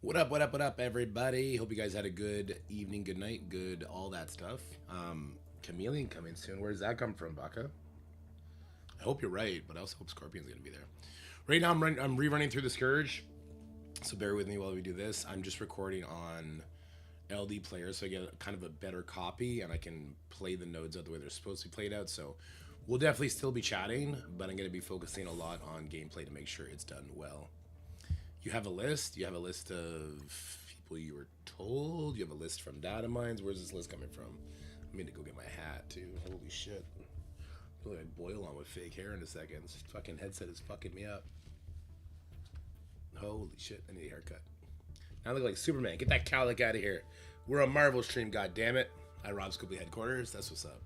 What up, everybody? Hope you guys had a good evening, good night, good all that stuff. Chameleon coming soon. Where does that come from, Baka? I hope you're right, but I also hope Scorpion's gonna be there. Right now, I'm rerunning through the Scourge, so bear with me while we do this. I'm just recording on LD player, so I get kind of a better copy, and I can play the nodes out the way they're supposed to be played out. So we'll definitely still be chatting, but I'm gonna be focusing a lot on gameplay to make sure it's done well. You have a list? You have a list of people you were told? You have a list from data mines? Where's this list coming from? I need to go get my hat, too. Holy shit. I feel like I boil on with fake hair in a second. This fucking headset is fucking me up. Holy shit. I need a haircut. Now I look like Superman. Get that cowlick out of here. We're a Marvel stream, goddammit. I rob Scooby headquarters. That's what's up.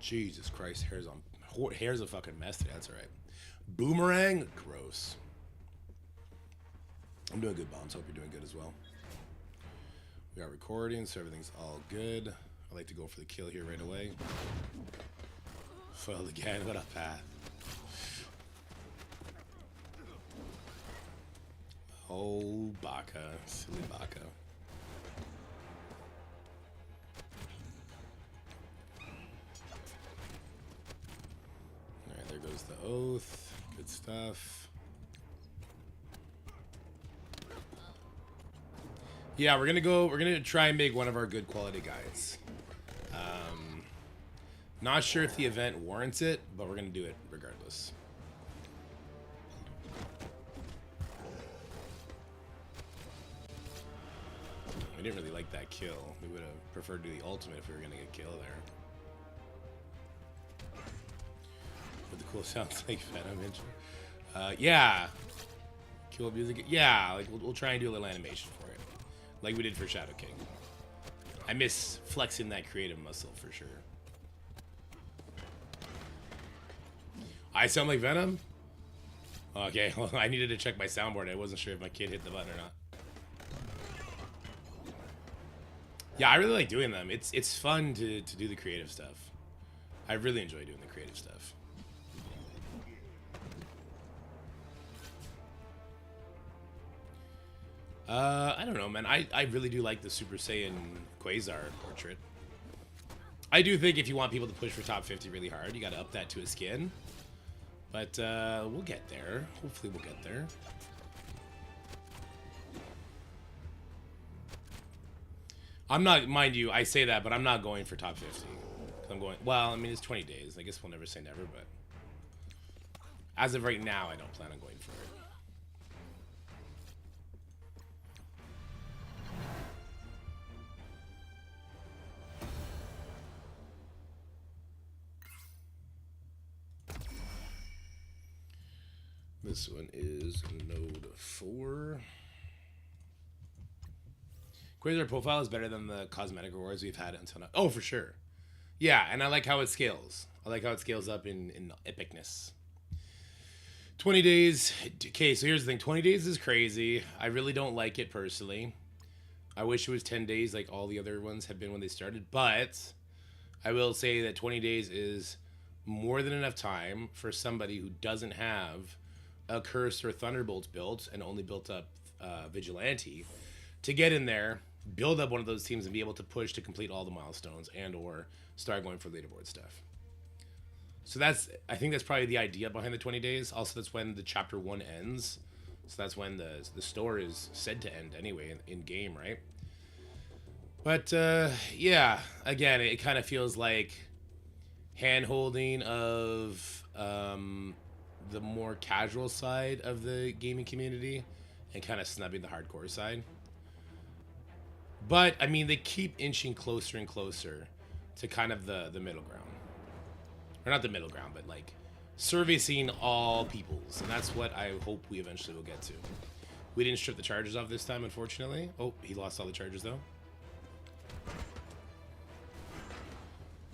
Jesus Christ. Hair's a fucking mess today. That's alright. Boomerang? Gross. I'm doing good, Bombs. Hope you're doing good as well. We are recording, so everything's all good. I like to go for the kill here right away. Foiled again. What up, Pat? Oh, Baka. Silly Baka. Alright, there goes the oath. Good stuff. Yeah, we're gonna try and make one of our good quality guides. Not sure if the event warrants it, but we're gonna do it regardless. We didn't really like that kill. We would have preferred to do the ultimate if we were gonna get kill there. But the cool sounds like Venom intro. Yeah. Kill music. Yeah, like we'll try and do a little animation for it. Like we did for Shadow King. I miss flexing that creative muscle for sure. I sound like Venom? Okay, well, I needed to check my soundboard. I wasn't sure if my kid hit the button or not. Yeah, I really like doing them. It's fun to do the creative stuff. I really enjoy doing the creative stuff. I don't know, man. I really do like the Super Saiyan Quasar portrait. I do think if you want people to push for top 50 really hard, you gotta up that to a skin. But, we'll get there. Hopefully we'll get there. I'm not, mind you, I say that, but I'm not going for top 50. I'm going, well, I mean, it's 20 days. I guess we'll never say never, but as of right now, I don't plan on going for it. This one is node 4. Quasar profile is better than the cosmetic rewards we've had until now. Oh, for sure. Yeah, and I like how it scales. I like how it scales up in epicness. 20 days. Okay, so here's the thing. 20 days is crazy. I really don't like it personally. I wish it was 10 days like all the other ones have been when they started. But I will say that 20 days is more than enough time for somebody who doesn't have a Curse or Thunderbolts built and only built up Vigilante to get in there, build up one of those teams and be able to push to complete all the milestones and or start going for leaderboard stuff. So I think that's probably the idea behind the 20 days. Also, that's when the chapter 1 ends. So that's when the store is said to end anyway in game, right? But yeah, again, it kind of feels like hand-holding of the more casual side of the gaming community and kind of snubbing the hardcore side. But, I mean, they keep inching closer and closer to kind of the middle ground. Or not the middle ground, but, like, servicing all peoples. And that's what I hope we eventually will get to. We didn't strip the charges off this time, unfortunately. Oh, he lost all the charges, though.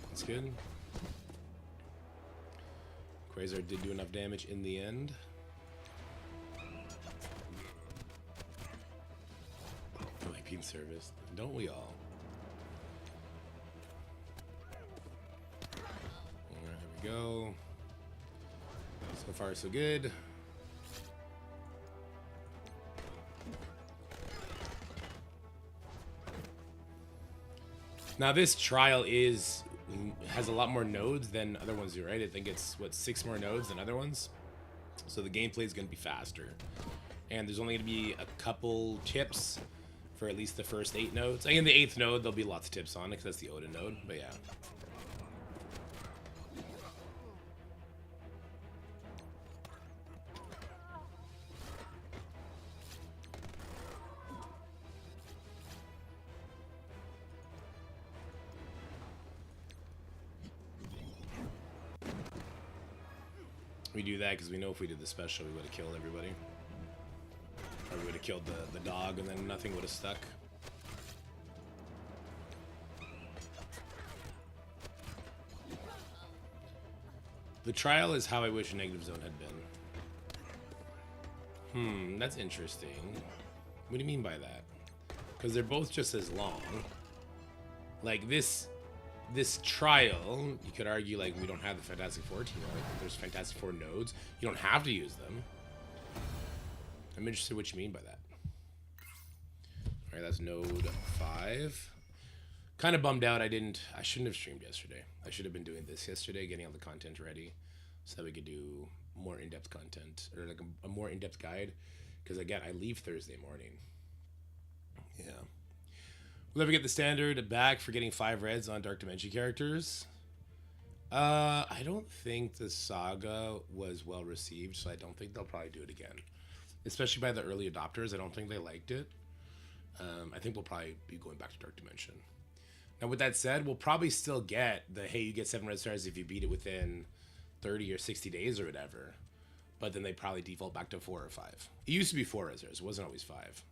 That's good. Quasar did do enough damage in the end. I like being serviced. Don't we all? Alright, here we go. So far, so good. Now this trial has a lot more nodes than other ones do, right? I think it's what 6 more nodes than other ones. So the gameplay is going to be faster. And there's only going to be a couple tips for at least the first 8 nodes. I think in the 8th node there'll be lots of tips on it because that's the Odin node, but yeah. We do that because we know if we did the special, we would have killed everybody. Or we would have killed the dog and then nothing would have stuck. The trial is how I wish Negative Zone had been. That's interesting. What do you mean by that? Because they're both just as long. Like this trial, you could argue like we don't have the Fantastic Four team, right? There's Fantastic Four nodes. You don't have to use them. I'm interested what you mean by that. All right, that's node 5. Kind of bummed out I shouldn't have streamed yesterday. I should have been doing this yesterday, getting all the content ready so that we could do more in-depth content or like a more in-depth guide. Because again, I leave Thursday morning. Yeah. We'll never get the standard back for getting 5 reds on Dark Dimension characters. I don't think the saga was well received, so I don't think they'll probably do it again. Especially by the early adopters, I don't think they liked it. I think we'll probably be going back to Dark Dimension. Now, with that said, we'll probably still get the, hey, you get 7 red stars if you beat it within 30 or 60 days or whatever. But then they probably default back to 4 or 5. It used to be 4 red stars. It wasn't always 5.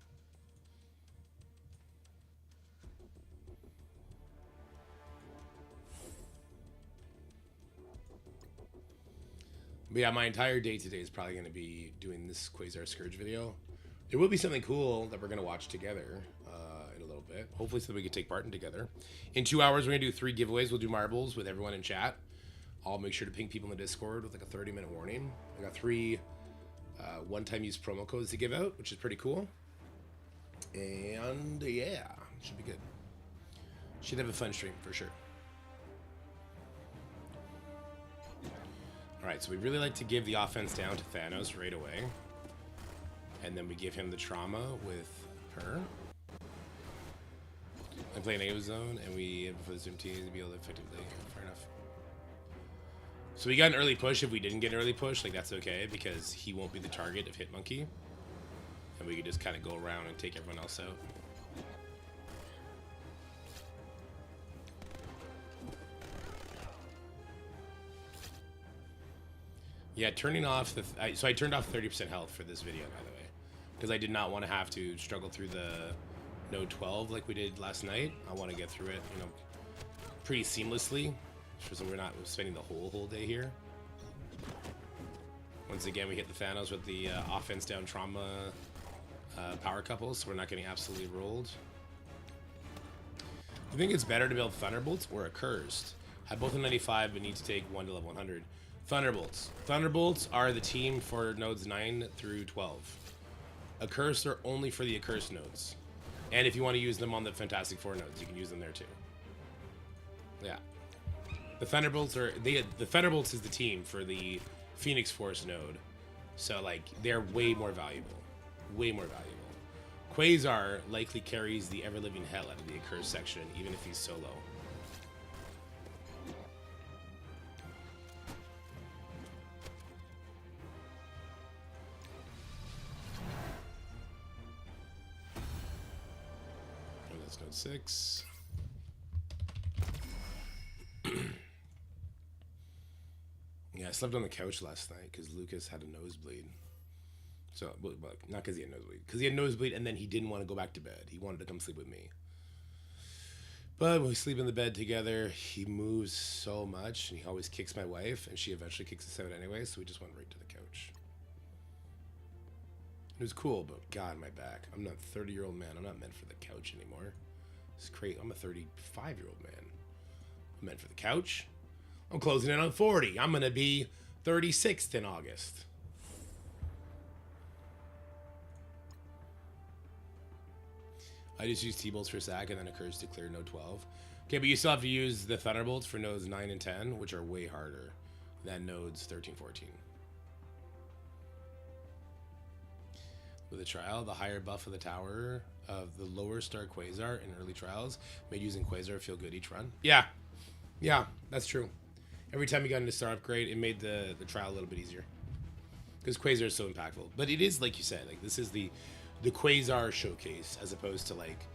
But yeah, my entire day today is probably going to be doing this Quasar Scourge video. There will be something cool that we're going to watch together in a little bit. Hopefully so we can take part in together. In 2 hours, we're going to do 3 giveaways. We'll do marbles with everyone in chat. I'll make sure to ping people in the Discord with like a 30-minute warning. I got 3 one-time use promo codes to give out, which is pretty cool. And yeah, should be good. Should have a fun stream for sure. Alright, so we really like to give the offense down to Thanos right away. And then we give him the trauma with her. And play Negative Zone, and we have for the Zoom team to be able to effectively. Fair enough. So we got an early push. If we didn't get an early push, like that's okay, because he won't be the target of Hit Monkey. And we could just kind of go around and take everyone else out. Yeah, turning off the... so I turned off 30% health for this video, by the way. Because I did not want to have to struggle through the node 12 like we did last night. I want to get through it, you know, pretty seamlessly. So we're not spending the whole day here. Once again, we hit the Thanos with the offense down trauma power couple, so we're not getting absolutely rolled. I think it's better to build Thunderbolts or Accursed. Have both a 95 but need to take 1 to level 100. Thunderbolts. Thunderbolts are the team for nodes 9 through 12. Accursed are only for the Accursed nodes. And if you want to use them on the Fantastic Four nodes, you can use them there too. Yeah. The Thunderbolts are... the Thunderbolts is the team for the Phoenix Force node. So, like, they're way more valuable. Way more valuable. Quasar likely carries the ever-living hell out of the Accursed section, even if he's solo. Node 6. Yeah, I slept on the couch last night because Lucas had a nosebleed. So, not because he had nosebleed. Because he had nosebleed and then he didn't want to go back to bed. He wanted to come sleep with me. But when we sleep in the bed together, he moves so much and he always kicks my wife and she eventually kicks us out anyway, so we just went right to the couch. It was cool, but God, my back. I'm not a 30-year-old man. I'm not meant for the couch anymore. It's crazy. I'm a 35-year-old man. I'm meant for the couch. I'm closing in on 40. I'm going to be 36th in August. I just use T-bolts for sack and then occurs to clear node 12. Okay, but you still have to use the Thunderbolts for nodes 9 and 10, which are way harder than nodes 13, 14. With a trial, the higher buff of the tower of the lower star Quasar in early trials made using Quasar feel good each run. Yeah. Yeah, that's true. Every time you got into star upgrade, it made the trial a little bit easier. Because Quasar is so impactful. But it is, like you said, like this is the Quasar showcase as opposed to like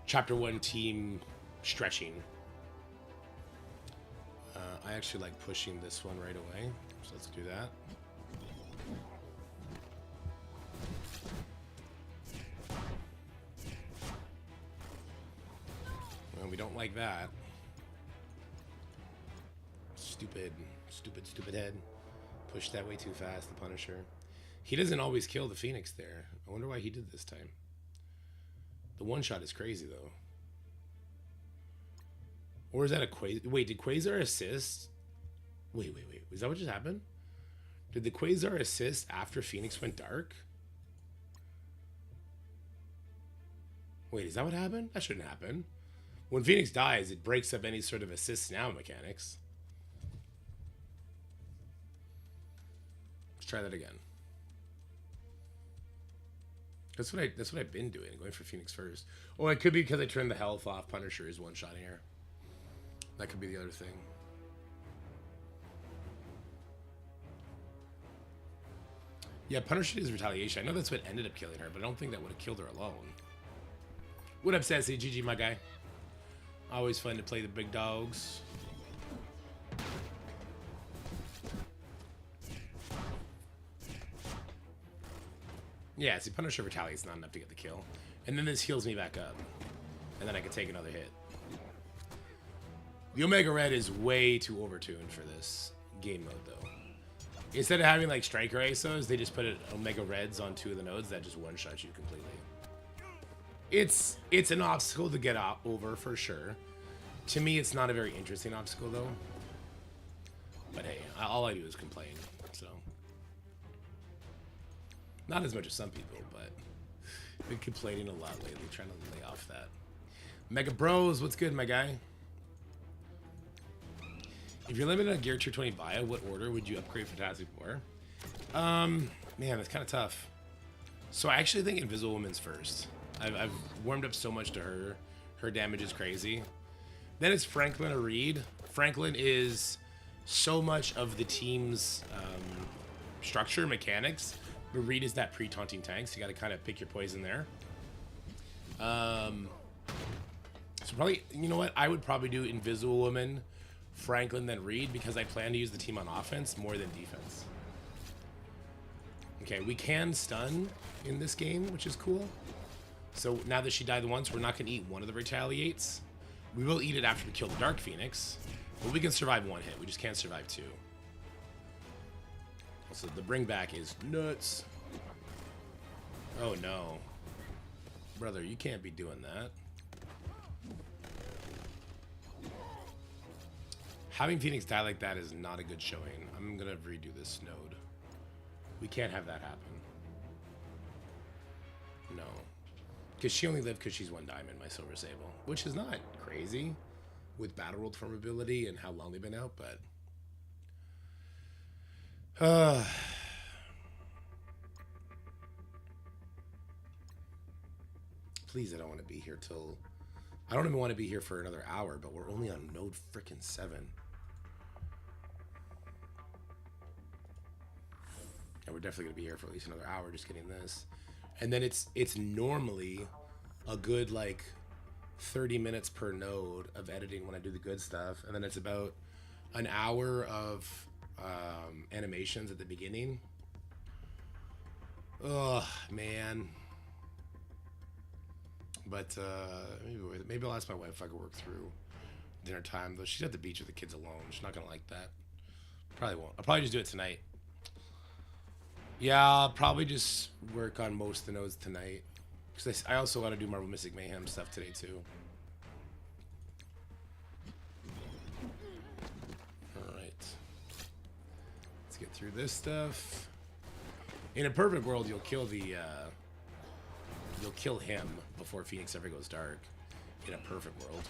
Chapter 1 team stretching. I actually like pushing this one right away. So let's do that. Well, we don't like that. Stupid head. Pushed that way too fast, the Punisher. He doesn't always kill the Phoenix there. I wonder why he did this time. The one shot is crazy though. Or is that a Quasar? Wait, did Quasar assist? Wait. Is that what just happened? Did the Quasar assist after Phoenix went dark? Wait, is that what happened? That shouldn't happen. When Phoenix dies, it breaks up any sort of assist now mechanics. Let's try that again. That's what I've been doing, going for Phoenix first. Oh, it could be because I turned the health off. Punisher is one shot here. That could be the other thing. Yeah, Punisher is retaliation. I know that's what ended up killing her, but I don't think that would have killed her alone. What up, Sassy? GG, my guy. Always fun to play the big dogs. Yeah, see, Punisher retaliates not enough to get the kill. And then this heals me back up. And then I can take another hit. The Omega Red is way too overtuned for this game mode, though. Instead of having, like, Striker ISOs, they just put Omega Reds on 2 of the nodes that just one-shot you completely. It's an obstacle to get over, for sure. To me, it's not a very interesting obstacle, though. But hey, all I do is complain, so... Not as much as some people, but I've been complaining a lot lately, trying to lay off that. Mega Bros, what's good, my guy? If you're limited on Gear Tier 20 Bio, what order would you upgrade Fantastic Four? Man, that's kind of tough. So I actually think Invisible Woman's first. I've warmed up so much to her. Her damage is crazy. Then it's Franklin or Reed. Franklin is so much of the team's structure, mechanics. But Reed is that pre-taunting tank, so you got to kind of pick your poison there. So probably, you know what? I would probably do Invisible Woman, Franklin, then Reed, because I plan to use the team on offense more than defense. Okay, we can stun in this game, which is cool. So now that she died once, we're not going to eat one of the retaliates. We will eat it after we kill the Dark Phoenix, but we can survive one hit. We just can't survive 2. So the bring back is nuts. Oh no. Brother, you can't be doing that. Having Phoenix die like that is not a good showing. I'm gonna redo this node. We can't have that happen. No. Because she only lived because she's 1 diamond, my Silver Sable. Which is not crazy with Battle World formability and how long they've been out, but... Please, I don't want to be here till... I don't even want to be here for another hour, but we're only on node frickin' 7. And we're definitely going to be here for at least another hour just getting this. And then it's normally a good, like, 30 minutes per node of editing when I do the good stuff. And then it's about an hour of... animations at the beginning. Oh man. But maybe I'll ask my wife if I can work through dinner time, though she's at the beach with the kids alone. She's not gonna like that. Probably won't. I'll probably just do it tonight. Yeah, I'll probably just work on most of the nodes tonight, because I also got to do Marvel Mystic Mayhem stuff today too. Get through this stuff. In a perfect world, you'll kill him before Phoenix ever goes dark. In a perfect world.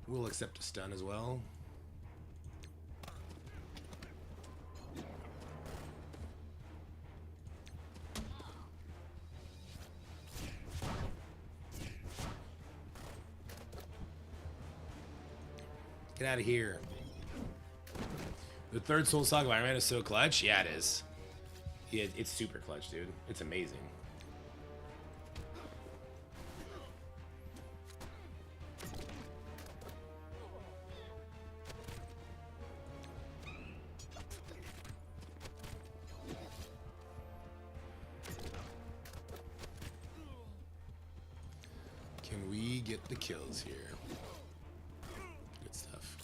We'll accept a stun as well. Get out of here. The third Soul Saga of Iron Man is so clutch. Yeah, it is. Yeah, it's super clutch, dude. It's amazing. Can we get the kills here? Good stuff.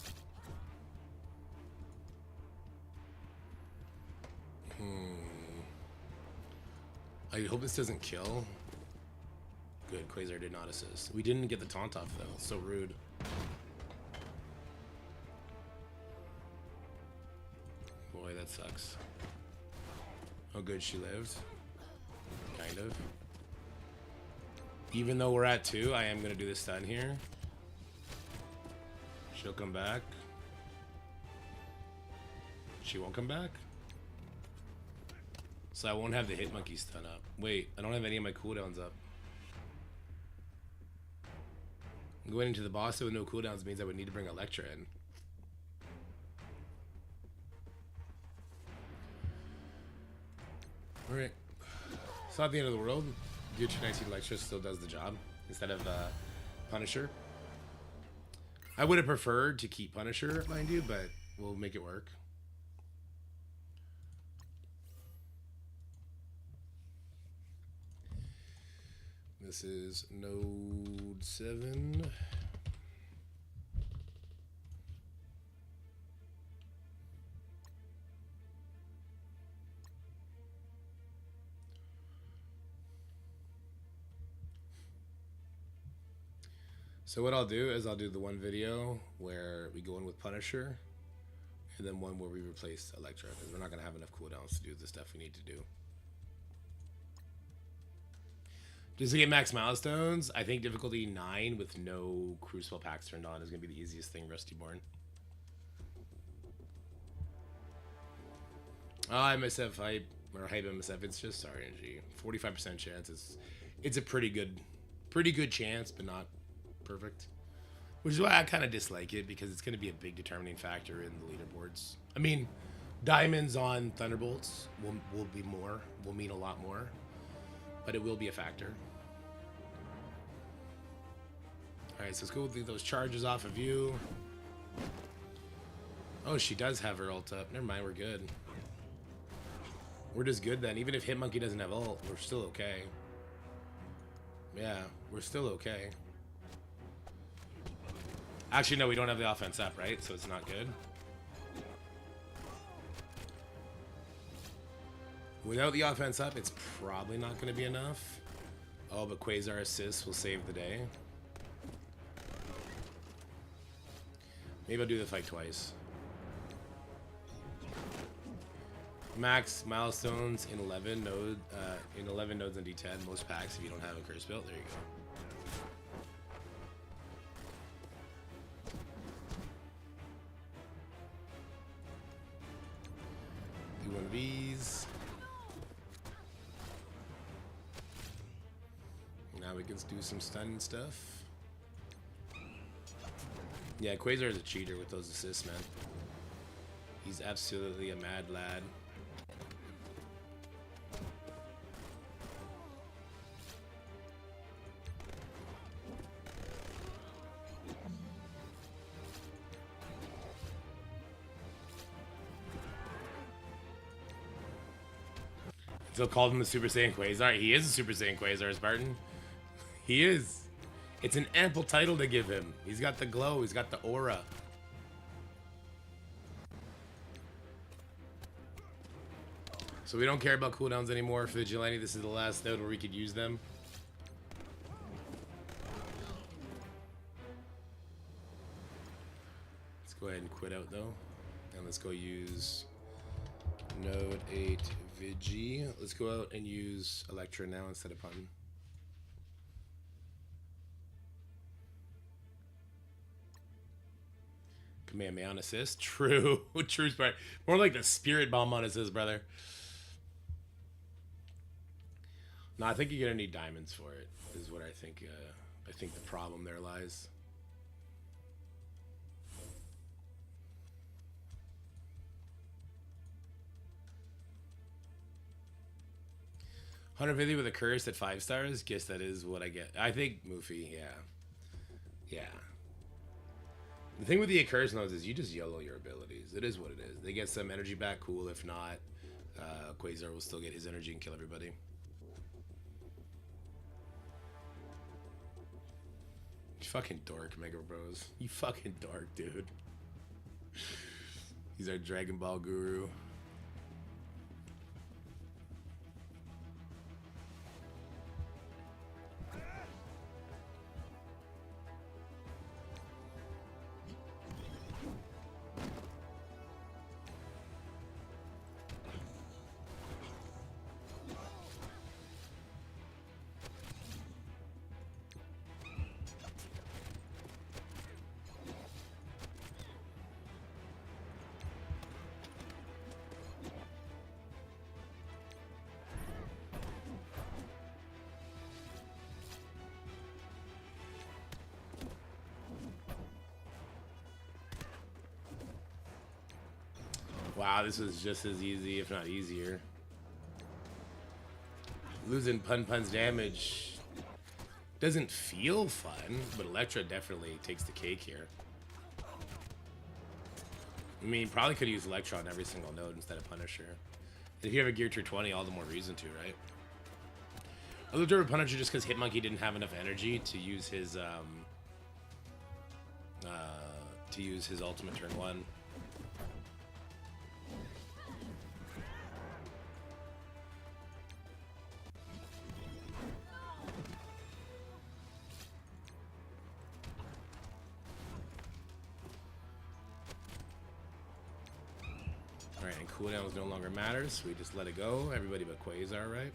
I hope this doesn't kill. Good, Quasar did not assist. We didn't get the taunt off though. So rude. Boy, that sucks. Oh good, she lived. Kind of. Even though we're at 2, I am gonna do the stun here. She'll come back. She won't come back. So I won't have the hit monkey stun up. Wait, I don't have any of my cooldowns up. Going into the boss with no cooldowns means I would need to bring Electra in. Alright. It's not the end of the world. Good Chinese Electra still does the job instead of Punisher. I would have preferred to keep Punisher, mind you, but we'll make it work. This is node 7. So what I'll do is I'll do the one video where we go in with Punisher, and then one where we replace Electra, because we're not going to have enough cooldowns to do the stuff we need to do. Just to get max milestones, I think difficulty 9 with no Crucible packs turned on is going to be the easiest thing, Rustyborn. MSF hype, or hype MSF, it's just RNG. 45% chance. It's a pretty good chance, but not perfect. Which is why I kind of dislike it, because it's going to be a big determining factor in the leaderboards. I mean, diamonds on Thunderbolts will mean a lot more, but it will be a factor. Alright, so let's go with those charges off of you. Oh, she does have her ult up. Never mind, we're good. We're just good then. Even if Hitmonkey doesn't have ult, we're still okay. Yeah, we're still okay. Actually, no, we don't have the offense up, right? So it's not good. Without the offense up, it's probably not going to be enough. Oh, but Quasar assists will save the day. Maybe I'll do the fight twice. Max milestones in 11 nodes in D10. Most packs if you don't have a curse built. There you go. Do one of these. Now we can do some stun stuff. Yeah, Quasar is a cheater with those assists, man. He's absolutely a mad lad. Still called him the Super Saiyan Quasar. He is a Super Saiyan Quasar, Spartan. He is. It's an ample title to give him. He's got the glow. He's got the aura. So we don't care about cooldowns anymore for Vigilante. This is the last node where we could use them. Let's go ahead and quit out though. And let's go use node 8 Vigi. Let's go out and use Electra now instead of Pun. Kamehameha on assist. True. True sprite. More like the spirit bomb on assist, brother. No, I think you're gonna need diamonds for it. Is what I think. I think the problem there lies. $150 with a curse at 5 stars. Guess that is what I get. I think Moofy. Yeah. Yeah. The thing with the accursed nodes is you just YOLO your abilities. It is what it is. They get some energy back, cool. If not, Quasar will still get his energy and kill everybody. You fucking dork, Mega Bros. You fucking dork, dude. He's our Dragon Ball guru. Wow, this was just as easy, if not easier. Losing Pun's damage doesn't feel fun, but Electra definitely takes the cake here. I mean, probably could use Electra on every single node instead of Punisher. And if you have a gear tier 20, all the more reason to, right? I looked over Punisher just because Hitmonkey didn't have enough energy to use his ultimate turn 1. Alright, and cooldowns no longer matters, so we just let it go. Everybody but Quasar, right?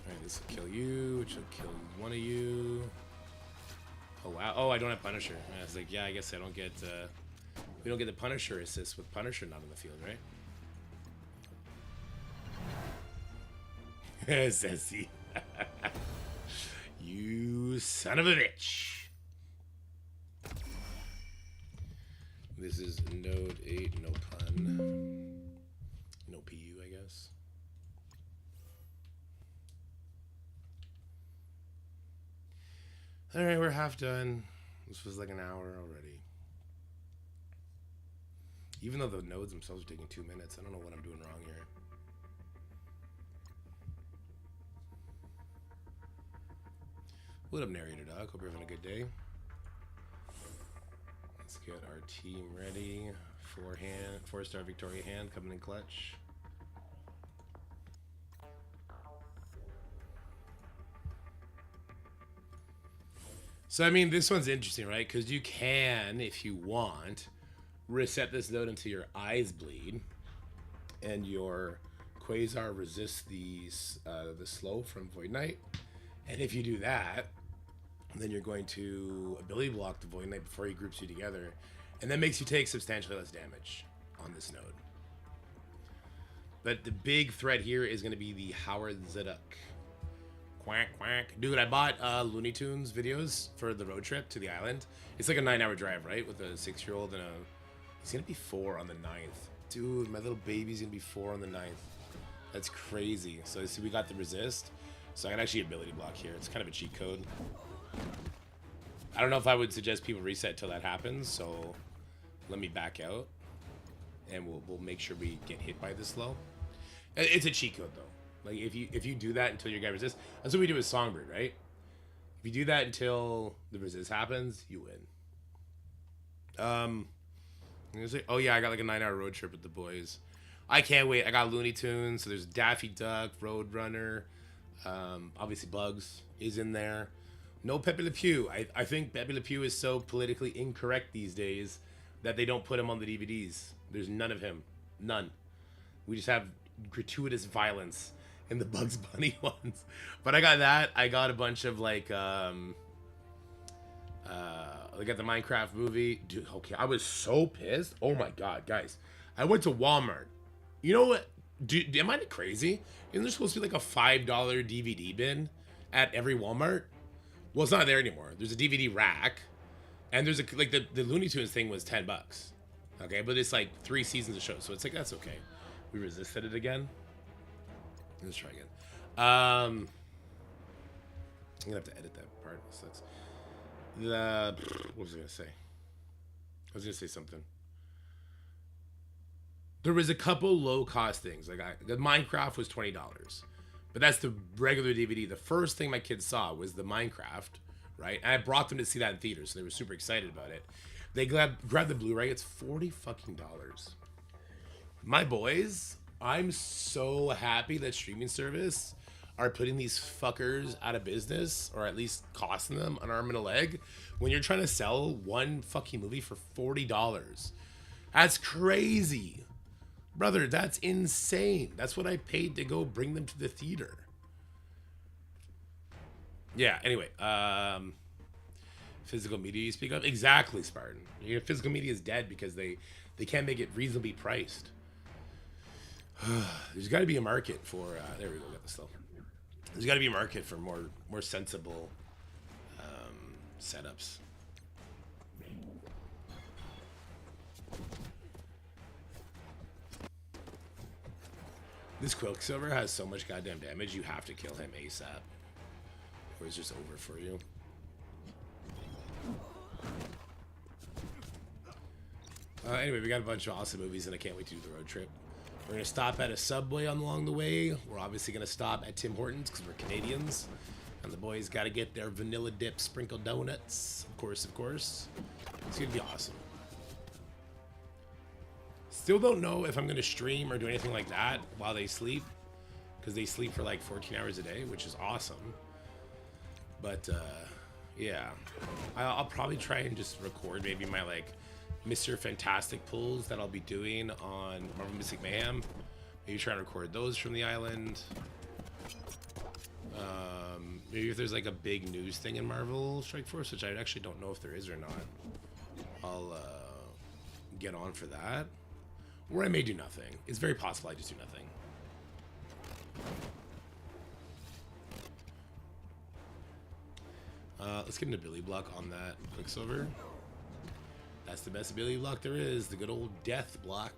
Alright, this will kill you, which will kill one of you. Oh wow. Oh, I don't have Punisher. I was like, yeah, I guess I don't get we don't get the Punisher assist with Punisher not in the field, right? Says he. You son of a bitch. This is node 8, no pun. No PU, I guess. Alright, we're half done. This was like an hour already. Even though the nodes themselves are taking 2 minutes, I don't know what I'm doing wrong here. What up, Narrator Dog? Hope you're having a good day. Let's get our team ready. 4-star Victoria hand coming in clutch. So, I mean, this one's interesting, right? Because you can, if you want, reset this node until your eyes bleed, and your Quasar resists the slow from Void Knight. And if you do that, then you're going to ability block the Void Knight before he groups you together, and that makes you take substantially less damage on this node. But the big threat here is going to be the Howard Zedek. Quack, quack. Dude, I bought Looney Tunes videos for the road trip to the island. It's like a 9-hour drive, right? With a 6-year-old and a... He's going to be 4 on the 9th. Dude, my little baby's going to be 4 on the 9th. That's crazy. So see, we got the resist. So I can actually ability block here. It's kind of a cheat code. I don't know if I would suggest people reset till that happens, so let me back out. And we'll make sure we get hit by this slow. It's a cheat code, though. Like, if you do that until your guy resists, that's what we do with Songbird, right? If you do that until the resist happens, you win. I'm gonna say, oh yeah, I got like a 9-hour road trip with the boys. I can't wait. I got Looney Tunes, so there's Daffy Duck, Roadrunner, obviously Bugs is in there. No Pepe Le Pew. I think Pepe Le Pew is so politically incorrect these days that they don't put him on the DVDs. There's none of him. None. We just have gratuitous violence in the Bugs Bunny ones. But I got that. I got a bunch of like got the Minecraft movie. Dude, okay, I was so pissed. Oh my god, guys. I went to Walmart. You know what? Am I crazy? Isn't there supposed to be like a $5 DVD bin at every Walmart? Well, it's not there anymore. There's a DVD rack, and there's like the Looney Tunes thing was $10. Okay, but it's like 3 seasons of shows, so it's like that's okay. We resisted it again. Let's try again. I'm gonna have to edit that part. So that's what was I gonna say? I was gonna say something. There was a couple low cost things. Like the Minecraft was $20, but that's the regular DVD. The first thing my kids saw was the Minecraft, right? And I brought them to see that in theaters, so they were super excited about it. They grabbed the Blu-ray. It's $40 fucking. My boys, I'm so happy that streaming service are putting these fuckers out of business, or at least costing them an arm and a leg, when you're trying to sell one fucking movie for $40. That's crazy. Brother, that's insane. That's what I paid to go bring them to the theater. Yeah, anyway, physical media you speak of? Exactly, Spartan. Physical media is dead because they can't make it reasonably priced. There's got to be a market for there we go, got this though. There's got to be a market for more sensible setups. This Quicksilver has so much goddamn damage, you have to kill him ASAP, or it's just over for you. Anyway, we got a bunch of awesome movies, and I can't wait to do the road trip. We're going to stop at a Subway along the way. We're obviously going to stop at Tim Hortons because we're Canadians. And the boys got to get their vanilla dip sprinkled donuts. Of course, of course. It's going to be awesome. Still don't know if I'm going to stream or do anything like that while they sleep. Because they sleep for like 14 hours a day, which is awesome. But, yeah. I'll probably try and just record maybe my, like, Mr. Fantastic pulls that I'll be doing on Marvel Mystic Mayhem. Maybe try and record those from the island. Maybe if there's like a big news thing in Marvel Strike Force, which I actually don't know if there is or not, I'll get on for that. Or I may do nothing. It's very possible I just do nothing. Let's get an ability block on that Quicksilver. That's the best ability block there is, the good old death block.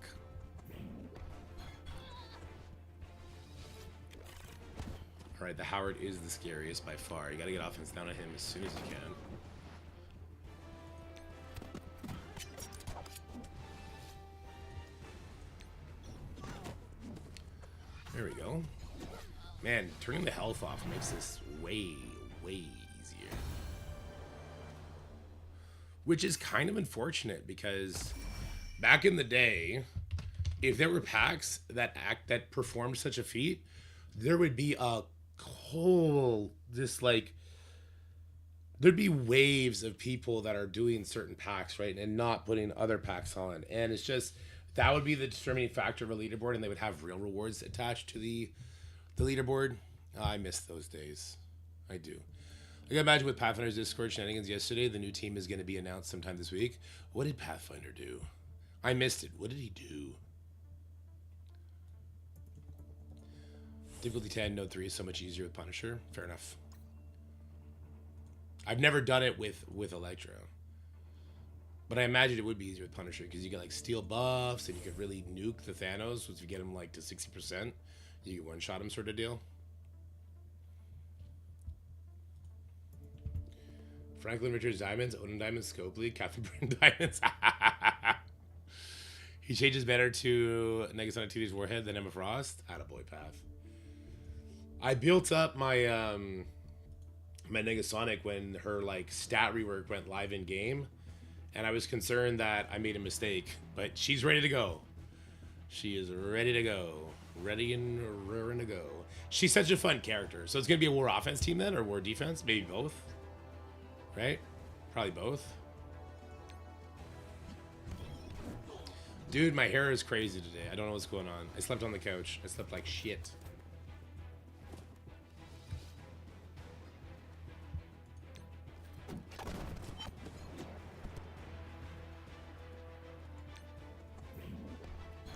Alright, the Howard is the scariest by far. You gotta get offense down on him as soon as you can. There we go. Man, turning the health off makes this way, way easier. Which is kind of unfortunate because back in the day, if there were packs that performed such a feat, there would be a whole there'd be waves of people that are doing certain packs, right, and not putting other packs on, and it's just that would be the determining factor of a leaderboard, and they would have real rewards attached to the leaderboard. I miss those days. I do. I can imagine with Pathfinder's Discord shenanigans yesterday, the new team is going to be announced sometime this week. What did Pathfinder do? I missed it. What did he do? Difficulty 10, Node 3 is so much easier with Punisher. Fair enough. I've never done it with Electro. But I imagine it would be easier with Punisher because you get like steal buffs and you could really nuke the Thanos. Once you get him like to 60%, you can one-shot him sort of deal. Franklin Richards Diamonds, Odin Diamonds, Scopely, Captain Britain Diamonds. He changes better to Negasonic 2D's Warhead than Emma Frost. Attaboy Path. I built up my my Negasonic when her like stat rework went live in game, and I was concerned that I made a mistake, but she's ready to go. She is ready to go. Ready and raring to go. She's such a fun character. So it's going to be a war offense team then, or war defense? Maybe both. Right? Probably both. Dude, my hair is crazy today. I don't know what's going on. I slept on the couch. I slept like shit.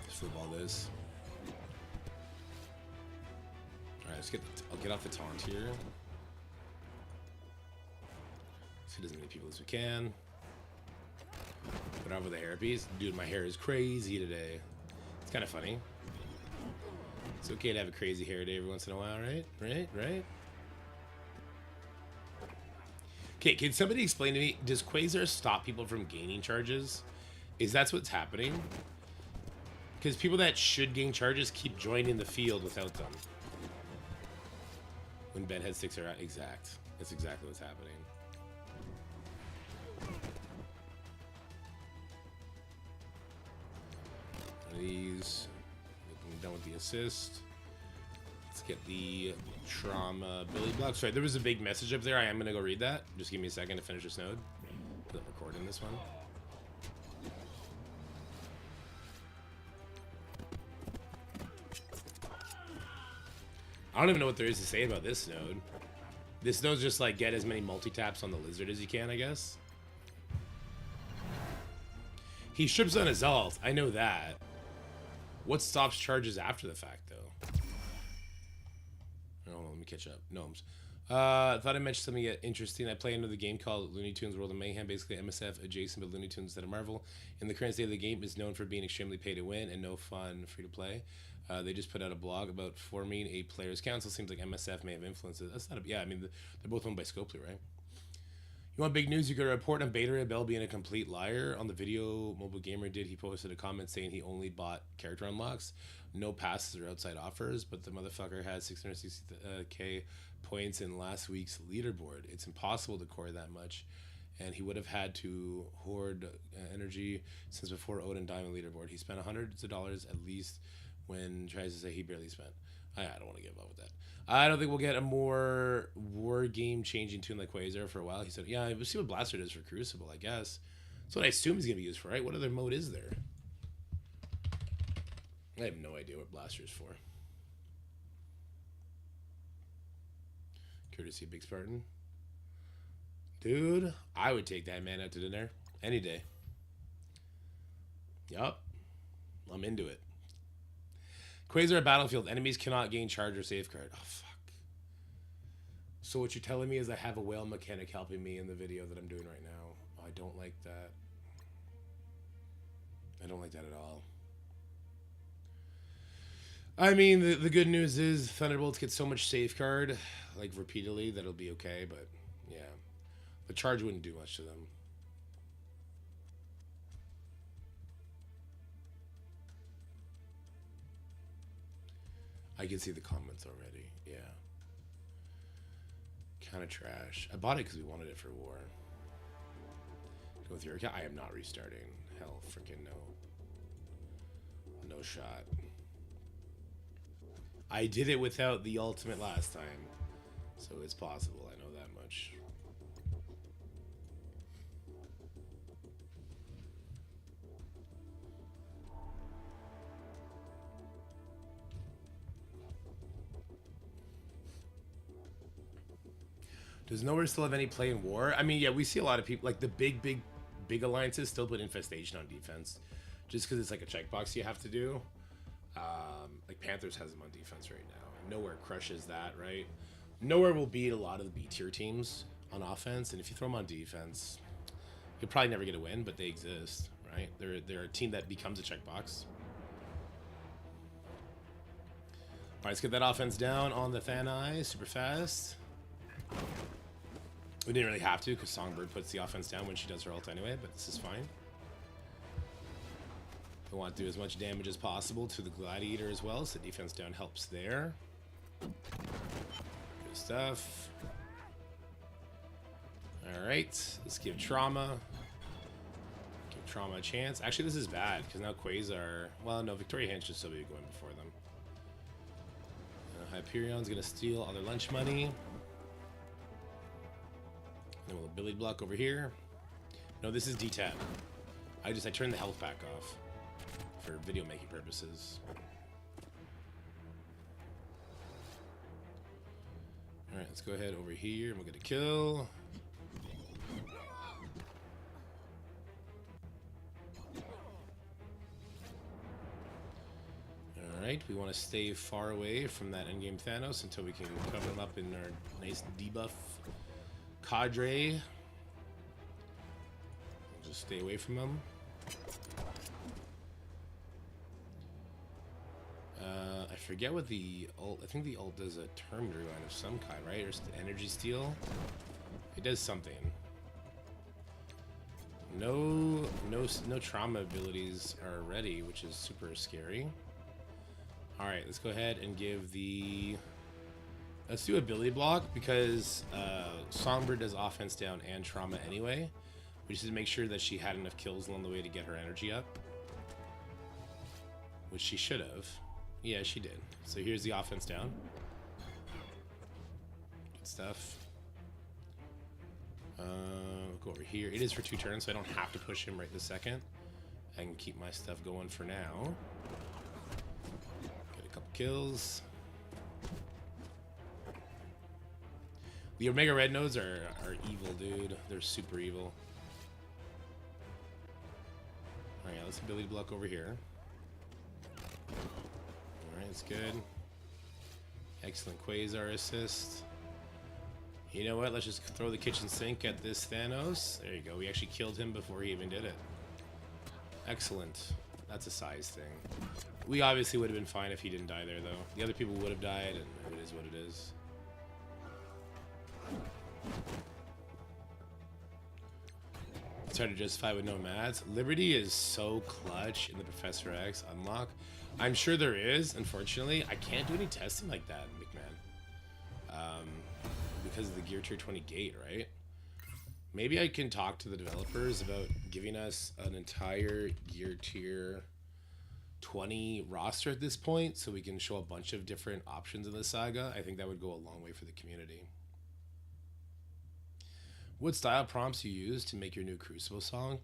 Let's flip all this. Alright, let's get I'll get off the taunt here. Let's hit as many people as we can. Put on with the hairpiece. Dude, my hair is crazy today. It's kind of funny. It's okay to have a crazy hair day every once in a while, right? Right? Okay, can somebody explain to me, does Quasar stop people from gaining charges? Is that what's happening? Because people that should gain charges keep joining the field without them. When bedhead sticks are exact. That's exactly what's happening. These, I'm done with the assist. Let's get the trauma Billy block. Sorry, there was a big message up there. I am gonna go read that. Just give me a second to finish this node. Put record in this one. I don't even know what there is to say about this node. This node's just like get as many multi-taps on the lizard as you can, I guess. He strips on his ult. I know that. What stops charges after the fact, though? Oh, let me catch up. Gnomes. Thought I mentioned something interesting. I play another game called Looney Tunes World of Mayhem, basically MSF adjacent to Looney Tunes instead of Marvel. In the current state of the game, is known for being extremely pay to win and no fun, free to play. They just put out a blog about forming a players' council. Seems like MSF may have influenced it. That's not a, yeah, I mean, they're both owned by Scopely, right? You want big news? You got a report on Beta Ray Bell being a complete liar. On the video Mobile Gamer did, he posted a comment saying he only bought character unlocks, no passes or outside offers, but the motherfucker had 660k points in last week's leaderboard. It's impossible to core that much, and he would have had to hoard energy since before Odin Diamond leaderboard. He spent hundreds of dollars at least when tries to say he barely spent. I don't want to give up with that. I don't think we'll get a more war game changing tune like Quasar for a while. He said, yeah, we'll see what Blaster does for Crucible, I guess. That's what I assume he's going to be used for, right? What other mode is there? I have no idea what Blaster is for. Courtesy of Big Spartan. Dude, I would take that man out to dinner any day. Yup. I'm into it. Quasar Battlefield. Enemies cannot gain charge or safeguard. Oh, fuck. So what you're telling me is I have a whale mechanic helping me in the video that I'm doing right now. Oh, I don't like that. I don't like that at all. I mean, the good news is Thunderbolts get so much safeguard, like repeatedly, that it'll be okay, but yeah. The charge wouldn't do much to them. I can see the comments already. Yeah. Kind of trash. I bought it because we wanted it for war. Go with your account. I am not restarting. Hell, freaking no. No shot. I did it without the ultimate last time, so it's possible. I know that much. Does nowhere still have any play in war? I mean, yeah, we see a lot of people, like the big alliances still put Infestation on defense, just because it's like a checkbox you have to do. Like Panthers has them on defense right now. And Nowhere crushes that, right? Nowhere will beat a lot of the B tier teams on offense, and if you throw them on defense, you'll probably never get a win, but they exist, right? They're a team that becomes a checkbox. All right, let's get that offense down on the Thanai super fast. We didn't really have to because Songbird puts the offense down when she does her ult anyway, but this is fine. We want to do as much damage as possible to the Gladiator as well, so defense down helps there. Good stuff. Alright, let's give Trauma. Give Trauma a chance. Actually, this is bad, because now Quasar... Well, no, Victoria Hand should still be going before them. Hyperion's going to steal all their lunch money. Then we'll Billy block over here. No, this is D-Tab. I turned the health pack off. for video making purposes. Alright, let's go ahead over here and we'll get a kill. Alright, we want to stay far away from that endgame Thanos until we can cover him up in our nice debuff cadre. We'll just stay away from him. I forget what the ult. I think the ult does a term rewind of some kind, right? Or energy steal. It does something. No trauma abilities are ready, which is super scary. All right, let's go ahead and give the. Let's do ability block because Songbird does offense down and trauma anyway. We just need to make sure that she had enough kills along the way to get her energy up, which she should have. Yeah, she did. So here's the offense down. Good stuff. Go over here. It is for 2 turns, so I don't have to push him right this second. I can keep my stuff going for now. Get a couple kills. The Omega Red nodes are evil, dude. They're super evil. Alright, let's ability block over here. Alright, that's good. Excellent Quasar assist. You know what? Let's just throw the kitchen sink at this Thanos. There you go. We actually killed him before he even did it. Excellent. That's a size thing. We obviously would have been fine if he didn't die there, though. The other people would have died, and it is what it is. It's hard to justify with no mats. Liberty is so clutch in the Professor X unlock. I'm sure there is. Unfortunately, I can't do any testing like that, McMahon. Because of the Gear Tier 20 gate, right? Maybe I can talk to the developers about giving us an entire Gear Tier 20 roster at this point so we can show a bunch of different options in the saga. I think that would go a long way for the community. What style prompts you use to make your new Crucible song?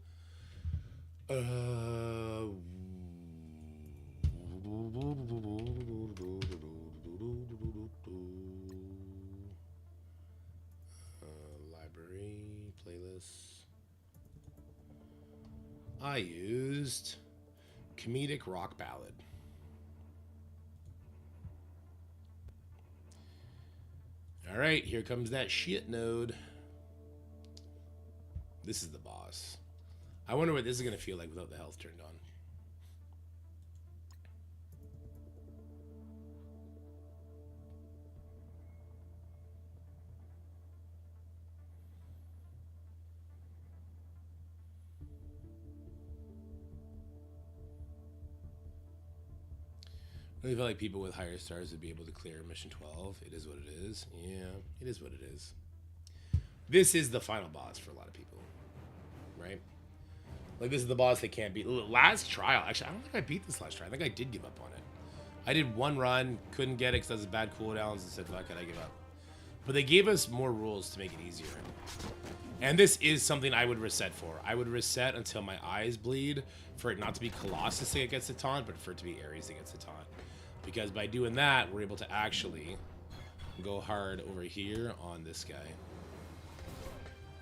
Library, playlists. I used comedic rock ballad. All right, here comes that shit node. This is the boss. I wonder what this is going to feel like without the health turned on. I really feel like people with higher stars would be able to clear mission 12. It is what it is. Yeah, it is what it is. This is the final boss for a lot of people, right? Like, this is the boss they can't beat. Last trial, actually, I don't think I beat this last trial. I think I did give up on it. I did one run, couldn't get it because it has bad cooldowns, and said, fuck it, I give up. But they gave us more rules to make it easier. And this is something I would reset for. I would reset until my eyes bleed, for it not to be Colossus that gets the taunt, but for it to be Ares that gets the taunt. Because by doing that, we're able to actually go hard over here on this guy.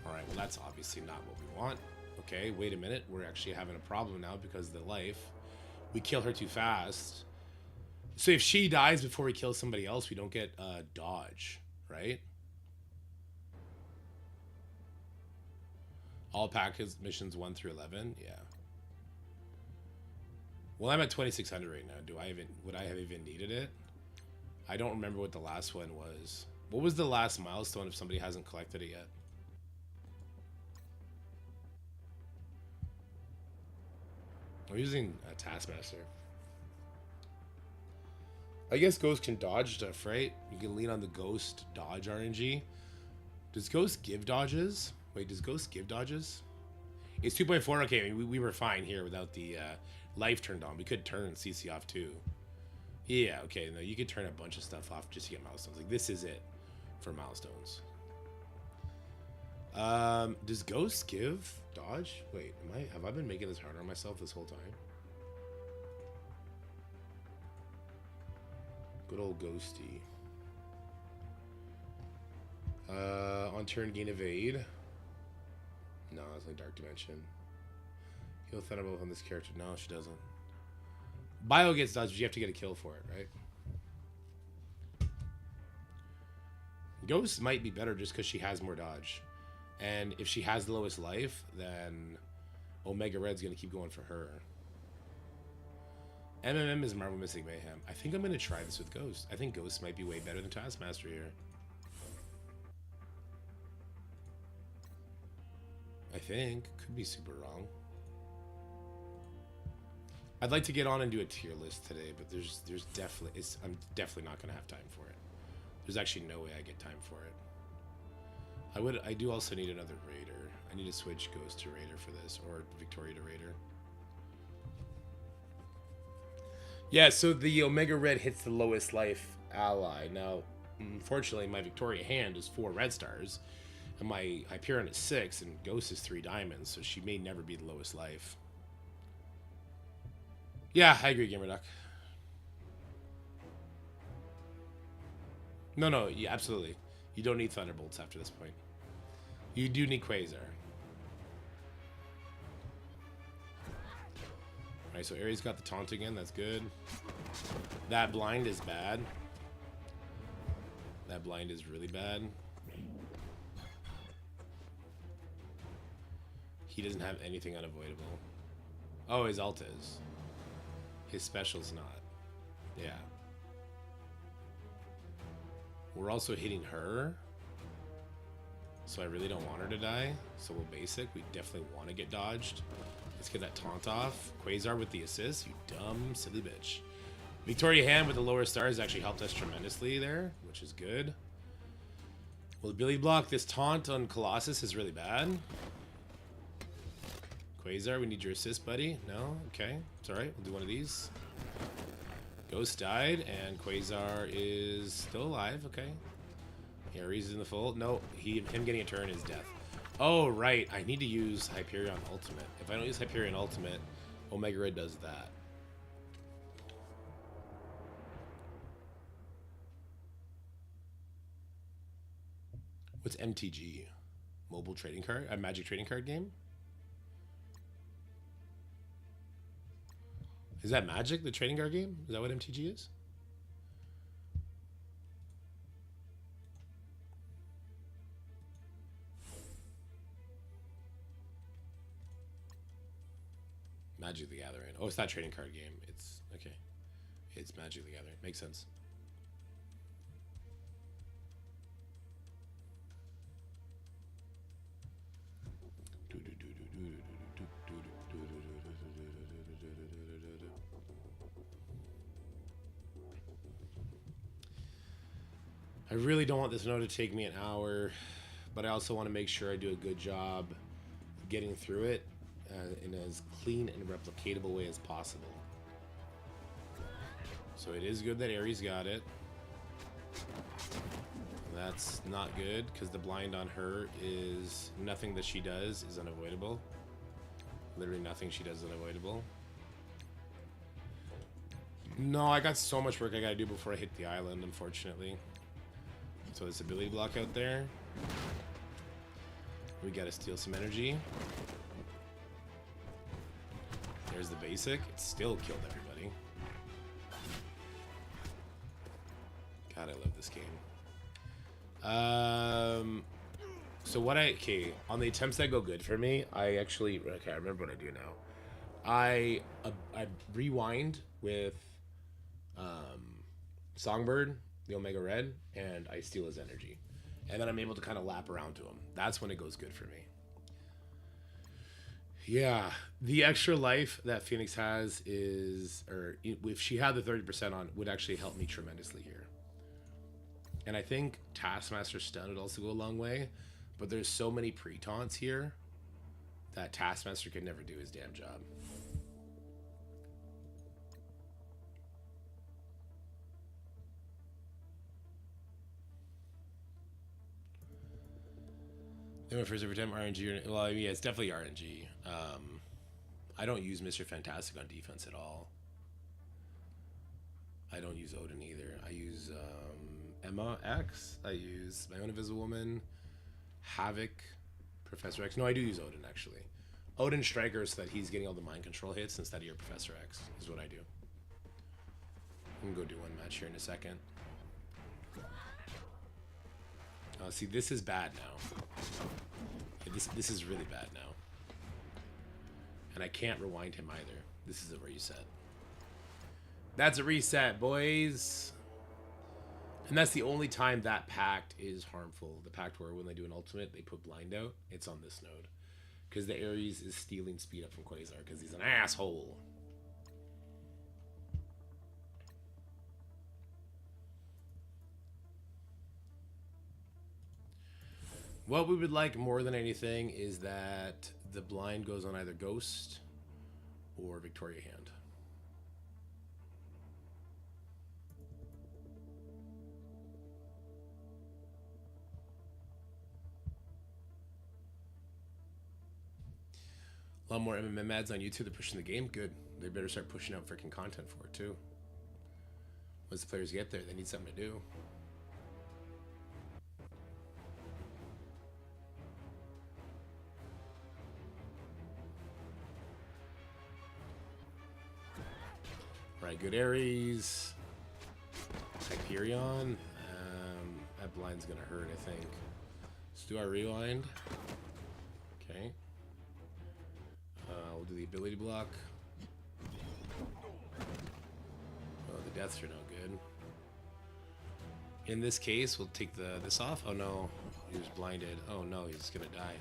Alright, well that's obviously not what we want. Okay, wait a minute. We're actually having a problem now because of the life. We kill her too fast. So if she dies before we kill somebody else, we don't get dodge, right? All package missions 1 through 11, yeah. Well, I'm at 2600 right now. Would I have even needed it? I don't remember what the last one was. What was the last milestone if somebody hasn't collected it yet? I'm using a Taskmaster. I guess Ghost can dodge stuff, right? You can lean on the Ghost dodge RNG. Does Ghost give dodges? Wait, does Ghost give dodges? It's 2.4. Okay, we were fine here without the life turned on. We could turn CC off too. Yeah, okay. No, you could turn a bunch of stuff off just to get milestones. Like, this is it for milestones. Does Ghost give dodge? Wait, have I been making this harder on myself this whole time? Good old Ghosty. On turn, gain evade. No, it's like Dark Dimension. Heal Thunderbolt on this character. No, she doesn't. Bio gets dodged, but you have to get a kill for it, right? Ghost might be better just because she has more dodge. And if she has the lowest life, then Omega Red's going to keep going for her. MMM is Marvel Mystic Mayhem. I think I'm going to try this with Ghost. I think Ghost might be way better than Taskmaster here. I think. Could be super wrong. I'd like to get on and do a tier list today, but there's definitely... I'm definitely not going to have time for it. There's actually no way I get time for it. I do also need another Raider. I need to switch Ghost to Raider for this, or Victoria to Raider. Yeah, so the Omega Red hits the lowest life ally. Now, unfortunately, my Victoria hand is 4 red stars, and my Hyperion is 6, and Ghost is 3 diamonds, so she may never be the lowest life. Yeah, I agree, GamerDuck. No, yeah, absolutely. You don't need Thunderbolts after this point. You do need Quasar. Alright, so Ares got the taunt again. That's good. That blind is bad. That blind is really bad. He doesn't have anything unavoidable. Oh, his ult is. His special's not. Yeah. We're also hitting her. So I really don't want her to die. So we'll basic. We definitely want to get dodged. Let's get that taunt off. Quasar with the assist. You dumb, silly bitch. Victoria Hand with the lower stars actually helped us tremendously there, which is good. Will Billy block this taunt on Colossus is really bad. Quasar, we need your assist, buddy. No? Okay. It's alright. We'll do one of these. Ghost died, and Quasar is still alive. Okay. Ares is in the fold. No, him getting a turn is death. Oh, right. I need to use Hyperion Ultimate. If I don't use Hyperion Ultimate, Omega Red does that. What's MTG? Mobile trading card? A Magic trading card game? Is that Magic, the trading card game? Is that what MTG is? Magic the Gathering. Oh, it's not trading card game. It's okay. It's Magic the Gathering. Makes sense. I really don't want this node to take me an hour, but I also want to make sure I do a good job getting through it in as clean and replicatable way as possible. So it is good that Ares got it. That's not good because the blind on her is nothing that she does is unavoidable. Literally nothing she does is unavoidable. No, I got so much work I gotta do before I hit the island, unfortunately. So this ability block out there. We gotta steal some energy. There's the basic. It still killed everybody. God, I love this game. So what okay, on the attempts that go good for me, I actually, okay, I remember what I do now. I rewind with Songbird, the Omega Red, and I steal his energy. And then I'm able to kind of lap around to him. That's when it goes good for me. Yeah, the extra life that Phoenix has is, or if she had the 30% on, would actually help me tremendously here. And I think Taskmaster stun would also go a long way, but there's so many pre-taunts here that Taskmaster could never do his damn job. They went first every time. RNG. Well, I mean, yeah, it's definitely RNG. I don't use Mr. Fantastic on defense at all. I don't use Odin either. I use Emma X. I use my own Invisible Woman, Havoc, Professor X. No, I do use Odin actually. Odin Striker so that he's getting all the mind control hits instead of your Professor X is what I do. I'm gonna go do one match here in a second. See, this is bad now. Yeah, this is really bad now. And I can't rewind him either. This is a reset. That's a reset, boys. And that's the only time that pact is harmful. The pact where when they do an ultimate, they put blind out. It's on this node. Because the Ares is stealing speed up from Quasar because he's an asshole. What we would like more than anything is that the blind goes on either Ghost or Victoria Hand. A lot more MMM ads on YouTube. They're pushing the game. Good. They better start pushing out freaking content for it too. Once the players get there, they need something to do. Right, good Ares. Hyperion. That blind's gonna hurt, I think. Let's do our rewind. Okay. We'll do the ability block. Oh, the deaths are no good. In this case, we'll take this off. Oh no, he was blinded. Oh no, he's gonna die.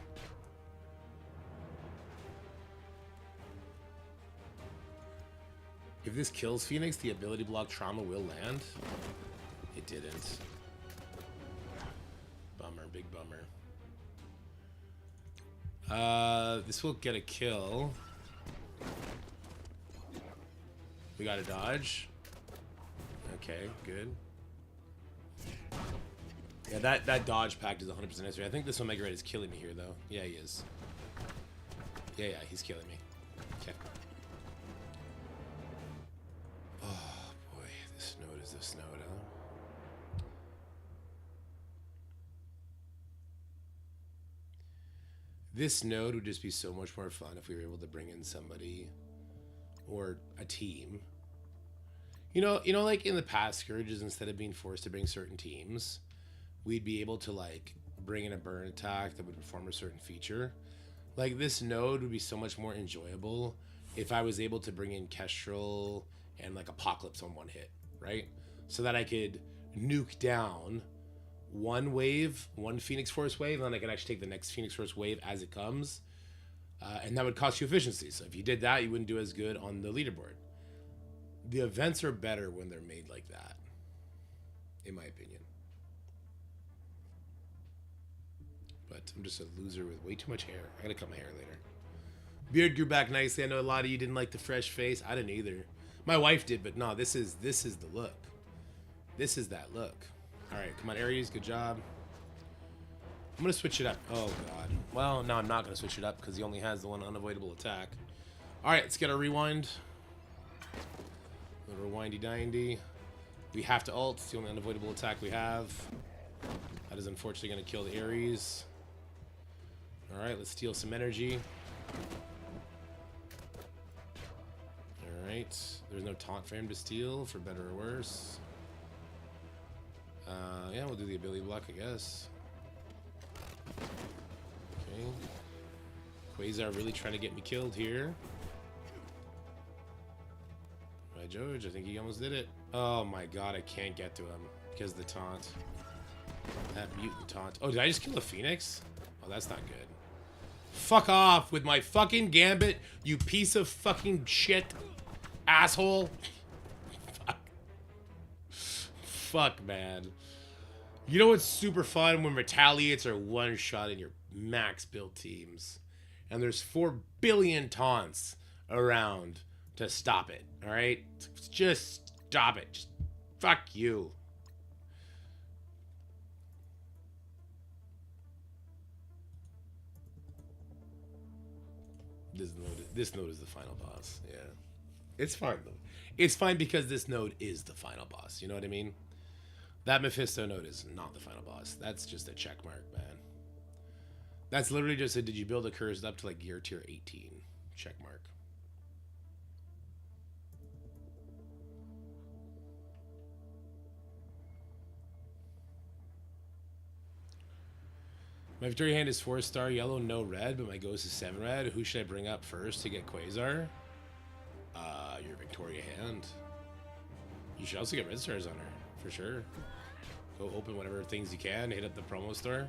If this kills Phoenix, the ability block trauma will land. It didn't. Bummer, big bummer. This will get a kill. We got a dodge. Okay, good. Yeah, that dodge pact is 100% necessary. I think this Omega Red is killing me here, though. Yeah, he is. Yeah, he's killing me. Okay. Oh, boy. This node is this node, huh? This node would just be so much more fun if we were able to bring in somebody or a team. You know, like in the past Scourges, instead of being forced to bring certain teams, we'd be able to like bring in a burn attack that would perform a certain feature. Like this node would be so much more enjoyable if I was able to bring in Kestrel and like Apocalypse on one hit, right? So that I could nuke down one wave, one Phoenix Force wave, and then I could actually take the next Phoenix Force wave as it comes. And that would cost you efficiency. So if you did that, you wouldn't do as good on the leaderboard. The events are better when they're made like that, in my opinion. But I'm just a loser with way too much hair. I gotta cut my hair later. Beard grew back nicely. I know a lot of you didn't like the fresh face. I didn't either. My wife did, but no, this is the look. This is that look. All right, come on, Ares, good job. I'm gonna switch it up. Oh God. Well, no, I'm not gonna switch it up because he only has the one unavoidable attack. All right, let's get our rewind. A little rewindy dindy. We have to ult. It's the only unavoidable attack we have. That is unfortunately gonna kill the Ares. All right, let's steal some energy. All right, there's no taunt for him to steal, for better or worse. Yeah, we'll do the ability block, I guess. Okay. Quasar really trying to get me killed here. By George, I think he almost did it. Oh my God, I can't get to him because of the taunt. That mutant taunt. Oh, did I just kill a Phoenix? Oh, that's not good. Fuck off with my fucking gambit, you piece of fucking shit. Asshole. Fuck. Fuck, man. You know what's super fun? When retaliates are one shot in your max build teams. And there's 4 billion taunts around to stop it. Alright? Just stop it. Just fuck you. This node is the final boss. Yeah. It's fine though. It's fine because this node is the final boss. You know what I mean? That Mephisto node is not the final boss. That's just a check mark, man. That's literally just a, did you build a curse up to like gear tier 18? Check mark. My Victoria hand is 4-star yellow, no red, but my ghost is 7 red. Who should I bring up first to get Quasar? Your Victoria hand. You should also get red stars on her, for sure. Go open whatever things you can, hit up the promo store.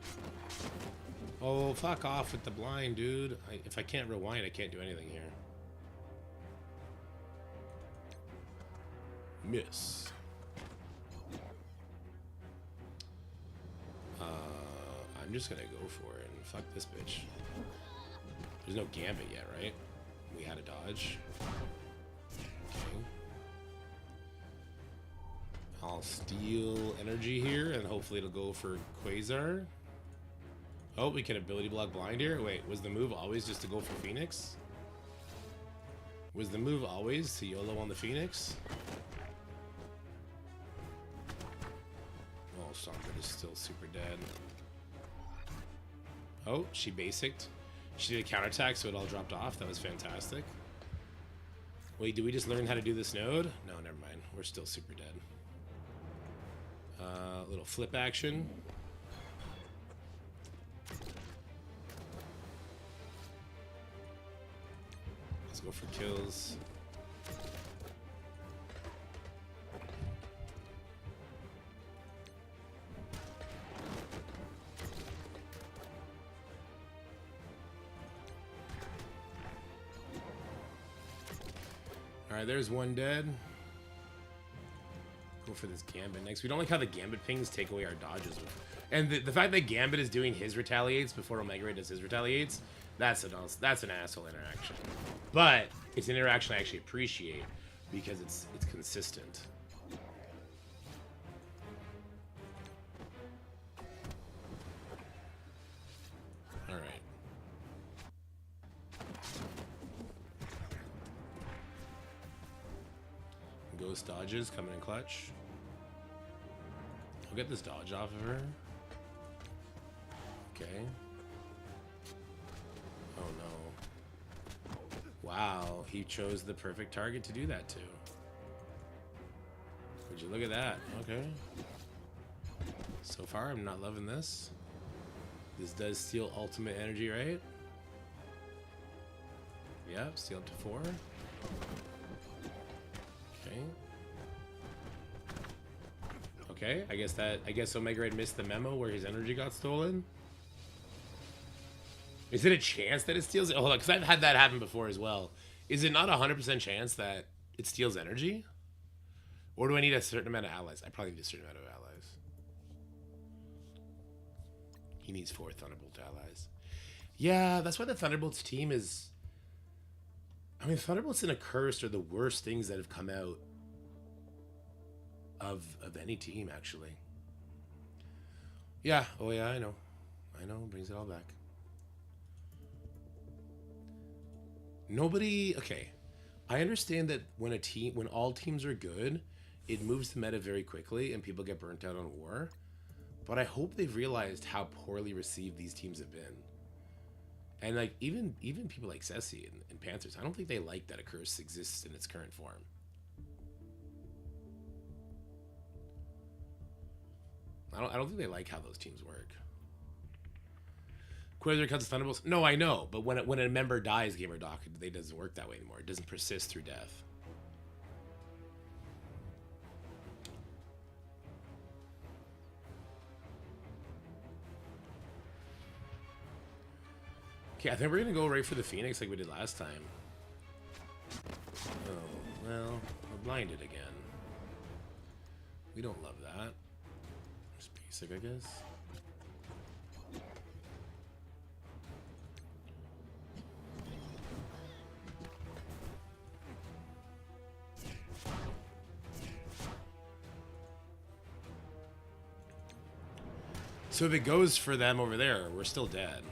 Oh, fuck off with the blind, dude. If I can't rewind, I can't do anything here. Miss. I'm just gonna go for it and fuck this bitch. There's no gambit yet, right? We had a dodge. Okay. I'll steal energy here and hopefully it'll go for Quasar. Oh, we can ability block blind here. Wait, was the move always just to go for Phoenix? Was the move always to YOLO on the Phoenix? Oh, Songbird is still super dead. Oh, she basicked. She did a counterattack, so it all dropped off. That was fantastic. Wait, did we just learn how to do this node? No, never mind. We're still super dead. Little flip action. Let's go for kills. Alright, there's one dead. Go for this Gambit next. We don't like how the Gambit pings take away our dodges. And the fact that Gambit is doing his retaliates before Omega Ray does his retaliates, that's an asshole interaction. But it's an interaction I actually appreciate because it's consistent. Alright. Ghost dodges coming in clutch. I'll get this dodge off of her. Okay. Oh no. Wow, he chose the perfect target to do that to. Would you look at that? Okay. So far, I'm not loving this. This does steal ultimate energy, right? Yep, steal up to 4. Okay, I guess Omega Red missed the memo where his energy got stolen. Is it a chance that it steals it? Oh, hold on, because I've had that happen before as well. Is it not a 100% chance that it steals energy? Or do I need a certain amount of allies? I probably need a certain amount of allies. He needs 4 Thunderbolt allies. Yeah, that's why the Thunderbolts team is... I mean, Thunderbolts and Accursed are the worst things that have come out of any team, actually. Yeah, oh yeah, I know. Brings it all back. Nobody, okay. I understand that when all teams are good, it moves the meta very quickly and people get burnt out on war. But I hope they've realized how poorly received these teams have been. And like even people like Ceci and Panthers, I don't think they like that Accursed exists in its current form. I don't think they like how those teams work. Quasar cuts Thunderbolts. No, I know, but when a member dies, GamerDoc, it doesn't work that way anymore. It doesn't persist through death. Okay, I think we're gonna go right for the Phoenix like we did last time. Oh, well, we're blinded again. We don't love that. Just basic, I guess. So if it goes for them over there, we're still dead.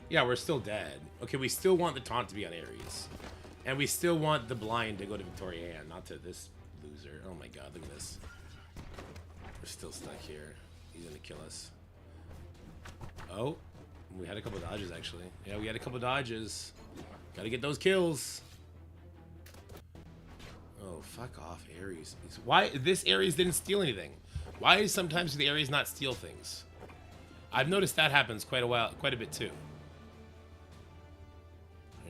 Yeah, we're still dead. Okay, we still want the taunt to be on Ares. And we still want the blind to go to Victoria Ann, not to this loser. Oh my god, look at this. We're still stuck here. He's gonna kill us. Oh, we had a couple dodges actually. Yeah, we had a couple dodges. Gotta get those kills. Oh, fuck off, Ares. Why this Ares didn't steal anything? Why is sometimes the Ares not steal things? I've noticed that happens quite a bit too.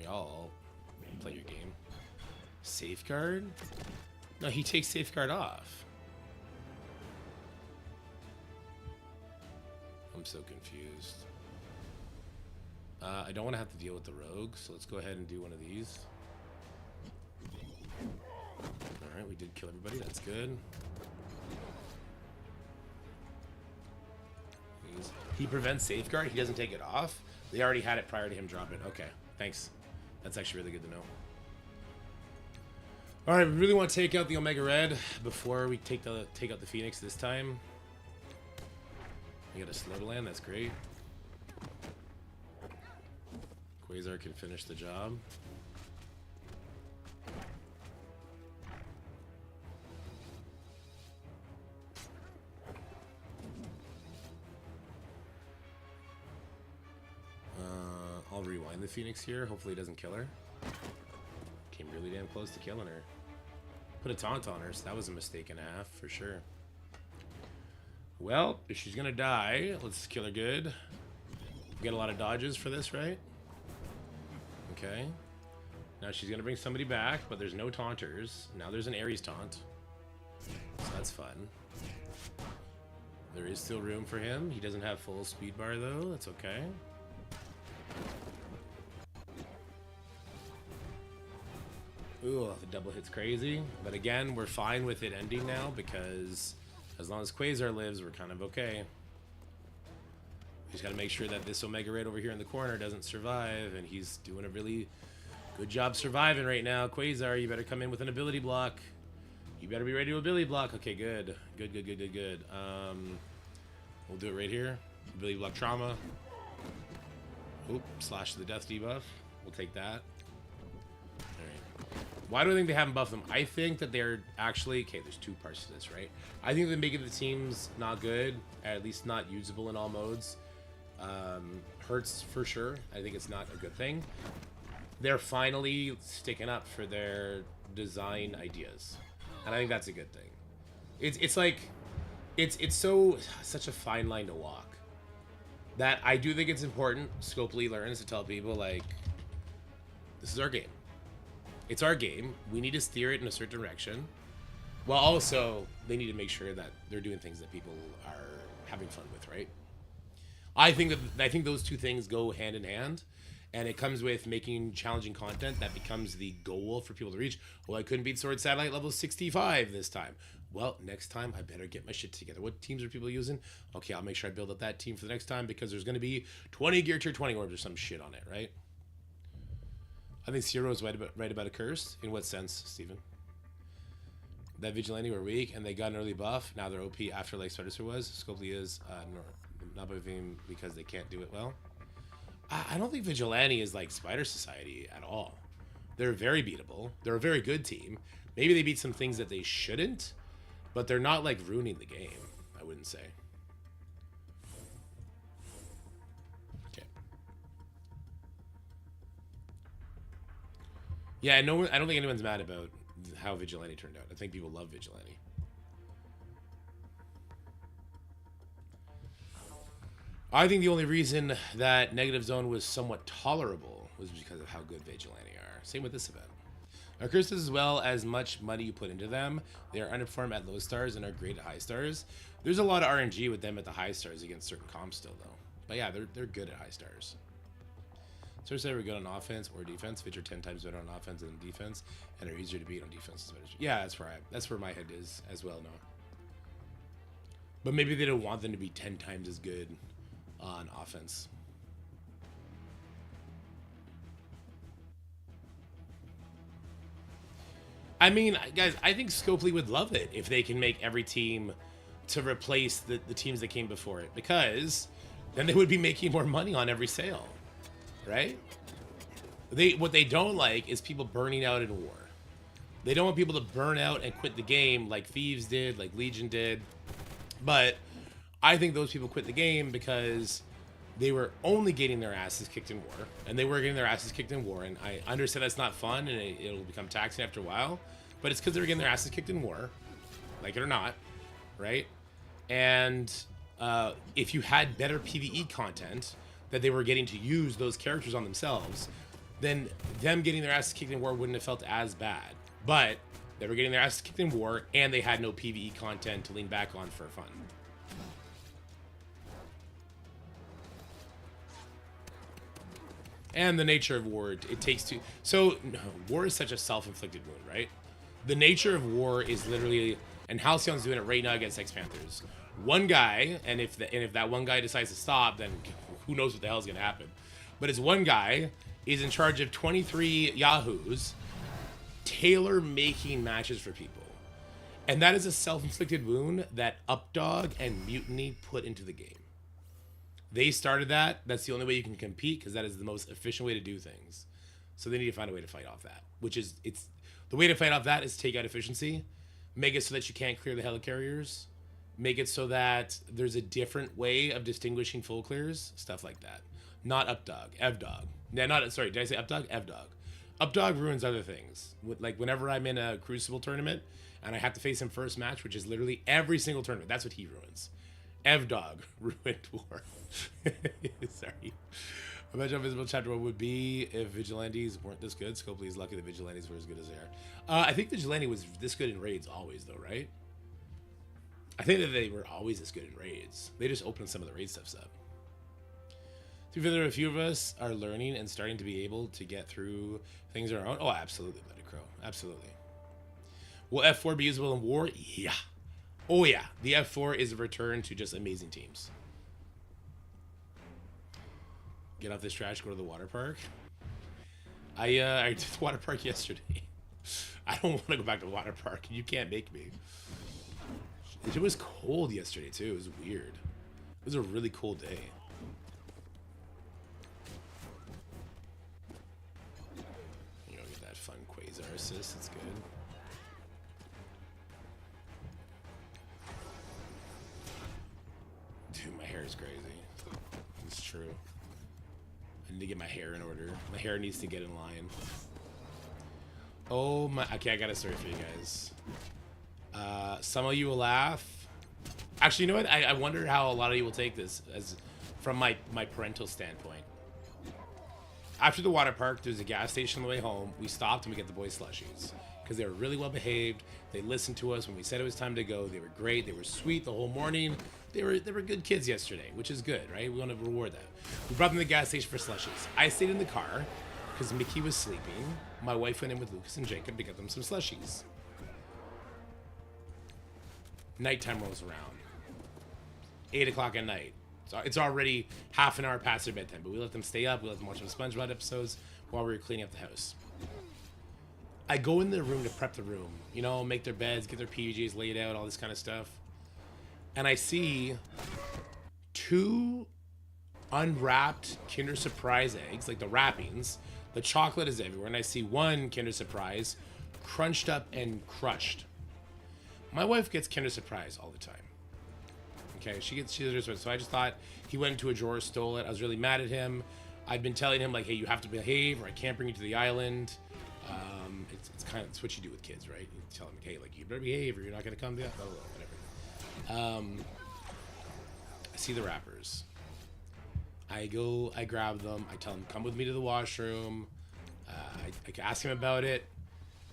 Y'all play your game. Safeguard? No, he takes safeguard off. I'm so confused. I don't want to have to deal with the rogue, so let's go ahead and do one of these. Alright, we did kill everybody. That's good. He prevents safeguard. He doesn't take it off. They already had it prior to him dropping it. Okay, thanks. That's actually really good to know. Alright, we really want to take out the Omega Red before we take out the Phoenix this time. We got a slow land. That's great. Quasar can finish the job. I'll rewind the Phoenix here. Hopefully it doesn't kill her. Came really damn close to killing her. Put a taunt on her, so that was a mistake and a half for sure. Well, if she's gonna die, let's kill her good. We get a lot of dodges for this, right? Okay. Now she's gonna bring somebody back, but there's no taunters. Now there's an Ares taunt. So that's fun. There is still room for him. He doesn't have full speed bar though. That's okay. Ooh, the double hit's crazy. But again, we're fine with it ending now because as long as Quasar lives, we're kind of okay. We just gotta make sure that this Omega Red over here in the corner doesn't survive, and he's doing a really good job surviving right now. Quasar, you better come in with an ability block. You better be ready to ability block. Okay, good. Good. We'll do it right here. Ability block trauma. Oop, slash the death debuff. We'll take that. Why do I think they haven't buffed them? I think that they're actually... Okay, there's two parts to this, right? I think they're making the teams not good, at least not usable in all modes. Hurts for sure. I think it's not a good thing. They're finally sticking up for their design ideas. And I think that's a good thing. It's like... It's such a fine line to walk. That I do think it's important, Scopely learns to tell people, like, this is our game. It's our game. We need to steer it in a certain direction. While also, they need to make sure that they're doing things that people are having fun with, right? I think those two things go hand in hand. And it comes with making challenging content that becomes the goal for people to reach. Well, I couldn't beat Sword Satellite level 65 this time. Well, next time I better get my shit together. What teams are people using? Okay, I'll make sure I build up that team for the next time because there's going to be 20 gear tier 20 orbs or some shit on it, right? I think Zero is right about a curse. In what sense, Steven? That Vigilante were weak and they got an early buff. Now they're OP after like Stardister was. Scopely is not buffing because they can't do it well. I don't think Vigilante is like Spider Society at all. They're very beatable. They're a very good team. Maybe they beat some things that they shouldn't, but they're not like ruining the game, I wouldn't say. Okay. Yeah, no, I don't think anyone's mad about how Vigilante turned out. I think people love Vigilante. I think the only reason that Negative Zone was somewhat tolerable was because of how good Vigilante are. Same with this event. Our curses, as well as much money you put into them, they are underperformed at low stars and are great at high stars. There's a lot of RNG with them at the high stars against certain comps still, though. But yeah, they're good at high stars. So say we're good on offense or defense. Vitch are 10 times better on offense than defense, and are easier to beat on defense. Yeah, that's where my head is as well. No, but maybe they don't want them to be 10 times as good on offense. I mean, guys, I think Scopely would love it if they can make every team to replace the teams that came before it, because then they would be making more money on every sale, right? What they don't like is people burning out in war. They don't want people to burn out and quit the game like Thieves did, like Legion did. But I think those people quit the game because they were only getting their asses kicked in war, and they were getting their asses kicked in war. And I understand that's not fun, and it'll become taxing after a while. But it's because they were getting their asses kicked in war, like it or not, right? And if you had better PvE content that they were getting to use those characters on themselves, then them getting their asses kicked in war wouldn't have felt as bad. But they were getting their asses kicked in war, and they had no PvE content to lean back on for fun. And the nature of war, it takes two. So, no, war is such a self-inflicted wound, right? The nature of war is literally, and Halcyon's doing it right now against Sex Panthers. One guy, and if that one guy decides to stop, then who knows what the hell is going to happen. But it's one guy is in charge of 23 yahoos tailor-making matches for people. And that is a self-inflicted wound that Updog and Mutiny put into the game. They started that. That's the only way you can compete because that is the most efficient way to do things. So they need to find a way to fight off that, the way to fight off that is take out efficiency, make it so that you can't clear the helicarriers, make it so that there's a different way of distinguishing full clears, stuff like that. Not Updog, Evdog. Yeah, sorry, did I say Updog? Evdog. Updog ruins other things. Like whenever I'm in a Crucible tournament and I have to face him first match, which is literally every single tournament, that's what he ruins. Evdog ruined war. Sorry. Imagine how Visible Chapter 1 would be if Vigilantes weren't this good. Scopely is lucky the Vigilantes were as good as they are. I think Vigilante was this good in raids always, though, right? I think that they were always this good in raids. They just opened some of the raid stuffs up. To be fair, a few of us are learning and starting to be able to get through things on our own. Oh, absolutely, Bloody Crow. Absolutely. Will F4 be usable in war? Yeah. Oh, yeah. The F4 is a return to just amazing teams. Get off this trash, go to the water park. I did the water park yesterday. I don't want to go back to the water park. You can't make me. It was cold yesterday, too. It was weird. It was a really cold day. You know, get that fun Quasar assist. It's good. Dude, my hair is crazy. It's true. I need to get my hair in order. My hair needs to get in line. Oh my... Okay, I got a story for you guys. Some of you will laugh. Actually, you know what? I wonder how a lot of you will take this as from my parental standpoint. After the water park, there's a gas station on the way home. We stopped and we get the boys slushies. Because they were really well behaved. They listened to us when we said it was time to go. They were great. They were sweet the whole morning. They were good kids yesterday, which is good, right? We want to reward them. We brought them to the gas station for slushies. I stayed in the car because Mickey was sleeping. My wife went in with Lucas and Jacob to get them some slushies. Nighttime rolls around. 8 o'clock at night. So it's already half an hour past their bedtime, but we let them stay up. We let them watch some SpongeBob episodes while we were cleaning up the house. I go in the room to prep the room, you know, make their beds, get their PVJs laid out, all this kind of stuff. And I see 2 unwrapped Kinder Surprise eggs, like the wrappings. The chocolate is everywhere. And I see 1 Kinder Surprise crunched up and crushed. My wife gets Kinder Surprise all the time. Okay, she does it. So I just thought he went into a drawer, stole it. I was really mad at him. I'd been telling him, like, hey, you have to behave or I can't bring you to the island. It's what you do with kids, right? You tell them, hey, like, you better behave or you're not going to come to whatever. I see the wrappers. I grab them. I tell him, come with me to the washroom. I ask him about it.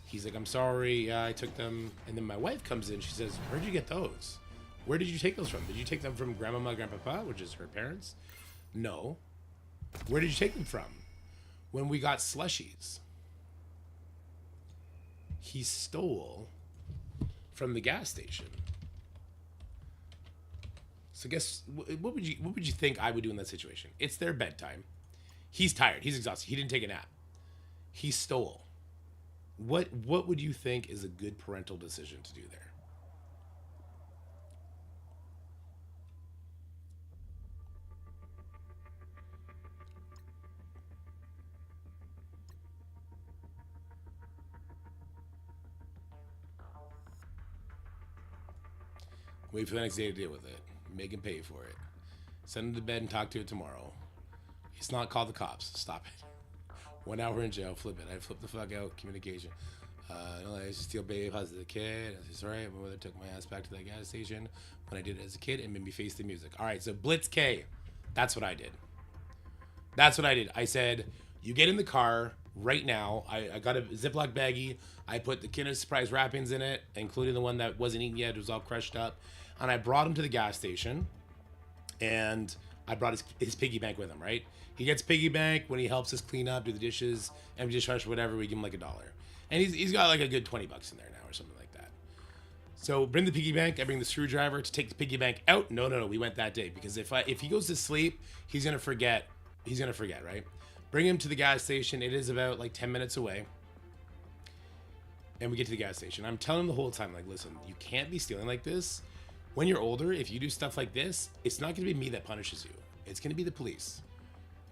He's like, I'm sorry. Yeah, I took them. And then my wife comes in. She says, where'd you get those? Where did you take those from? Did you take them from Grandmama, Grandpapa, which is her parents? No. Where did you take them from? When we got slushies. He stole from the gas station. So guess what would you think I would do in that situation? It's their bedtime. He's tired. He's exhausted. He didn't take a nap. He stole. What would you think is a good parental decision to do there? Wait for the next day to deal with it. Make him pay for it. Send him to bed and talk to it tomorrow. It's not call the cops. Stop it. 1 hour in jail. Flip it. I flip the fuck out. Communication. No, I used to steal babe. I was a kid. It's alright. My mother took my ass back to that gas station when I did it as a kid and made me face the music. Alright, so Blitz K. That's what I did. That's what I did. I said, you get in the car right now. I got a Ziploc baggie. I put the Kinder Surprise wrappings in it, including the one that wasn't eaten yet. It was all crushed up. And I brought him to the gas station. And I brought his piggy bank with him, right? He gets piggy bank when he helps us clean up, do the dishes, empty dishwasher, whatever. We give him like $1. And he's got like a good 20 bucks in there now or something like that. So bring the piggy bank. I bring the screwdriver to take the piggy bank out. No. We went that day because if he goes to sleep, he's going to forget. He's going to forget, right? Bring him to the gas station. It is about like 10 minutes away. And we get to the gas station. I'm telling him the whole time, like, listen, you can't be stealing like this. When you're older, if you do stuff like this, it's not going to be me that punishes you. It's going to be the police.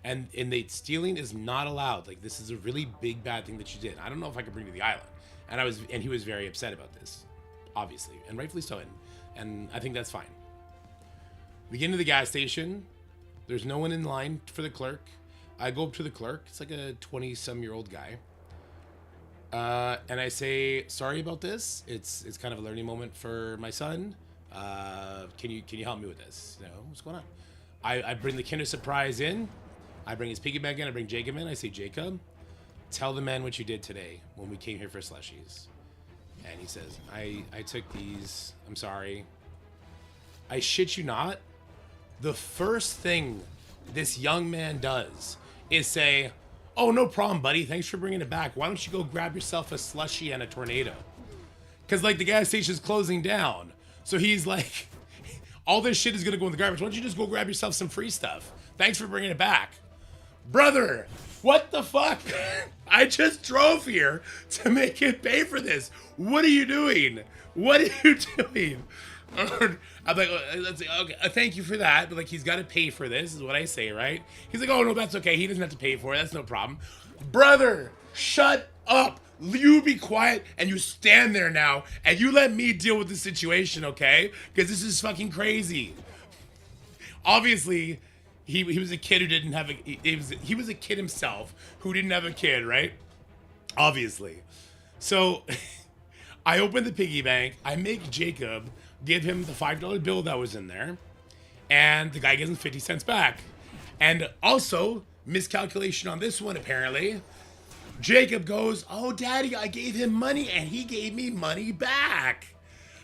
And stealing is not allowed. Like, this is a really big bad thing that you did. I don't know if I could bring you to the island. And he was very upset about this, obviously, and rightfully so. And I think that's fine. We get into the gas station. There's no one in line for the clerk. I go up to the clerk. It's like a 20-some-year-old guy. And I say, sorry about this. It's kind of a learning moment for my son. Can you help me with this? You know, what's going on? I bring the Kinder Surprise in. I bring his piggy bank in. I bring Jacob in. I say, Jacob, tell the man what you did today when we came here for slushies. And he says, I took these. I'm sorry. I shit you not. The first thing this young man does is say, oh, no problem, buddy. Thanks for bringing it back. Why don't you go grab yourself a slushie and a tornado? Because, like, the gas station's closing down. So he's like, all this shit is going to go in the garbage. Why don't you just go grab yourself some free stuff? Thanks for bringing it back. Brother, what the fuck? I just drove here to make you pay for this. What are you doing? What are you doing? I'm like, let's see, okay, thank you for that. But like, he's got to pay for this, is what I say, right? He's like, oh no, that's okay. He doesn't have to pay for it. That's no problem. Brother, shut up. You be quiet and you stand there now and you let me deal with the situation, okay? Because this is fucking crazy. Obviously, he was a kid who didn't have he was a kid himself who didn't have a kid, right? Obviously. So I open the piggy bank. I make Jacob give him the $5 bill that was in there, and the guy gives him 50 cents back. And also, miscalculation on this one, apparently. Jacob goes, oh, Daddy, I gave him money, and he gave me money back.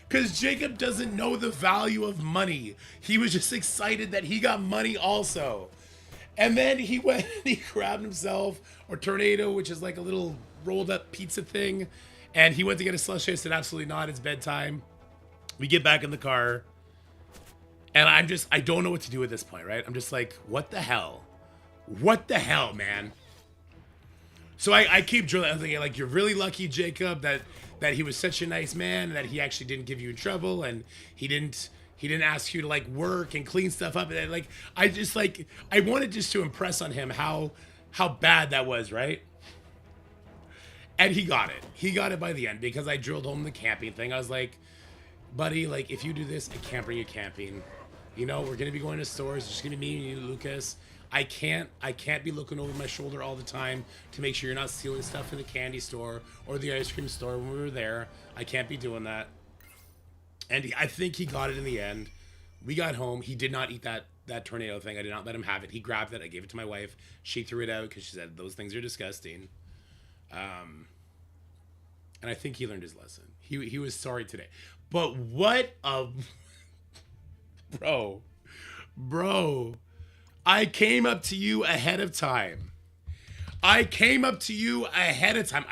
Because Jacob doesn't know the value of money. He was just excited that he got money also. And then he went and he grabbed himself a tornado, which is like a little rolled up pizza thing. And he went to get a slushie. I said, absolutely not. It's bedtime. We get back in the car. And I don't know what to do at this point, right? I'm just like, what the hell? What the hell, man? So I keep drilling. I'm thinking, like, you're really lucky, Jacob, that he was such a nice man, and that he actually didn't give you in trouble, and he didn't ask you to like work and clean stuff up. And like, I wanted just to impress on him how bad that was, right? And he got it. He got it by the end because I drilled home the camping thing. I was like, buddy, like, if you do this, I can't bring you camping. You know, we're gonna be going to stores. It's just gonna be me and you, Lucas. I can't be looking over my shoulder all the time to make sure you're not stealing stuff in the candy store or the ice cream store when we were there. I can't be doing that. And I think he got it in the end. We got home. He did not eat that tornado thing. I did not let him have it. He grabbed it. I gave it to my wife. She threw it out because she said those things are disgusting. And I think he learned his lesson. He was sorry today. But what a... Bro. I came up to you ahead of time. I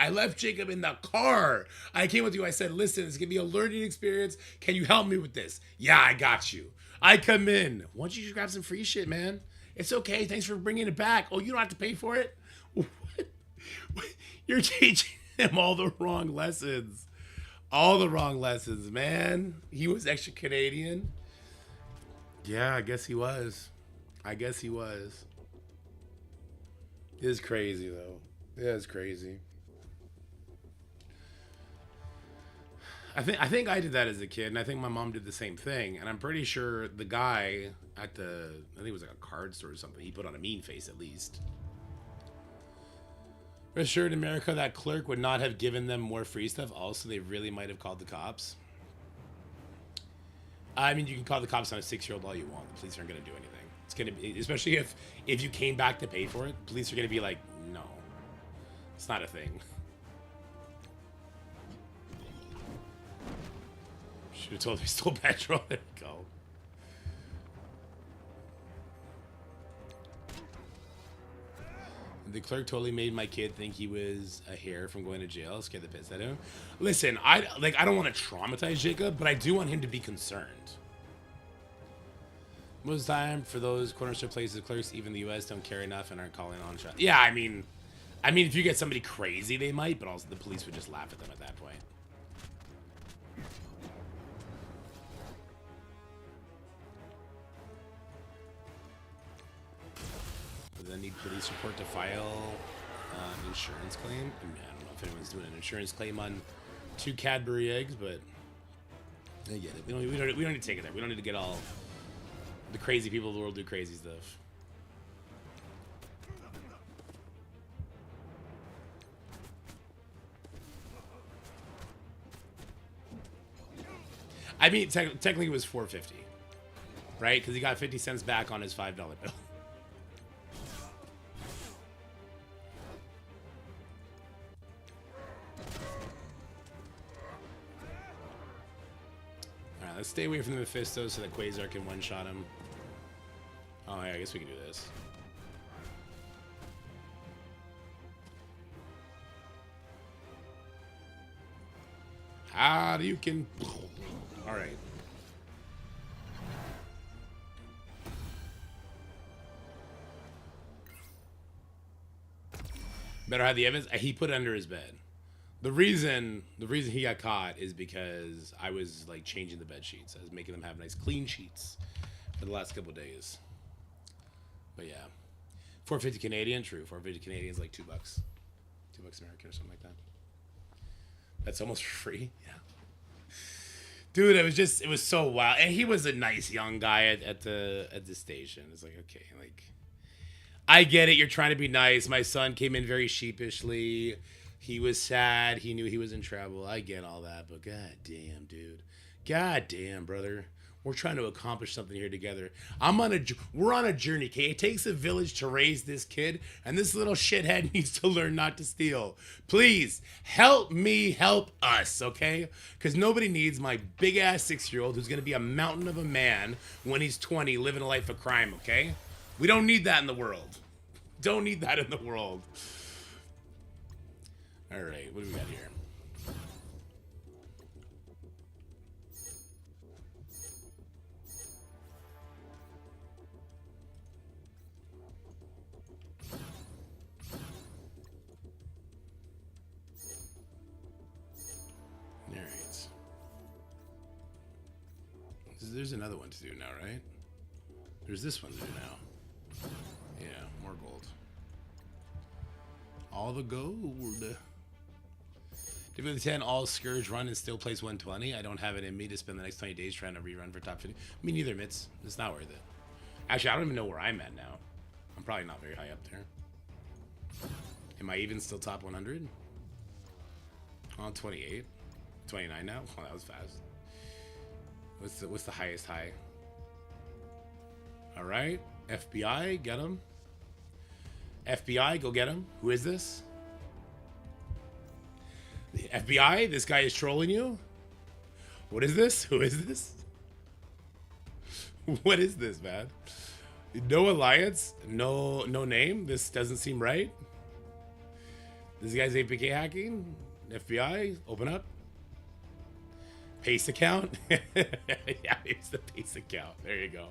left Jacob in the car. I came up to you. I said, listen, it's going to be a learning experience. Can you help me with this? Yeah, I got you. I come in. Why don't you just grab some free shit, man? It's okay. Thanks for bringing it back. Oh, you don't have to pay for it? What? You're teaching him all the wrong lessons. All the wrong lessons, man. He was extra Canadian. Yeah, I guess he was. It is crazy, though. Yeah, it's crazy. I think I did that as a kid, and I think my mom did the same thing. And I'm pretty sure the guy at I think it was like a card store or something, he put on a mean face at least. Rest assured, in America, that clerk would not have given them more free stuff. Also, they really might have called the cops. I mean, you can call the cops on a 6-year-old all you want. The police aren't going to do anything. It's going to be, especially if you came back to pay for it, police are going to be like, no, it's not a thing. Should have told me stole petrol. There we go. The clerk totally made my kid think he was a hare from going to jail. Scared the piss out of him. Listen, I don't want to traumatize Jacob, but I do want him to be concerned. Most of the time, for those corner store places, clerks, even the U.S., don't care enough and aren't calling on shots. Yeah, I mean, if you get somebody crazy, they might, but also the police would just laugh at them at that point. Then need police report to file insurance claim. I mean, I don't know if anyone's doing an insurance claim on 2 Cadbury eggs, but I get it. We don't need to take it there. We don't need to get all the crazy people of the world do crazy stuff. I mean, technically it was $4.50, right? Because he got 50 cents back on his $5 bill. Let's stay away from the Mephisto so that Quasar can one-shot him. Oh, yeah, I guess we can do this. You can... Alright. Better have the evidence. He put it under his bed. The reason he got caught is because I was like changing the bed sheets. I was making them have nice clean sheets for the last couple of days. But yeah, $4.50 Canadian, true. $4.50 Canadian is like $2, $2 American or something like that. That's almost free. Yeah, dude, it was so wild, and he was a nice young guy at the station. It's like, okay, like I get it. You're trying to be nice. My son came in very sheepishly. He was sad. He knew he was in trouble. I get all that, but god damn, dude. God damn, brother. We're trying to accomplish something here together. We're on a journey, okay? It takes a village to raise this kid, and this little shithead needs to learn not to steal. Please, help me help us, okay? Because nobody needs my big-ass 6-year-old who's going to be a mountain of a man when he's 20 living a life of crime, okay? We don't need that in the world. Don't need that in the world. All right, what do we got here? All right. There's another one to do now, right? There's this one to do now. Yeah, more gold. All the gold. Difficulty 10, all Scourge run and still place 120. I don't have it in me to spend the next 20 days trying to rerun for top 50. Me neither, Mitz. It's not worth it. Actually, I don't even know where I'm at now. I'm probably not very high up there. Am I even still top 100? Oh, 28. 29 now? Oh, that was fast. What's the highest high? All right. FBI, get him. FBI, go get him. Who is this? The FBI? This guy is trolling you? What is this? Who is this? What is this, man? No alliance? No name? This doesn't seem right. This guy's APK hacking? FBI? Open up. Pace account? Yeah, it's the Pace account. There you go.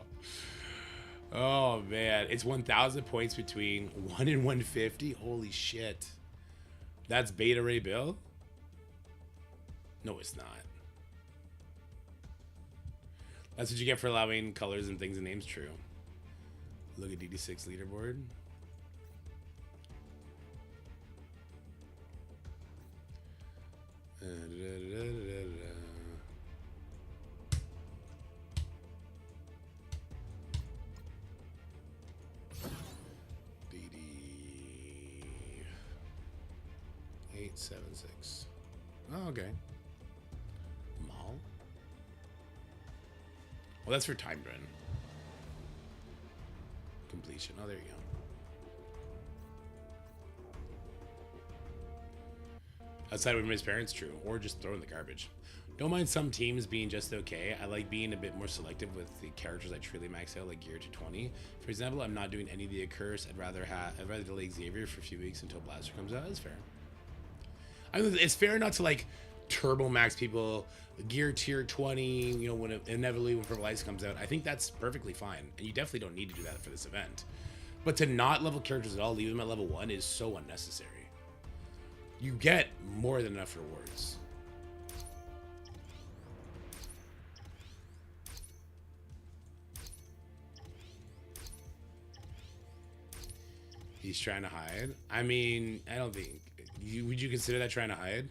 Oh, man. It's 1,000 points between 1 and 150. Holy shit. That's Beta Ray Bill? No, it's not. That's what you get for allowing colors and things and names. True. Look at DD6 leaderboard. 876. Oh, okay. Mall. Well, that's for time run completion. Oh, there you go. Outside of his parents, true, or just throw in the garbage. Don't mind some teams being just okay. I like being a bit more selective with the characters I truly max out, like gear to 20. For example, I'm not doing any of the Accursed. I'd rather delay Xavier for a few weeks until Blaster comes out. That's fair. I mean, it's fair not to like turbo max people gear tier 20. You know, when inevitably when Purple Ice comes out, I think that's perfectly fine, and you definitely don't need to do that for this event. But to not level characters at all, leave them at level 1 is so unnecessary. You get more than enough rewards. He's trying to hide. I mean, I don't think would you consider that trying to hide?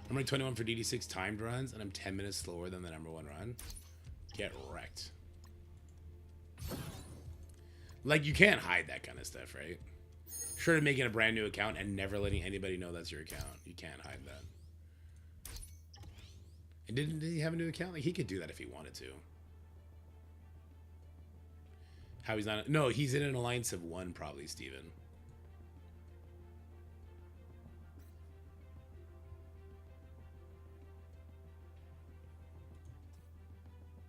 I'm like 21 for DD6 timed runs, and I'm 10 minutes slower than the #1 run. Get wrecked. Like, you can't hide that kind of stuff, right? Short of making a brand new account and never letting anybody know that's your account. You can't hide that. And did he have a new account? Like, he could do that if he wanted to. How he's not... No, he's in an alliance of 1, probably, Steven.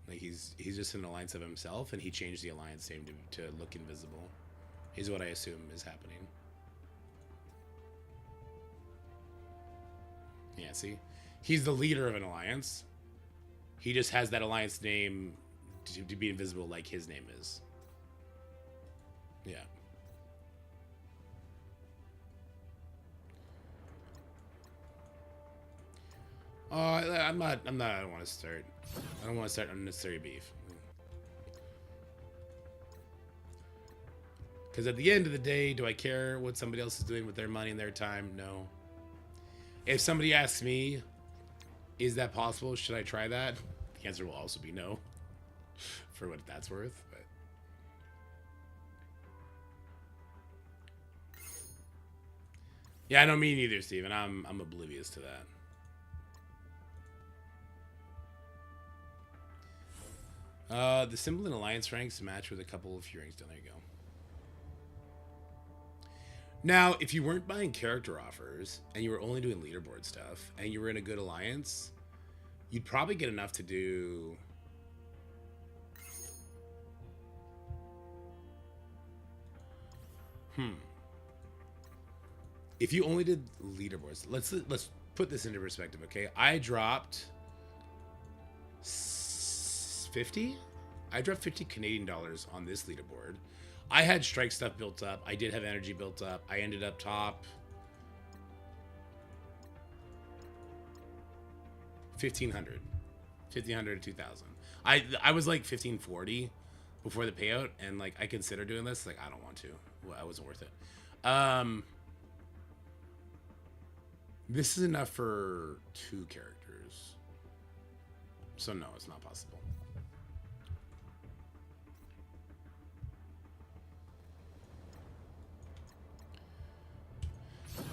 Like, he's just an alliance of himself, and he changed the alliance name to look invisible, is what I assume is happening. Yeah, see? He's the leader of an alliance. He just has that alliance name to be invisible like his name is. Yeah. I don't want to start. I don't want to start unnecessary beef. Because at the end of the day, do I care what somebody else is doing with their money and their time? No. If somebody asks me, is that possible? Should I try that? The answer will also be no. For what that's worth. But yeah, I don't mean either, Steven. I'm oblivious to that. The symbol in alliance ranks match with a couple of few ranks down. There you go. Now, if you weren't buying character offers and you were only doing leaderboard stuff and you were in a good alliance, you'd probably get enough to do. If you only did leaderboards, let's put this into perspective, okay? I dropped 50. I dropped 50 Canadian dollars on this leaderboard. I had strike stuff built up. I did have energy built up. I ended up top 1,500 to 2,000. I was like 1,540 before the payout, and like I considered doing this. Like, I don't want to. Well, I wasn't worth it. This is enough for 2 characters. So no, it's not possible.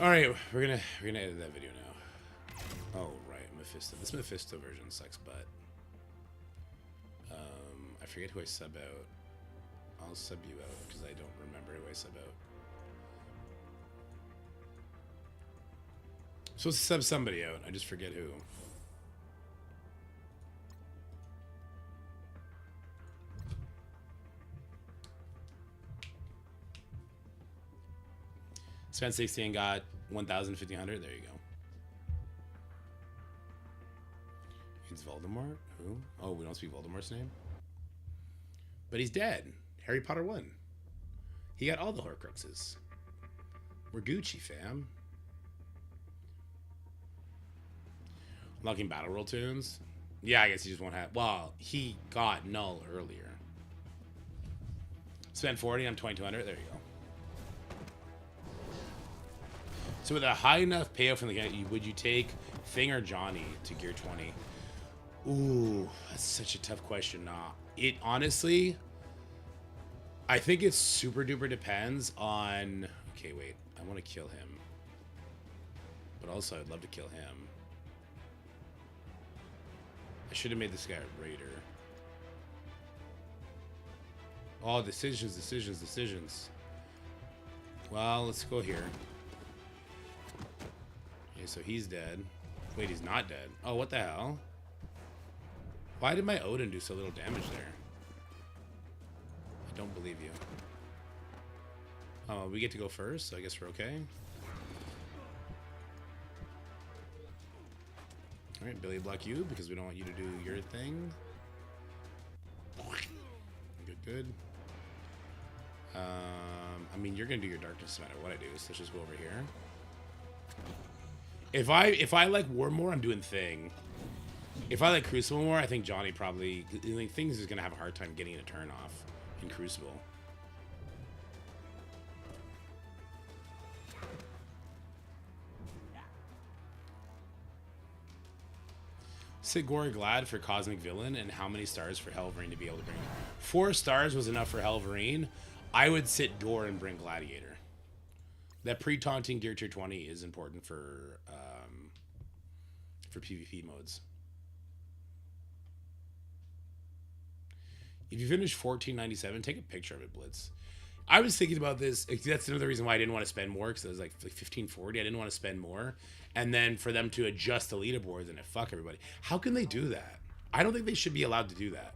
All right, we're gonna edit that video now. Oh right, Mephisto. This Mephisto version sucks butt. I forget who I sub out. I'll sub you out because I don't remember who I sub out. I'm supposed to sub somebody out. I just forget who. Spent 16, got 1,000, 1,500. There you go. It's Voldemort? Who? Oh, we don't speak Voldemort's name? But he's dead. Harry Potter won. He got all the Horcruxes. We're Gucci, fam. Unlocking battle roll tunes? Yeah, I guess he just won't have... Well, he got null earlier. Spent 40, I'm 2,200. There you go. So with a high enough payout from the guy, would you take Thing or Johnny to gear 20? Ooh, that's such a tough question. Nah, it honestly, I think it super duper depends on... Okay, wait. I want to kill him. But also, I'd love to kill him. I should have made this guy a raider. Oh, decisions, decisions, decisions. Well, let's go here. Okay, so he's dead. Wait, he's not dead. Oh, what the hell? Why did my Odin do so little damage there? I don't believe you. Oh, we get to go first, so I guess we're okay. Alright, Billy block you because we don't want you to do your thing. Good, good. I mean, you're gonna do your darkness no matter what I do, so let's just go over here. If I like War more, I'm doing Thing. If I like Crucible more, I think Johnny probably... I think Things is gonna have a hard time getting a turn off in Crucible. Sigor glad for Cosmic Villain, and how many stars for Helverine to be able to bring? 4 stars was enough for Helverine. I would sit Gore and bring Gladiator. That pre-taunting gear tier 20 is important for PvP modes. If you finish 1497, take a picture of it, Blitz. I was thinking about this. That's another reason why I didn't want to spend more, because it was like 1540. I didn't want to spend more. And then for them to adjust the leaderboards and fuck everybody. How can they do that? I don't think they should be allowed to do that.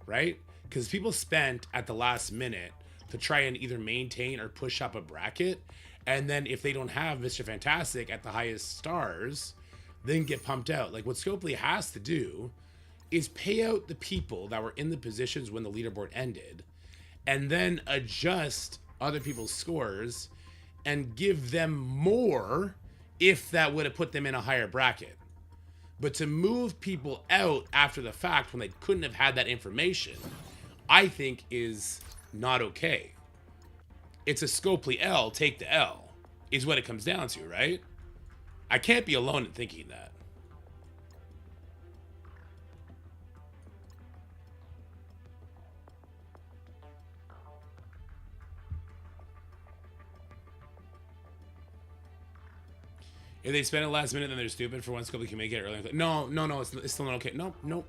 Right? Because people spent at the last minute to try and either maintain or push up a bracket. And then if they don't have Mr. Fantastic at the highest stars, then get pumped out. Like what Scopely has to do is pay out the people that were in the positions when the leaderboard ended, and then adjust other people's scores and give them more if that would have put them in a higher bracket. But to move people out after the fact when they couldn't have had that information, I think is not okay. It's a Scopely L, take the L, is what it comes down to, right? I can't be alone in thinking that. If they spend it last minute, then they're stupid. For one, Scopely can make it early. No, it's still not okay. No.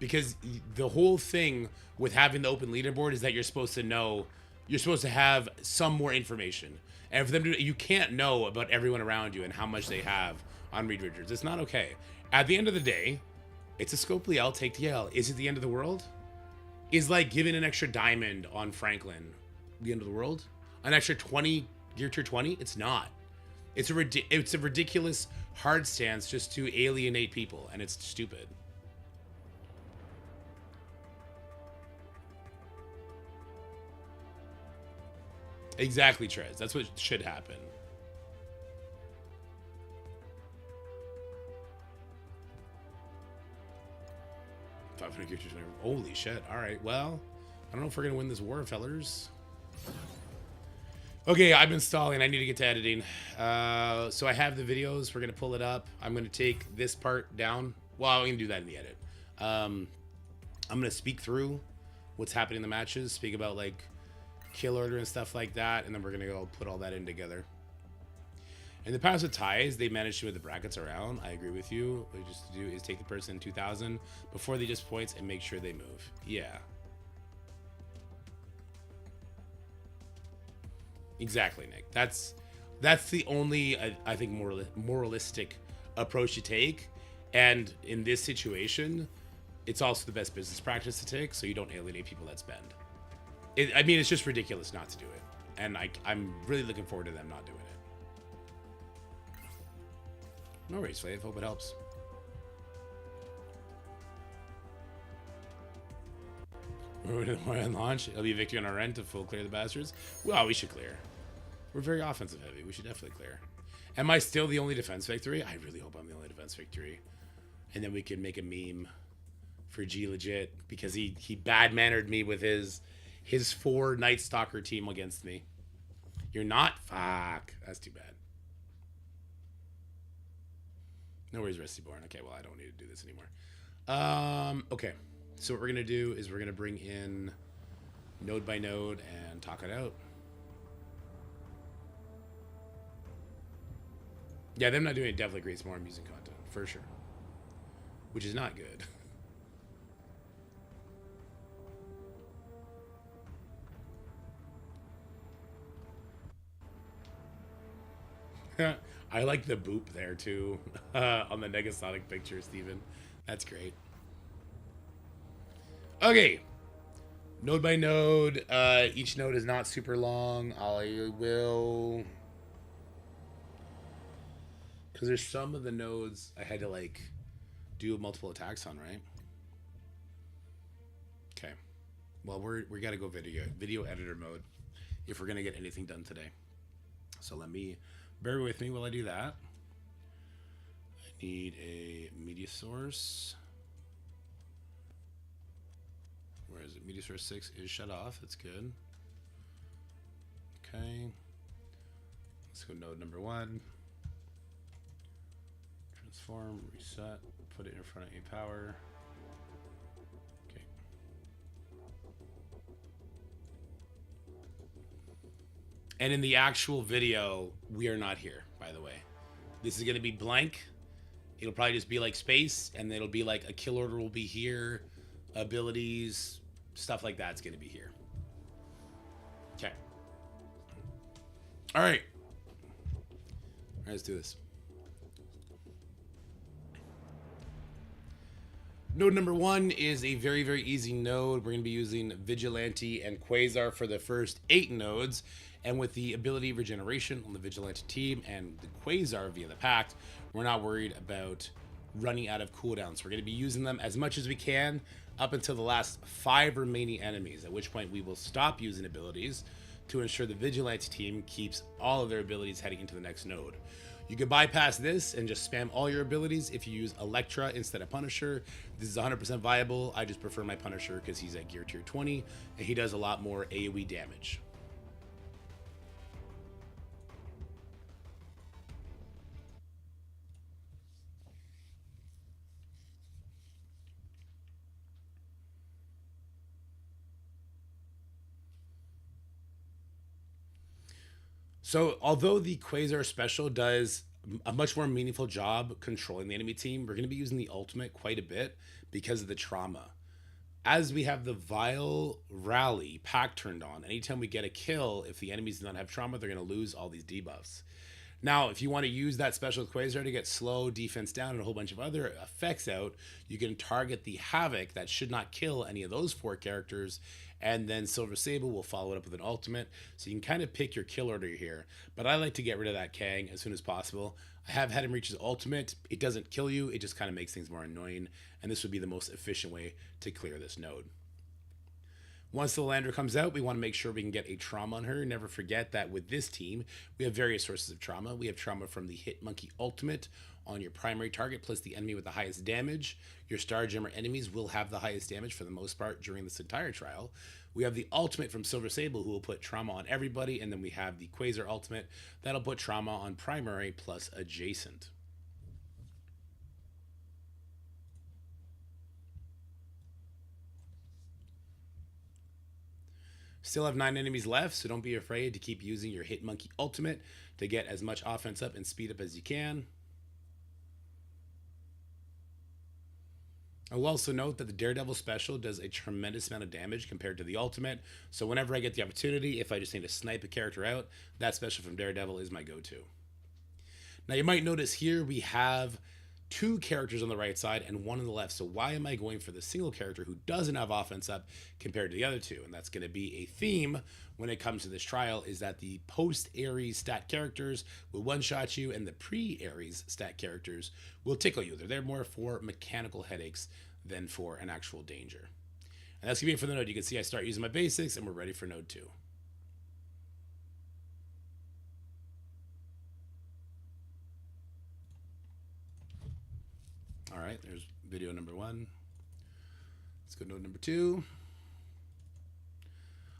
Because the whole thing with having the open leaderboard is that you're supposed to know, you're supposed to have some more information. And for them to, you can't know about everyone around you and how much they have on Reed Richards. It's not okay. At the end of the day, it's a Scopely L, take the L. Is it the end of the world? Is like giving an extra diamond on Franklin the end of the world? An extra 20, gear tier 20? It's not. It's a ridiculous hard stance just to alienate people, and it's stupid. Exactly, Trez. That's what should happen. Holy shit. All right, well, I don't know if we're going to win this war, fellers. Okay, I'm installing. I need to get to editing. So I have the videos. We're going to pull it up. I'm going to take this part down. Well, I'm going to do that in the edit. I'm going to speak through what's happening in the matches, speak about, like, kill order and stuff like that, and then we're going to go put all that in together. In the past with ties, they managed to move the brackets around. I agree with you. What you just do is take the person in 2000 before they just points and make sure they move. Yeah. Exactly, Nick. That's the only, I think, moralistic approach to take. And in this situation, it's also the best business practice to take, so you don't alienate people that spend. I mean, it's just ridiculous not to do it. And I'm really looking forward to them not doing it. No worries, Slave. Hope it helps. We're on launch. It'll be a victory on our end to full clear the bastards. Well, we should clear. We're very offensive heavy. We should definitely clear. Am I still the only defense victory? I really hope I'm the only defense victory. And then we can make a meme for G Legit because he bad-mannered me with his 4 Night Stalker team against me. You're not? Fuck. That's too bad. No worries, Rusty Born. Okay, well, I don't need to do this anymore. Okay. So what we're going to do is we're going to bring in node by node and talk it out. Yeah, them not doing it definitely creates more amusing content, for sure. Which is not good. I like the boop there, too, on the Negasonic picture, Steven. That's great. Okay. Node by node. Each node is not super long. I will... Because there's some of the nodes I had to, like, do multiple attacks on, right? Okay. Well, we got to go video editor mode if we're going to get anything done today. So let me... Bear with me while I do that. I need a media source. Where is it? Media source 6 is shut off. That's good. Okay. Let's go node number 1. Transform, reset, put it in front of a power. Okay. And in the actual video, we are not here, by the way. This is going to be blank. It'll probably just be like space, and it'll be like a kill order will be here, abilities, stuff like that's going to be here. Okay. All right. All right, let's do this. Node number 1 is a very, very easy node. We're going to be using Vigilante and Quasar for the first 8 nodes. And with the ability regeneration on the Vigilante team and the Quasar via the Pact, we're not worried about running out of cooldowns. We're going to be using them as much as we can up until the last 5 remaining enemies, at which point we will stop using abilities to ensure the Vigilante team keeps all of their abilities heading into the next node. You can bypass this and just spam all your abilities if you use Electra instead of Punisher. This is 100% viable. I just prefer my Punisher because he's at gear tier 20 and he does a lot more AoE damage. So, although the Quasar special does a much more meaningful job controlling the enemy team, we're going to be using the ultimate quite a bit because of the trauma. As we have the Vile Rally pack turned on, anytime we get a kill, if the enemies do not have trauma, they're going to lose all these debuffs. Now, if you want to use that special with Quasar to get slow, defense down, and a whole bunch of other effects out, you can target the Havoc that should not kill any of those 4 characters, and then Silver Sable will follow it up with an ultimate. So you can kind of pick your kill order here. But I like to get rid of that Kang as soon as possible. I have had him reach his ultimate. It doesn't kill you. It just kind of makes things more annoying. And this would be the most efficient way to clear this node. Once the lander comes out, we want to make sure we can get a trauma on her. Never forget that with this team, we have various sources of trauma. We have trauma from the Hit Monkey ultimate on your primary target, plus the enemy with the highest damage. Your Star Gemmer enemies will have the highest damage for the most part during this entire trial. We have the ultimate from Silver Sable, who will put trauma on everybody, and then we have the Quasar ultimate that'll put trauma on primary plus adjacent. Still have 9 enemies left, so don't be afraid to keep using your Hit Monkey ultimate to get as much offense up and speed up as you can. I will also note that the Daredevil special does a tremendous amount of damage compared to the ultimate, so whenever I get the opportunity, if I just need to snipe a character out, that special from Daredevil is my go-to. Now you might notice here we have 2 characters on the right side and 1 on the left. So why am I going for the single character who doesn't have offense up compared to the other 2? And that's going to be a theme when it comes to this trial, is that the post-Ares stat characters will one-shot you and the pre-Ares stat characters will tickle you. They're there more for mechanical headaches than for an actual danger. And that's going to be it for the node. You can see I start using my basics and we're ready for node 2. All right, there's video number 1. Let's go to node number 2.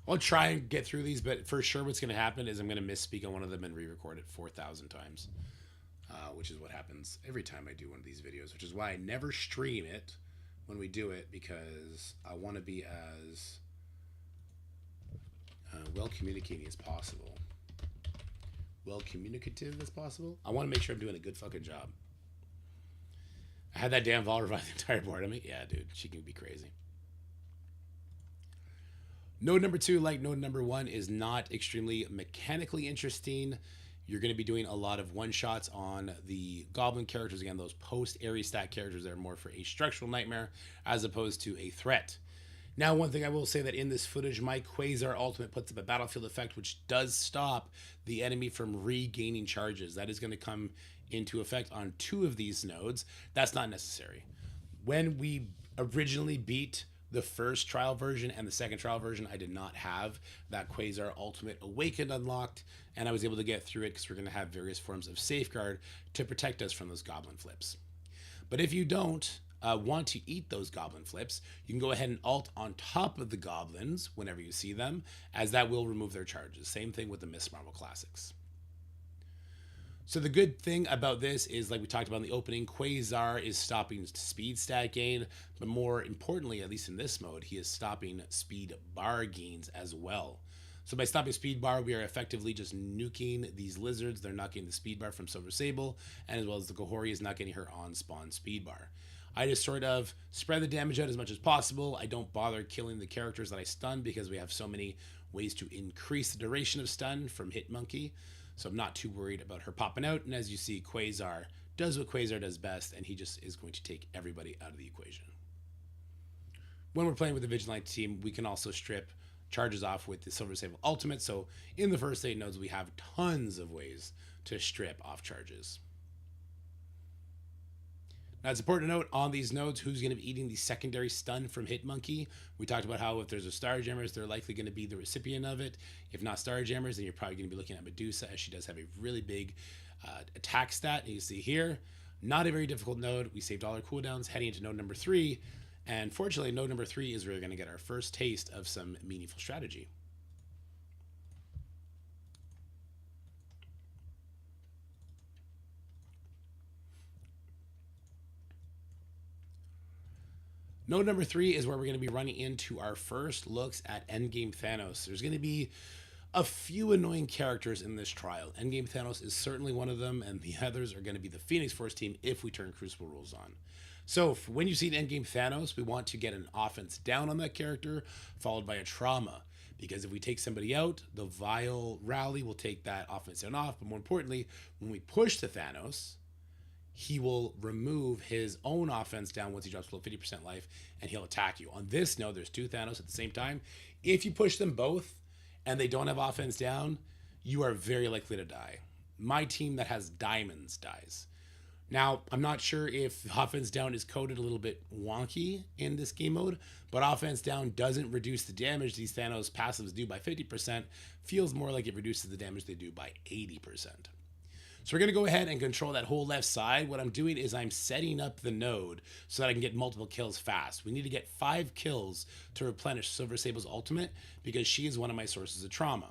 I'll try and get through these, but for sure what's going to happen is I'm going to misspeak on one of them and re-record it 4,000 times, which is what happens every time I do one of these videos, which is why I never stream it when we do it, because I want to be as Well communicating as possible. Well communicative as possible. I want to make sure I'm doing a good fucking job. I had that damn Vol revive the entire board. I mean, yeah, dude, she can be crazy. Node number 2, like node number 1, is not extremely mechanically interesting. You're going to be doing a lot of one-shots on the goblin characters. Again, those post-Ares stat characters that are more for a structural nightmare as opposed to a threat. Now, one thing I will say that in this footage, my Quasar ultimate puts up a battlefield effect which does stop the enemy from regaining charges. That is going to come into effect on 2 of these nodes. That's not necessary. When we originally beat the first trial version and the second trial version, I did not have that Quasar ultimate awakened unlocked, and I was able to get through it because we're going to have various forms of safeguard to protect us from those goblin flips. But if you don't want to eat those goblin flips, you can go ahead and alt on top of the goblins whenever you see them, as that will remove their charges. Same thing with the Miss Marvel Classics. So the good thing about this is, like we talked about in the opening, Quasar is stopping speed stat gain, but more importantly, at least in this mode, he is stopping speed bar gains as well. So by stopping speed bar, we are effectively just nuking these lizards. They're not getting the speed bar from Silver Sable, and as well as the Gohori is not getting her on-spawn speed bar. I just sort of spread the damage out as much as possible. I don't bother killing the characters that I stun because we have so many ways to increase the duration of stun from Hitmonkey. So I'm not too worried about her popping out. And as you see, Quasar does what Quasar does best, and he just is going to take everybody out of the equation. When we're playing with the Vigilante team, we can also strip charges off with the Silver Sable ultimate. So in the first 8 nodes, we have tons of ways to strip off charges. Now, it's important to note on these nodes who's going to be eating the secondary stun from Hitmonkey. We talked about how if there's a Starjammers, they're likely going to be the recipient of it. If not Starjammers, then you're probably going to be looking at Medusa, as she does have a really big attack stat. And you see here, not a very difficult node. We saved all our cooldowns heading into node number 3. And fortunately, node number 3 is where we're going to get our first taste of some meaningful strategy. Node number 3 is where we're going to be running into our first looks at Endgame Thanos. There's going to be a few annoying characters in this trial. Endgame Thanos is certainly one of them, and the others are going to be the Phoenix Force team if we turn Crucible rules on. So when you see an Endgame Thanos, we want to get an offense down on that character, followed by a trauma. Because if we take somebody out, the Vile Rally will take that offense down off. But more importantly, when we push the Thanos, he will remove his own offense down once he drops below 50% life, and he'll attack you. On this node, there's 2 Thanos at the same time. If you push them both and they don't have offense down, you are very likely to die. My team that has diamonds dies. Now, I'm not sure if offense down is coded a little bit wonky in this game mode, but offense down doesn't reduce the damage these Thanos passives do by 50%. Feels more like it reduces the damage they do by 80%. So we're going to go ahead and control that whole left side. What I'm doing is I'm setting up the node so that I can get multiple kills fast. We need to get 5 kills to replenish Silver Sable's ultimate because she is one of my sources of trauma.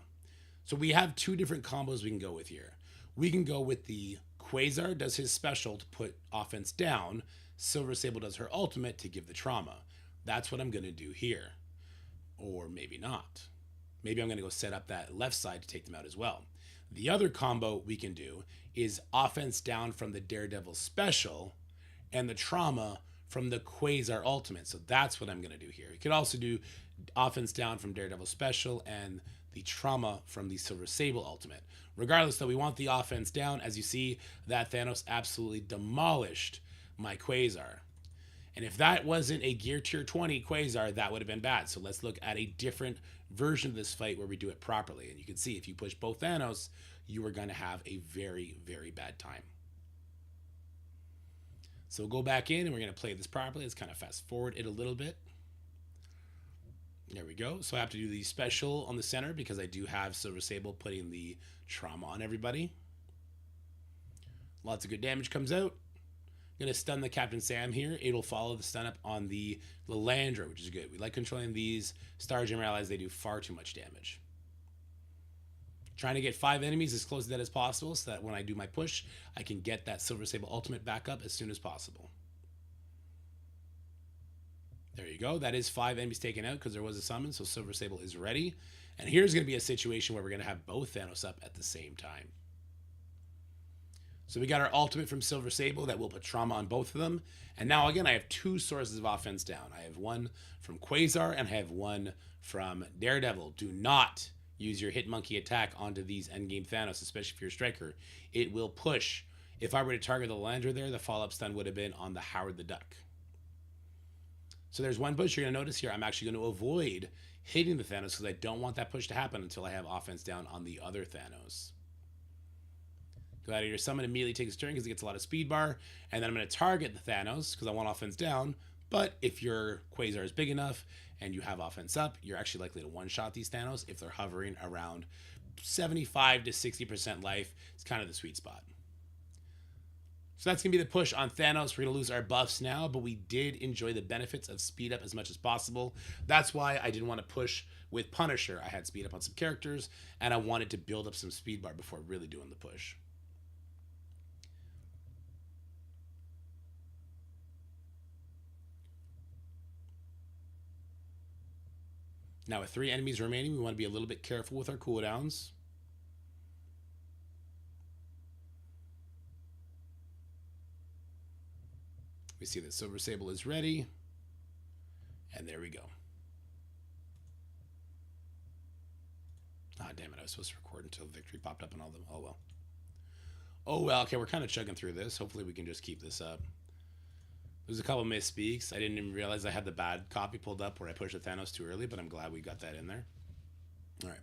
So we have 2 different combos we can go with here. We can go with the Quasar does his special to put offense down. Silver Sable does her ultimate to give the trauma. That's what I'm going to do here. Or maybe not. Maybe I'm going to go set up that left side to take them out as well. The other combo we can do is offense down from the Daredevil special and the trauma from the Quasar ultimate. So that's what I'm going to do here. You could also do offense down from Daredevil special and the trauma from the Silver Sable ultimate. Regardless, though, we want the offense down. As you see, that Thanos absolutely demolished my Quasar. And if that wasn't a gear tier 20 Quasar, that would have been bad. So let's look at a different version of this fight where we do it properly. And you can see if you push both Thanos, you are going to have a very, very bad time. So we'll go back in and we're going to play this properly. Let's kind of fast forward it a little bit. There we go. So I have to do the special on the center because I do have Silver Sable putting the trauma on everybody. Lots of good damage comes out. I'm going to stun the Captain Sam here. It'll follow the stun up on the Lilandra, which is good. We like controlling these Starjammer allies. They do far too much damage. Trying to get 5 enemies as close to that as possible so that when I do my push, I can get that Silver Sable ultimate back up as soon as possible. There you go. That is 5 enemies taken out because there was a summon, so Silver Sable is ready. And here's going to be a situation where we're going to have both Thanos up at the same time. So we got our ultimate from Silver Sable that will put trauma on both of them. And now again, I have two sources of offense down. I have one from Quasar and I have one from Daredevil. Do not use your Hit Monkey attack onto these endgame Thanos, especially if you're a striker. It will push. If I were to target the Lander there, the follow-up stun would have been on the Howard the Duck. So there's one push you're going to notice here. I'm actually going to avoid hitting the Thanos because I don't want that push to happen until I have offense down on the other Thanos. Gladiator Summon immediately takes a turn because it gets a lot of speed bar. And then I'm going to target the Thanos because I want offense down. But if your Quasar is big enough and you have offense up, you're actually likely to one-shot these Thanos if they're hovering around 75 to 60% life. It's kind of the sweet spot. So that's going to be the push on Thanos. We're going to lose our buffs now, but we did enjoy the benefits of speed up as much as possible. That's why I didn't want to push with Punisher. I had speed up on some characters, and I wanted to build up some speed bar before really doing the push. Now with 3 enemies remaining, we want to be a little bit careful with our cooldowns. We see that Silver Sable is ready. And there we go. Ah, damn it. I was supposed to record until victory popped up and all them. Oh, well. Oh, well. Okay, we're kind of chugging through this. Hopefully we can just keep this up. There's a couple misspeaks. I didn't even realize I had the bad copy pulled up where I pushed the Thanos too early, but I'm glad we got that in there. All right.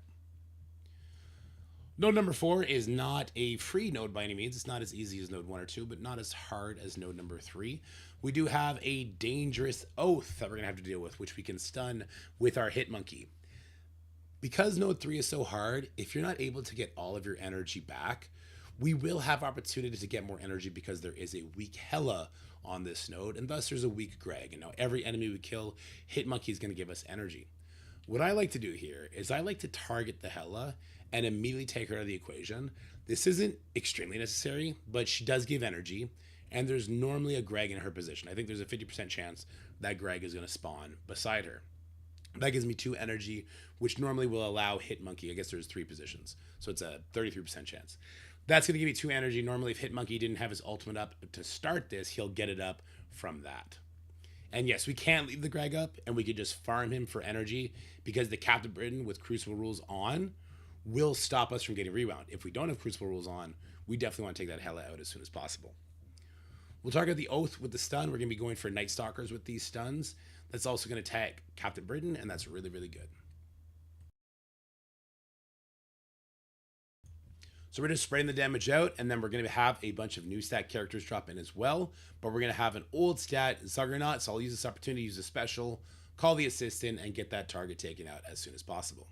Node number 4 is not a free node by any means. It's not as easy as node 1 or 2, but not as hard as node number 3. We do have a dangerous oath that we're going to have to deal with, which we can stun with our Hit Monkey. Because node 3 is so hard, if you're not able to get all of your energy back, we will have opportunity to get more energy because there is a weak Hela on this node, and thus there's a weak Greg. And now every enemy we kill, Hit Monkey is going to give us energy. What I like to do here is I like to target the Hela and immediately take her out of the equation. This isn't extremely necessary, but she does give energy, and there's normally a Greg in her position. I think there's a 50% chance that Greg is going to spawn beside her. That gives me 2 energy, which normally will allow Hit Monkey. I guess there's 3 positions, so it's a 33% chance. That's going to give me 2 energy. Normally, if Hit Monkey didn't have his ultimate up to start this, he'll get it up from that. And yes, we can leave the Greg up, and we could just farm him for energy, because the Captain Britain with Crucible Rules on will stop us from getting Rewound. If we don't have Crucible Rules on, we definitely want to take that Hela out as soon as possible. We'll target the Oath with the stun. We're going to be going for Night Stalkers with these stuns. That's also going to tag Captain Britain, and that's really, really good. So we're just spraying the damage out, and then we're going to have a bunch of new stat characters drop in as well. But we're going to have an old stat, Zuggernaut, so I'll use this opportunity to use a special, call the assistant, and get that target taken out as soon as possible.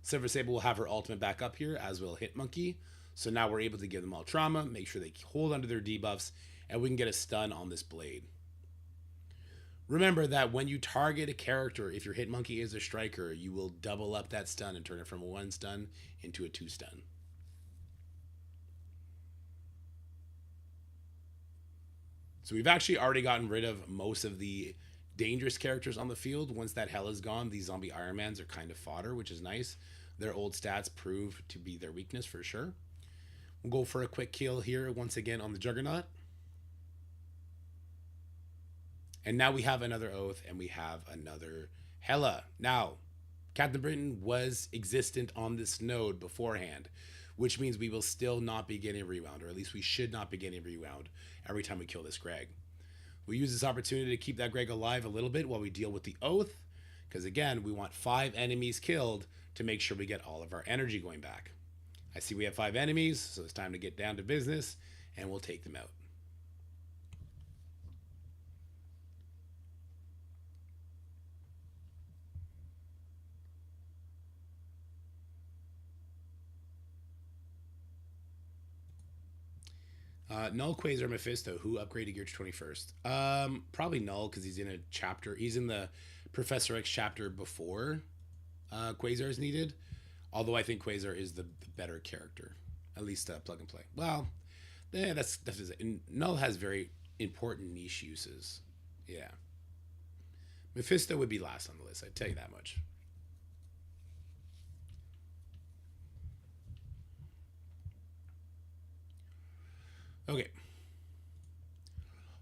Silver Sable will have her ultimate back up here, as will Hit Monkey. So now we're able to give them all trauma, make sure they hold under their debuffs, and we can get a stun on this blade. Remember that when you target a character, if your Hit Monkey is a striker, you will double up that stun and turn it from a 1 stun into a 2 stun. So we've actually already gotten rid of most of the dangerous characters on the field. Once that Hela's gone, these zombie Ironmans are kind of fodder, which is nice. Their old stats prove to be their weakness for sure. We'll go for a quick kill here once again on the Juggernaut. And now we have another Oath, and we have another Hela. Now, Captain Britain was existent on this node beforehand, which means we will still not be getting Rewound, or at least we should not be getting Rewound every time we kill this Greg. We'll use this opportunity to keep that Greg alive a little bit while we deal with the Oath, because again, we want 5 enemies killed to make sure we get all of our energy going back. I see we have 5 enemies, so it's time to get down to business, and we'll take them out. Null, Quasar, Mephisto. Who upgraded gear to 21st? Probably Null, because he's in a chapter. He's in the Professor X chapter before Quasar is needed. Although I think Quasar is the better character. At least plug and play. Well, yeah, that's Null has very important niche uses. Yeah. Mephisto would be last on the list, I'd tell you that much. Okay.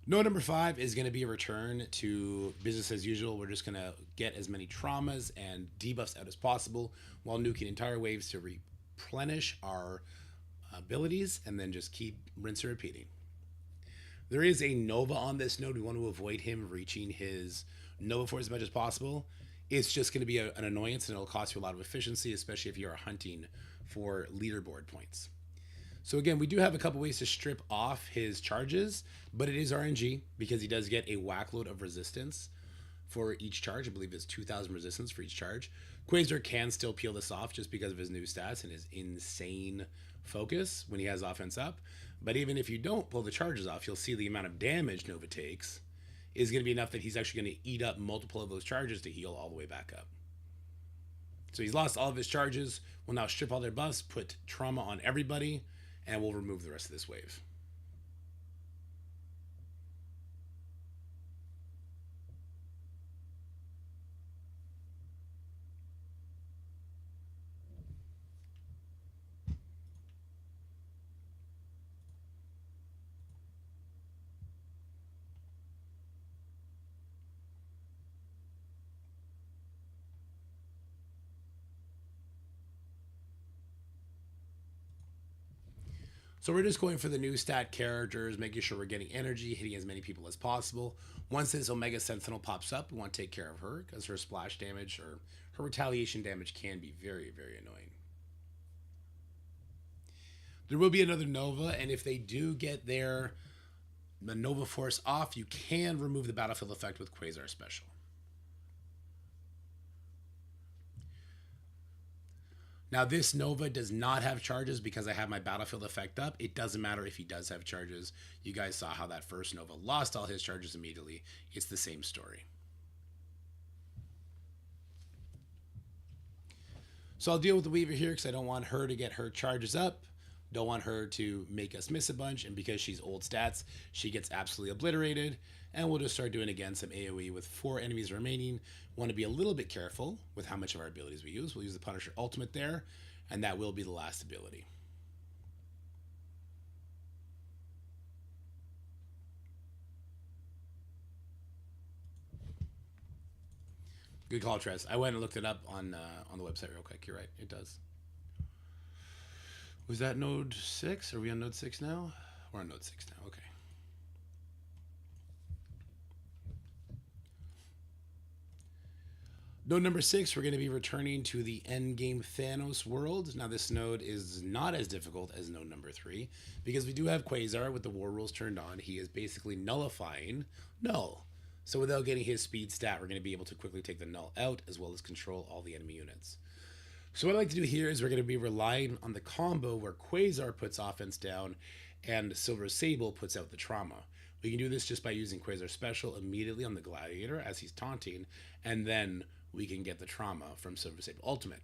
Node number 5 is going to be a return to business as usual. We're just going to get as many traumas and debuffs out as possible while nuking entire waves to replenish our abilities and then just keep rinse and repeating. There is a Nova on this node. We want to avoid him reaching his Nova for as much as possible. It's just going to be an annoyance and it'll cost you a lot of efficiency, especially if you're hunting for leaderboard points. So again, we do have a couple ways to strip off his charges, but it is RNG because he does get a whack load of resistance for each charge. I believe it's 2,000 resistance for each charge. Quasar can still peel this off just because of his new stats and his insane focus when he has offense up. But even if you don't pull the charges off, you'll see the amount of damage Nova takes is going to be enough that he's actually going to eat up multiple of those charges to heal all the way back up. So he's lost all of his charges. We'll now strip all their buffs, put trauma on everybody, and we'll remove the rest of this wave. So we're just going for the new stat characters, making sure we're getting energy, hitting as many people as possible. Once this Omega Sentinel pops up, we want to take care of her because her splash damage or her retaliation damage can be very, very annoying. There will be another Nova, and if they do get the Nova Force off, you can remove the battlefield effect with Quasar Special. Now, this Nova does not have charges because I have my battlefield effect up. It doesn't matter if he does have charges. You guys saw how that first Nova lost all his charges immediately. It's the same story. So I'll deal with the Weaver here because I don't want her to get her charges up. Don't want her to make us miss a bunch. And because she's old stats, she gets absolutely obliterated. And we'll just start doing again some AoE with 4 enemies remaining. Want to be a little bit careful with how much of our abilities we use. We'll use the Punisher ultimate there, and that will be the last ability. Good call, Tress. I went and looked it up on the website real quick. You're right, it does. Was that node 6? Are we on node 6 now? We're on node 6 now, okay. Node number 6, we're going to be returning to the endgame Thanos world. Now, this node is not as difficult as node number 3 because we do have Quasar with the war rules turned on. He is basically nullifying null. So without getting his speed stat, we're going to be able to quickly take the null out as well as control all the enemy units. So what I like to do here is we're going to be relying on the combo where Quasar puts offense down and Silver Sable puts out the trauma. We can do this just by using Quasar Special immediately on the Gladiator as he's taunting, and then we can get the trauma from Silver Sable Ultimate.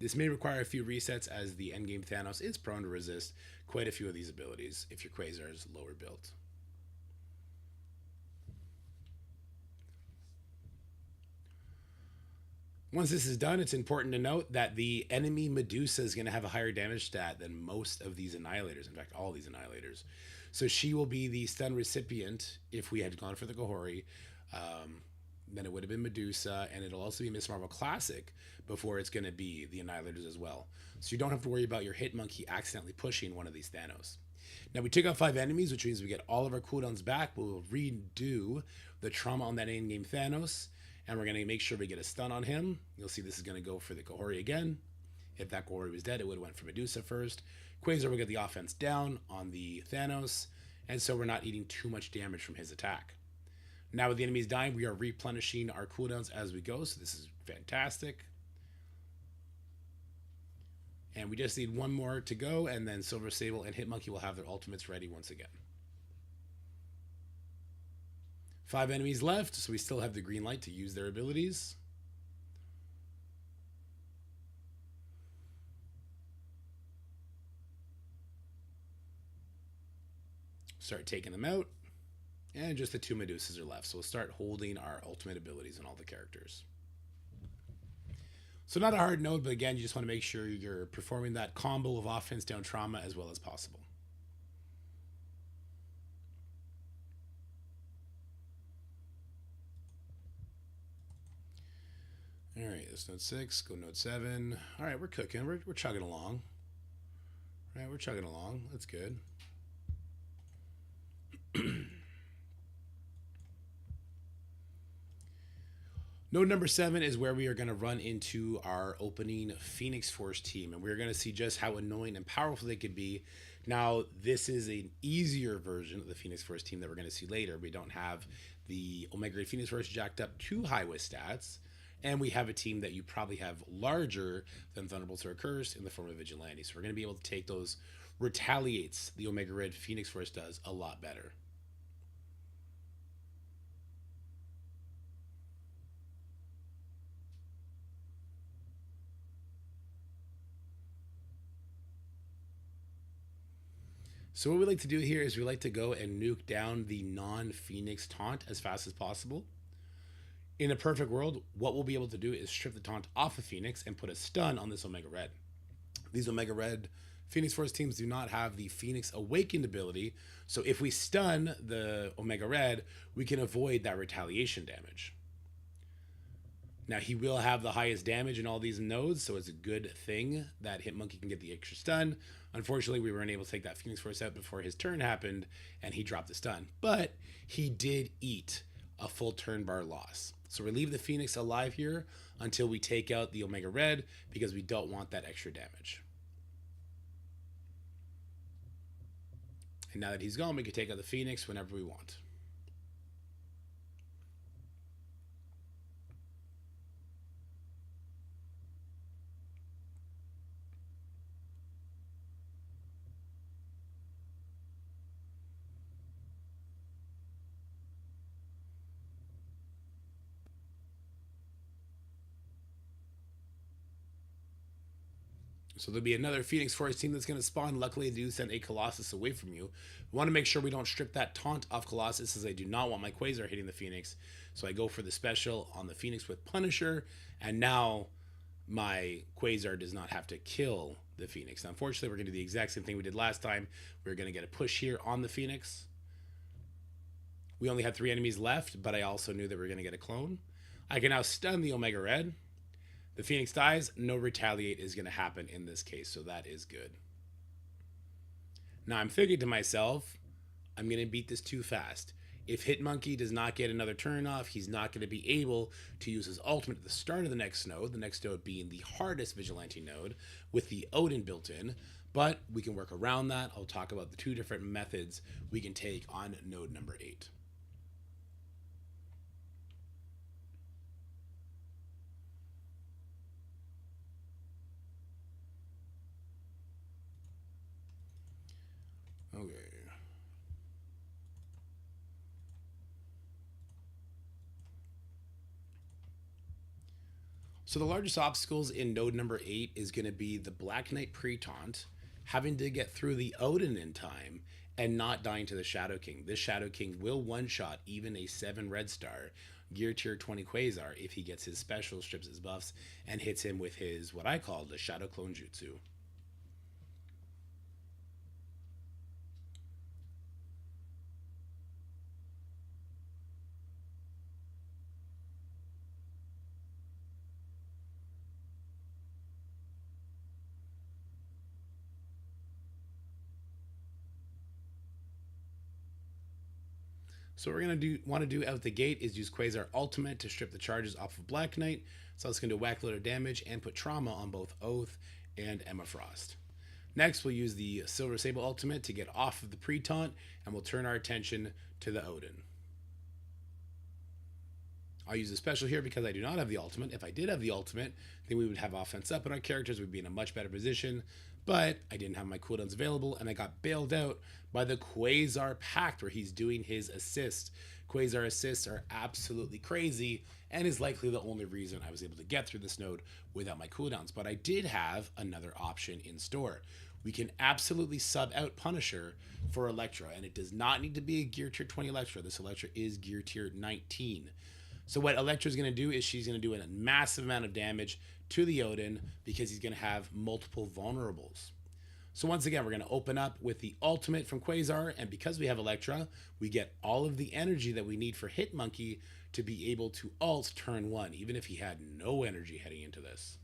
This may require a few resets as the endgame Thanos is prone to resist quite a few of these abilities if your Quasar is lower built. Once this is done, it's important to note that the enemy Medusa is going to have a higher damage stat than most of these Annihilators. In fact, all these Annihilators. So she will be the stun recipient if we had gone for the Gohori. Then it would have been Medusa, and it'll also be Miss Marvel Classic before it's going to be the Annihilators as well. So you don't have to worry about your hit monkey accidentally pushing one of these Thanos. Now we took out 5 enemies, which means we get all of our cooldowns back. We'll redo the trauma on that in-game Thanos, and we're going to make sure we get a stun on him. You'll see this is going to go for the Gohori again. If that Gohori was dead, it would have went for Medusa first. Quasar will get the offense down on the Thanos, and so we're not eating too much damage from his attack. Now with the enemies dying, we are replenishing our cooldowns as we go, so this is fantastic. And we just need one more to go, and then Silver Sable and Hitmonkey will have their ultimates ready once again. 5 enemies left, so we still have the green light to use their abilities. Start taking them out. And just the 2 Medusas are left, so we'll start holding our ultimate abilities on all the characters. So not a hard node, but again, you just want to make sure you're performing that combo of offense down trauma as well as possible. All right, that's node 6, go node 7. All right, we're cooking. We're chugging along. All right, we're chugging along. That's good. Node number 7 is where we are going to run into our opening Phoenix Force team, and we're going to see just how annoying and powerful they could be. Now, this is an easier version of the Phoenix Force team that we're going to see later. We don't have the Omega Ray Phoenix Force jacked up too high with stats, and we have a team that you probably have larger than Thunderbolts or Curse in the form of Vigilante. So we're going to be able to take those retaliates the Omega Red Phoenix Force does a lot better. So what we like to do here is we like to go and nuke down the non-Phoenix taunt as fast as possible. In a perfect world, what we'll be able to do is strip the taunt off of Phoenix and put a stun on this Omega Red. These Omega Red Phoenix Force teams do not have the Phoenix Awakened ability, so if we stun the Omega Red, we can avoid that retaliation damage. Now, he will have the highest damage in all these nodes, so it's a good thing that Hitmonkey can get the extra stun. Unfortunately, we weren't able to take that Phoenix Force out before his turn happened, and he dropped the stun. But he did eat a full turn bar loss. So we leave the Phoenix alive here until we take out the Omega Red, because we don't want that extra damage. And now that he's gone, we can take out the Phoenix whenever we want. So there'll be another Phoenix Force team that's going to spawn. Luckily, they do send a Colossus away from you. We want to make sure we don't strip that taunt off Colossus, as I do not want my Quasar hitting the Phoenix. So I go for the special on the Phoenix with Punisher, and now my Quasar does not have to kill the Phoenix. Now, unfortunately, we're going to do the exact same thing we did last time. We're going to get a push here on the Phoenix. We only had 3 enemies left, but I also knew that we were going to get a clone. I can now stun the Omega Red. The Phoenix dies, no retaliate is going to happen in this case, so that is good. Now I'm thinking to myself, I'm going to beat this too fast. If Hitmonkey does not get another turn off, he's not going to be able to use his ultimate at the start of the next node being the hardest Vigilante node with the Odin built in, but we can work around that. I'll talk about the 2 different methods we can take on node number 8. Okay. So the largest obstacles in node number 8 is going to be the Black Knight pre-taunt, having to get through the Odin in time, and not dying to the Shadow King. This Shadow King will one-shot even a 7 red star, gear tier 20 Quasar, if he gets his special, strips his buffs, and hits him with his, what I call, the Shadow Clone Jutsu. So what we're going to want to do out the gate is use Quasar Ultimate to strip the charges off of Black Knight. So it's going to do a whack load of damage and put trauma on both Oath and Emma Frost. Next, we'll use the Silver Sable Ultimate to get off of the pre-taunt, and we'll turn our attention to the Odin. I'll use a special here because I do not have the ultimate. If I did have the ultimate, then we would have offense up and our characters would be in a much better position. But I didn't have my cooldowns available, and I got bailed out by the Quasar Pact, where he's doing his assist. Quasar assists are absolutely crazy, and is likely the only reason I was able to get through this node without my cooldowns. But I did have another option in store. We can absolutely sub out Punisher for Electra, and it does not need to be a gear tier 20 Electra. This Electra is gear tier 19. So what Electra's going to do is she's going to do a massive amount of damage to the Odin because he's going to have multiple vulnerables. So once again, we're going to open up with the ultimate from Quasar, and because we have Electra, we get all of the energy that we need for Hitmonkey to be able to ult turn 1, even if he had no energy heading into this.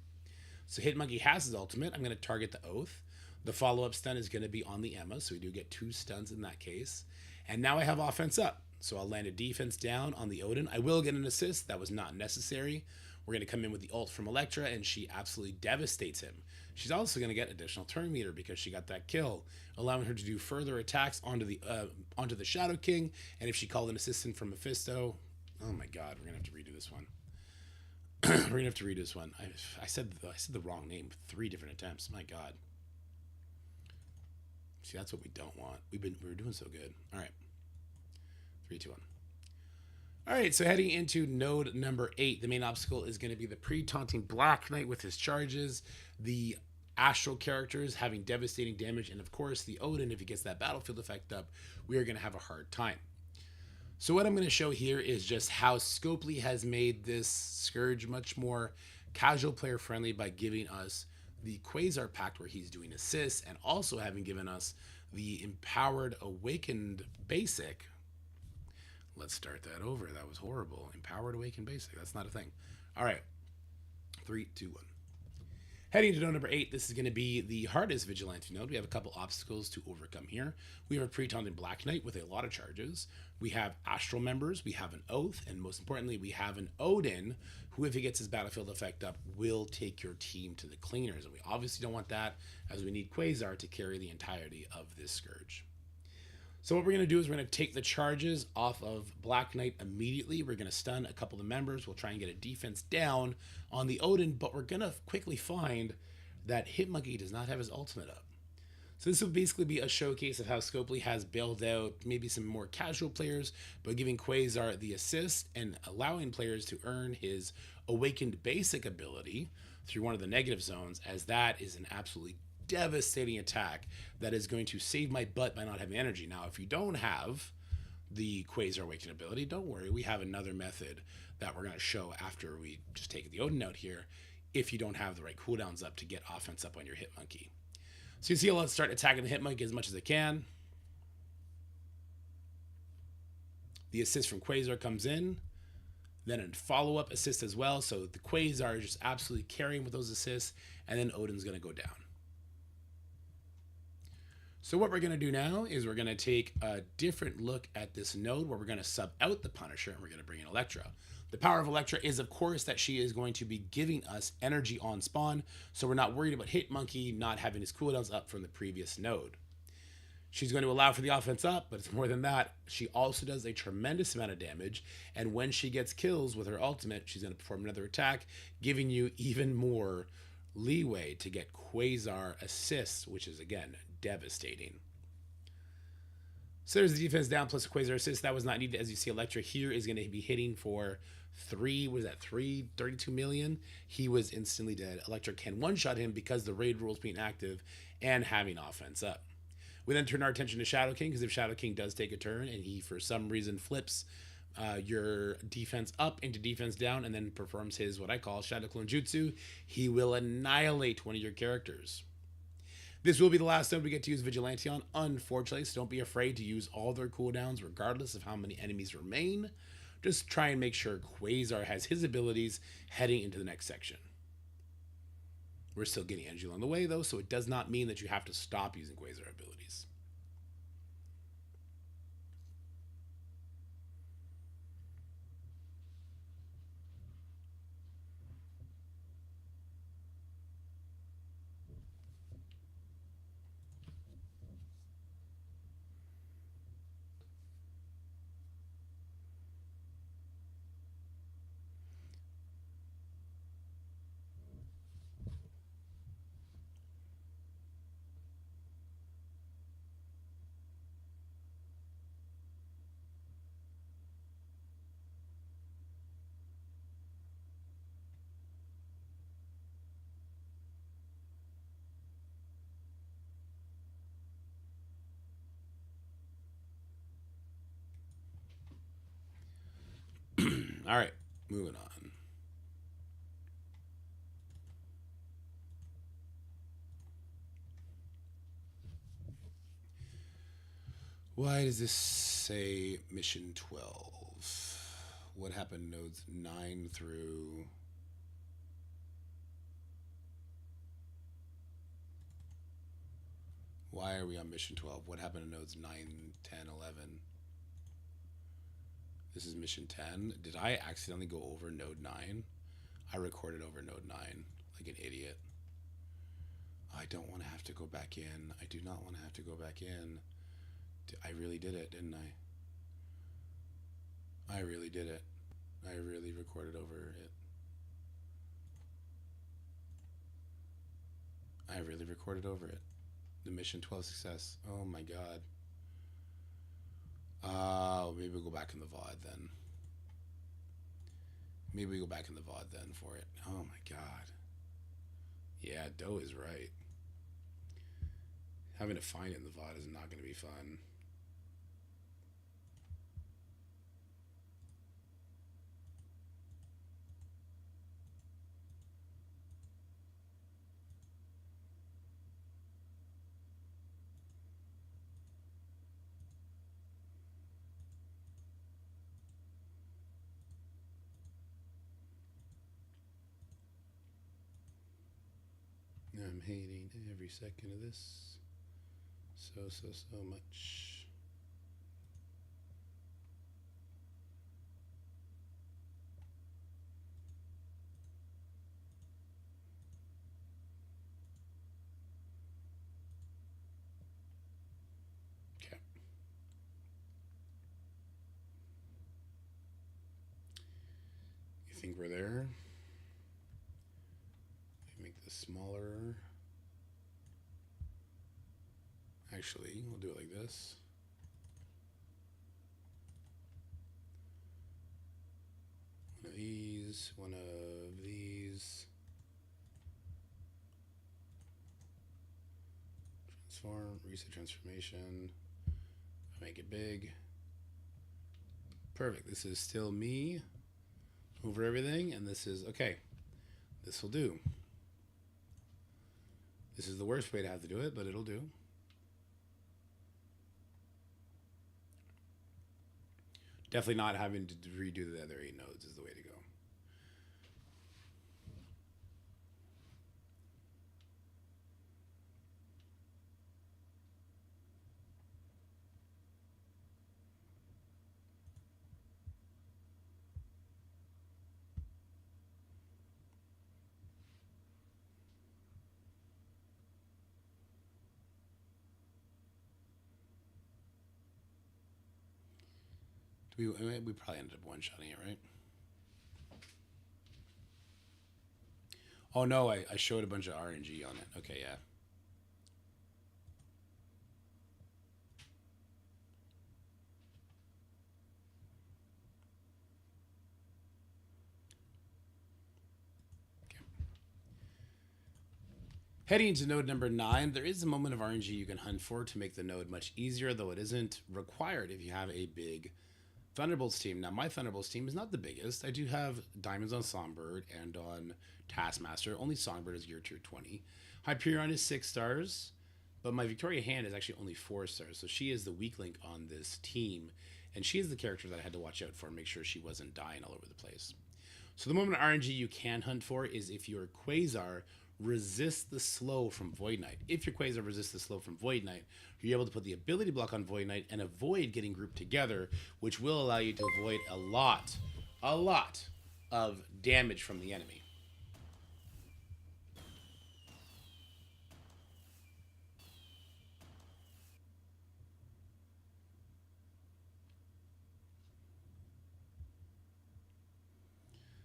So Hitmonkey has his ultimate. I'm going to target the Oath. The follow-up stun is going to be on the Emma, so we do get 2 stuns in that case. And now I have offense up, so I'll land a defense down on the Odin. I will get an assist. That was not necessary. We're going to come in with the ult from Electra, and she absolutely devastates him. She's also going to get additional turn meter because she got that kill, allowing her to do further attacks onto the Shadow King. And if she called an assistant from Mephisto, oh my God, we're going to have to redo this one. We're going to have to redo this one. I said the wrong name 3 different attempts. My God. See, that's what we don't want. We were doing so good. All right. 3, 2, 1. All right, so heading into node number 8, the main obstacle is going to be the pre-taunting Black Knight with his charges, the astral characters having devastating damage, and of course the Odin, if he gets that battlefield effect up, we are going to have a hard time. So what I'm going to show here is just how Scopely has made this Scourge much more casual player friendly by giving us the Quasar Pact where he's doing assists, and also having given us the Empowered Awakened Basic. Let's start that over. That was horrible. Empowered Awakened Basic. That's not a thing. All right. 3, 2, 1. Heading to node number 8, this is going to be the hardest Vigilante node. We have a couple obstacles to overcome here. We have a pre-taunting Black Knight with a lot of charges. We have Astral members. We have an Oath. And most importantly, we have an Odin, who, if he gets his battlefield effect up, will take your team to the cleaners. And we obviously don't want that, as we need Quasar to carry the entirety of this Scourge. So what we're going to do is we're going to take the charges off of Black Knight immediately. We're going to stun a couple of members. We'll try and get a defense down on the Odin, but we're going to quickly find that Hitmonkey does not have his ultimate up. So this will basically be a showcase of how Scopely has bailed out maybe some more casual players, but giving Quasar the assist and allowing players to earn his Awakened Basic ability through one of the negative zones, as that is an absolutely devastating attack that is going to save my butt by not having energy. Now, if you don't have the Quasar Awakened ability, don't worry. We have another method that we're going to show after we just take the Odin out here, if you don't have the right cooldowns up to get offense up on your Hitmonkey. So you see, let's start attacking the Hitmonkey as much as I can. The assist from Quasar comes in, then a follow-up assist as well. So the Quasar is just absolutely carrying with those assists, and then Odin's going to go down. So what we're going to do now is we're going to take a different look at this node where we're going to sub out the Punisher and we're going to bring in Electra. The power of Electra is, of course, that she is going to be giving us energy on spawn, so we're not worried about Hitmonkey not having his cooldowns up from the previous node. She's going to allow for the offense up, but it's more than that. She also does a tremendous amount of damage, and when she gets kills with her ultimate, she's going to perform another attack, giving you even more leeway to get Quasar assists, which is, again, devastating. So there's the defense down plus a Quasar assist. That was not needed. As you see, Electra here is going to be hitting for 32 million. He was instantly dead. Electra can one-shot him because the raid rules being active and having offense up. We then turn our attention to Shadow King, because if Shadow King does take a turn and he for some reason flips your defense up into defense down and then performs his what I call Shadow Clone Jutsu, he will annihilate one of your characters. This will be the last node we get to use Vigilante on, unfortunately, so don't be afraid to use all their cooldowns regardless of how many enemies remain. Just try and make sure Quasar has his abilities heading into the next section. We're still getting energy along the way, though, so it does not mean that you have to stop using Quasar abilities. All right, moving on. Why does this say mission 12? What happened nodes 9 through... Why are we on mission 12? What happened to nodes 9, 10, 11? This is mission 10. Did I accidentally go over node 9? I recorded over node 9 like an idiot. I don't want to have to go back in. I do not want to have to go back in. I really did it, didn't I? I really did it. I really recorded over it. I really recorded over it. The mission 12 success. Oh my god. Maybe we'll go back in the VOD then. Maybe we go back in the VOD then for it. Oh my god. Yeah, Doe is right. Having to find it in the VOD is not going to be fun. I'm hating every second of this so much. Okay. You think we're there? Make this smaller. Actually, we'll do it like this. One of these, one of these. Transform, reset transformation. Make it big. Perfect. This is still me over everything, and this is okay. This will do. This is the worst way to have to do it, but it'll do. Definitely not having to redo the other 8 nodes is the way to go. We probably ended up one-shotting it, right? Oh no, I showed a bunch of RNG on it. Okay, yeah. Okay. Heading to node number 9, there is a moment of RNG you can hunt for to make the node much easier, though it isn't required if you have a big Thunderbolts team. Now, my Thunderbolts team is not the biggest. I do have diamonds on Songbird and on Taskmaster. Only Songbird is gear tier 20. Hyperion is 6 stars, but my Victoria Hand is actually only 4 stars. So she is the weak link on this team, and she is the character that I had to watch out for and make sure she wasn't dying all over the place. So the moment of RNG you can hunt for is if your Quasar resists the slow from Void Knight. If your Quasar resists the slow from Void Knight, you're able to put the ability block on Void Knight and avoid getting grouped together, which will allow you to avoid a lot of damage from the enemy.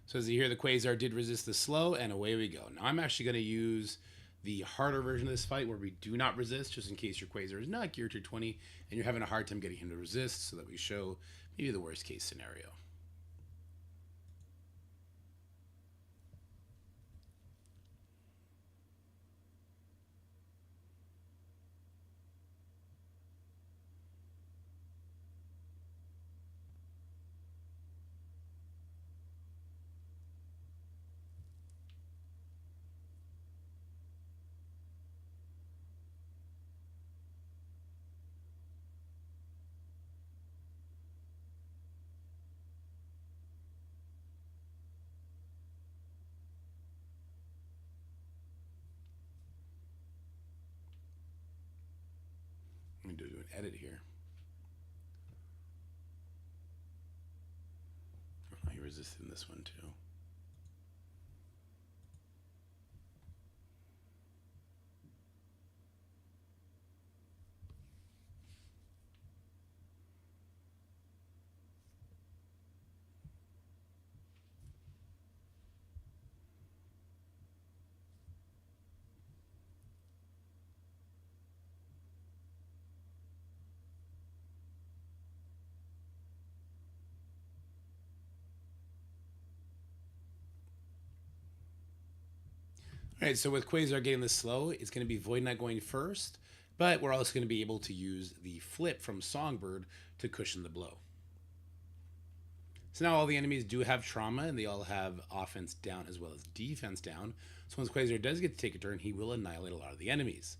So as you hear, the Quasar did resist the slow, and away we go. Now I'm actually going to use the harder version of this fight where we do not resist, just in case your Quasar is not geared to 20 and you're having a hard time getting him to resist, so that we show maybe the worst case scenario. to do an edit here. Oh, he resisted in this one too. All right, so with Quasar getting this slow, it's going to be Void Knight going first, but we're also going to be able to use the flip from Songbird to cushion the blow. So now all the enemies do have trauma, and they all have offense down as well as defense down. So once Quasar does get to take a turn, he will annihilate a lot of the enemies.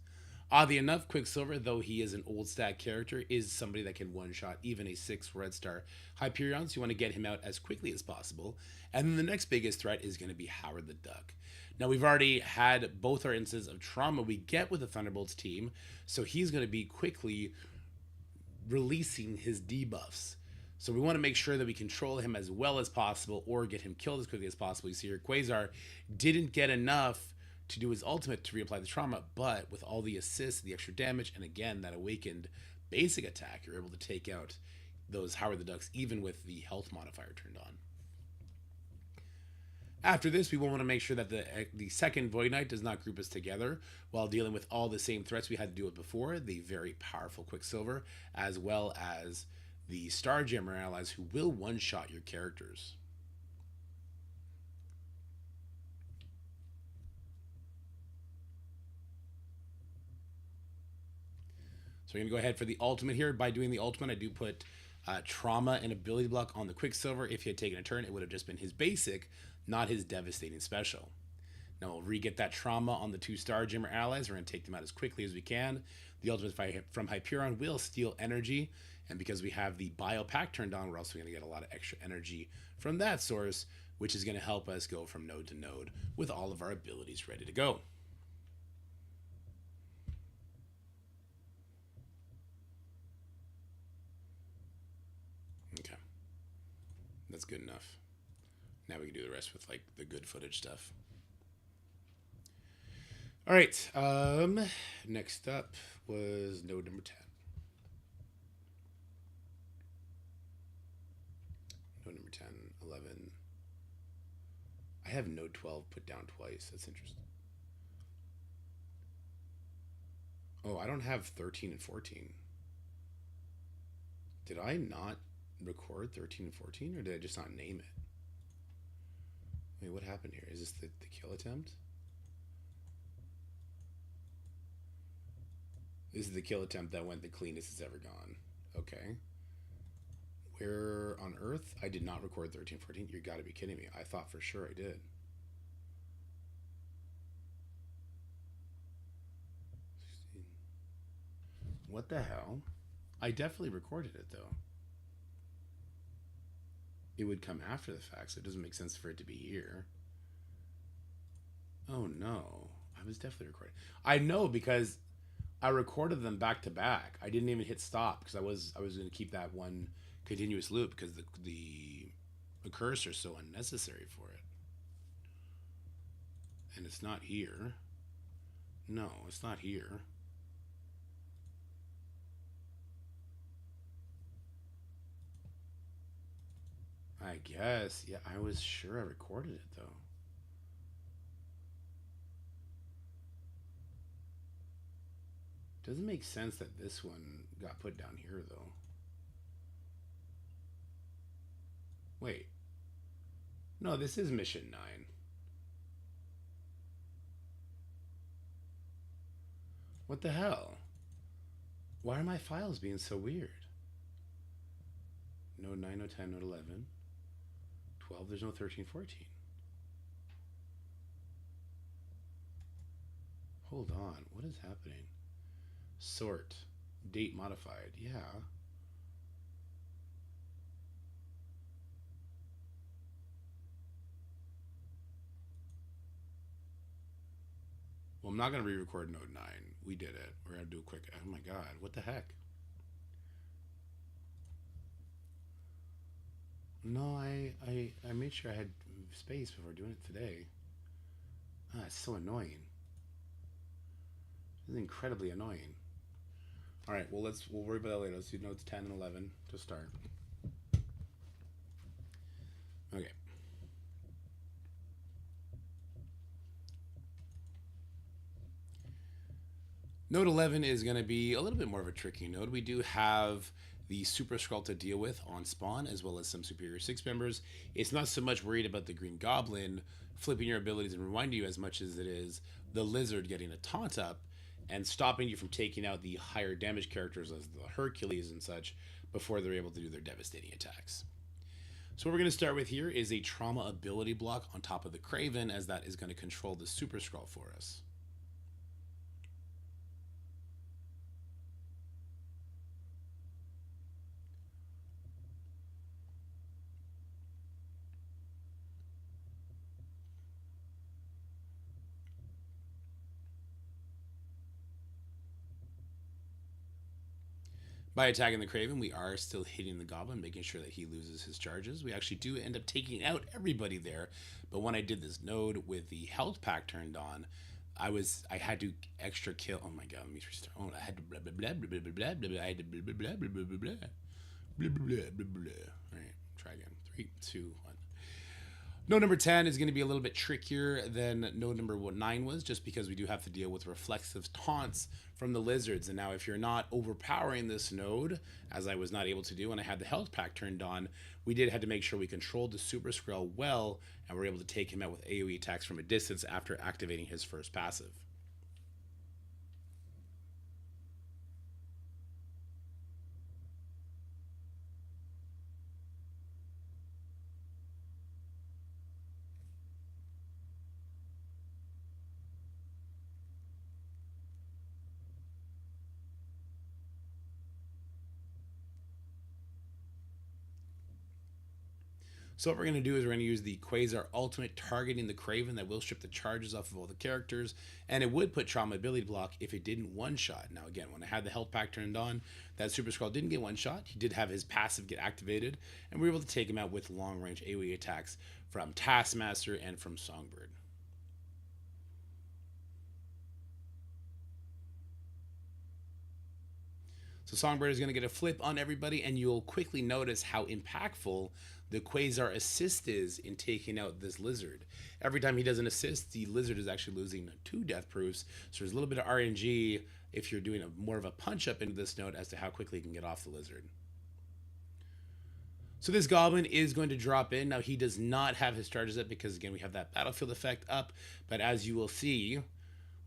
Oddly enough, Quicksilver, though he is an old stat character, is somebody that can one-shot even a 6 red star Hyperion, so you want to get him out as quickly as possible. And then the next biggest threat is going to be Howard the Duck. Now, we've already had both our instances of trauma we get with the Thunderbolts team, so he's going to be quickly releasing his debuffs. So we want to make sure that we control him as well as possible or get him killed as quickly as possible. You see here, Quasar didn't get enough to do his ultimate to reapply the trauma, but with all the assists, the extra damage, and again, that awakened basic attack, you're able to take out those Howard the Ducks even with the health modifier turned on. After this, we will want to make sure that the second Void Knight does not group us together while dealing with all the same threats we had to deal with before, the very powerful Quicksilver, as well as the Starjammer allies who will one-shot your characters. So we're going to go ahead for the ultimate here. By doing the ultimate, I do put trauma and ability block on the Quicksilver. If he had taken a turn, it would have just been his basic, not his devastating special. Now we'll re-get that trauma on the 2 Starjammer allies. We're going to take them out as quickly as we can. The ultimate from Hyperion will steal energy, and because we have the Bio Pack turned on, we're also going to get a lot of extra energy from that source, which is going to help us go from node to node with all of our abilities ready to go. Okay, that's good enough. Now we can do the rest with like the good footage stuff. All right, next up was node number 10. Node number 10, 11. I have node 12 put down twice. That's interesting. Oh, I don't have 13 and 14. Did I not record 13 and 14, or did I just not name it? Wait, what happened here? Is this the kill attempt? This is the kill attempt that went the cleanest it's ever gone. Okay. Where on earth? I did not record 13, 14. You gotta be kidding me. I thought for sure I did. What the hell? I definitely recorded it though. It would come after the fact, so it doesn't make sense for it to be here. Oh no. I was definitely recording. I know because I recorded them back to back. I didn't even hit stop because I was going to keep that one continuous loop because the cursor is so unnecessary for it. And it's not here. No, it's not here. I guess. Yeah, I was sure I recorded it though. Doesn't make sense that this one got put down here though. Wait. No, this is mission 9. What the hell? Why are my files being so weird? Node 9, node 10, node 11. 12, there's no 13, 14. Hold on, what is happening? Sort. Date modified, yeah. Well, I'm not going to re-record node 9. We did it. We're going to do a quick... Oh my god, what the heck? No, I made sure I had space before doing it today. Ah, it's so annoying. It's incredibly annoying. All right, well we'll worry about that later. Let's do notes 10 and 11 to start. Okay. Node 11 is going to be a little bit more of a tricky node. We do have the Super Skrull to deal with on spawn, as well as some Superior 6 members. It's not so much worried about the Green Goblin flipping your abilities and rewinding you as much as it is the Lizard getting a taunt up and stopping you from taking out the higher damage characters as the Hercules and such before they're able to do their devastating attacks. So what we're going to start with here is a trauma ability block on top of the Craven, as that is going to control the Super Skrull for us. By attacking the Craven, we are still hitting the Goblin, making sure that he loses his charges. We actually do end up taking out everybody there, but when I did this node with the health pack turned on, I had to extra kill. Oh my god, let me restart. Oh, I had to blah blah blah blah blah blah blah blah. I had to blah blah blah blah blah blah blah blah blah blah blah. All right, try again. 3, 2, 1. Node number 10 is going to be a little bit trickier than node number 9 was, just because we do have to deal with reflexive taunts from the lizards. And now if you're not overpowering this node, as I was not able to do when I had the health pack turned on, we did have to make sure we controlled the Super Skrull well, and were able to take him out with AoE attacks from a distance after activating his first passive. So what we're going to do is we're going to use the Quasar ultimate targeting the Craven that will strip the charges off of all the characters, and it would put trauma ability block if it didn't one-shot. Now again, when I had the health pack turned on, that Super Skrull didn't get one-shot. He did have his passive get activated, and we were able to take him out with long-range AoE attacks from Taskmaster and from Songbird. So Songbird is going to get a flip on everybody, and you'll quickly notice how impactful the Quasar assist is in taking out this lizard. Every time he does an assist, the lizard is actually losing 2 death proofs. So there's a little bit of RNG if you're doing more of a punch up into this node as to how quickly you can get off the lizard. So this Goblin is going to drop in. Now he does not have his charges up because again we have that battlefield effect up, but as you will see,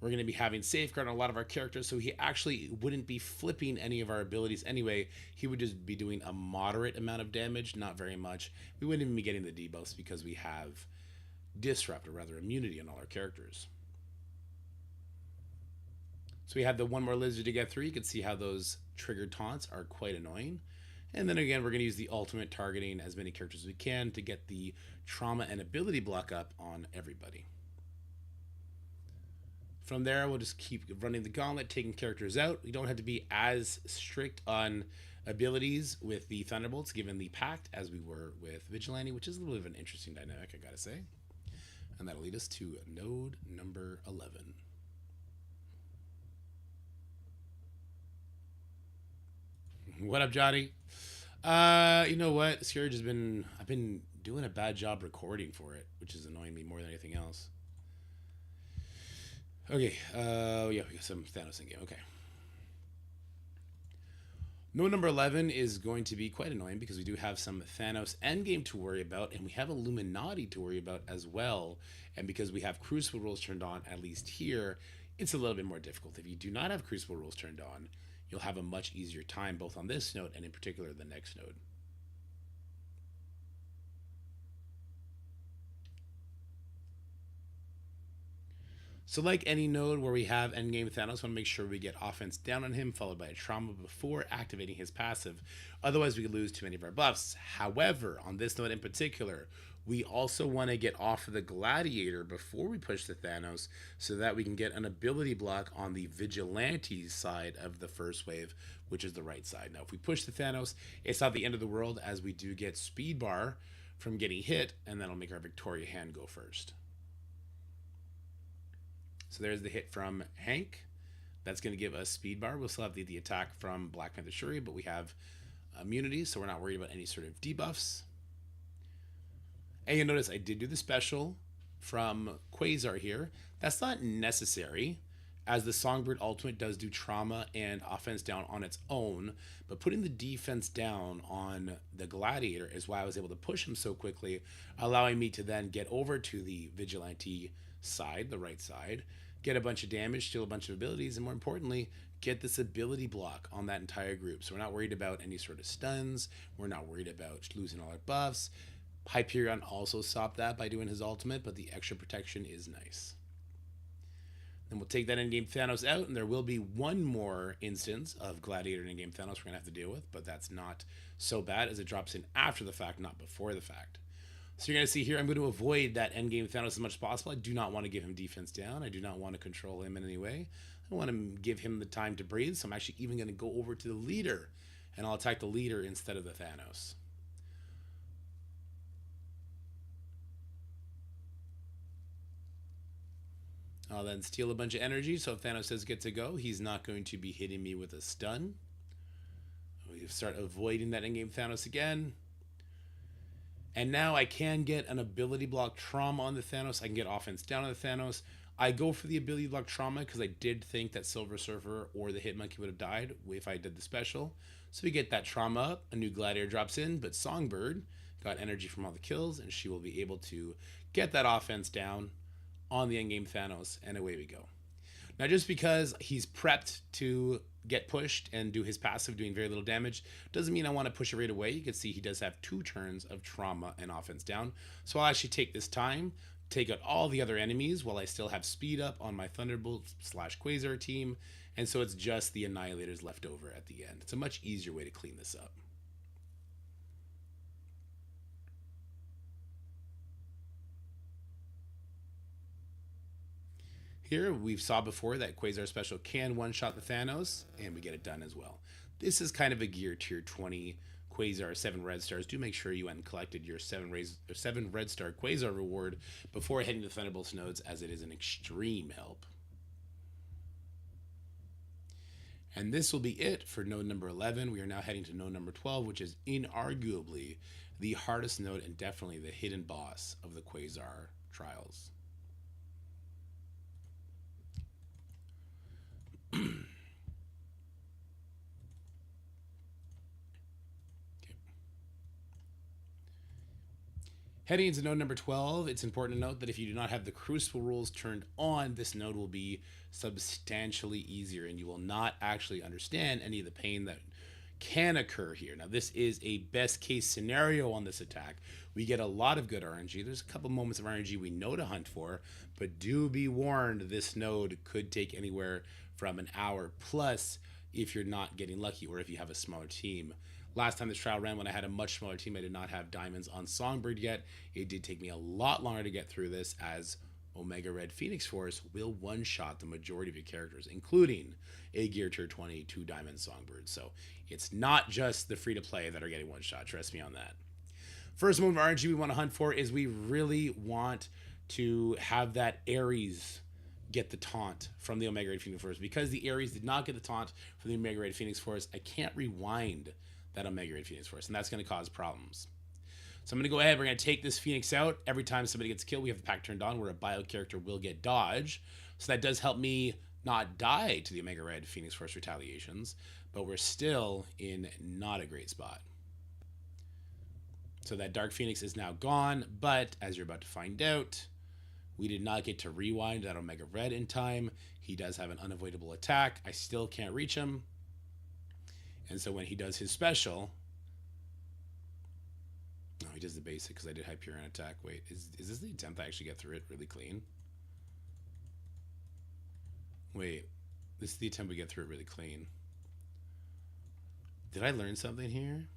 we're going to be having safeguard on a lot of our characters, so he actually wouldn't be flipping any of our abilities anyway. He would just be doing a moderate amount of damage, not very much. We wouldn't even be getting the debuffs because we have disrupt, or rather immunity, on all our characters. So we have the one more lizard to get through. You can see how those triggered taunts are quite annoying. And then again, we're going to use the ultimate targeting as many characters as we can to get the trauma and ability block up on everybody. From there, we'll just keep running the gauntlet, taking characters out. We don't have to be as strict on abilities with the Thunderbolts, given the Pact, as we were with Vigilante, which is a little bit of an interesting dynamic, I gotta say. And that'll lead us to node number 11. What up, Johnny? You know what? Scourge has been... I've been doing a bad job recording for it, which is annoying me more than anything else. Okay, yeah, we got some Thanos in game. Okay. Node number 11 is going to be quite annoying because we do have some Thanos endgame to worry about, and we have Illuminati to worry about as well. And because we have Crucible rules turned on, at least here, it's a little bit more difficult. If you do not have Crucible rules turned on, you'll have a much easier time both on this node and in particular the next node. So like any node where we have endgame Thanos, want to make sure we get offense down on him, followed by a trauma before activating his passive. Otherwise, we could lose too many of our buffs. However, on this node in particular, We also want to get off of the Gladiator before we push the Thanos so that we can get an ability block on the Vigilante side of the first wave, which is the right side. Now, if we push the Thanos, it's not the end of the world, as we do get speed bar from getting hit, and that'll make our Victoria hand go first. So there's the hit from Hank. That's going to give us speed bar. We'll still have the attack from Black Panther Shuri, but we have immunity, so we're not worried about any sort of debuffs. And you'll notice I did do the special from Quasar here. That's not necessary, as the Songbird ultimate does do trauma and offense down on its own, but putting the defense down on the Gladiator is why I was able to push him so quickly, allowing me to then get over to the Vigilante side, the right side, get a bunch of damage, steal a bunch of abilities, and more importantly, get this ability block on that entire group. So we're not worried about any sort of stuns. We're not worried about losing all our buffs. Hyperion also stopped that by doing his ultimate, but the extra protection is nice. Then we'll take that in-game Thanos out, and there will be one more instance of Gladiator in-game Thanos we're going to have to deal with, but that's not so bad as it drops in after the fact, not before the fact. So you're going to see here, I'm going to avoid that endgame Thanos as much as possible. I do not want to give him defense down. I do not want to control him in any way. I want to give him the time to breathe, so I'm actually even going to go over to the leader, and I'll attack the leader instead of the Thanos. I'll then steal a bunch of energy, so if Thanos says get to go, he's not going to be hitting me with a stun. We start avoiding that in-game Thanos again. And now I can get an ability block trauma on the Thanos. I can get offense down on the Thanos. I go for the ability block trauma because I did think that Silver Surfer or the Hit Monkey would have died if I did the special. So we get that trauma up. A new Gladiator drops in, but Songbird got energy from all the kills, and she will be able to get that offense down on the endgame Thanos, and away we go. Now, just because he's prepped to get pushed and do his passive doing very little damage doesn't mean I want to push it right away. You can see he does have 2 turns of trauma and offense down. So I'll actually take this time, take out all the other enemies while I still have speed up on my Thunderbolt / Quasar team, and so it's just the Annihilators left over at the end. It's a much easier way to clean this up. Here, we've saw before that Quasar Special can one-shot the Thanos, and we get it done as well. This is kind of a gear tier 20 Quasar 7 red stars. Do make sure you went and collected your 7 red star Quasar reward before heading to Thunderbolts nodes, as it is an extreme help. And this will be it for node number 11. We are now heading to node number 12, which is inarguably the hardest node and definitely the hidden boss of the Quasar trials. Heading into node number 12, it's important to note that if you do not have the Crucible rules turned on, this node will be substantially easier, and you will not actually understand any of the pain that can occur here. Now, this is a best case scenario on this attack. We get a lot of good RNG. There's a couple moments of RNG we know to hunt for, but do be warned, this node could take anywhere from an hour plus if you're not getting lucky or if you have a smaller team. Last time this trial ran, when I had a much smaller team, I did not have diamonds on Songbird yet. It did take me a lot longer to get through this, as Omega Red Phoenix Force will one-shot the majority of your characters, including a Gear Tier 20 2-diamond Songbird. So it's not just the free-to-play that are getting one-shot. Trust me on that. First move of RNG we want to hunt for is we really want to have that Ares get the taunt from the Omega Red Phoenix Force. Because the Ares did not get the taunt from the Omega Red Phoenix Force, I can't rewind that Omega Red Phoenix Force, and that's going to cause problems. So I'm going to go ahead, we're going to take this Phoenix out. Every time somebody gets killed, we have the pack turned on where a bio character will get dodge. So that does help me not die to the Omega Red Phoenix Force retaliations, but we're still in not a great spot. So that Dark Phoenix is now gone, but as you're about to find out, we did not get to rewind that Omega Red in time. He does have an unavoidable attack. I still can't reach him. And so when he does his special, no, he does the basic because I did Hyperion attack. Wait, is this the attempt I actually get through it really clean? Wait, this is the attempt we get through it really clean. Did I learn something here?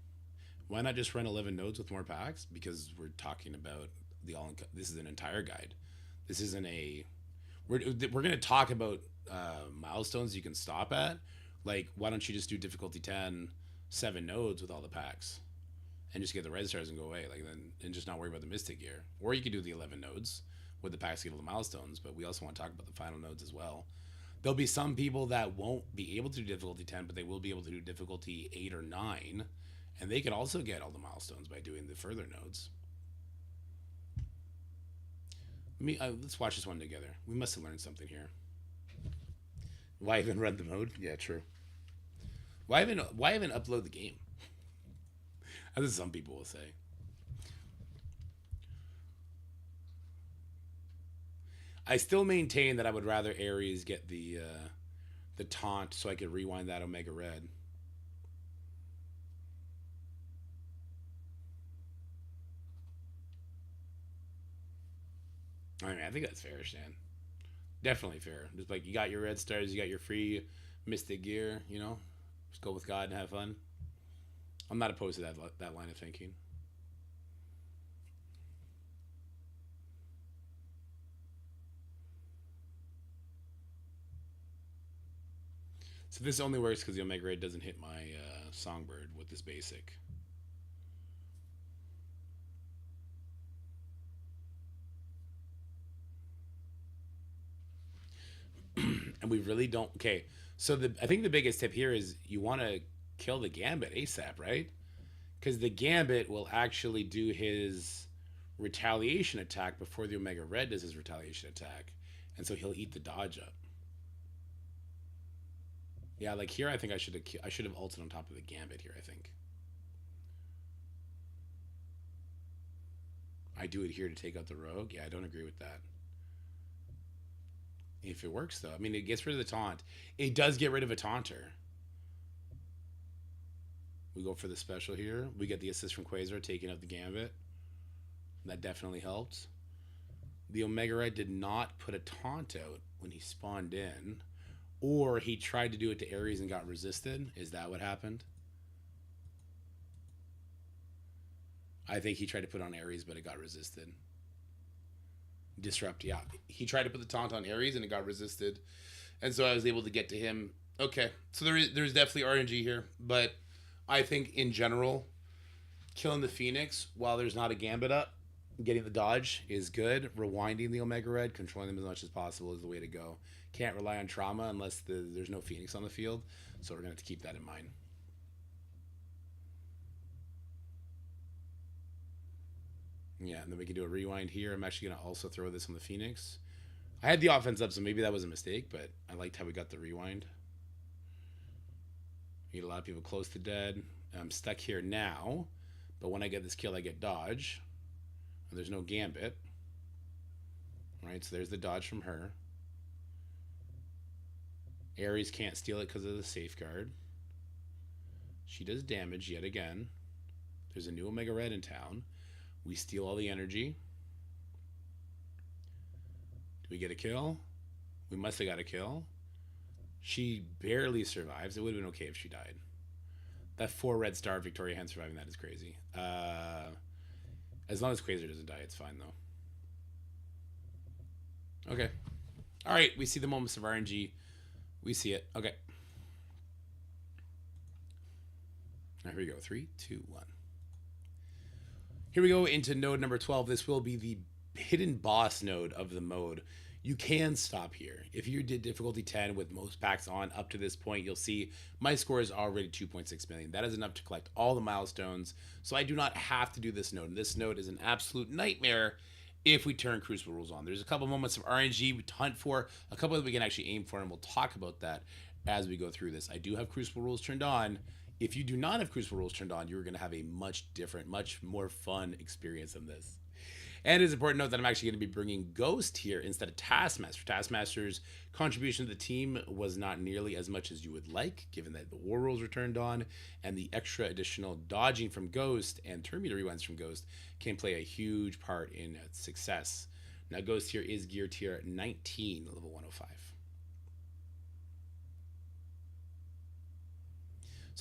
Why not just run 11 nodes with more packs? Because we're talking about the all. This is an entire guide. This isn't a. We're gonna talk about milestones you can stop at. Like, why don't you just do difficulty 10, 7 nodes with all the packs, and just get the red stars and go away, like then, and just not worry about the mystic gear. Or you could do the 11 nodes with the packs to get all the milestones. But we also want to talk about the final nodes as well. There'll be some people that won't be able to do difficulty 10, but they will be able to do difficulty 8 or 9, and they can also get all the milestones by doing the further nodes. Let's watch this one together. We must have learned something here. Why even run the mode? Yeah, true. Why even upload the game? As some people will say. I still maintain that I would rather Ares get the taunt so I could rewind that Omega Red. I mean, I think that's fair, Stan. Definitely fair. Just like, you got your red stars, you got your free mystic gear, you know? Just go with God and have fun. I'm not opposed to that line of thinking. So this only works because the Omega Red doesn't hit my Songbird with this basic. And we really don't. Okay, so I think the biggest tip here is you want to kill the Gambit ASAP, right? Because the Gambit will actually do his retaliation attack before the Omega Red does his retaliation attack, and so he'll eat the dodge up. Yeah, like here, I think I should have ulted on top of the Gambit here. I think I do it here to take out the Rogue. Yeah, I don't agree with that. If it works, though. I mean, it gets rid of the taunt. It does get rid of a taunter. We go for the special here. We get the assist from Quasar, taking out the Gambit. That definitely helped. The Omega Red did not put a taunt out when he spawned in. Or he tried to do it to Ares and got resisted. Is that what happened? I think he tried to put on Ares, but it got resisted. Disrupt, yeah. He tried to put the taunt on Ares and it got resisted. And so I was able to get to him. Okay, so there's definitely RNG here. But I think in general, killing the Phoenix while there's not a Gambit up, getting the dodge is good. Rewinding the Omega Red, controlling them as much as possible is the way to go. Can't rely on trauma unless there's no Phoenix on the field. So we're going to have to keep that in mind. Yeah, and then we can do a rewind here. I'm actually going to also throw this on the Phoenix. I had the offense up, so maybe that was a mistake, but I liked how we got the rewind. Need a lot of people close to dead. I'm stuck here now, but when I get this kill, I get dodge. And there's no Gambit. Right, so there's the dodge from her. Ares can't steal it because of the safeguard. She does damage yet again. There's a new Omega Red in town. We steal all the energy. Do we get a kill? We must have got a kill. She barely survives. It would have been okay if she died. That 4 red star Victoria Hand surviving that is crazy. As long as Quasar doesn't die, it's fine though. Okay. All right, we see the moments of RNG. We see it. Okay. Now here we go. 3, 2, 1. Here we go into node number 12. This will be the hidden boss node of the mode. You can stop here. If you did difficulty 10 with most packs on up to this point, you'll see my score is already 2.6 million. That is enough to collect all the milestones. So I do not have to do this node. And this node is an absolute nightmare if we turn Crucible Rules on. There's a couple moments of RNG we hunt for, a couple that we can actually aim for, and we'll talk about that as we go through this. I do have Crucible Rules turned on. If you do not have Crucible Rules turned on, you're going to have a much different, much more fun experience than this. And it is important to note that I'm actually going to be bringing Ghost here instead of Taskmaster. Taskmaster's contribution to the team was not nearly as much as you would like, given that the War Rules were turned on, and the extra additional dodging from Ghost and turn meter rewinds from Ghost can play a huge part in its success. Now, Ghost here is gear tier 19, level 105.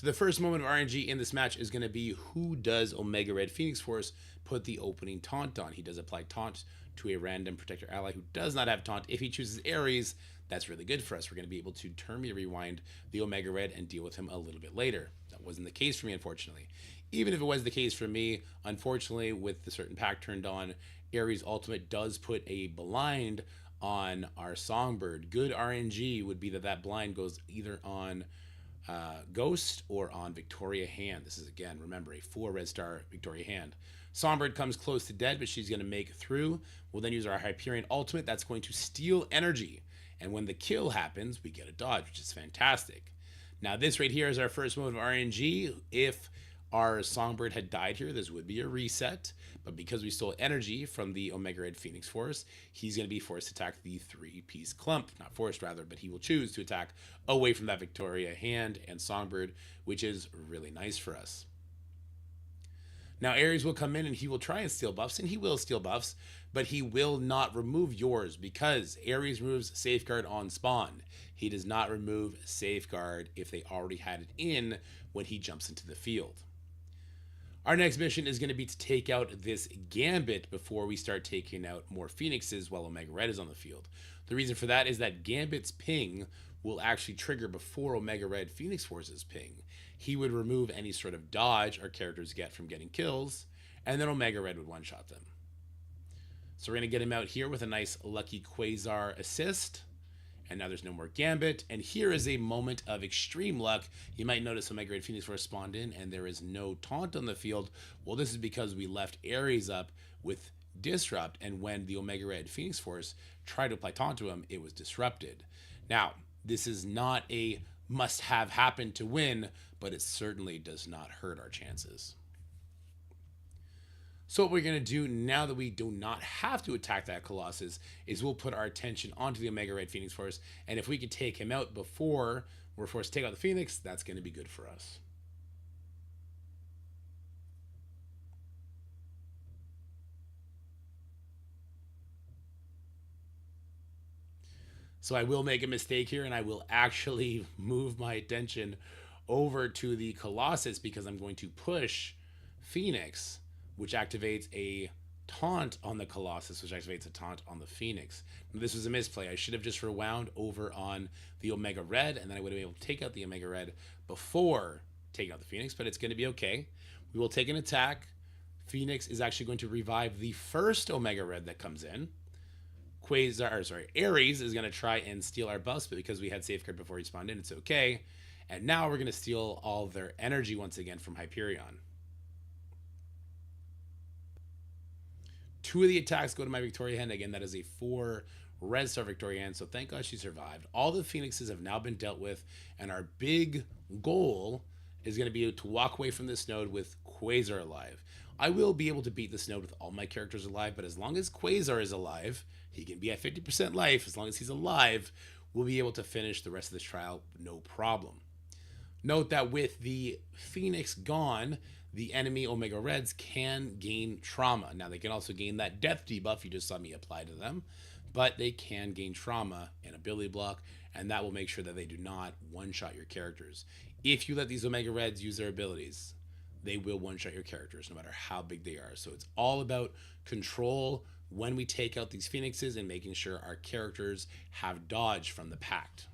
So the first moment of RNG in this match is going to be who does Omega Red Phoenix Force put the opening taunt on. He does apply taunt to a random protector ally who does not have taunt. If he chooses Ares, that's really good for us. We're going to be able to turn me rewind the Omega Red and deal with him a little bit later. That wasn't the case for me, unfortunately. Even if it was the case for me, unfortunately, with the certain pack turned on, Ares ultimate does put a blind on our Songbird. Good RNG would be that blind goes either on Ghost or on Victoria Hand. This is, again, remember, a 4 red star Victoria Hand. Songbird comes close to dead, but she's going to make it through. We'll then use our Hyperion ultimate. That's going to steal energy. And when the kill happens, we get a dodge, which is fantastic. Now, this right here is our first move of RNG. If our Songbird had died here, this would be a reset. But because we stole energy from the Omega Red Phoenix Force, he's going to be forced to attack the 3-piece clump. Not forced, rather, but he will choose to attack away from that Victoria Hand and Songbird, which is really nice for us. Now, Ares will come in and he will try and steal buffs, and he will steal buffs, but he will not remove yours because Ares removes Safeguard on spawn. He does not remove Safeguard if they already had it in when he jumps into the field. Our next mission is going to be to take out this Gambit before we start taking out more Phoenixes while Omega Red is on the field. The reason for that is that Gambit's ping will actually trigger before Omega Red Phoenix Force's ping. He would remove any sort of dodge our characters get from getting kills, and then Omega Red would one-shot them. So we're going to get him out here with a nice lucky Quasar assist. And now there's no more Gambit. And here is a moment of extreme luck. You might notice Omega Red Phoenix Force spawned in and there is no taunt on the field. Well, this is because we left Ares up with Disrupt. And when the Omega Red Phoenix Force tried to apply taunt to him, it was disrupted. Now, this is not a must-have happen to win, but it certainly does not hurt our chances. So what we're going to do now that we do not have to attack that Colossus is we'll put our attention onto the Omega Red Phoenix Force, and if we could take him out before we're forced to take out the Phoenix, that's going to be good for us. So I will make a mistake here, and I will actually move my attention over to the Colossus because I'm going to push Phoenix, which activates a taunt on the Colossus, which activates a taunt on the Phoenix. Now, this was a misplay. I should have just rewound over on the Omega Red, and then I would have been able to take out the Omega Red before taking out the Phoenix, but it's going to be okay. We will take an attack. Phoenix is actually going to revive the first Omega Red that comes in. Ares is going to try and steal our buffs, but because we had Safeguard before he spawned in, it's okay. And now we're going to steal all their energy once again from Hyperion. 2 of the attacks go to my Victoria Hand. Again, that is a 4 red star Victoria Hand, so thank God she survived. All the Phoenixes have now been dealt with, and our big goal is going to be to walk away from this node with Quasar alive. I will be able to beat this node with all my characters alive, but as long as Quasar is alive, he can be at 50% life. As long as he's alive, we'll be able to finish the rest of this trial no problem. Note that with the Phoenix gone, the enemy Omega Reds can gain trauma. Now, they can also gain that death debuff you just saw me apply to them, but they can gain trauma and ability block, and that will make sure that they do not one-shot your characters. If you let these Omega Reds use their abilities, they will one-shot your characters, no matter how big they are. So it's all about control when we take out these Phoenixes and making sure our characters have dodge from the Pact.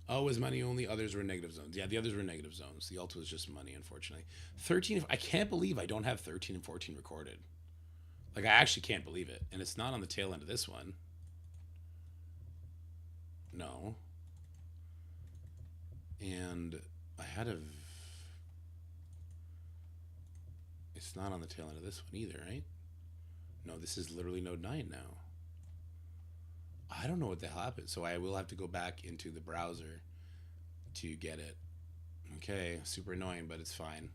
Oh, it was money only. Others were negative zones. Yeah, the others were negative zones. The ult was just money, unfortunately. 13. I can't believe I don't have 13 and 14 recorded. Like, I actually can't believe it. And it's not on the tail end of this one. No. And I had a... It's not on the tail end of this one either, right? No, this is literally node 9 now. I don't know what the hell happened, so I will have to go back into the browser to get it. Okay, super annoying, but it's fine.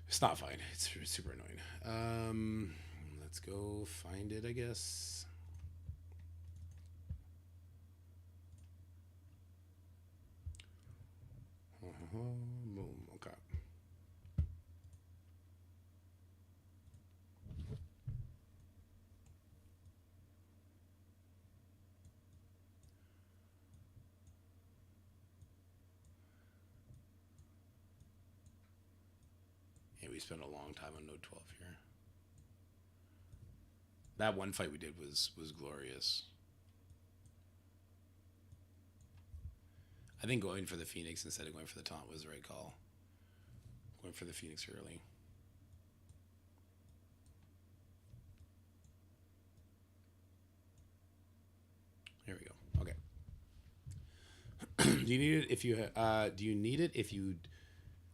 It's not fine. It's super annoying. Let's go find it, I guess. Boom. Okay. Yeah, we spent a long time on node 12 here. That one fight we did was glorious. I think going for the Phoenix instead of going for the taunt was the right call. Going for the Phoenix early. Here we go. Okay. Do you need it if you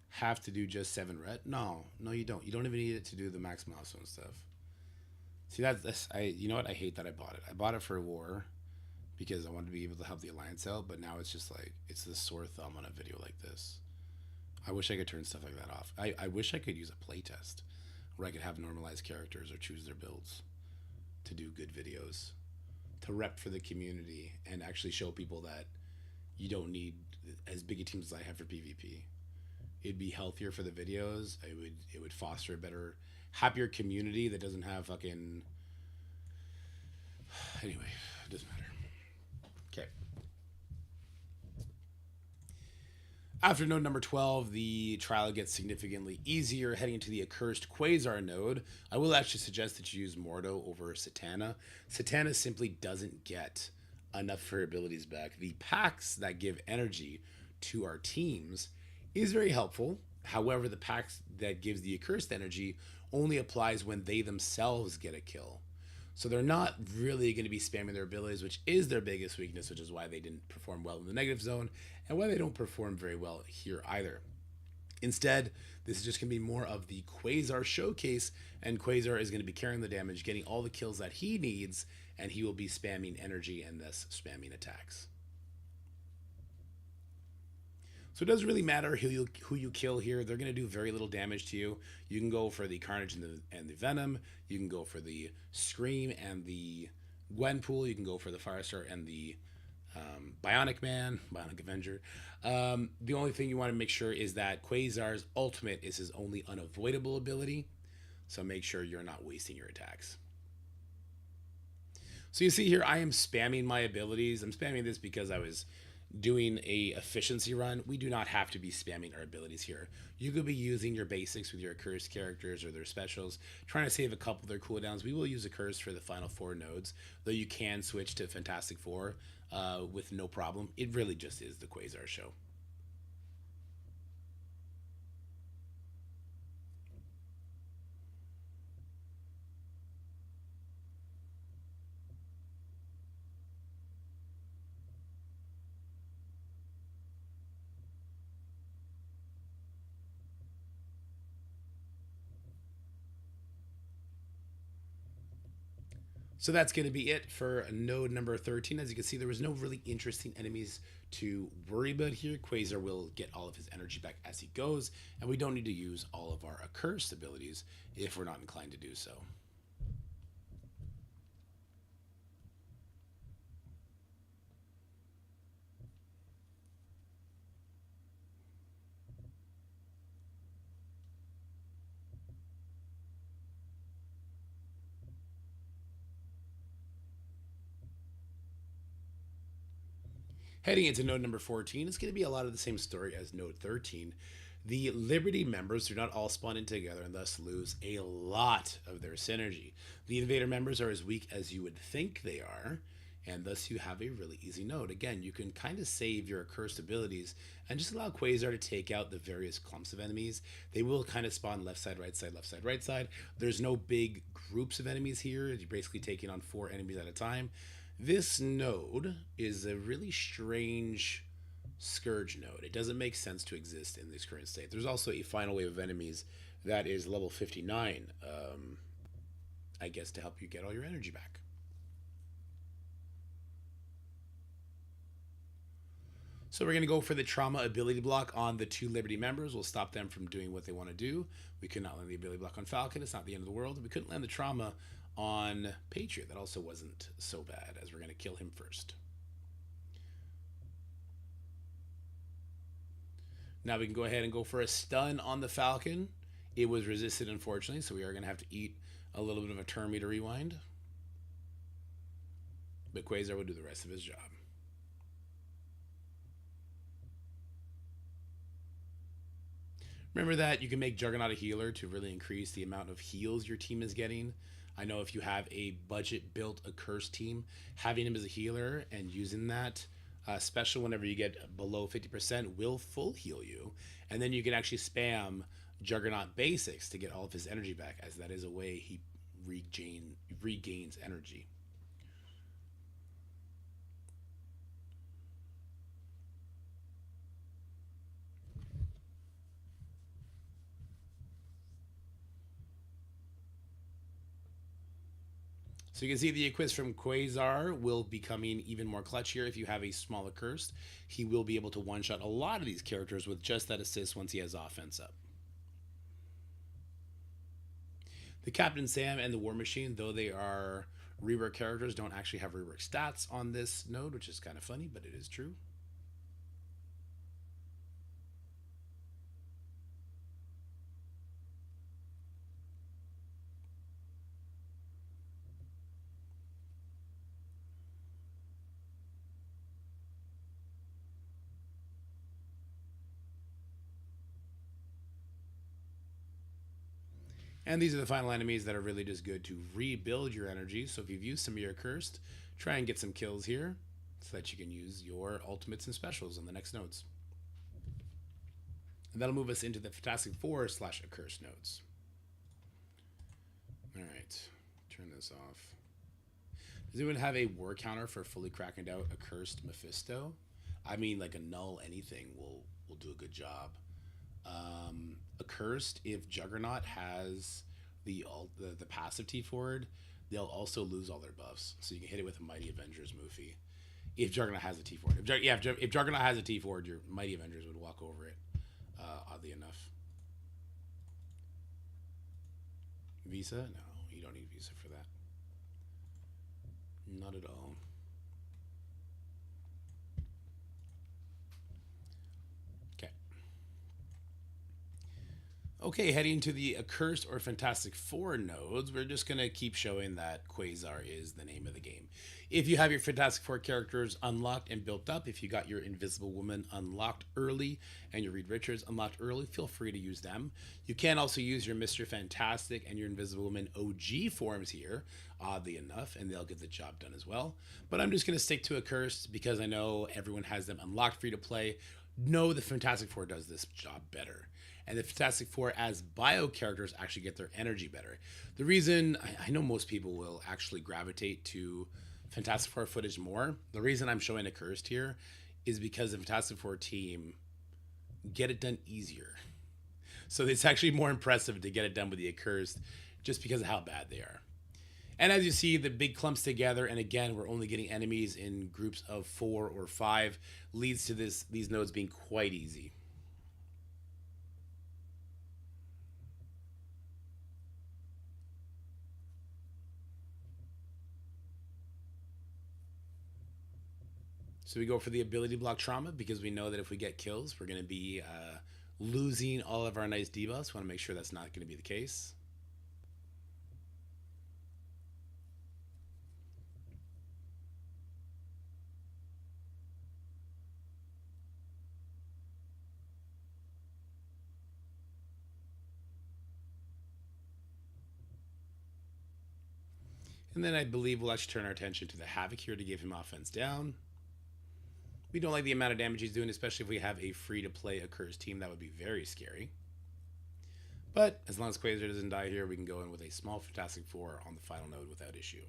have to do just 7 red? No, you don't. You don't even need it to do the max milestone stuff. See, that's you know what? I hate that I bought it. I bought it for war because I wanted to be able to help the alliance out, but now it's just like it's the sore thumb on a video like this. I wish I could turn stuff like that off. I wish I could use a playtest where I could have normalized characters or choose their builds to do good videos, to rep for the community and actually show people that you don't need as big a team as I have for PvP. It'd be healthier for the videos. It would foster a better, happier community that doesn't have fucking. Anyway, it doesn't matter. Okay. After node number 12, the trial gets significantly easier, heading into the accursed Quasar node. I will actually suggest that you use Mordo over Satana. Satana simply doesn't get enough of her abilities back. The packs that give energy to our teams is very helpful. However, the packs that gives the accursed energy only applies when they themselves get a kill. So they're not really going to be spamming their abilities, which is their biggest weakness, which is why they didn't perform well in the negative zone, and why they don't perform very well here either. Instead, this is just going to be more of the Quasar showcase, and Quasar is going to be carrying the damage, getting all the kills that he needs, and he will be spamming energy and thus spamming attacks. So it doesn't really matter who you kill here. They're going to do very little damage to you. You can go for the Carnage and the Venom. You can go for the Scream and the Gwenpool. You can go for the Firestar and the Bionic Avenger. The only thing you want to make sure is that Quasar's ultimate is his only unavoidable ability. So make sure you're not wasting your attacks. So you see here, I am spamming my abilities. I'm spamming this because I was doing a efficiency run. We do not have to be spamming our abilities here. You could be using your basics with your accursed characters or their specials, trying to save a couple of their cooldowns. We will use accursed for the final 4 nodes, though you can switch to Fantastic Four with no problem. It really just is the Quasar show. So that's going to be it for node number 13. As you can see, there was no really interesting enemies to worry about here. Quasar will get all of his energy back as he goes, and we don't need to use all of our accursed abilities if we're not inclined to do so. Heading into node number 14, it's going to be a lot of the same story as node 13. The Liberty members do not all spawn in together and thus lose a lot of their synergy. The Invader members are as weak as you would think they are, and thus you have a really easy node. Again, you can kind of save your accursed abilities and just allow Quasar to take out the various clumps of enemies. They will kind of spawn left side, right side, left side, right side. There's no big groups of enemies here. You're basically taking on 4 enemies at a time. This node is a really strange Scourge node. It doesn't make sense to exist in this current state. There's also a final wave of enemies that is level 59, I guess, to help you get all your energy back. So we're going to go for the trauma ability block on the 2 Liberty members. We'll stop them from doing what they want to do. We could not land the ability block on Falcon. It's not the end of the world. We couldn't land the trauma on Patriot. That also wasn't so bad, as we're going to kill him first. Now we can go ahead and go for a stun on the Falcon. It was resisted, unfortunately, so we are going to have to eat a little bit of a turn meter rewind. But Quasar will do the rest of his job. Remember that you can make Juggernaut a healer to really increase the amount of heals your team is getting. I know if you have a budget built a curse team, having him as a healer and using that special whenever you get below 50% will full heal you. And then you can actually spam Juggernaut basics to get all of his energy back, as that is a way he regains energy. So you can see the Equus from Quasar will be coming even more clutch here if you have a smaller curse. He will be able to one-shot a lot of these characters with just that assist once he has offense up. The Captain Sam and the War Machine, though they are rework characters, don't actually have rework stats on this node, which is kind of funny, but it is true. And these are the final enemies that are really just good to rebuild your energy. So if you've used some of your cursed, try and get some kills here so that you can use your ultimates and specials on the next nodes. And that'll move us into the Fantastic Four / Accursed nodes. All right, turn this off. Does anyone have a war counter for fully cracking out Accursed Mephisto? I mean, like a null anything will do a good job. Accursed, if Juggernaut has the passive T forward, they'll also lose all their buffs. So you can hit it with a Mighty Avengers movie. If Juggernaut has a T forward. If Juggernaut has a T forward, your Mighty Avengers would walk over it, oddly enough. Visa? No, you don't need Visa for that. Not at all. Okay, heading to the Accursed or Fantastic Four nodes, we're just going to keep showing that Quasar is the name of the game. If you have your Fantastic Four characters unlocked and built up, if you got your Invisible Woman unlocked early and your Reed Richards unlocked early, feel free to use them. You can also use your Mr. Fantastic and your Invisible Woman OG forms here, oddly enough, and they'll get the job done as well. But I'm just going to stick to Accursed because I know everyone has them unlocked free to play. No, the Fantastic Four does this job better. And the Fantastic Four as bio characters actually get their energy better. The reason I know most people will actually gravitate to Fantastic Four footage more, the reason I'm showing Accursed here is because the Fantastic Four team get it done easier. So it's actually more impressive to get it done with the Accursed just because of how bad they are. And as you see, the big clumps together, and again, we're only getting enemies in groups of 4 or 5, leads to these nodes being quite easy. So we go for the ability block trauma because we know that if we get kills, we're going to be losing all of our nice debuffs. We want to make sure that's not going to be the case. And then I believe we'll actually turn our attention to the Havoc here to give him offense down. We don't like the amount of damage he's doing, especially if we have a free-to-play Accursed team. That would be very scary. But as long as Quasar doesn't die here, we can go in with a small Fantastic Four on the final node without issue.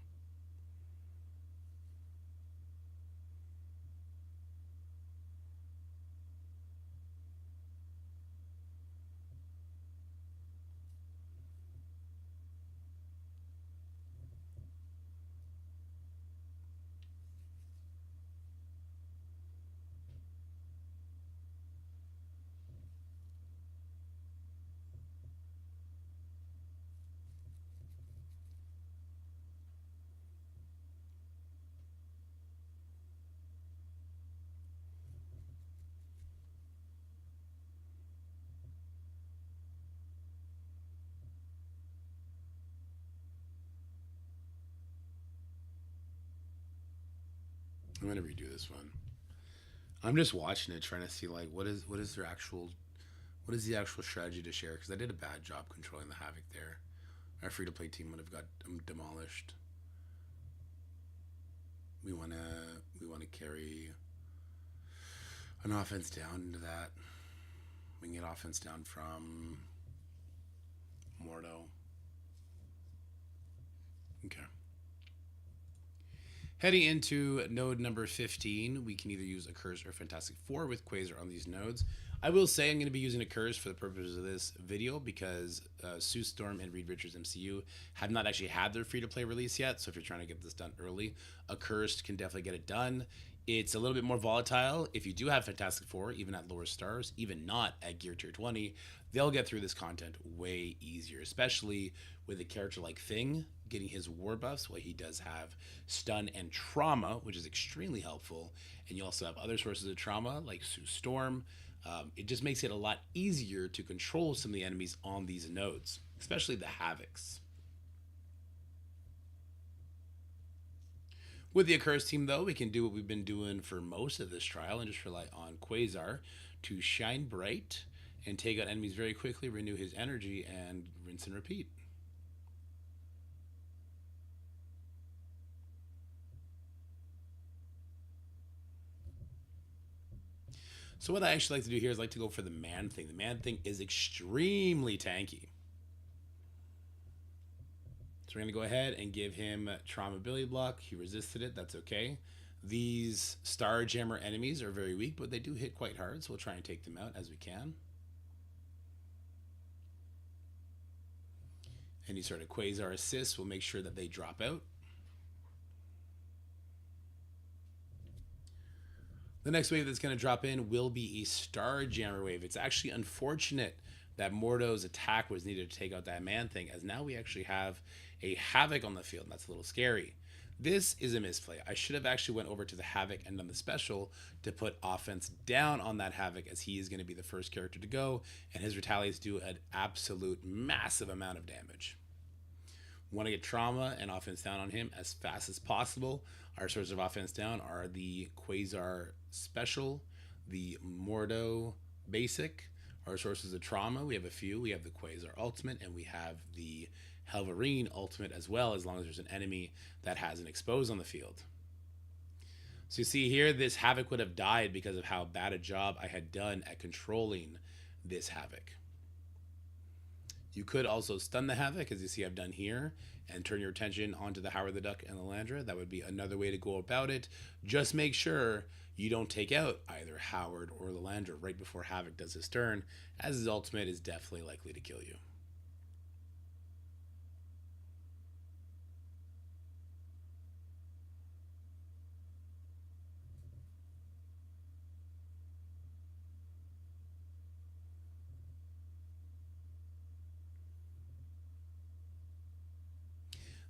I'm going to redo this one. I'm just watching it, trying to see like what is their actual What is the actual strategy to share? Because I did a bad job controlling the Havoc there. Our free-to-play team would have got demolished. We wanna carry an offense down into that. We can get offense down from Mordo. Okay. Heading into node number 15, we can either use a Curse or Fantastic Four with Quasar on these nodes. I will say I'm going to be using a Curse for the purposes of this video because Sue Storm and Reed Richards MCU have not actually had their free-to-play release yet, so if you're trying to get this done early, a Curse can definitely get it done. It's a little bit more volatile. If you do have Fantastic Four, even at lower stars, even not at Gear Tier 20, they'll get through this content way easier, especially with a character like Thing getting his war buffs, where he does have stun and trauma, which is extremely helpful. And you also have other sources of trauma like Sue Storm. It just makes it a lot easier to control some of the enemies on these nodes, especially the Havocs. With the Accursed team, though, we can do what we've been doing for most of this trial and just rely on Quasar to shine bright and take out enemies very quickly, renew his energy, and rinse and repeat. So what I actually like to do here is like to go for the Man Thing. The Man Thing is extremely tanky. So we're going to go ahead and give him Trauma Ability Block. He resisted it. That's okay. These Star Jammer enemies are very weak, but they do hit quite hard, so we'll try and take them out as we can. Any sort of Quasar assists will make sure that they drop out. The next wave that's going to drop in will be a Star Jammer wave. It's actually unfortunate that Mordo's attack was needed to take out that Man Thing, as now we actually have a Havoc on the field, and that's a little scary. This is a misplay. I should have actually went over to the Havoc and done the special to put offense down on that Havoc, as he is going to be the first character to go, and his retaliates do an absolute massive amount of damage. We want to get trauma and offense down on him as fast as possible. Our sources of offense down are the Quasar special, the Mordo basic. Our sources of trauma, we have a few. We have the Quasar ultimate, and we have the Helverine ultimate as well, as long as there's an enemy that has an expose on the field. So you see here, this Havoc would have died because of how bad a job I had done at controlling this Havoc. You could also stun the Havoc, as you see I've done here, and turn your attention onto the Howard the Duck and the Landra. That would be another way to go about it. Just make sure you don't take out either Howard or the Landra right before Havoc does his turn, as his ultimate is definitely likely to kill you.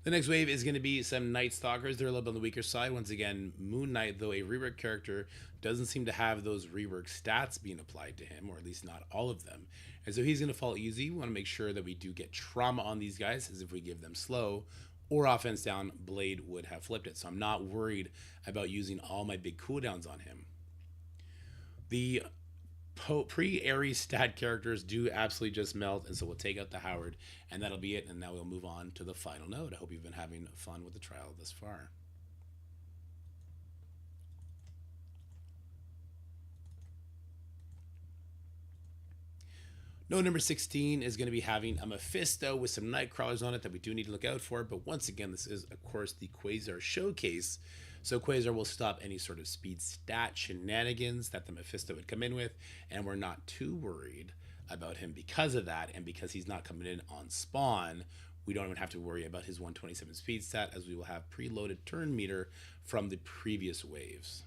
The next wave is going to be some Night Stalkers. They're a little bit on the weaker side. Once again, Moon Knight, though a rework character, doesn't seem to have those rework stats being applied to him, or at least not all of them. And so he's going to fall easy. We want to make sure that we do get trauma on these guys, as if we give them slow or offense down, Blade would have flipped it. So I'm not worried about using all my big cooldowns on him. The pre-Ares stat characters do absolutely just melt, and so we'll take out the Howard, and that'll be it, and now we'll move on to the final node. I hope you've been having fun with the trial thus far. Node number 16 is going to be having a Mephisto with some Nightcrawlers on it that we do need to look out for, but once again, this is, of course, the Quasar showcase, so Quasar will stop any sort of speed stat shenanigans that the Mephisto would come in with, and we're not too worried about him because of that, and because he's not coming in on spawn, we don't even have to worry about his 127 speed stat, as we will have preloaded turn meter from the previous waves.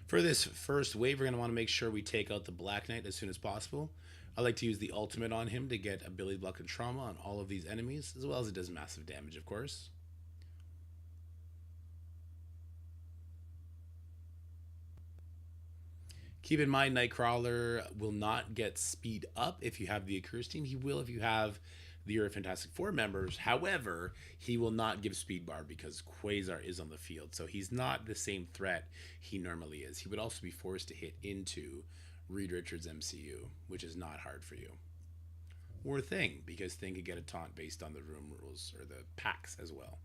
For this first wave, we're going to want to make sure we take out the Black Knight as soon as possible. I like to use the ultimate on him to get ability block and trauma on all of these enemies, as well as it does massive damage, of course. Keep in mind, Nightcrawler will not get speed up if you have the Accursed team. He will if you have the other Fantastic Four members. However, he will not give speed bar because Quasar is on the field. So he's not the same threat he normally is. He would also be forced to hit into Reed Richards' MCU, which is not hard for you. Or Thing, because Thing could get a taunt based on the room rules or the packs as well.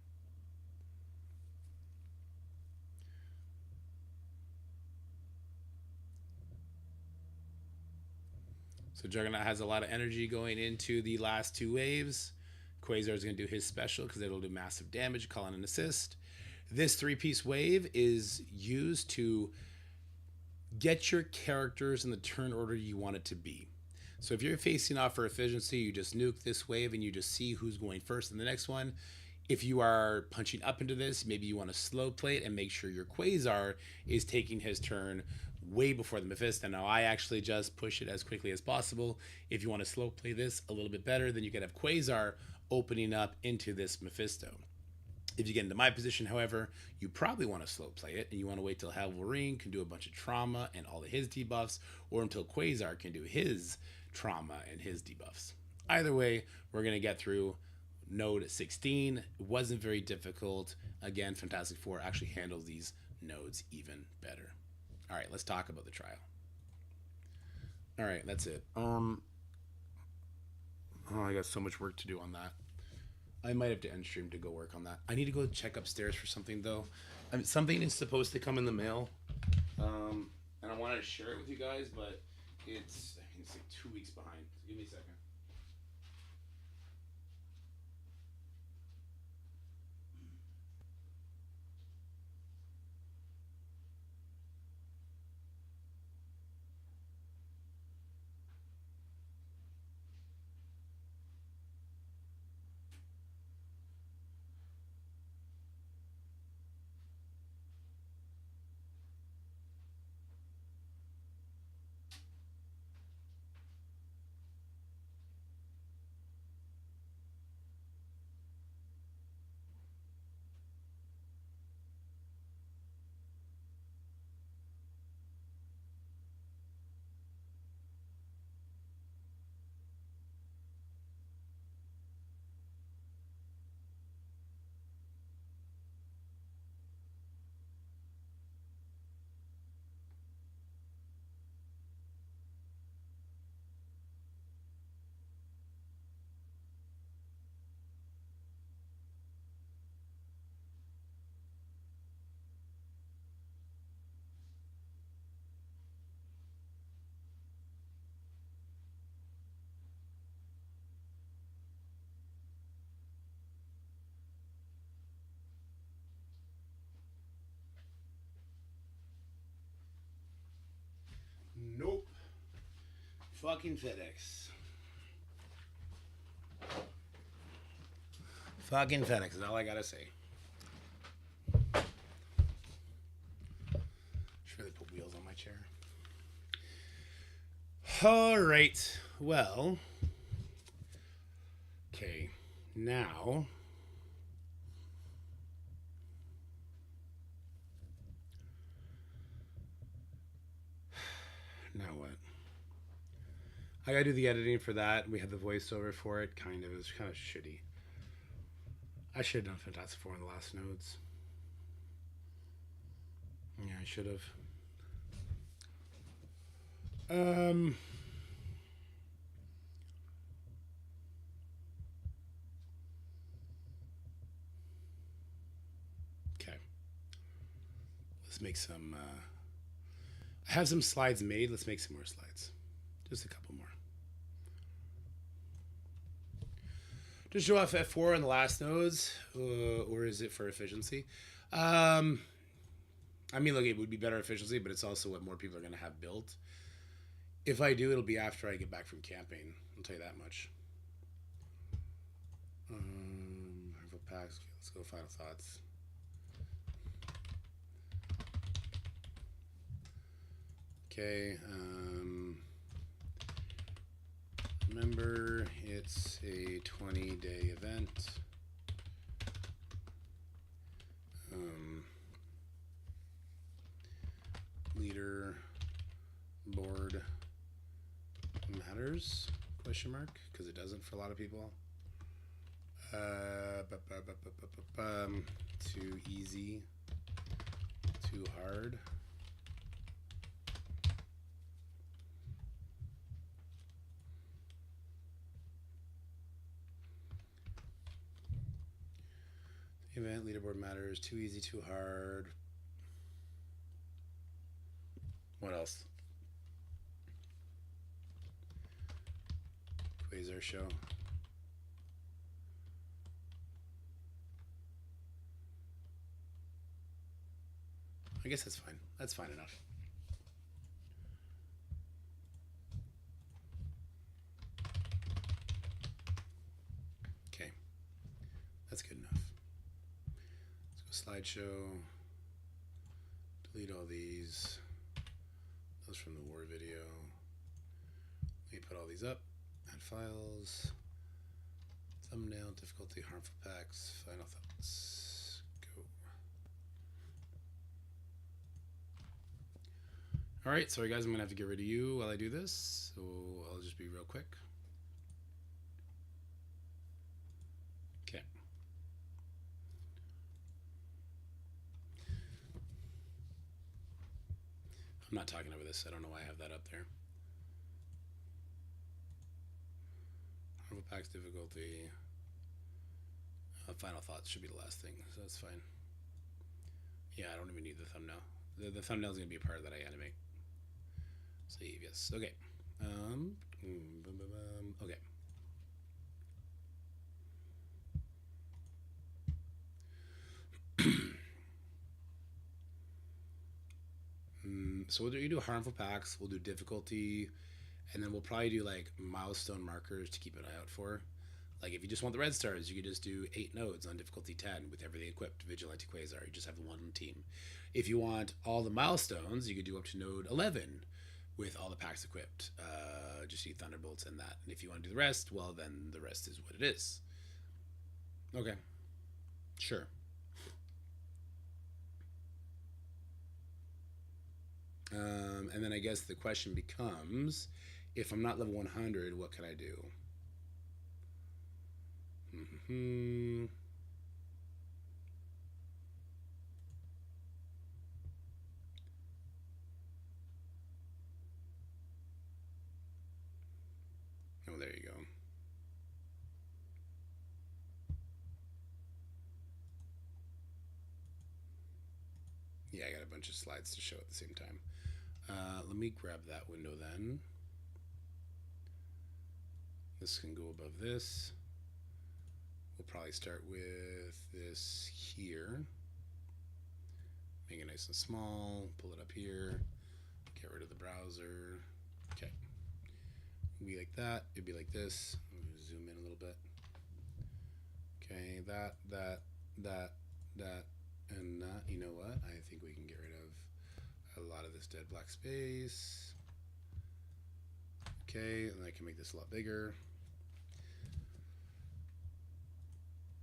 So Juggernaut has a lot of energy going into the last two waves. Quasar is going to do his special because it'll do massive damage, call in an assist. This three-piece wave is used to get your characters in the turn order you want it to be. So if you're facing off for efficiency, you just nuke this wave and you just see who's going first in the next one. If you are punching up into this, maybe you want to slow play it and make sure your Quasar is taking his turn way before the Mephisto. Now, I actually just push it as quickly as possible. If you want to slow play this a little bit better, then you can have Quasar opening up into this Mephisto. If you get into my position, however, you probably want to slow play it and you want to wait till Wolverine can do a bunch of trauma and all of his debuffs, or until Quasar can do his trauma and his debuffs. Either way, we're going to get through node 16. It wasn't very difficult. Again, Fantastic Four actually handles these nodes even better. All right, let's talk about the trial. All right, that's it. Oh, I got so much work to do on that. I might have to end stream to go work on that. I need to go check upstairs for something though. I mean, something is supposed to come in the mail, and I wanted to share it with you guys, but it's like 2 weeks behind. So give me a second. Nope. Fucking FedEx. Fucking FedEx is all I gotta say. Should really put wheels on my chair. All right. Well. Okay. Now. Now what? I gotta do the editing for that. We had the voiceover for it. Kind of. It was kind of shitty. I should have done Fantastic Four in the last nodes. Yeah, I should have. Okay. Let's make some. I have some slides made. Let's make some more slides. Just a couple more. To show off F4 in the last nodes, or is it for efficiency? I mean, look, it would be better efficiency, but it's also what more people are going to have built. If I do, it'll be after I get back from camping. I'll tell you that much. Marvel packs. Okay, let's go final thoughts. Okay. Remember, it's a 20-day event. Leader matters? Question mark, because it doesn't for a lot of people. Too easy, too hard. Event leaderboard matters. Too easy, too hard. What else? Quasar show. I guess that's fine. That's fine enough. Okay. That's good enough. Let's go slideshow. Delete all these. Those from the war video. Let me put all these up. Add files. Thumbnail, difficulty, harmful packs, final thoughts. Go. Alright, sorry guys, I'm going to have to get rid of you while I do this. So I'll just be real quick. Okay. I'm not talking over this. I don't know why I have that up there. Harmful packs, difficulty. Final thoughts should be the last thing, so that's fine. Yeah, I don't even need the thumbnail. The thumbnail is going to be a part that I animate. Save, yes. Okay. Okay. So you do harmful packs, we'll do difficulty, and then we'll probably do like milestone markers to keep an eye out for. Like if you just want the red stars, you could just do 8 nodes on difficulty 10 with everything equipped, Vigilante Quasar. You just have the one team. If you want all the milestones, you could do up to node 11 with all the packs equipped. Just need Thunderbolts and that. And if you want to do the rest, well then the rest is what it is. Okay. Sure. And then I guess the question becomes, if I'm not level 100, what can I do? Oh, there you go. Yeah, I got a bunch of slides to show at the same time. Let me grab that window then. This can go above this. We'll probably start with this here. Make it nice and small. Pull it up here. Get rid of the browser. Okay. It'd be like that. It'd be like this. Zoom in a little bit. Okay, that, and that. You know what? I think we can get rid of a lot of this dead black space. Okay, and I can make this a lot bigger.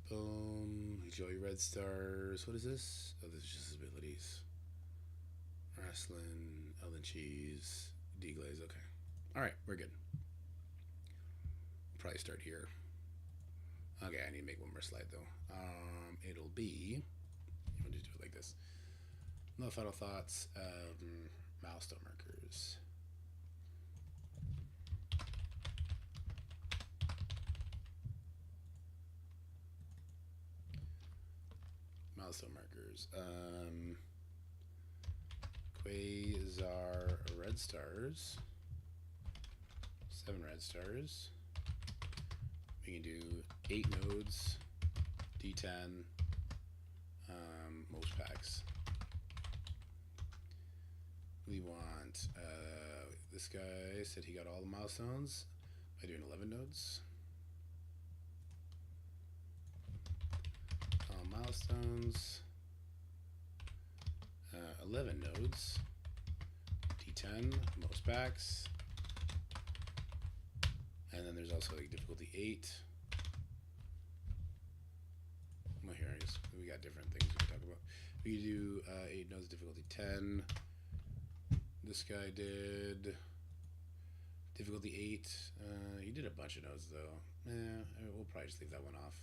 Boom. Enjoy red stars. What is this? Oh, this is just abilities. Wrestling, Elden Cheese, Deglaze. Okay. Alright, we're good. Probably start here. Okay, I need to make one more slide though. It'll be, I'll just do it like this. No final thoughts. Milestone markers. Milestone markers. Quasar red stars. 7 red stars. We can do 8 nodes, D10, most packs. We want, this guy said he got all the milestones by doing 11 nodes. All milestones, 11 nodes, D10, most packs. And then there's also like difficulty 8. Well, here, I guess we got different things we can talk about. We do 8 nodes, difficulty 10. This guy did Difficulty 8. He did a bunch of nodes though. We'll probably just leave that one off.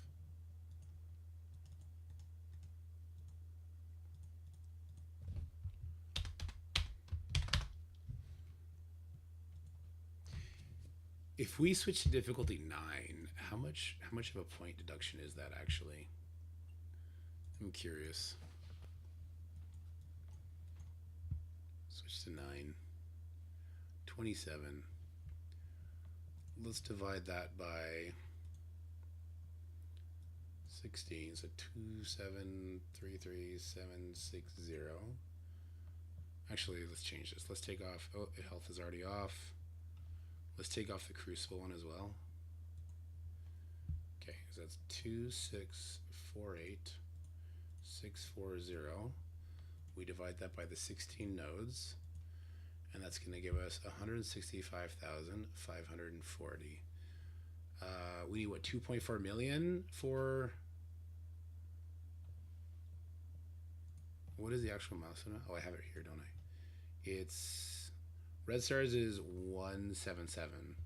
If we switch to difficulty 9, how much of a point deduction is that actually? I'm curious. Switch to 9. 27. Let's divide that by 16. So 2733760. Actually, let's change this. Let's take off. Oh, health is already off. Let's take off the crucible one as well. Okay, so that's 2648640. We divide that by the 16 nodes, and that's going to give us 165,540. We need what, 2.4 million for. What is the actual milestone? Oh, I have it here, don't I? It's Red Stars is 177.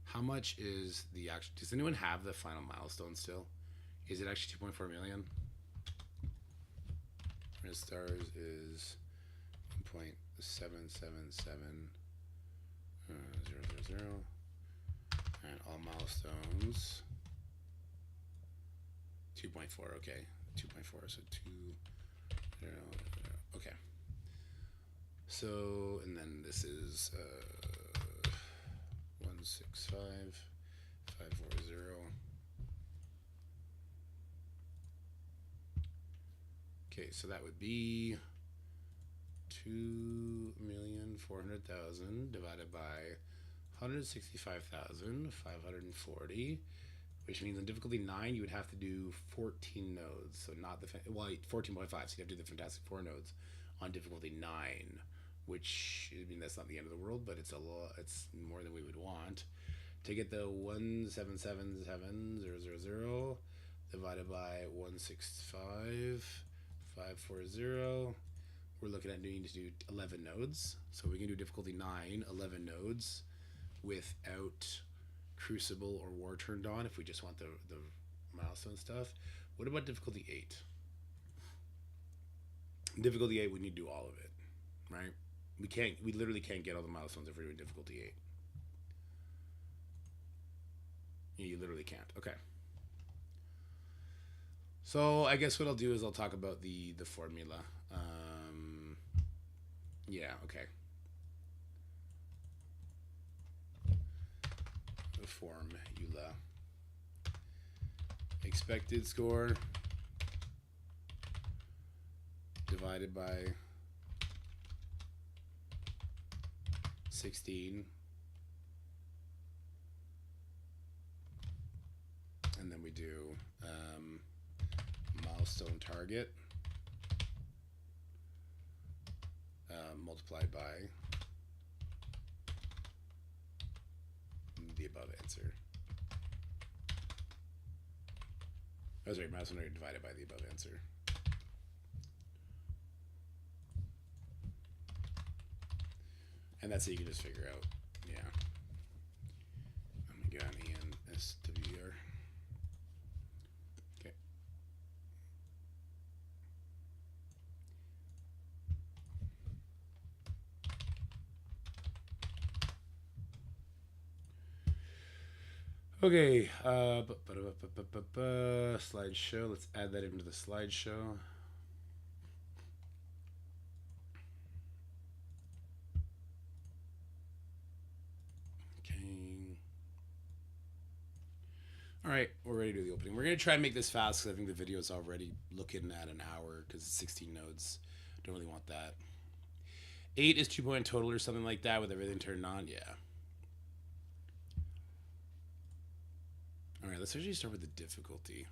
How much is the actual? Does anyone have the final milestone still? Is it actually 2.4 million? Red Stars is 1.777 and all milestones 2.4. Okay, 2.4. So 2. Okay. So, and then this is 165,540. Okay, so that would be 2,400,000 divided by 165,540, which means in difficulty 9 you would have to do 14 nodes. So not the 14.5. So you have to do the Fantastic Four nodes on difficulty 9. Which, I mean, that's not the end of the world, but it's a lot. It's more than we would want. To get the 1777000 divided by 165,540, we're looking at needing to do 11 nodes. So we can do difficulty 9, 11 nodes, without Crucible or War turned on. If we just want the milestone stuff. What about difficulty 8? Difficulty 8, we need to do all of it, right? We literally can't get all the milestones if we're doing difficulty 8. You literally can't. Okay. So I guess what I'll do is I'll talk about the formula. Yeah, okay. The formula. Expected score divided by 16, and then we do milestone target multiplied by the above answer. Oh, sorry, milestone target divided by the above answer. And that's how you can just figure out, yeah. Oh my god, ENSWR. Okay. Okay, slideshow. Let's add that into the slideshow. All right, we're ready to do the opening. We're going to try and make this fast because I think the video is already looking at an hour because it's 16 nodes. Don't really want that. 8 is 2 point total or something like that with everything turned on. Yeah. All right, let's actually start with the difficulty.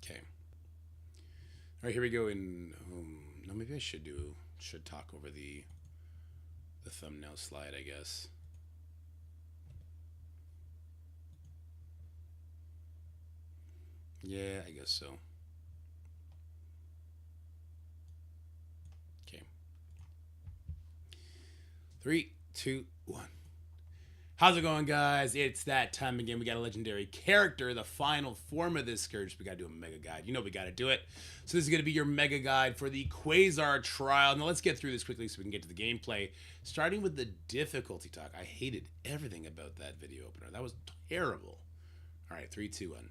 Okay. All right, here we go. No, maybe I should talk over the thumbnail slide, I guess. Yeah, I guess so. Okay. 3, 2, 1. How's it going, guys? It's that time again. We got a legendary character, the final form of this Scourge. We got to do a mega guide. You know we got to do it. So this is going to be your mega guide for the Quasar trial. Now let's get through this quickly so we can get to the gameplay. Starting with the difficulty talk. I hated everything about that video opener. That was terrible. All right, 3, 2, 1.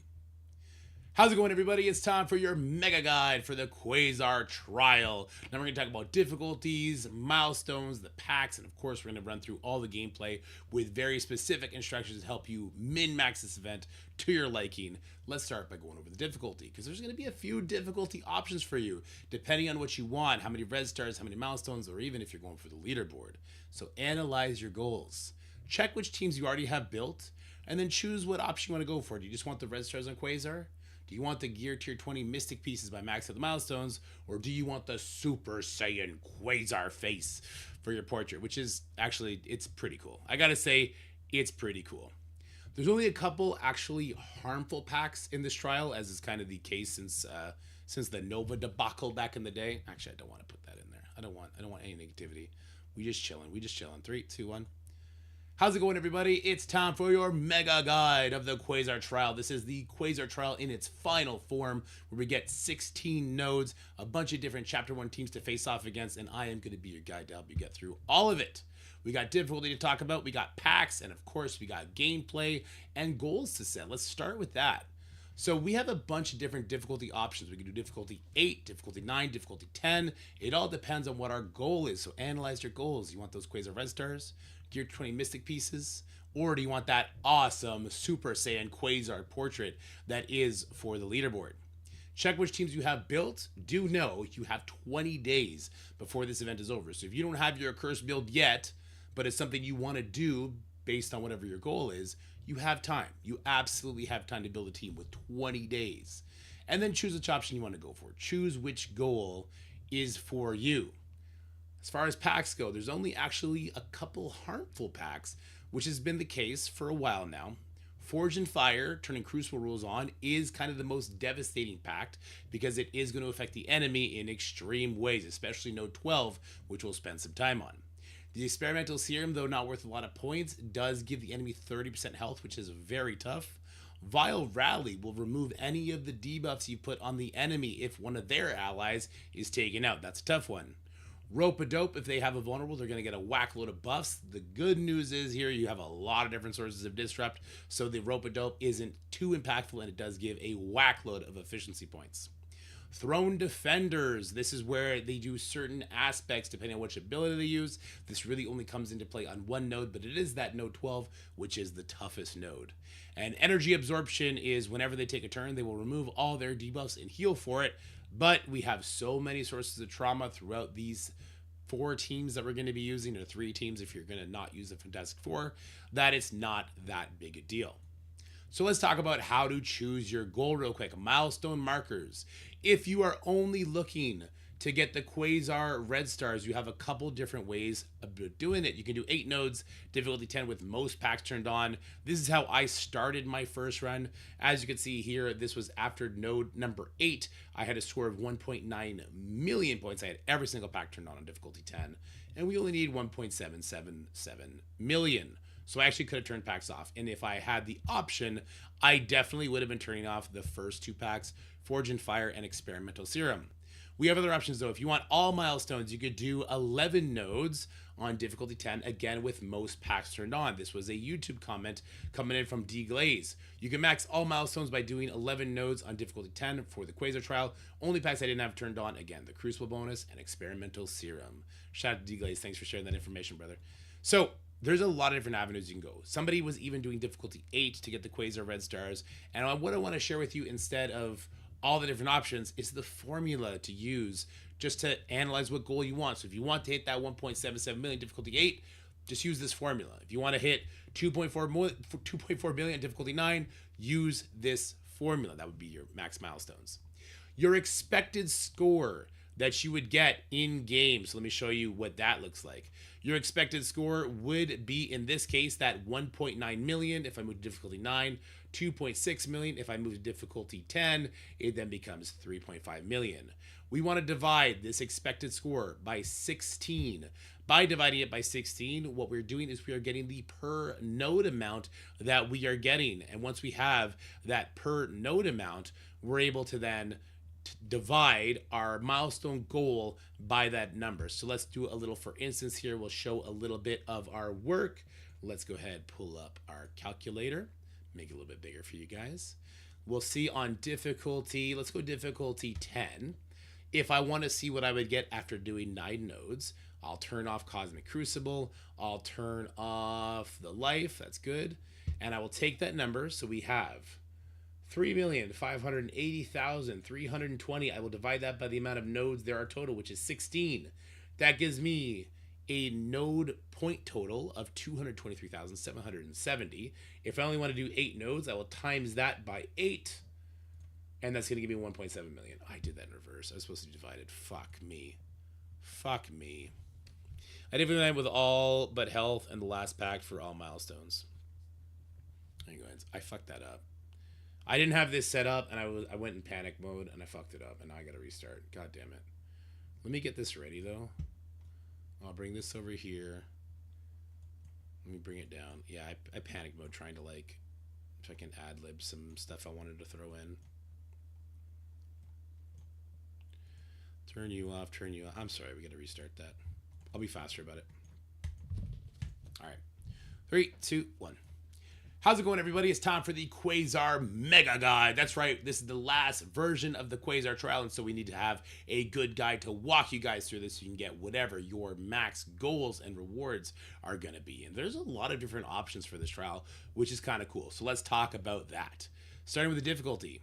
How's it going, everybody? It's time for your mega guide for the Quasar trial. Now we're going to talk about difficulties, milestones, the packs, and of course we're going to run through all the gameplay with very specific instructions to help you min-max this event to your liking. Let's start by going over the difficulty, because there's going to be a few difficulty options for you, depending on what you want, how many red stars, how many milestones, or even if you're going for the leaderboard. So analyze your goals. Check which teams you already have built, and then choose what option you want to go for. Do you just want the red stars on Quasar? Do you want the Gear Tier 20 Mystic pieces by max out the milestones? Or do you want the Super Saiyan Quasar face for your portrait? Which is actually, it's pretty cool. I gotta say, it's pretty cool. There's only a couple actually harmful packs in this trial, as is kind of the case since the Nova debacle back in the day. Actually, I don't want to put that in there. I don't want any negativity. We just chilling. 3, 2, 1. How's it going, everybody? It's time for your mega guide of the Quasar trial. This is the Quasar trial in its final form, where we get 16 nodes, a bunch of different Chapter 1 teams to face off against, and I am going to be your guide to help you get through all of it. We got difficulty to talk about, we got packs, and of course we got gameplay and goals to set. Let's start with that. So we have a bunch of different difficulty options. We can do difficulty 8, difficulty 9, difficulty 10. It all depends on what our goal is. So analyze your goals. You want those Quasar red stars, Gear 20 Mystic pieces, or do you want that awesome Super Saiyan Quasar portrait that is for the leaderboard? Check which teams you have built. Do know you have 20 days before this event is over. So if you don't have your cursed build yet, but it's something you want to do based on whatever your goal is, you have time. You absolutely have time to build a team with 20 days. And then choose which option you want to go for. Choose which goal is for you. As far as packs go, there's only actually a couple harmful packs, which has been the case for a while now. Forge and Fire, turning Crucible rules on, is kind of the most devastating pack because it is going to affect the enemy in extreme ways, especially Node 12, which we'll spend some time on. The Experimental Serum, though not worth a lot of points, does give the enemy 30% health, which is very tough. Vile Rally will remove any of the debuffs you put on the enemy if one of their allies is taken out. That's a tough one. Rope-a-dope, if they have a vulnerable, they're going to get a whack load of buffs. The good news is here you have a lot of different sources of disrupt, so the rope-a-dope isn't too impactful, and it does give a whack load of efficiency points. Throne Defenders, this is where they do certain aspects depending on which ability they use. This really only comes into play on one node, but it is that node 12, which is the toughest node. And Energy Absorption is whenever they take a turn, they will remove all their debuffs and heal for it. But we have so many sources of trauma throughout these 4 teams that we're going to be using, or 3 teams if you're going to not use the Fantastic Four, that it's not that big a deal. So let's talk about how to choose your goal real quick. Milestone markers. If you are only looking to get the Quasar red stars, you have a couple different ways of doing it. You can do 8 nodes, difficulty 10 with most packs turned on. This is how I started my first run. As you can see here, this was after node number 8. I had a score of 1.9 million points. I had every single pack turned on difficulty 10. And we only need 1.777 million. So I actually could have turned packs off. And if I had the option, I definitely would have been turning off the first 2 packs, Forge and Fire and Experimental Serum. We have other options though. If you want all milestones, you could do 11 nodes on difficulty 10, again with most packs turned on. This was a YouTube comment coming in from D Glaze. You can max all milestones by doing 11 nodes on difficulty 10 for the Quasar trial. Only packs I didn't have turned on, again, the Crucible bonus and Experimental Serum. Shout out to D Glaze. Thanks for sharing that information, brother. So there's a lot of different avenues you can go. Somebody was even doing difficulty 8 to get the Quasar red stars. And what I want to share with you instead of all the different options is the formula to use just to analyze what goal you want. So if you want to hit that 1.77 million difficulty 8, just use this formula. If you want to hit 2.4 million difficulty 9, use this formula. That would be your max milestones. Your expected score that you would get in game. So let me show you what that looks like. Your expected score would be, in this case, that 1.9 million if I move to difficulty 9, 2.6 million if I move to difficulty 10, it then becomes 3.5 million. we want to divide this expected score by 16. By dividing it by 16, what we're doing is we are getting the per node amount that we are getting. And once we have that per node amount, we're able to then divide our milestone goal by that number. So let's do a little, for instance, here we'll show a little bit of our work. Let's go ahead, pull up our calculator, make it a little bit bigger for you guys. We'll see on difficulty, let's go difficulty 10. If I want to see what I would get after doing 9 nodes, I'll turn off Cosmic Crucible, I'll turn off the life, that's good, and I will take that number, so we have 3,580,320. I will divide that by the amount of nodes there are total, which is 16. That gives me a node point total of 223,770. If I only want to do 8 nodes, I will times that by 8, and that's going to give me 1.7 million. I did that in reverse. I was supposed to be divided. Fuck me. Fuck me. I did that with all but health and the last pack for all milestones. Anyways, I fucked that up. I didn't have this set up, and I went in panic mode, and I fucked it up, and now I gotta restart. God damn it. Let me get this ready, though. I'll bring this over here. Let me bring it down. Yeah, I panic mode trying to, like, if I can ad-lib some stuff I wanted to throw in. Turn you off, turn you off. I'm sorry, we gotta restart that. I'll be faster about it. All right. 3, 2, 1. How's it going, everybody? It's time for the Quasar Mega Guide. That's right, this is the last version of the Quasar trial, and so we need to have a good guide to walk you guys through this so you can get whatever your max goals and rewards are going to be. And there's a lot of different options for this trial, which is kind of cool. So let's talk about that. Starting with the difficulty.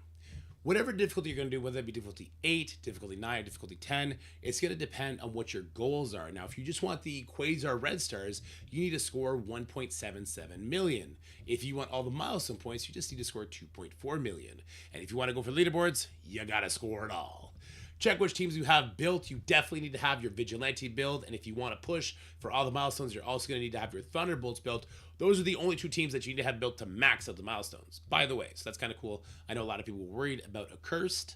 Whatever difficulty you're going to do, whether it be difficulty 8, difficulty 9, difficulty 10, it's going to depend on what your goals are. Now, if you just want the Quasar Red Stars, you need to score 1.77 million. If you want all the milestone points, you just need to score 2.4 million. And if you want to go for leaderboards, you got to score it all. Check which teams you have built. You definitely need to have your Vigilante build. And if you want to push for all the milestones, you're also going to need to have your Thunderbolts built. Those are the only 2 teams that you need to have built to max out the milestones, by the way. So that's kind of cool. I know a lot of people were worried about Accursed.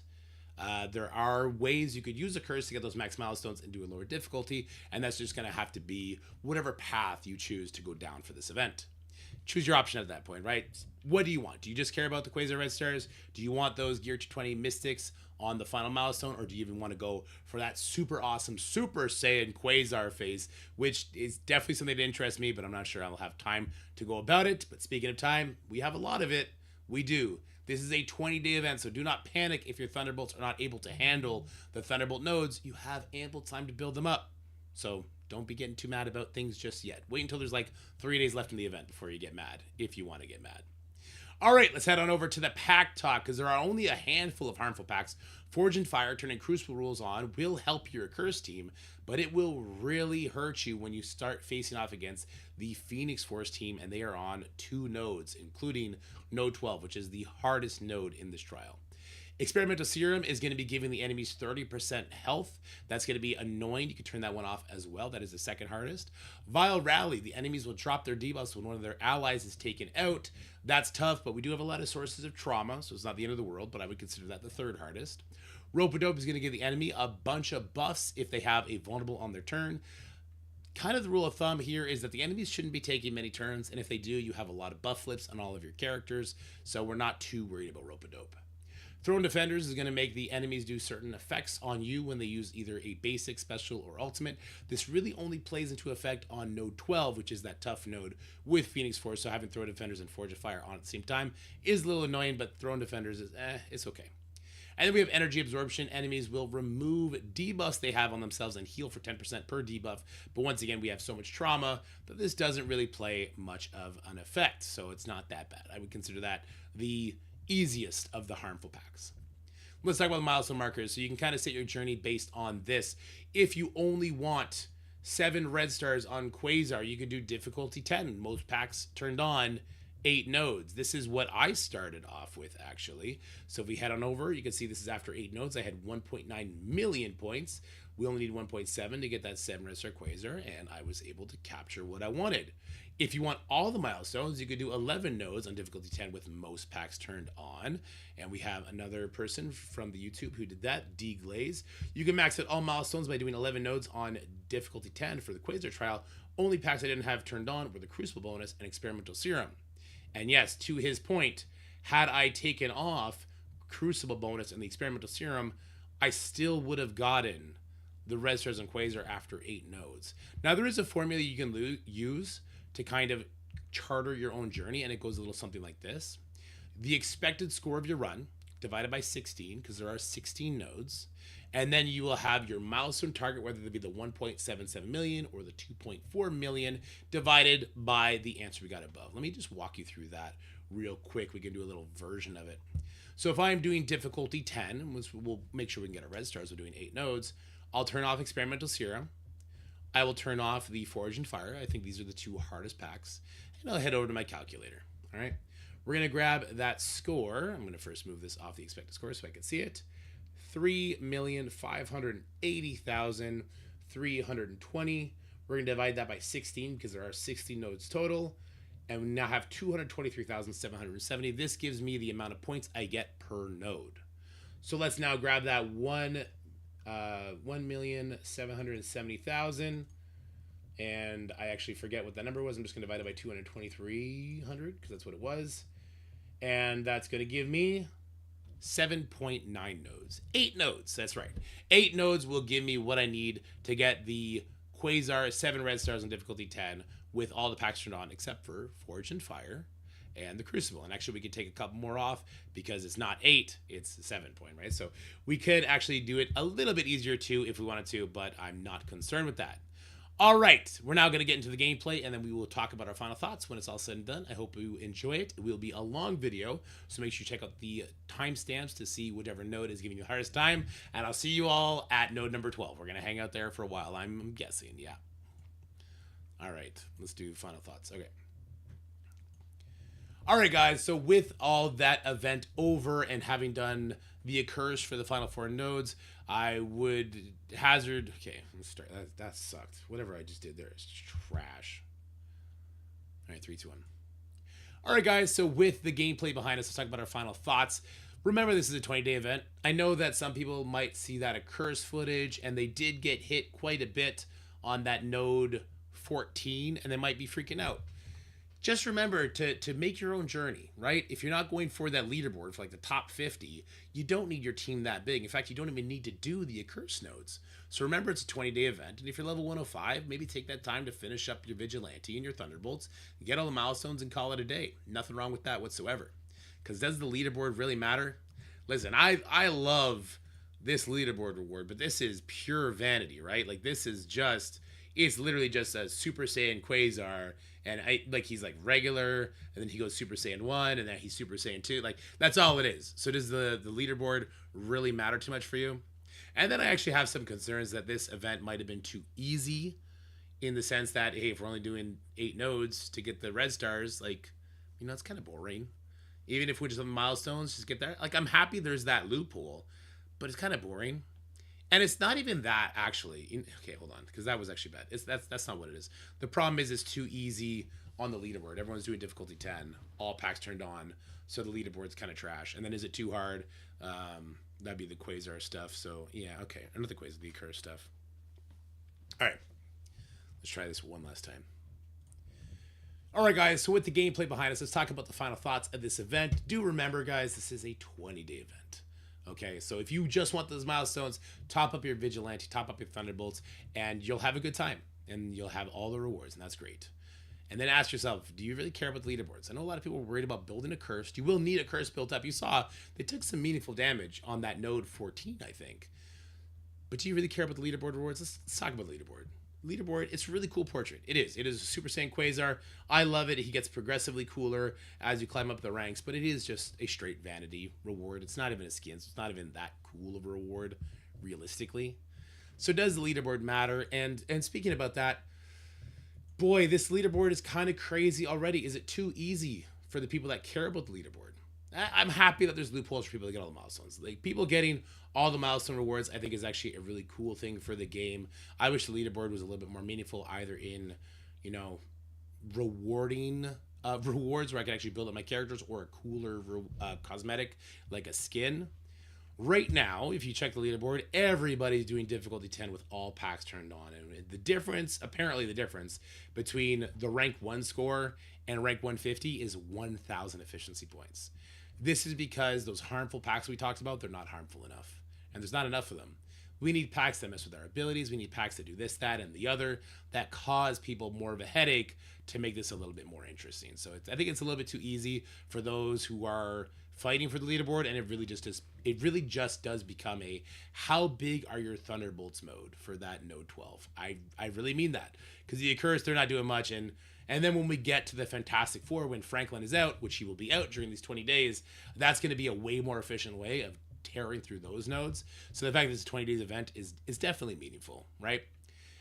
There are ways you could use Accursed to get those max milestones and do a lower difficulty. And that's just going to have to be whatever path you choose to go down for this event. Choose your option at that point, right? What do you want? Do you just care about the Quasar Red Stars? Do you want those Gear 220 Mystics on the final milestone? Or do you even want to go for that super awesome Super Saiyan Quasar phase, which is definitely something that interests me, but I'm not sure I'll have time to go about it. But speaking of time, we have a lot of it. We do. This is a 20-day event, so do not panic if your Thunderbolts are not able to handle the Thunderbolt nodes. You have ample time to build them up. So don't be getting too mad about things just yet. Wait until there's like 3 days left in the event before you get mad, if you want to get mad. All right, let's head on over to the pack talk, because there are only a handful of harmful packs. Forge and Fire, turning Crucible rules on, will help your Accursed team, but it will really hurt you when you start facing off against the Phoenix Force team, and they are on 2 nodes, including Node 12, which is the hardest node in this trial. Experimental Serum is going to be giving the enemies 30% health. That's going to be annoying. You can turn that one off as well. That is the second hardest. Vile Rally, the enemies will drop their debuffs when one of their allies is taken out. That's tough, but we do have a lot of sources of trauma, so it's not the end of the world, but I would consider that the third hardest. Rope-a-dope is going to give the enemy a bunch of buffs if they have a vulnerable on their turn. Kind of the rule of thumb here is that the enemies shouldn't be taking many turns, and if they do, you have a lot of buff flips on all of your characters, so we're not too worried about Rope-a-dope. Throne Defenders is going to make the enemies do certain effects on you when they use either a basic, special, or ultimate. This really only plays into effect on Node 12, which is that tough node with Phoenix Force, so having Throne Defenders and Forge of Fire on at the same time is a little annoying, but Throne Defenders is, it's okay. And then we have Energy Absorption. Enemies will remove debuffs they have on themselves and heal for 10% per debuff, but once again, we have so much trauma that this doesn't really play much of an effect, so it's not that bad. I would consider that the easiest of the harmful packs. Let's talk about the milestone markers. So you can kind of set your journey based on this. If you only want 7 red stars on Quasar, you could do difficulty 10. Most packs turned on 8 nodes. This is what I started off with, actually. So if we head on over, you can see this is after 8 nodes. I had 1.9 million points. We only need 1.7 to get that 7 red star Quasar, and I was able to capture what I wanted. If you want all the milestones, you could do 11 nodes on difficulty 10 with most packs turned on. And we have another person from the YouTube who did that, D Glaze. You can max out all milestones by doing 11 nodes on difficulty 10 for the Quasar trial. Only packs I didn't have turned on were the Crucible bonus and Experimental Serum. And yes, to his point, had I taken off Crucible bonus and the Experimental Serum, I still would have gotten the red stars and Quasar after 8 nodes. Now, there is a formula you can use to kind of charter your own journey, and it goes a little something like this. The expected score of your run divided by 16, because there are 16 nodes, and then you will have your milestone target, whether it be the 1.77 million or the 2.4 million, divided by the answer we got above. Let me just walk you through that real quick. We can do a little version of it. So if I'm doing difficulty 10, which we'll make sure we can get our red stars, we're doing 8 nodes, I'll turn off Experimental Serum. I will turn off the Forge and Fire. I think these are the 2 hardest packs. And I'll head over to my calculator. All right. We're going to grab that score. I'm going to first move this off the expected score so I can see it. 3,580,320. We're going to divide that by 16 because there are 16 nodes total. And we now have 223,770. This gives me the amount of points I get per node. So let's now grab that 1,770,000, and I actually forget what that number was. I'm just going to divide it by 2,300 because that's what it was, and that's going to give me 7.9 nodes. 8 nodes, that's right. 8 nodes will give me what I need to get the Quasar 7 red stars on difficulty 10 with all the packs turned on except for Forge and Fire and the Crucible. And actually we could take a couple more off because it's not 8, it's 7 point, right? So we could actually do it a little bit easier too if we wanted to, but I'm not concerned with that. All right, we're now going to get into the gameplay, and then we will talk about our final thoughts when it's all said and done. I hope you enjoy it. It will be a long video, so make sure you check out the timestamps to see whichever node is giving you the hardest time, and I'll see you all at node number 12. We're going to hang out there for a while, I'm guessing, yeah. All right, let's do final thoughts. Okay. All right, guys, so with all that event over and having done the Accursed for the final 4 nodes, I would hazard... Okay, let's start. That sucked. Whatever I just did there is trash. All right, 3, 2, 1. All right, guys, so with the gameplay behind us, let's talk about our final thoughts. Remember, this is a 20-day event. I know that some people might see that Accursed footage, and they did get hit quite a bit on that node 14, and they might be freaking out. Just remember to make your own journey, right? If you're not going for that leaderboard for like the top 50, you don't need your team that big. In fact, you don't even need to do the Accursed nodes. So remember, it's a 20-day event, and if you're level 105, maybe take that time to finish up your Vigilante and your Thunderbolts, get all the milestones, and call it a day. Nothing wrong with that whatsoever. Because does the leaderboard really matter? Listen, I love this leaderboard reward, but this is pure vanity, right? Like, this is just... It's literally just a Super Saiyan Quasar, and he's like regular, and then he goes Super Saiyan 1, and then he's Super Saiyan 2. Like, that's all it is. So does the leaderboard really matter too much for you? And then I actually have some concerns that this event might have been too easy, in the sense that, hey, if we're only doing 8 nodes to get the red stars, like, you know, it's kind of boring. Even if we just have milestones, just get there. Like, I'm happy there's that loophole, but it's kind of boring. And it's not even that, actually. Okay, hold on, because that was actually bad. That's not what it is. The problem is it's too easy on the leaderboard. Everyone's doing difficulty 10. All packs turned on, so the leaderboard's kind of trash. And then is it too hard? That'd be the Quasar stuff. So, yeah, okay. Another Quasar, the Accursed stuff. All right. Let's try this one last time. All right, guys, so with the gameplay behind us, let's talk about the final thoughts of this event. Do remember, guys, this is a 20-day event. Okay, so if you just want those milestones, top up your Vigilante, top up your Thunderbolts, and you'll have a good time. And you'll have all the rewards, and that's great. And then ask yourself, do you really care about the leaderboards? I know a lot of people are worried about building a Cursed. You will need a Curse built up. You saw they took some meaningful damage on that node 14, I think. But do you really care about the leaderboard rewards? Let's talk about leaderboard. Leaderboard, it's a really cool portrait. It is. It is a Super Saiyan Quasar. I love it. He gets progressively cooler as you climb up the ranks, but it is just a straight vanity reward. It's not even a skin, so it's not even that cool of a reward, realistically. So does the leaderboard matter? And speaking about that, boy, this leaderboard is kind of crazy already. Is it too easy for the people that care about the leaderboard? I'm happy that there's loopholes for people to get all the milestones. Like people getting all the milestone rewards, I think is actually a really cool thing for the game. I wish the leaderboard was a little bit more meaningful, either in, you know, rewarding rewards where I can actually build up my characters, or a cooler cosmetic like a skin. Right now, if you check the leaderboard, everybody's doing difficulty 10 with all packs turned on. And the difference, apparently the difference between the rank 1 score and rank 150 is 1,000 efficiency points. This is because those harmful packs we talked about, they're not harmful enough. And there's not enough of them. We need packs that mess with our abilities. We need packs that do this, that, and the other, that cause people more of a headache to make this a little bit more interesting. So I think it's a little bit too easy for those who are fighting for the leaderboard, and it really just does become a how big are your thunderbolts mode for that node 12. I really mean that, because the Accursed, they're not doing much, and then when we get to the Fantastic Four, when Franklin is out, which he will be out during these 20 days, that's going to be a way more efficient way of tearing through those nodes. So the fact that this 20 days event is definitely meaningful, right?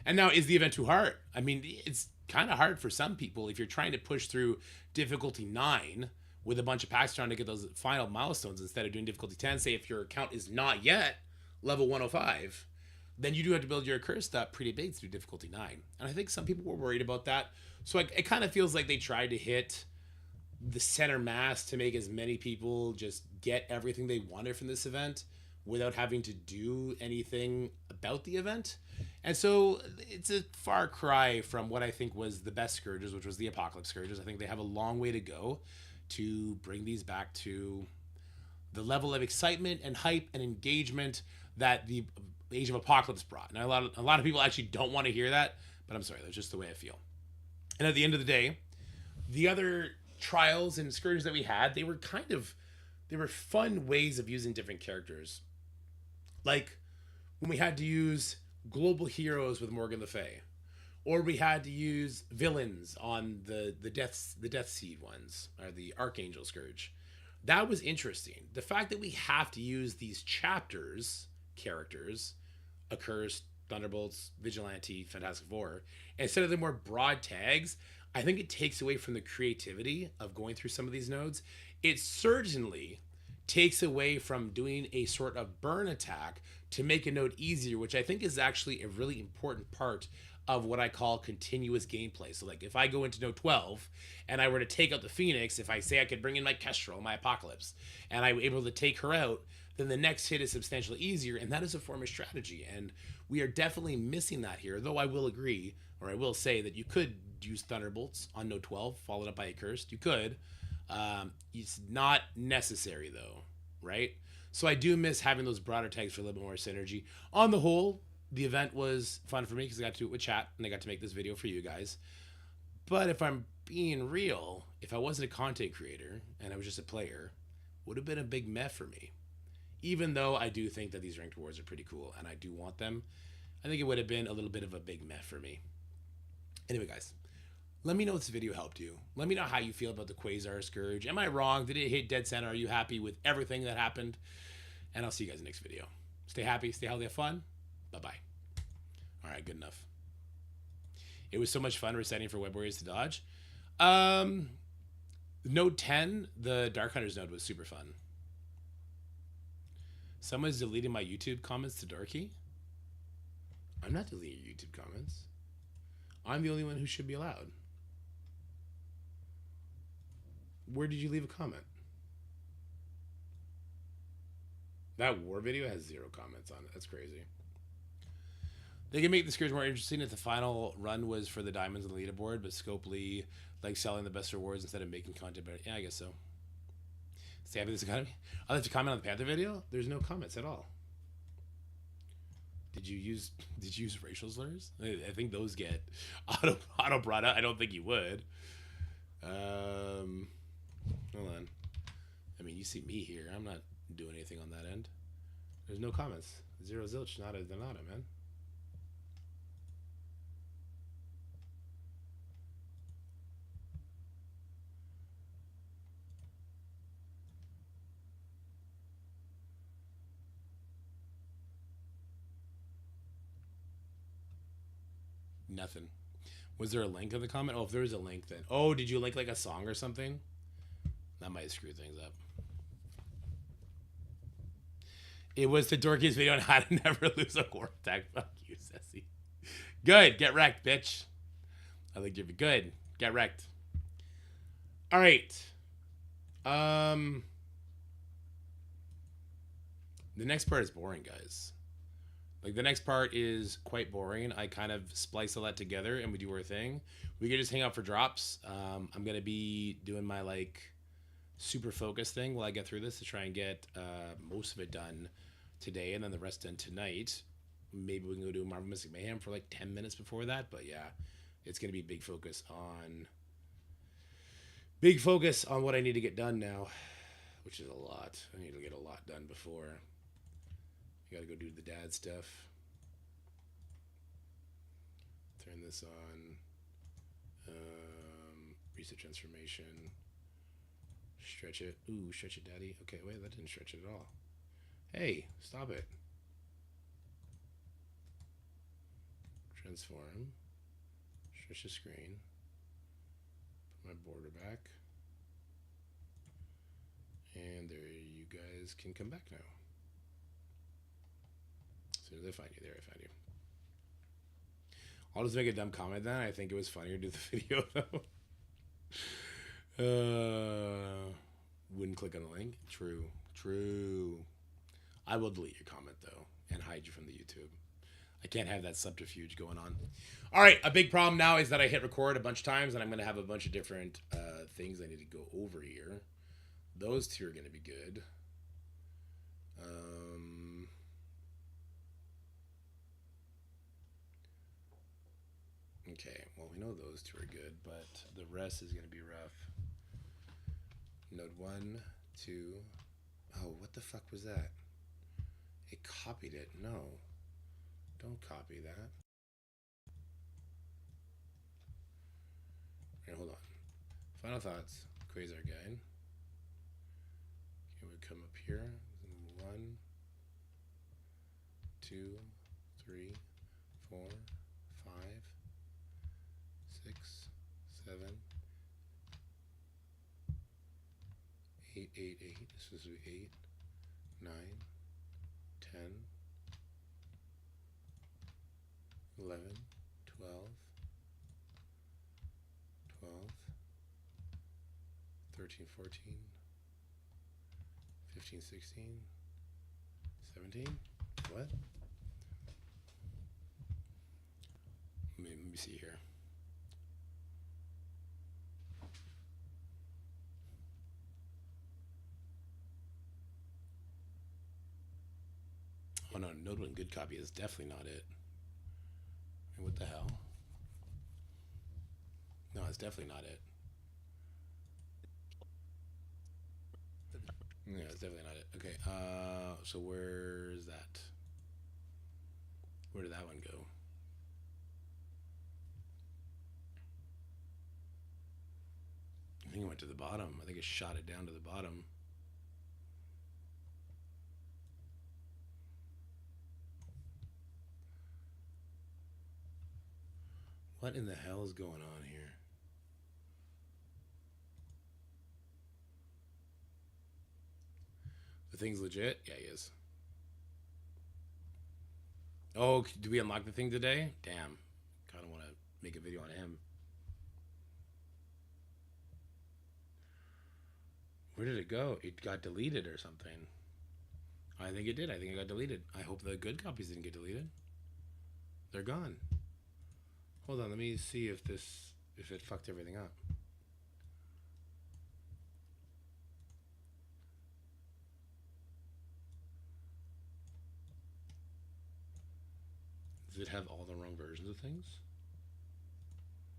And now, is the event too hard? I mean, it's kind of hard for some people if you're trying to push through difficulty 9 with a bunch of packs trying to get those final milestones instead of doing difficulty 10. Say if your account is not yet level 105, then you do have to build your Accursed up pretty big through difficulty 9. And I think some people were worried about that. So it kind of feels like they tried to hit the center mass to make as many people just get everything they wanted from this event without having to do anything about the event. And so it's a far cry from what I think was the best Scourges, which was the Apocalypse Scourges. I think they have a long way to go to bring these back to the level of excitement and hype and engagement that the Age of Apocalypse brought. And a lot of people actually don't want to hear that, but I'm sorry, that's just the way I feel. And at the end of the day, the other trials and Scourges that we had, they were fun ways of using different characters. Like when we had to use global heroes with Morgan Le Fay, or we had to use villains on the Death Seed ones, or the Archangel Scourge. That was interesting. The fact that we have to use these chapters characters, Accursed, Thunderbolts, Vigilante, Fantastic Four, instead of the more broad tags, I think it takes away from the creativity of going through some of these nodes. It certainly takes away from doing a sort of burn attack to make a node easier, which I think is actually a really important part of what I call continuous gameplay. So like if I go into node 12 and I were to take out the Phoenix, if I say I could bring in my Kestrel, my Apocalypse, and I'm able to take her out, then the next hit is substantially easier, and that is a form of strategy. And we are definitely missing that here, though I will agree, or I will say that you could use Thunderbolts on node 12, followed up by Accursed. You could. It's not necessary, though, right? So I do miss having those broader tags for a little bit more synergy. On the whole, the event was fun for me because I got to do it with chat, and I got to make this video for you guys. But if I'm being real, if I wasn't a content creator and I was just a player, it would have been a big meh for me. Even though I do think that these ranked awards are pretty cool and I do want them, I think it would have been a little bit of a big meh for me. Anyway, guys, let me know if this video helped you. Let me know how you feel about the Quasar Scourge. Am I wrong? Did it hit dead center? Are you happy with everything that happened? And I'll see you guys in the next video. Stay happy, stay healthy, have fun. Bye-bye. All right, good enough. It was so much fun resetting for Web Warriors to dodge. Node 10, the Dark Hunters node was super fun. Someone's deleting my YouTube comments to Darky. I'm not deleting your YouTube comments. I'm the only one who should be allowed. Where did you leave a comment? That war video has 0 comments on it. That's crazy. They can make the Scourge more interesting if the final run was for the diamonds on the leaderboard, but Scopely like selling the best rewards instead of making content better. Yeah, I guess so. Stay happy with this economy. I'll have to comment on the Panther video. There's no comments at all. Did you use racial slurs? I think those get auto brought up. I don't think you would. Hold on. I mean, you see me here. I'm not doing anything on that end. There's no comments. 0 zilch. Nada de nada, man. Nothing. Was there a link in the comment? Oh, if there was a link, then. Oh, did you link like a song or something? That might screw things up. It was the dorkiest video on how to never lose a war attack. Fuck you, Sassy. Good. Get wrecked, bitch. I like you. Good. Get wrecked. All right. The next part is boring, guys. Like, the next part is quite boring. I kind of splice all that together and we do our thing. We can just hang out for drops. I'm going to be doing my, like, super focus thing while I get through this to try and get most of it done today and then the rest done tonight. Maybe we can go do Marvel Mystic Mayhem for like 10 minutes before that. But yeah, it's going to be big focus on what I need to get done now, which is a lot. I need to get a lot done before. You got to go do the dad stuff. Turn this on. Reset transformation. Stretch it. Ooh, stretch it, daddy. Okay, wait, that didn't stretch it at all. Hey, stop it. Transform. Stretch the screen. Put my border back. And there you guys can come back now. So did I find you? There, I found you. I'll just make a dumb comment then. I think it was funnier to do the video though. Wouldn't click on the link. True. I will delete your comment though and hide you from the YouTube. I can't have that subterfuge going on. All right, a big problem now is that I hit record a bunch of times and I'm going to have a bunch of different things I need to go over here. Those two are going to be good. Okay, well, we know those two are good, but the rest is going to be rough. Node 1, 2. Oh, what the fuck was that? It copied it. No. Don't copy that. Here, hold on. Final thoughts. Quasar guide. Okay, we come up here. 1, 2, 3, 4, 5, 6, 7, 8, 8, 8. This is 8, 9, 10, 11, 12, 12, 13, 14, 15, 16, 17. What? Let me see here. Oh no, Node 1 good copy is definitely not it. I mean, what the hell? No, it's definitely not it. Yeah, it's definitely not it. Okay, so where's that? Where did that one go? I think it went to the bottom. I think it shot it down to the bottom. What in the hell is going on here? The thing's legit? Yeah, he is. Oh, do we unlock the thing today? Damn. Kind of want to make a video on him. Where did it go? It got deleted or something. I think it did. I think it got deleted. I hope the good copies didn't get deleted. They're gone. Hold on, let me see if it fucked everything up. Does it have all the wrong versions of things?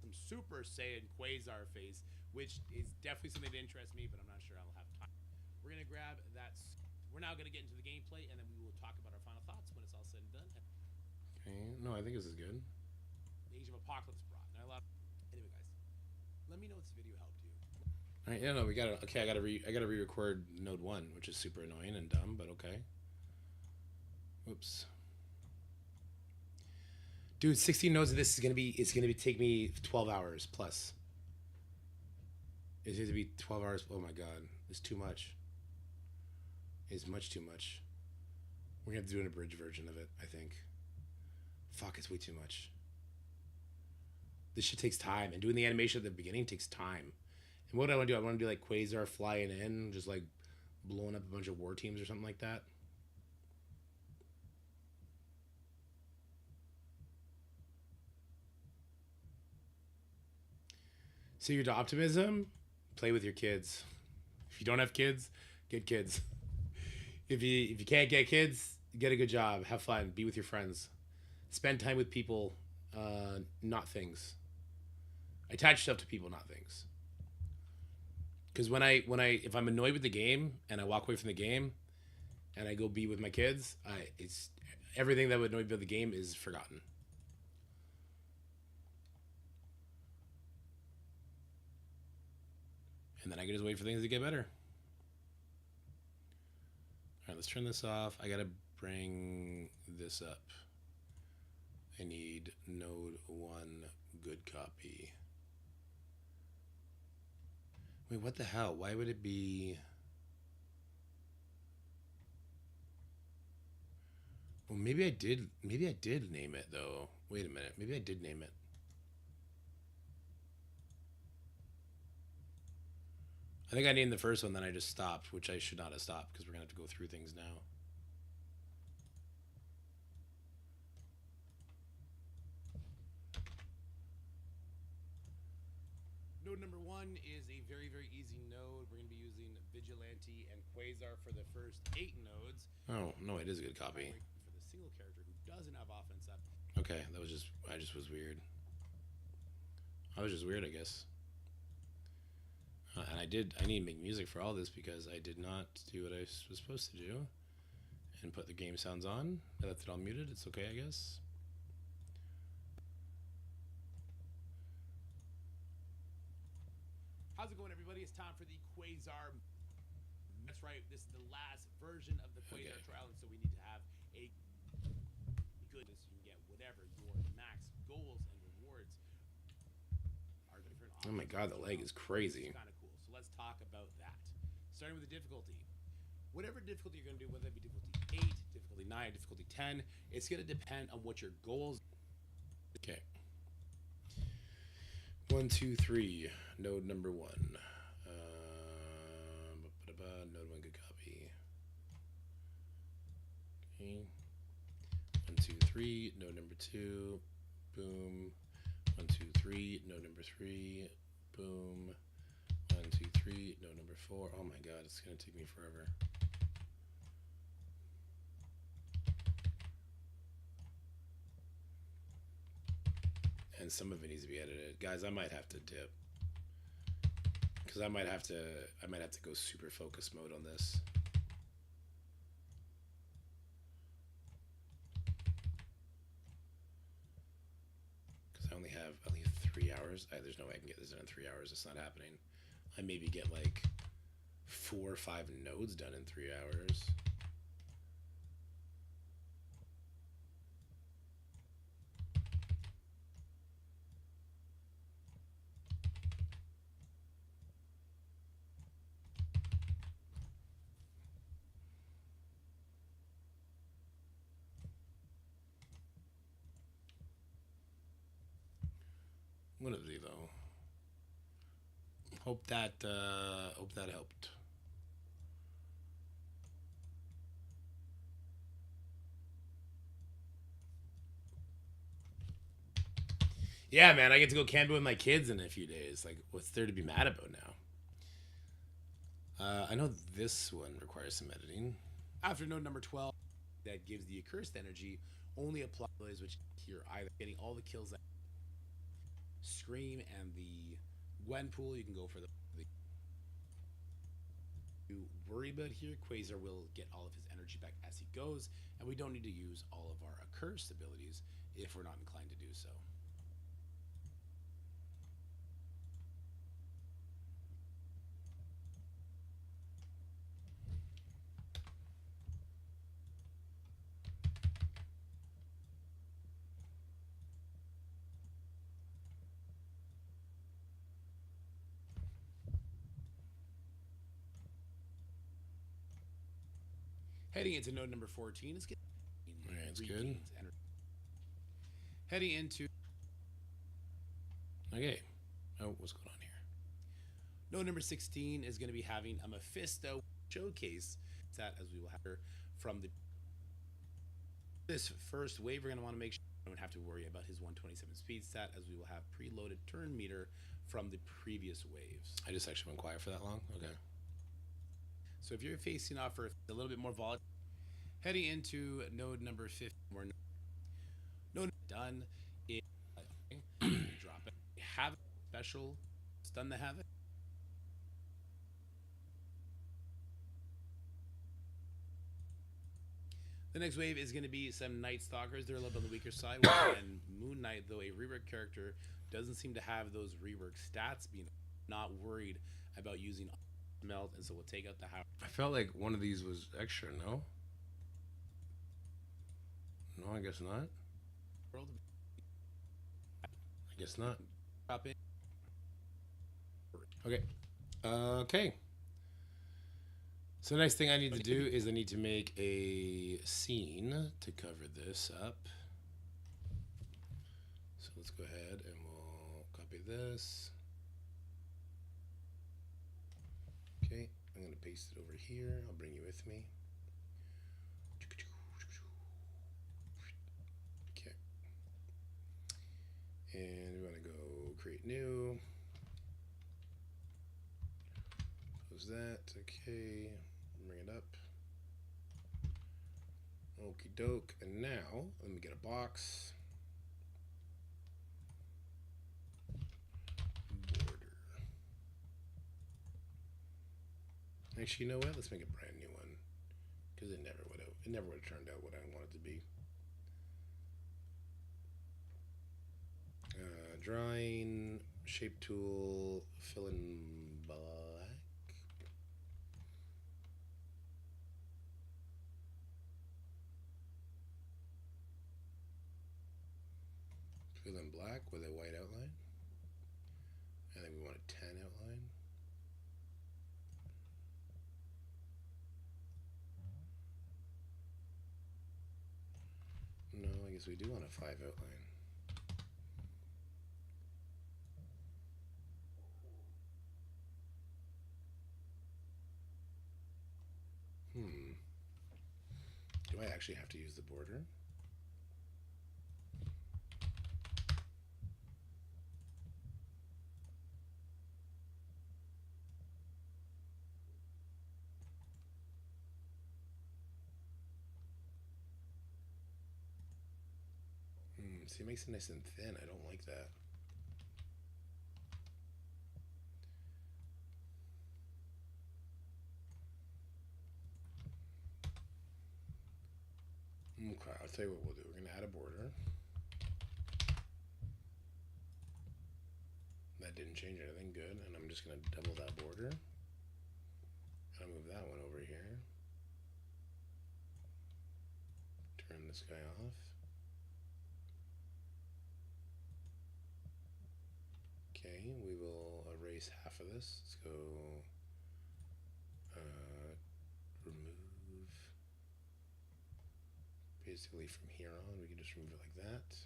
Some Super Saiyan Quasar face, which is definitely something that interests me, but I'm not sure I'll have time. We're gonna grab that. We're now gonna get into the gameplay, and then we will talk about our final thoughts when it's all said and done. Okay, no, I think this is good. Age of Apocalypse brought. Anyway, guys, let me know if this video helped you. All right, yeah, no, we got it. Okay, I gotta re-record Node 1, which is super annoying and dumb, but okay. Oops. Dude, 16 nodes of this is gonna be take me 12 hours plus. It's going to be 12 hours. Oh my god, it's too much. It's much too much. We're gonna have to do an abridged version of it, I think. Fuck, it's way too much. This shit takes time, and doing the animation at the beginning takes time. And what do I want to do? I want to do like Quasar flying in, just like blowing up a bunch of war teams or something like that. So your optimism, play with your kids. If you don't have kids, get kids. If you can't get kids, get a good job. Have fun. Be with your friends. Spend time with people, not things. Attach yourself to people, not things. Because if I'm annoyed with the game and I walk away from the game, and I go be with my kids, it's everything that would annoy me about the game is forgotten. And then I can just wait for things to get better. All right, let's turn this off. I gotta bring this up. I need node 1 good copy. Wait, what the hell? Why would it be... Well, maybe I did name it though. Wait a minute. Maybe I did name it. I think I named the first one, then I just stopped, which I should not have stopped because we're gonna have to go through things now. Node number 1 is a very, very easy node. We're going to be using Vigilante and Quasar for the first 8 nodes. Oh, no, it is a good copy. For the single character who doesn't have offense up. Okay, that was just, I just was weird. I was just weird, I guess. And I need to make music for all this because I did not do what I was supposed to do. And put the game sounds on. I left it all muted. It's okay, I guess. How's it going, everybody? It's time for the Quasar. That's right. This is the last version of the Quasar trial, and so we need to have a good. So you can get whatever your max goals and rewards are different. Oh my god, the leg is crazy. It's kind of cool. So let's talk about that. Starting with the difficulty. Whatever difficulty you're going to do, whether it be difficulty 8, difficulty 9, difficulty 10, it's going to depend on what your goals. Okay. 1, 2, 3. Node number 1. Node 1 good copy. Okay. 1, 2, 3. Node number 2. Boom. 1, 2, 3. Node number 3. Boom. 1, 2, 3. Node number 4. Oh my god, it's gonna take me forever. And some of it needs to be edited. Guys, I might have to dip. Because I might have to go super focus mode on this. Because I only have 3 hours. There's no way I can get this done in 3 hours. It's not happening. I maybe get like 4 or 5 nodes done in 3 hours. What is he though? Hope that helped. Yeah, man, I get to go camping with my kids in a few days. Like, what's there to be mad about now? I know this one requires some editing. After node number 12, that gives the accursed energy only applies, which here either getting all the kills that Scream and the Gwenpool. You can go for the you worry about here. Quasar will get all of his energy back as he goes, and we don't need to use all of our accursed abilities if we're not inclined to do so. Heading into node number 14 is getting That's good. Heading into Okay. Oh, what's going on here? node number 16 is going to be having a Mephisto showcase that as we will have her from this first wave. We're going to want to make sure we don't have to worry about his 127 speed stat as we will have preloaded turn meter from the previous waves. I just actually went quiet for that long. Okay. So if you're facing off for a little bit more volatile, heading into node number 15, we're node done. Drop it. Have special stun the havoc. The next wave is going to be some Night Stalkers. They're a little bit on the weaker side. And Moon Knight, though a rework character, doesn't seem to have those rework stats. Being not worried about using melt, and so we'll take out the house. I felt like one of these was extra. No. No, I guess not. I guess not. Drop in. Okay. Okay. So the next thing I need to do is I need to make a scene to cover this up. So let's go ahead and we'll copy this. Okay, I'm going to paste it over here. I'll bring you with me. Okay. And we want to go create new. Close that. Okay. Bring it up. Okie doke. And now, let me get a box. Border. Actually, you know what? Let's make a brand new one. Because it never would have turned out what I wanted to be. Drawing, shape tool, fill in black. Fill in black with a white outline. And then we want a tan outline. No, I guess we do want a 5 outline. Do I actually have to use the border? See, it makes it nice and thin. I don't like that. Okay, I'll tell you what we'll do. We're going to add a border. That didn't change anything, good. And I'm just going to double that border. And I'll move that one over here. Turn this guy off. Okay, we will erase half of this. Let's go remove. Basically from here on, we can just remove it like that.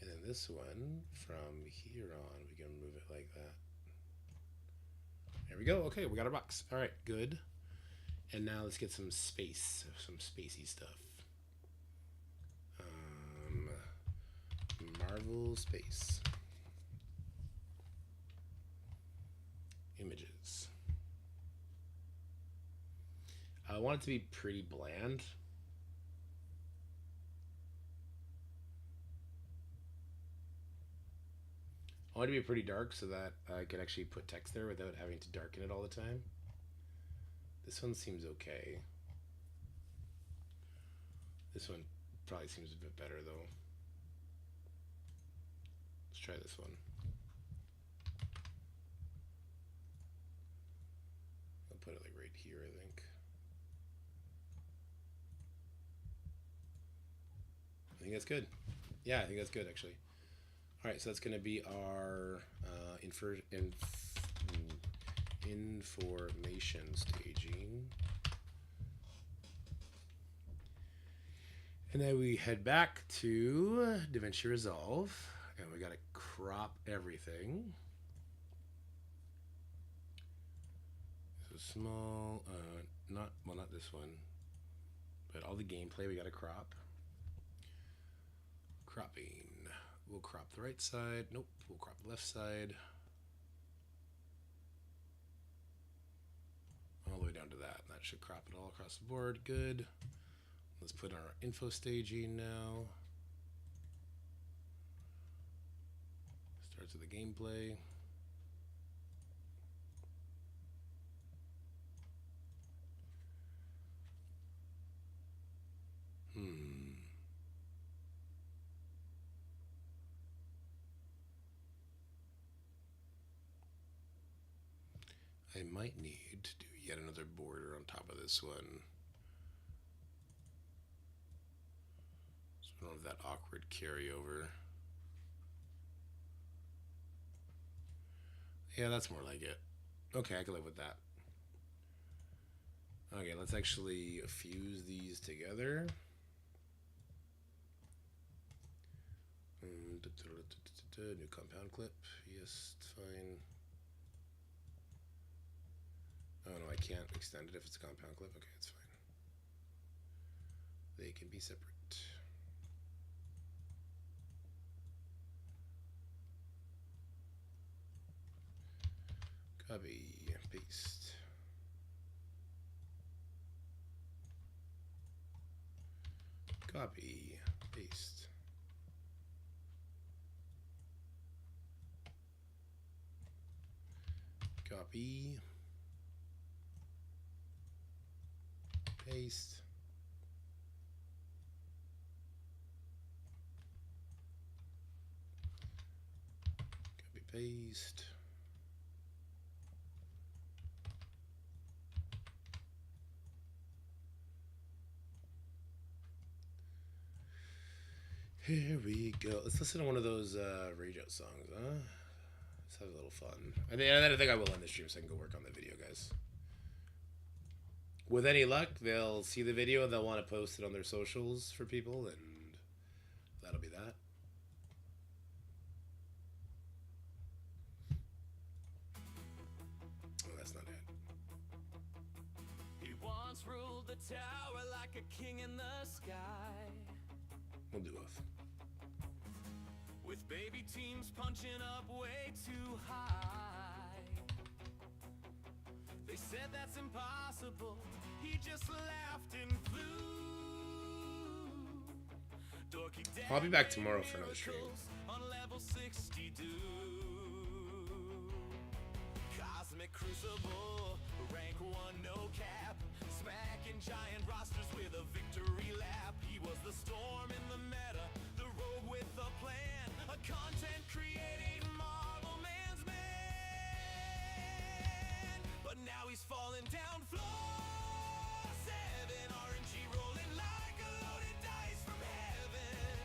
And then this one, from here on, we can move it like that. There we go. Okay, we got our box. All right, good. And now let's get some space, some spacey stuff. Marvel Space. Images. I want it to be pretty bland. I want it to be pretty dark so that I can actually put text there without having to darken it all the time. This one seems okay. This one probably seems a bit better though. Let's try this one. I'll put it like right here, I think. I think that's good. Yeah, I think that's good actually. All right, so that's going to be our information staging. And then we head back to DaVinci Resolve, and we gotta crop everything. So small, not this one, but all the gameplay we gotta crop. Cropping. We'll crop the right side. Nope, we'll crop the left side. All the way down to that. That should crop it all across the board. Good. Let's put our info staging now. Starts with the gameplay. I might need to do yet another border on top of this one. So we don't have that awkward carryover. Yeah, that's more like it. Okay, I can live with that. Okay, let's actually fuse these together. New compound clip. Yes, it's fine. Oh no, I can't extend it if it's a compound clip. Okay, it's fine. They can be separate. Copy, paste. Copy, paste. Copy. Paste. Copy, paste. Here we go. Let's listen to one of those Rage Out songs, huh? Let's have a little fun. I think I will end the stream so I can go work on the video, guys. With any luck, they'll see the video and they'll want to post it on their socials for people, and that'll be that. Oh, that's not it. He once ruled the tower like a king in the sky. We'll do both. With baby teams punching up way too high. They said that's impossible. He just laughed and flew. Dorky I'll be back tomorrow for another stream. On level 62. Cosmic Crucible, rank 1, no cap. Smacking giant rosters with a victory lap. He was the storm in the meta, the rogue with a plan, a content creating Marvel Man's man. But now he's falling down floor 7, RNG rolling like a loaded dice from heaven.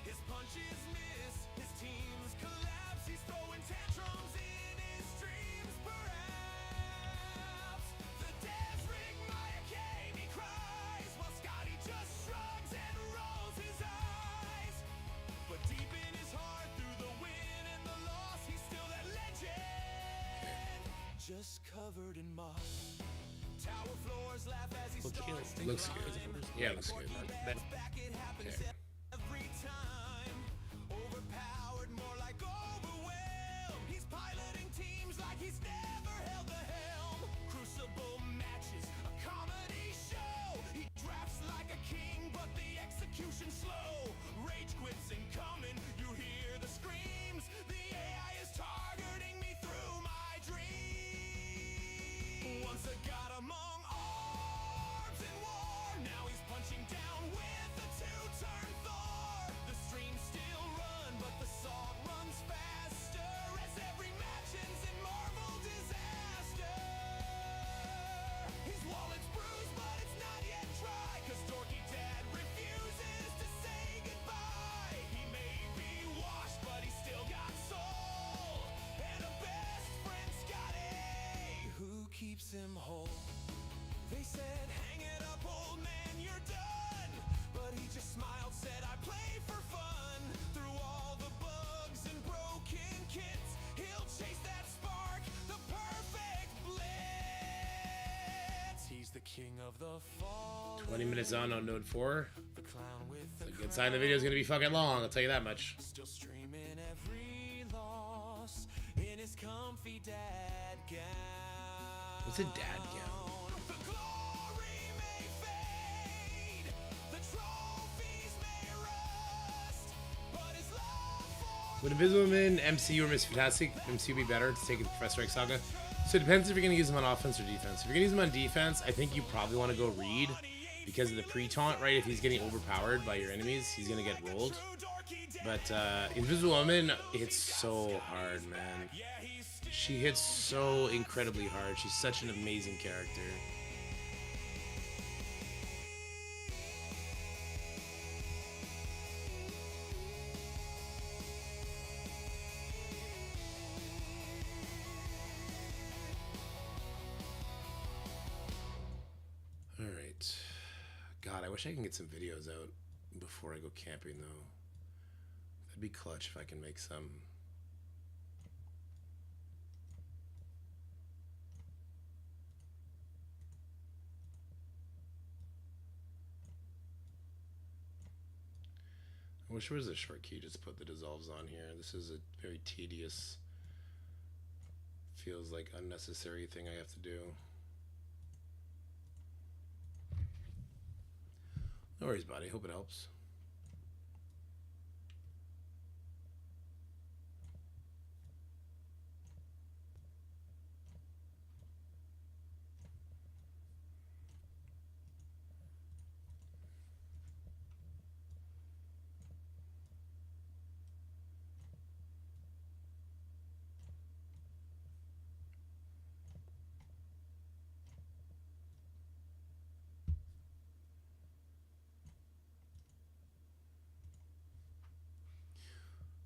His punches miss, his teams collapse. He's throwing tantrums in his dreams, perhaps. The devs rig Maya came, he cries, while Scotty just shrugs and rolls his eyes. But deep in his heart, through the win and the loss, he's still that legend. Just covered in moss. Tower floors laugh as he starts to Looks climb. good. Yeah, looks good. Back, it happens every time. Overpowered, more like overwhelmed. He's piloting teams like he's never held the helm. Crucible matches, a comedy show. He drafts like a king, but the execution slow. Rage quits incoming, you hear the screams. The AI is targeting me through my dreams. Once a god among arms in war, now he's punching down with a 2-turn Thor. The streams still run, but the salt runs faster as every match ends in Marvel disaster. His wallet's bruised, but it's not yet dry, 'cause Dorky Dad refuses to say goodbye. He may be washed, but he's still got soul, and a best friend, Scotty, who keeps him whole. They said, hang it up, old man, you're done. But he just smiled. King of the fall. 20 minutes on node 4. The clown with It's the a good sign the video's gonna be fucking long, I'll tell you that much. still streaming every loss in his comfy dad gown. What's a dad gown? The glory may fade, the trophies may rust, but his love for Would Invisible Man, MCU, or Miss Fantastic MCU be better to take the Professor X saga? So it depends if you're gonna use them on offense or defense. If you're gonna use them on defense, I think you probably want to go Reed because of the pre-taunt, right? If he's getting overpowered by your enemies, he's gonna get rolled. But Invisible Woman hits so hard, man. She hits so incredibly hard. She's such an amazing character. All right. God, I wish I can get some videos out before I go camping, though. That'd be clutch if I can make some. I wish there was a short key just to put the dissolves on here. This is a very tedious, feels like unnecessary thing I have to do. No worries, buddy. Hope it helps.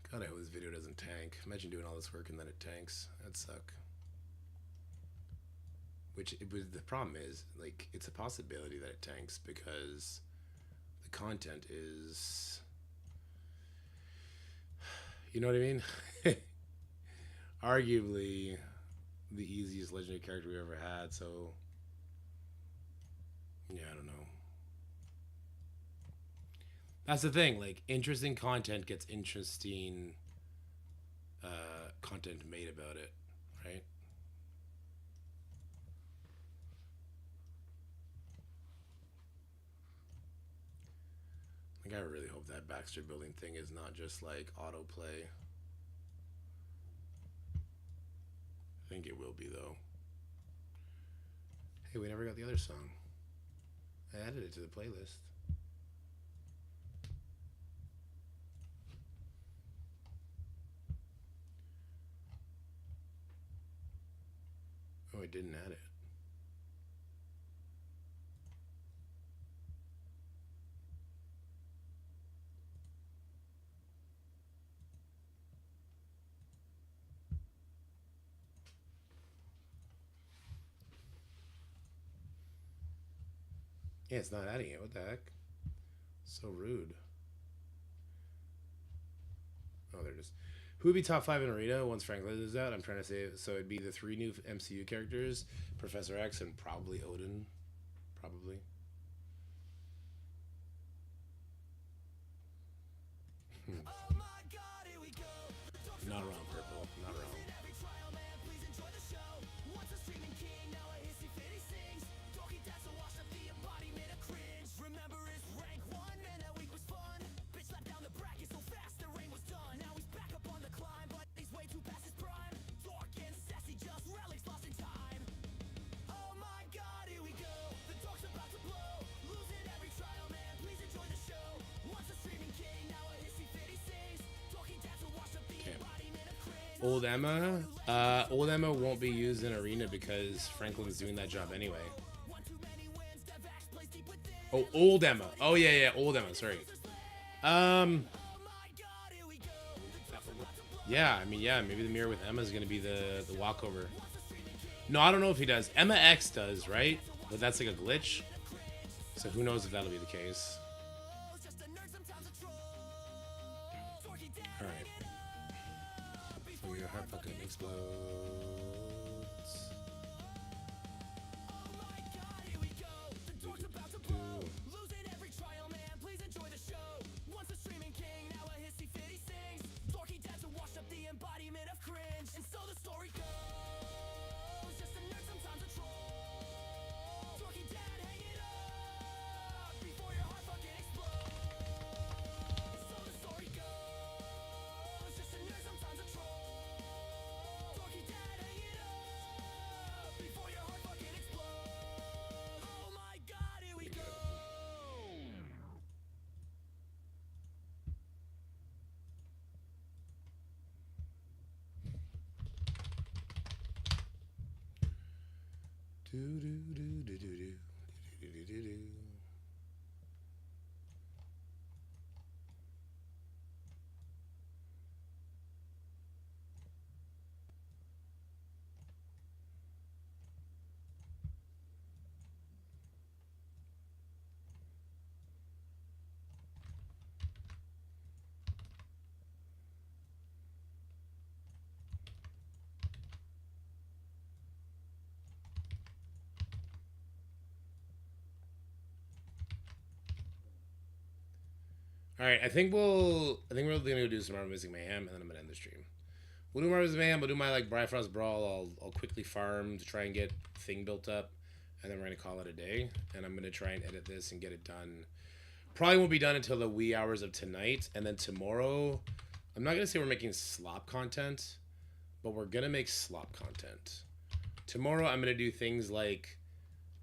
God, I hope this video doesn't tank. Imagine doing all this work and then it tanks. That'd suck. Which it was, the problem is, like, it's a possibility that it tanks because the content is, you know what I mean? Arguably the easiest legendary character we ever had, so yeah, I don't know. That's the thing, like, interesting content gets interesting content made about it, right? Like, I really hope that Baxter building thing is not just like autoplay. I think it will be, though. Hey, we never got the other song. I added it to the playlist. Oh, I didn't add it. Yeah, it's not adding it. What the heck? So rude. Oh, there it is. Who would be top 5 in Arena once Franklin is out? I'm trying to say it. So it'd be the 3 new MCU characters, Professor X, and probably Odin. Probably. Oh my God, here we go. Not wrong, Purple. Not wrong. Every trial man, please enjoy the show. Once a streaming king, now a hissy fitty sings. Dorky dads to wash up the embodiment of cringe. Remember his rank 1, man, that week was fun. Bitch slapped down the bracket so fast the rain was done. Now he's back up on the climb, but he's way too past his prime. Dork and sassy, just relics lost in time. Oh my God, here we go. The dork's about to blow. Losing every trial, man, please enjoy the show. Once a streaming king, now a hissy fitty sings. Dorky dads to wash up the embodiment of cringe. Old Emma. Old Emma won't be used in Arena because Franklin's doing that job anyway. Oh, Old Emma. Oh yeah, Old Emma. Sorry. Yeah, I mean, yeah, maybe the mirror with Emma is gonna be the walkover. No, I don't know if he does. Emma X does, right? But that's like a glitch. So who knows if that'll be the case. All right. So your heart fucking explodes. Do, do, do, do, do, do, do, do, do, do. All right, I think we're gonna do some Marvel Missing Mayhem, and then I'm gonna end the stream. We'll do Marvel Missing Mayhem. We'll do my like Bifrost Brawl. I'll quickly farm to try and get thing built up, and then we're gonna call it a day. And I'm gonna try and edit this and get it done. Probably won't be done until the wee hours of tonight, and then tomorrow. I'm not gonna say we're making slop content, but we're gonna make slop content. Tomorrow I'm gonna do things like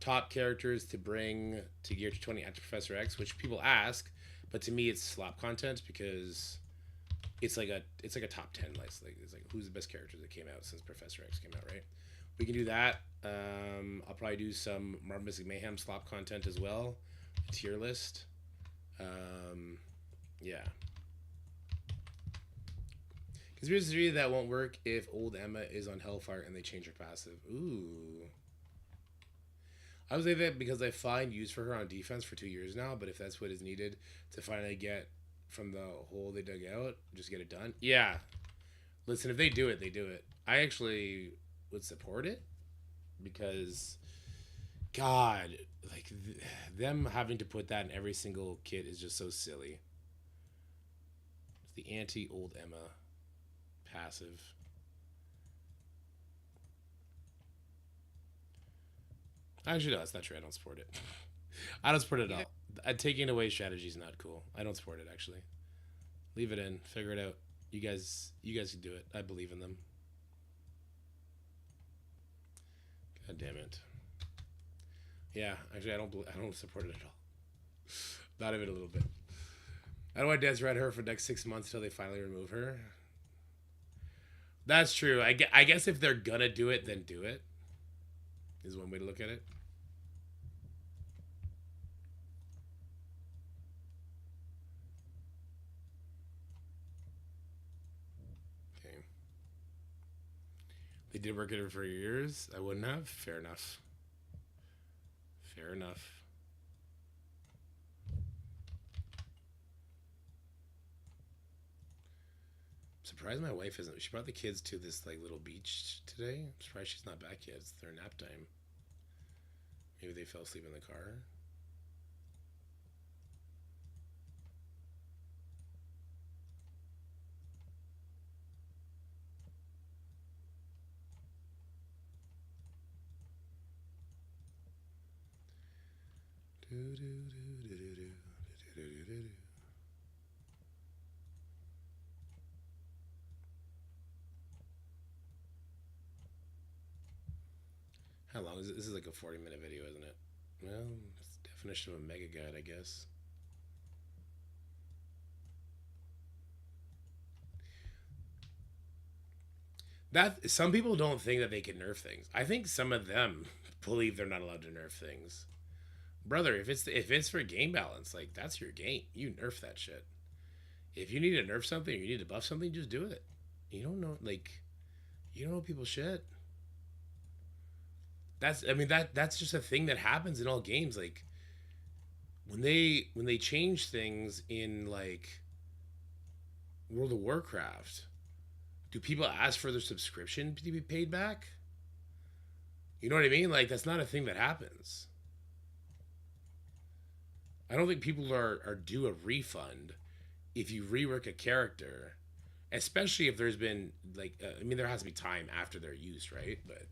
top characters to bring to Gear 20 after Professor X, which people ask. But to me, it's slop content because it's like a top 10 list. Like it's like who's the best characters that came out since Professor X came out, right? We can do that. I'll probably do some Marvel Missing Mayhem slop content as well, tier list. Yeah. Conspiracy theory that won't work if old Emma is on Hellfire and they change her passive. Ooh. I would say that because I find use for her on defense for 2 years now, but if that's what is needed to finally get from the hole they dug out, just get it done. Yeah. Listen, if they do it, they do it. I actually would support it because, God, like them having to put that in every single kit is just so silly. It's the anti-old Emma passive. Actually, no, that's not true. I don't support it. I don't support it at all. Taking away strategy is not cool. I don't support it, actually. Leave it in. Figure it out. You guys can do it. I believe in them. God damn it. Yeah, actually, I don't support it at all. Not even a little bit. I don't want to dance around her for the next 6 months until they finally remove her. That's true. I guess if they're gonna do it, then do it. Is one way to look at it. Okay. They did work at it for years. I wouldn't have. Fair enough. Fair enough. Surprised my wife isn't. She brought the kids to this like little beach today. I'm surprised she's not back yet. It's their nap time. Maybe they fell asleep in the car. How long is it? This is like a 40-minute video, isn't it? Well, it's the definition of a mega guide, I guess. That some people don't think that they can nerf things. I think some of them believe they're not allowed to nerf things. Brother, if it's for game balance, like that's your game. You nerf that shit. If you need to nerf something or you need to buff something, just do it. You don't know you don't know people's shit. That's just a thing that happens in all games. Like when they change things in like World of Warcraft, do people ask for their subscription to be paid back? You know what I mean? Like that's not a thing that happens. I don't think people are due a refund if you rework a character, especially if there's been like there has to be time after their use, right? But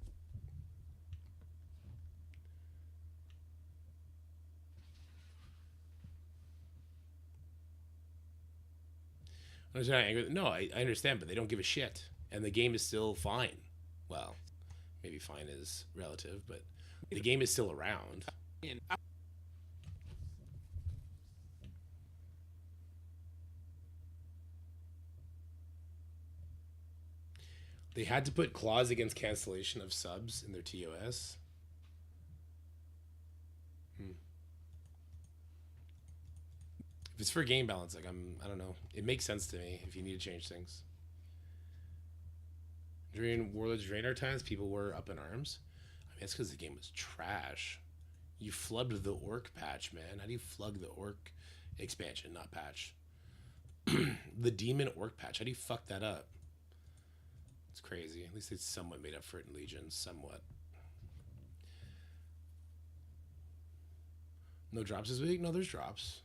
I'm not angry. No, I understand, but they don't give a shit, and the game is still fine. Well, maybe fine is relative, but the game is still around. They had to put clause against cancellation of subs in their TOS. it's for game balance, like I don't know. It makes sense to me if you need to change things. During Warlords Draenor times, people were up in arms. I mean, that's because the game was trash. You flubbed the orc patch, man. How do you flug the orc expansion, not patch? The demon orc patch. How do you fuck that up? It's crazy. At least they somewhat made up for it in Legion. Somewhat. No drops this week? No, there's drops.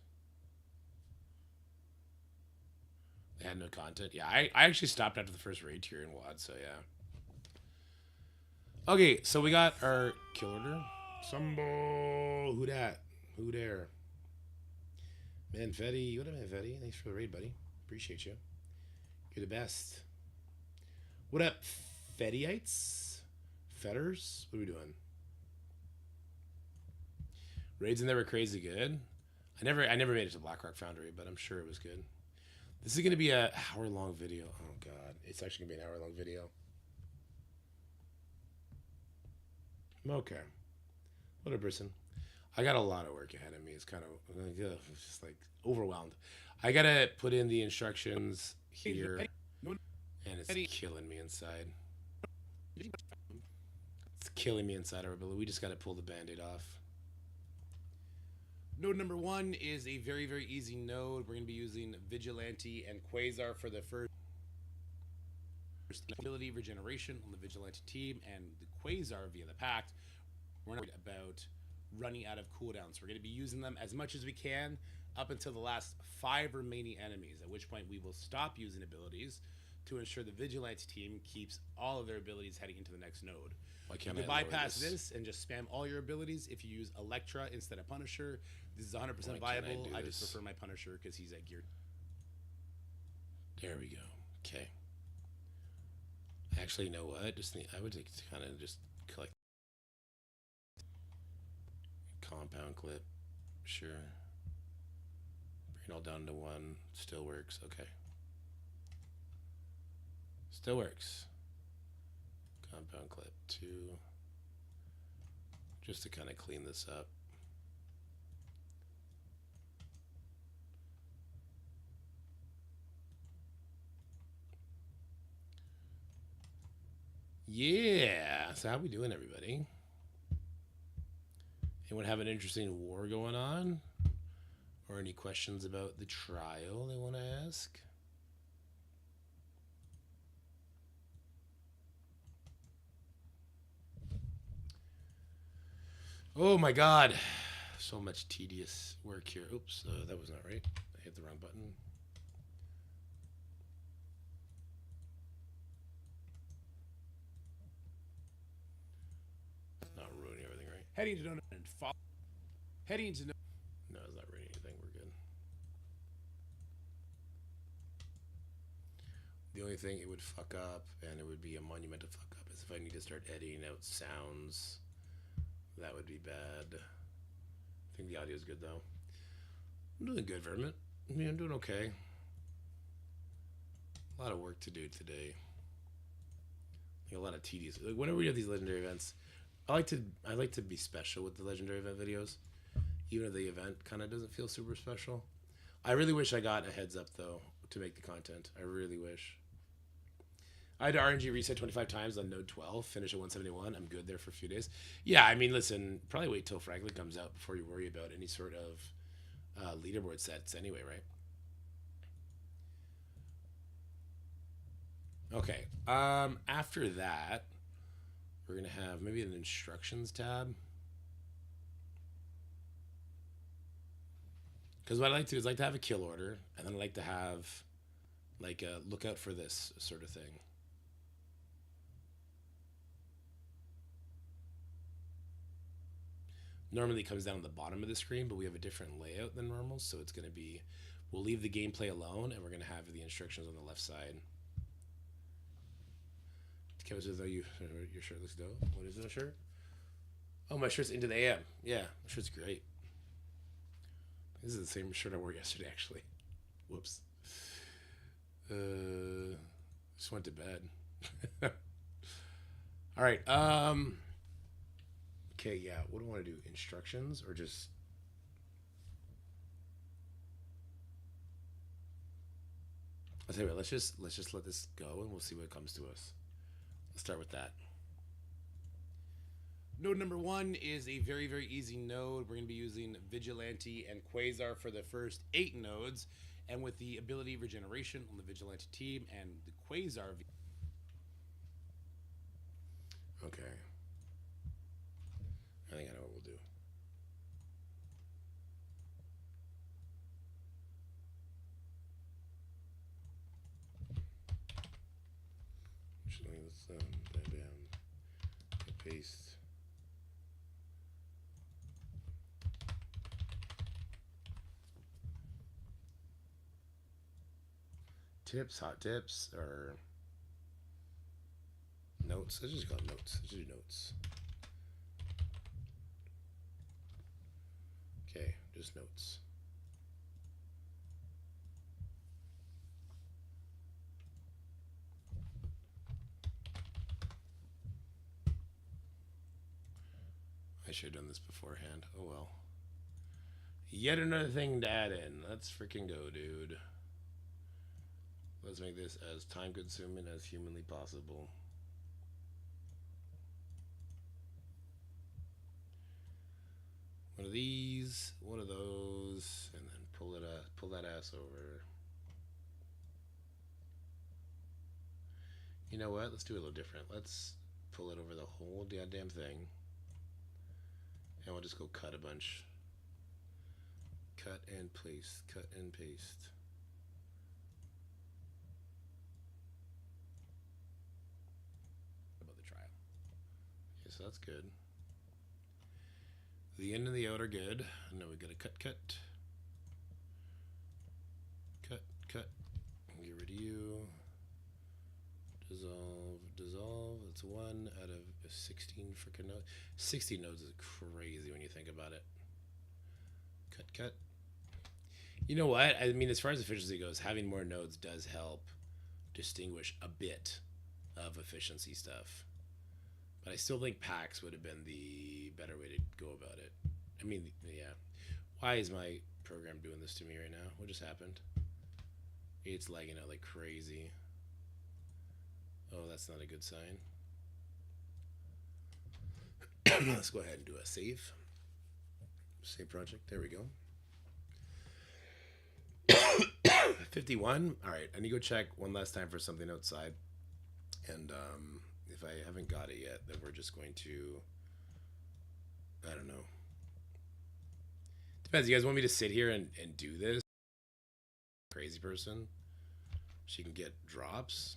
They had no content. Yeah, I actually stopped after the first raid tier in WoD, so yeah. Okay, so we got our kill order. Sumbo. Who dat? Who there? Manfetti. What up, Manfetti? Thanks for the raid, buddy. Appreciate you. You're the best. What up, Fettyites? Fetters? What are we doing? Raids in there were crazy good. I never made it to Blackrock Foundry, but I'm sure it was good. This is gonna be a hour-long video. Oh god, it's actually gonna be an hour-long video. Okay. What a person. I got a lot of work ahead of me. It's kind of it's just like overwhelmed. I gotta put in the instructions here, and it's killing me inside. It's killing me inside our ability. We just gotta pull the band-aid off. Node number 1 is a very, very easy node. We're going to be using Vigilante and Quasar for the first ability regeneration on the Vigilante team, and the Quasar via the Pact. We're not worried about running out of cooldowns. We're going to be using them as much as we can up until the last 5 remaining enemies, at which point we will stop using abilities to ensure the Vigilante team keeps all of their abilities heading into the next node. Why can't You I can lower bypass this and just spam all your abilities if you use Electra instead of Punisher. This is 100% Why can't I viable. do I just this? prefer my Punisher because he's at gear. There we go. Okay. Actually, you know what? I would like to kind of just collect compound clip. Sure. Bring it all down to 1. Still works. Okay. Still works. Compound clip 2. Just to kind of clean this up. Yeah. So how we doing, everybody? Anyone have an interesting war going on? Or any questions about the trial they want to ask? Oh my god. So much tedious work here. Oops, that was not right. I hit the wrong button. Not ruining everything, right? Heading to node and follow. Heading to node. No, it's not ruining anything. We're good. The only thing it would fuck up, and it would be a monumental fuck up, is if I need to start editing out sounds. That would be bad. I think the audio is good, though. I'm doing good, Vermin. I mean, I'm doing okay. A lot of work to do today. Like a lot of tedious. Like whenever we have these legendary events, I like to be special with the legendary event videos, even if the event kind of doesn't feel super special. I really wish I got a heads up though to make the content. I really wish. I had to RNG reset 25 times on node 12, finish at 171. I'm good there for a few days. Yeah, I mean, listen, probably wait till Franklin comes out before you worry about any sort of leaderboard sets anyway, right? Okay. After that, we're going to have maybe an instructions tab. Because what I like to do is like to have a kill order, and then I like to have like a look out for this sort of thing. Normally it comes down at the bottom of the screen, but we have a different layout than normal, so it's going to be, we'll leave the gameplay alone, and we're going to have the instructions on the left side. Kevin says, your shirt looks dope. What is the shirt? Oh, my shirt's Into the AM. Yeah, my shirt's great. This is the same shirt I wore yesterday, actually. Whoops. Just went to bed. All right. Okay, yeah. What do I want to do? Instructions or just... I'll tell you what. Let's just let this go, and we'll see what comes to us. Let's start with that. Node number 1 is a very, very easy node. We're going to be using Vigilante and Quasar for the first 8 nodes. And with the ability regeneration on the Vigilante team and the Quasar. Okay. I think I know what we'll do. Actually, let's bam, bam. Paste. Tips, hot tips, or notes. Let's just call it notes. Let's do notes. Okay, just notes. I should have done this beforehand. Oh well. Yet another thing to add in. Let's freaking go, dude. Let's make this as time consuming as humanly possible. One of these, one of those, and then pull that ass over. You know what? Let's do it a little different. Let's pull it over the whole goddamn thing. And we'll just go cut a bunch. Cut and paste, cut and paste. About the trial. Okay, so that's good. The in and the out are good. And now we gotta cut. Cut. Get rid of you. Dissolve. That's 1 out of 16 freaking nodes. 60 nodes is crazy when you think about it. Cut. You know what? I mean, as far as efficiency goes, having more nodes does help distinguish a bit of efficiency stuff. But I still think packs would have been the better way to go about it. I mean, yeah. Why is my program doing this to me right now? What just happened? It's lagging out like crazy. Oh, that's not a good sign. Let's go ahead and do a save. Save project. There we go. 51. All right. I need to go check one last time for something outside. And if I haven't got it yet, then we're just going to, I don't know. Depends. You guys want me to sit here and do this? Crazy person. She can get drops.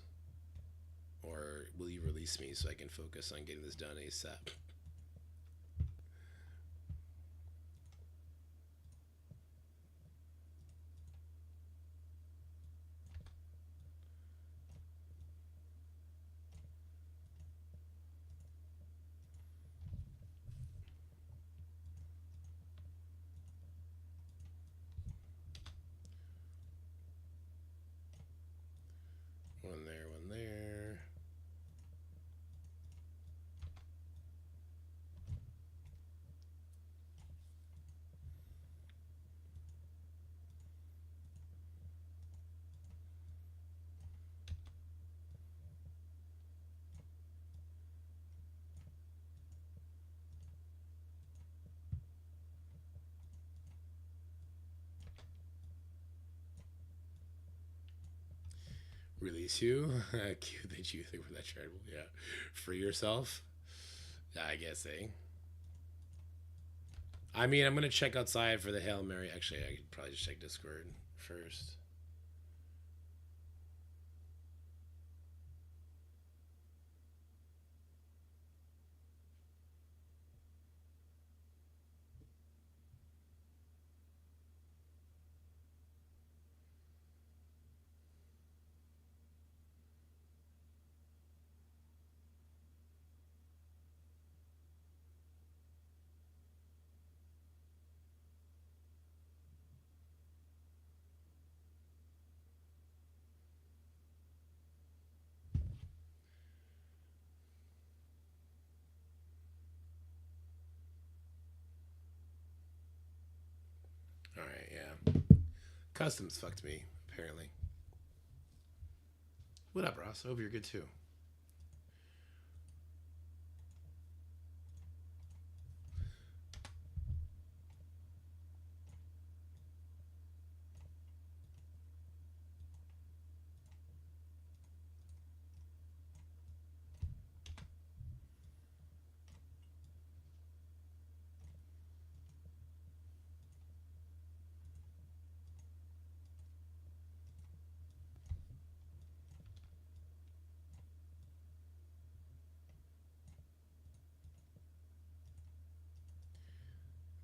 Or will you release me so I can focus on getting this done ASAP? One there, one there. Release you? Cute that you think we're that charitable. Yeah. Free yourself? I guess, eh? I mean, I'm going to check outside for the Hail Mary. Actually, I could probably just check Discord first. Alright, yeah. Customs fucked me, apparently. What up, Ross? I hope you're good too.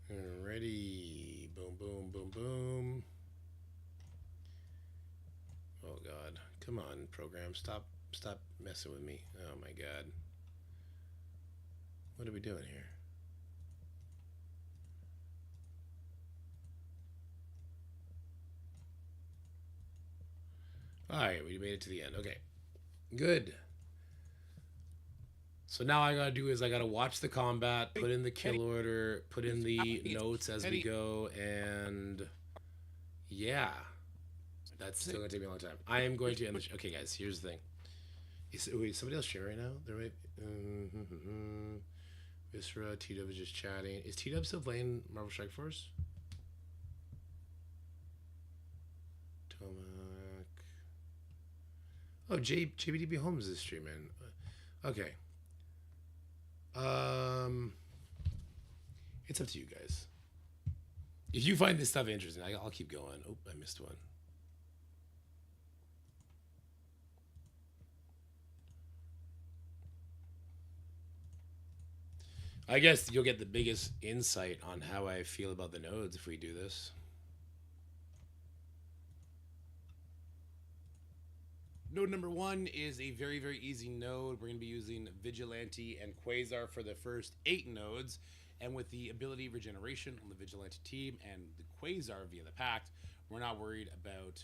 Alrighty. Boom, boom, boom, boom. Oh God. Come on, program. Stop messing with me. Oh my God. What are we doing here? Alright, we made it to the end. Okay. Good. So now I gotta do is I gotta watch the combat, put in the kill order, put in the notes as we go, and yeah, that's still gonna take me a long time. I am going to end the. Okay, guys, here's the thing. Wait, somebody else streaming right now? There might. Viscera, T Dub is just chatting. Is T Dub still playing Marvel Strike Force? Tomac. Oh, JBDB Holmes is streaming. Okay. It's up to you guys. If you find this stuff interesting, I'll keep going. Oh, I missed one. I guess you'll get the biggest insight on how I feel about the nodes if we do this. Node number 1 is a very, very easy node. We're going to be using Vigilante and Quasar for the first 8 nodes. And with the ability regeneration on the Vigilante team and the Quasar via the Pact, we're not worried about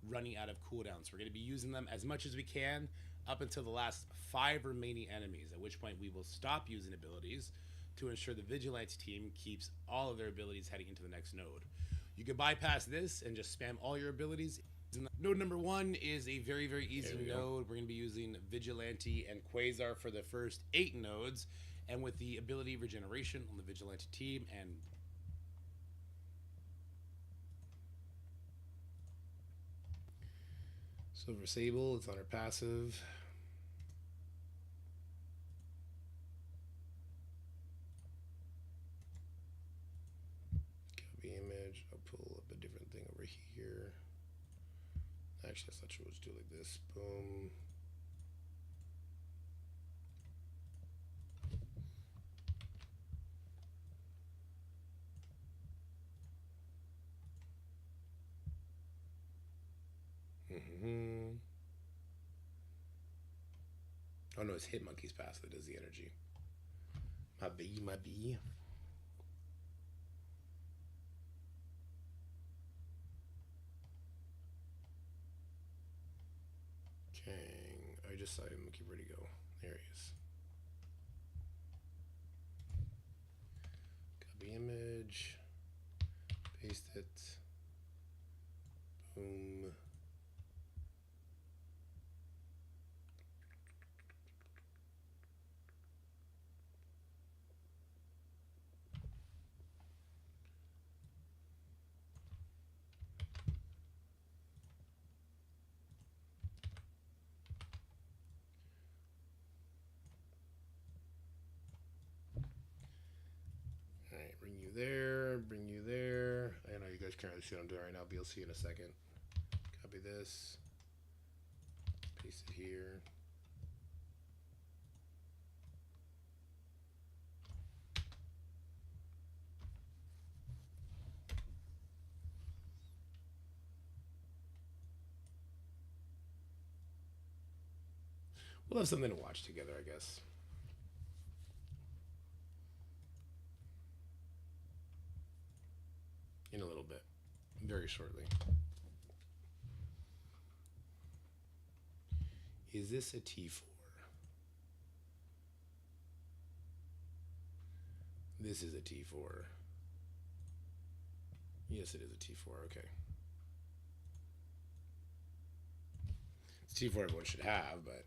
running out of cooldowns. We're going to be using them as much as we can up until the last 5 remaining enemies, at which point we will stop using abilities to ensure the Vigilante team keeps all of their abilities heading into the next node. You can bypass this and just spam all your abilities. Node number 1 is a very, very easy node. We're going to be using Vigilante and Quasar for the first 8 nodes. And with the ability regeneration on the Vigilante team and Silver Sable, it's on her passive. Copy image. I'll pull up a different thing over here. Actually, that's not true. Let's do it like this. Boom. Oh no, it's Hit Monkey's pass that does the energy. My B, my B. Kang. I just saw him. Monkey, where'd he go? There he is. Copy image. Paste it. Boom. Bring you there. I know you guys can't really see what I'm doing right now, but you'll see in a second. Copy this. Paste it here. We'll have something to watch together, I guess. In a little bit. Very shortly. Is this a T4? This is a T4. Yes, it is a T4. Okay. It's T4 everyone should have, but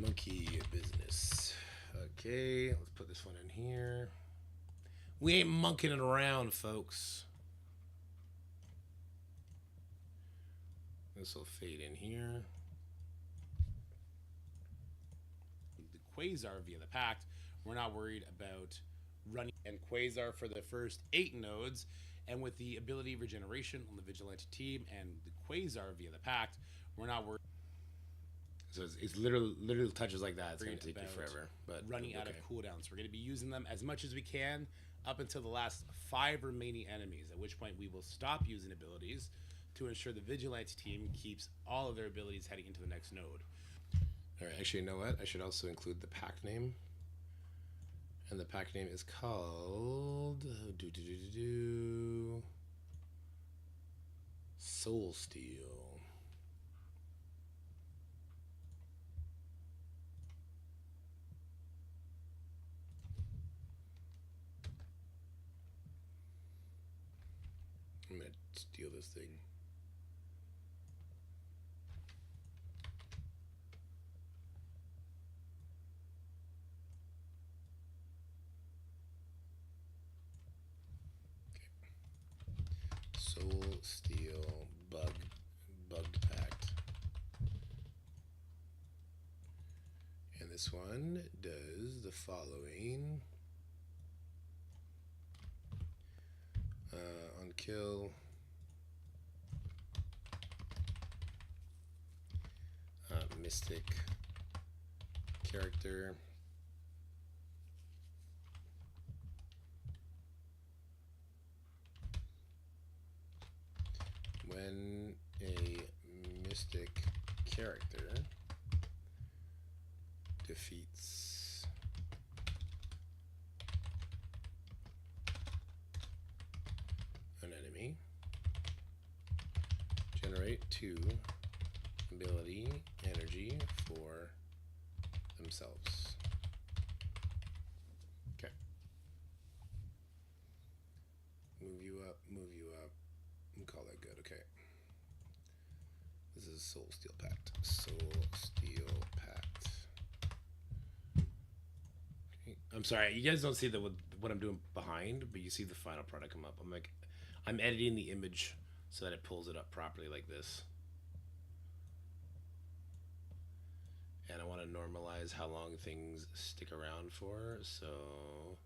monkey business. Okay, let's put this one in here. We ain't monkeying it around, folks. This will fade in here. The Quasar via the Pact, we're not worried about running and Quasar for the first 8 nodes, and with the ability regeneration on the Vigilante team and the Quasar via the Pact, we're not worried. So it's literally touches like that. It's gonna take you about forever, but running out of cooldowns. We're going to be using them as much as we can up until the last 5 remaining enemies, at which point we will stop using abilities to ensure the Vigilante team keeps all of their abilities heading into the next node. All right, actually, you know what? I should also include the pack name. And the pack name is called Soul Steel. I'm gonna steal this thing. Soul Steel Bugged Pact. And this one does the following. On kill, mystic character, when a mystic character defeats an enemy, generate 2 ability energy for themselves. Okay. Move you up, and call that good. Okay. This is Soul Steel Pact. Soul Steel Pact. Okay. I'm sorry, you guys don't see what I'm doing behind, but you see the final product come up. I'm editing the image so that it pulls it up properly like this. And I want to normalize how long things stick around for, so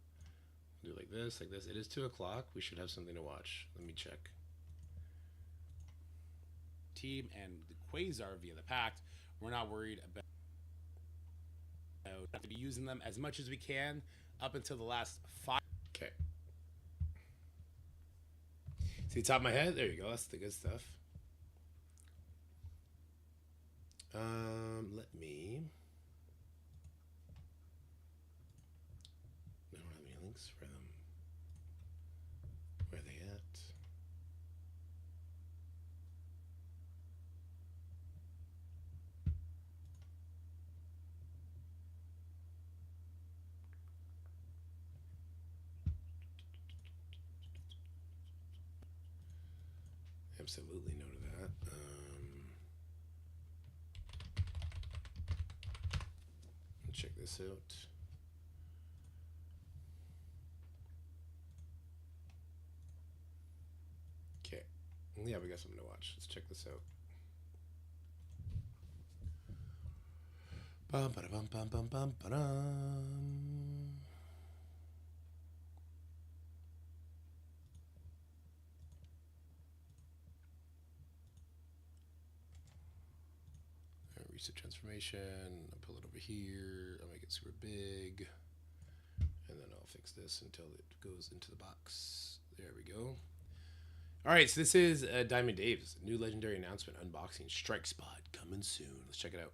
do like this, like this. It is 2 o'clock. We should have something to watch. Let me check. Team and the Quasar via the Pact, we're not worried about to be using them as much as we can up until the last 5. Okay. See the top of my head? There you go. That's the good stuff. Let me. I don't have any links for them. Where are they at? Absolutely no to that. Check this out. Okay. Yeah, we got something to watch. Let's check this out. Bum, ba, bum, bum, bum, bum, ba-dum. Reset transformation. I'll pull it over here. I'll make it super big. And then I'll fix this until it goes into the box. There we go. All right, so this is Diamond Dave's new legendary announcement unboxing. Strike Spot coming soon. Let's check it out.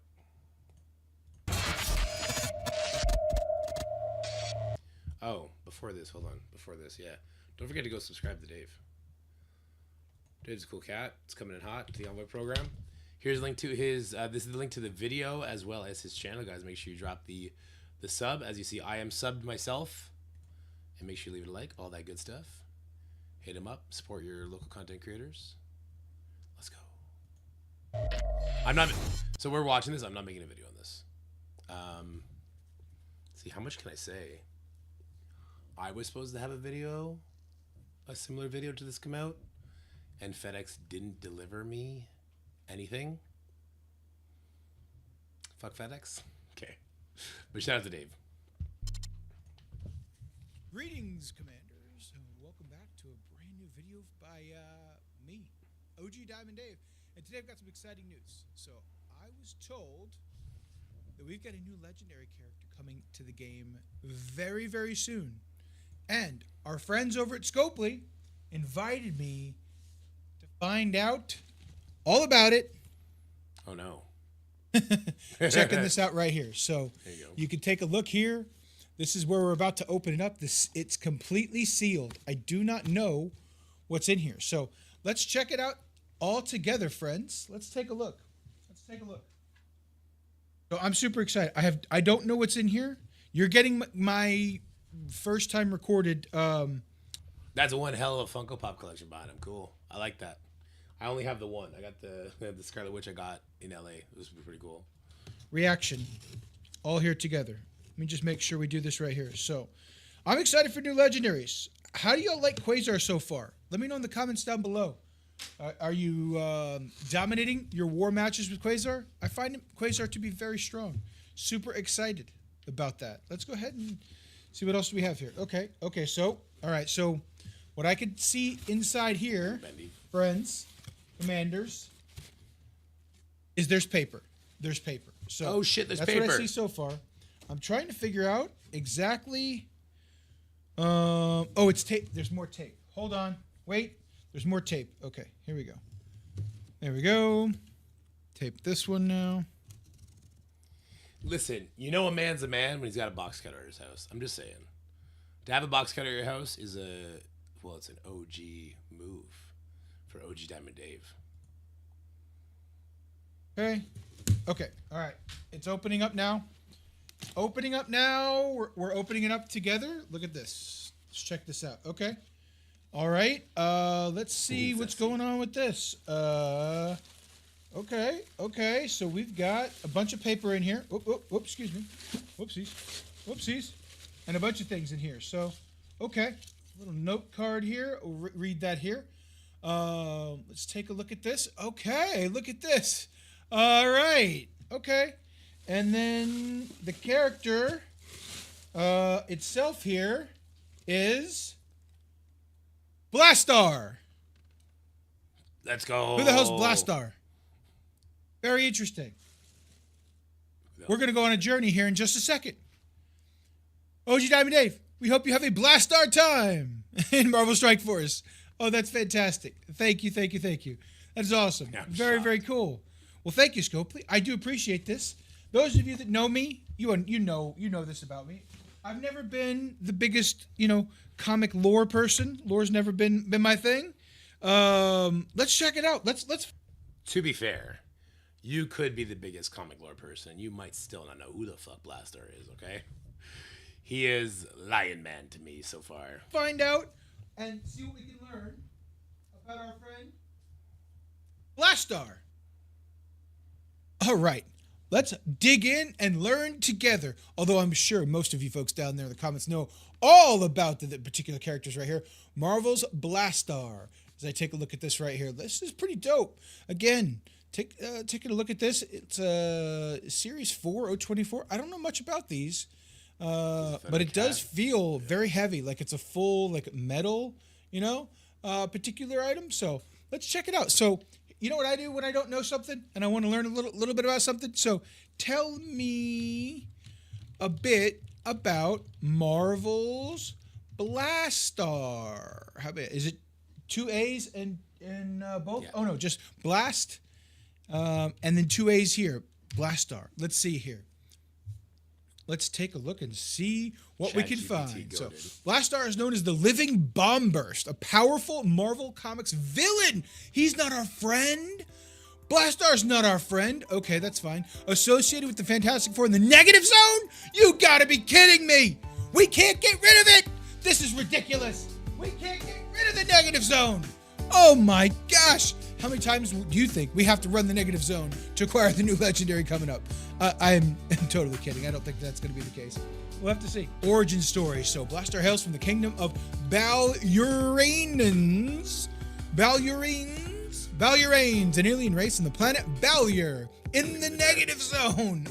Oh, before this, hold on. Before this, yeah. Don't forget to go subscribe to Dave. Dave's a cool cat. It's coming in hot. The Envoy program. Here's a link to his. This is the link to the video as well as his channel, guys. Make sure you drop the sub. As you see, I am subbed myself, and make sure you leave it a like. All that good stuff. Hit him up. Support your local content creators. Let's go. I'm not. So we're watching this. I'm not making a video on this. See, how much can I say? I was supposed to have a similar video to this come out, and FedEx didn't deliver me anything. Fuck FedEx. Okay. But shout out to Dave. Greetings, Commanders. Welcome back to a brand new video by me, OG Diamond Dave. And today I've got some exciting news. So I was told that we've got a new legendary character coming to the game very, very soon. And our friends over at Scopely invited me to find out all about it. Oh no. Checking this out right here. So There you go. you can take a look here. This is where we're about to open it up. It's completely sealed. I do not know what's in here. So let's check it out all together, friends. Let's take a look. So I'm super excited. I don't know what's in here. You're getting my first time recorded. That's one hell of a Funko Pop collection behind him. Cool. I like that. I only have the one. I got the Scarlet Witch I got in LA. This would be pretty cool. Reaction all here together. Let me just make sure we do this right here. So I'm excited for new legendaries. How do y'all like Quasar so far? Let me know in the comments down below. Are you dominating your war matches with Quasar? I find Quasar to be very strong. Super excited about that. Let's go ahead and see what else do we have here. Okay, so all right, so what I could see inside here, Bendy. friends, commanders, is there's paper. There's paper. So Oh, shit, there's that's what I paper. see so far. I'm trying to figure out exactly. Oh, it's tape. There's more tape. Hold on. Wait. There's more tape. Okay, here we go. There we go. Tape this one now. Listen, you know a man's a man when he's got a box cutter at his house. I'm just saying. To have a box cutter at your house is it's an OG move for OG Diamond Dave. Okay. All right. It's opening up now. We're opening it up together. Look at this. Let's check this out. Okay. All right. Let's see what's going on with this. Okay. So we've got a bunch of paper in here. Excuse me. Whoopsies. And a bunch of things in here. So, okay. A little note card here. We'll read that here. Let's take a look at this. Okay. Look at this. All right. Okay. And then the character itself here is Blastar. Let's go. Who the hell's Blastar? Very interesting. We're going to go on a journey here in just a second. OG Diamond Dave, we hope you have a Blastar time in Marvel Strike Force. Oh, that's fantastic. Thank you. That is awesome. Yeah, I'm Very, shocked. very cool. Well, thank you, Scopely. I do appreciate this. Those of you that know me, you know this about me. I've never been the biggest, comic lore person. Lore's never been my thing. Let's check it out. Let's. To be fair, you could be the biggest comic lore person. You might still not know who the fuck Blastar is, okay? He is Lion Man to me so far. Find out and see what we can learn about our friend Blastar. All right, let's dig in and learn together. Although I'm sure most of you folks down there in the comments know all about the particular characters right here. Marvel's Blastar. As I take a look at this right here, this is pretty dope. Again, taking a look at this, it's Series 4 024. I don't know much about these. But it does feel very heavy, like it's a full metal, particular item. So let's check it out. So you know what I do when I don't know something and I want to learn a little bit about something? So tell me a bit about Marvel's Blastar. How about, is it 2 A's in both? Yeah. Oh no, just Blast, and then 2 A's here. Blastar. Let's see here. let's take a look and see what we can ChatGPT find. So, goated. Blastar is known as the Living Bomb Burst, a powerful Marvel Comics villain. He's not our friend. Blastar's not our friend. Okay, that's fine. Associated with the Fantastic Four in the negative zone? You gotta be kidding me. We can't get rid of it. This is ridiculous. We can't get rid of the negative zone. Oh my gosh. How many times do you think we have to run the negative zone to acquire the new legendary coming up? I'm totally kidding. I don't think that's going to be the case. We'll have to see. Origin story. So Blastar hails from the kingdom of Baluranans. Balurains, an alien race on the planet Balur in the negative zone.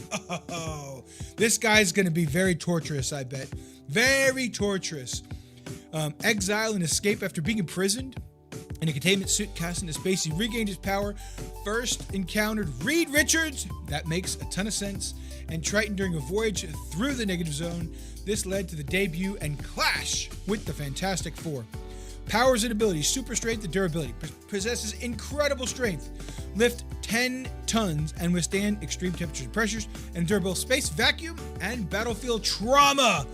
Oh, this guy's going to be very torturous, I bet. Very torturous. Exile and escape after being imprisoned in a containment suit cast into space. He regained his power. First encountered Reed Richards. That makes a ton of sense. And Triton during a voyage through the negative zone. This led to the debut and clash with the Fantastic Four. Powers and abilities: super strength and durability. Possesses incredible strength. Lift 10 tons and withstand extreme temperatures and pressures. And endure both space vacuum and battlefield trauma.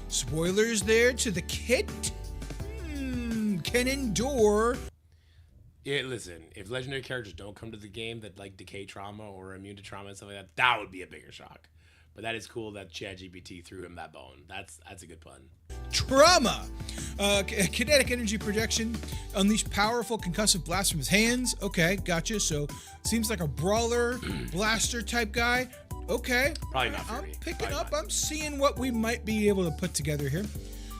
Spoilers there to the kit. Can endure. Yeah, listen, if legendary characters don't come to the game that like decay trauma or immune to trauma and stuff like that, that would be a bigger shock. But that is cool that ChatGPT threw him that bone. That's a good pun. Trauma. Kinetic energy projection. Unleash powerful concussive blast from his hands. Okay, gotcha. So seems like a brawler, blaster type guy. Okay. Probably not for I'm me. picking Probably up. not. I'm seeing what we might be able to put together here.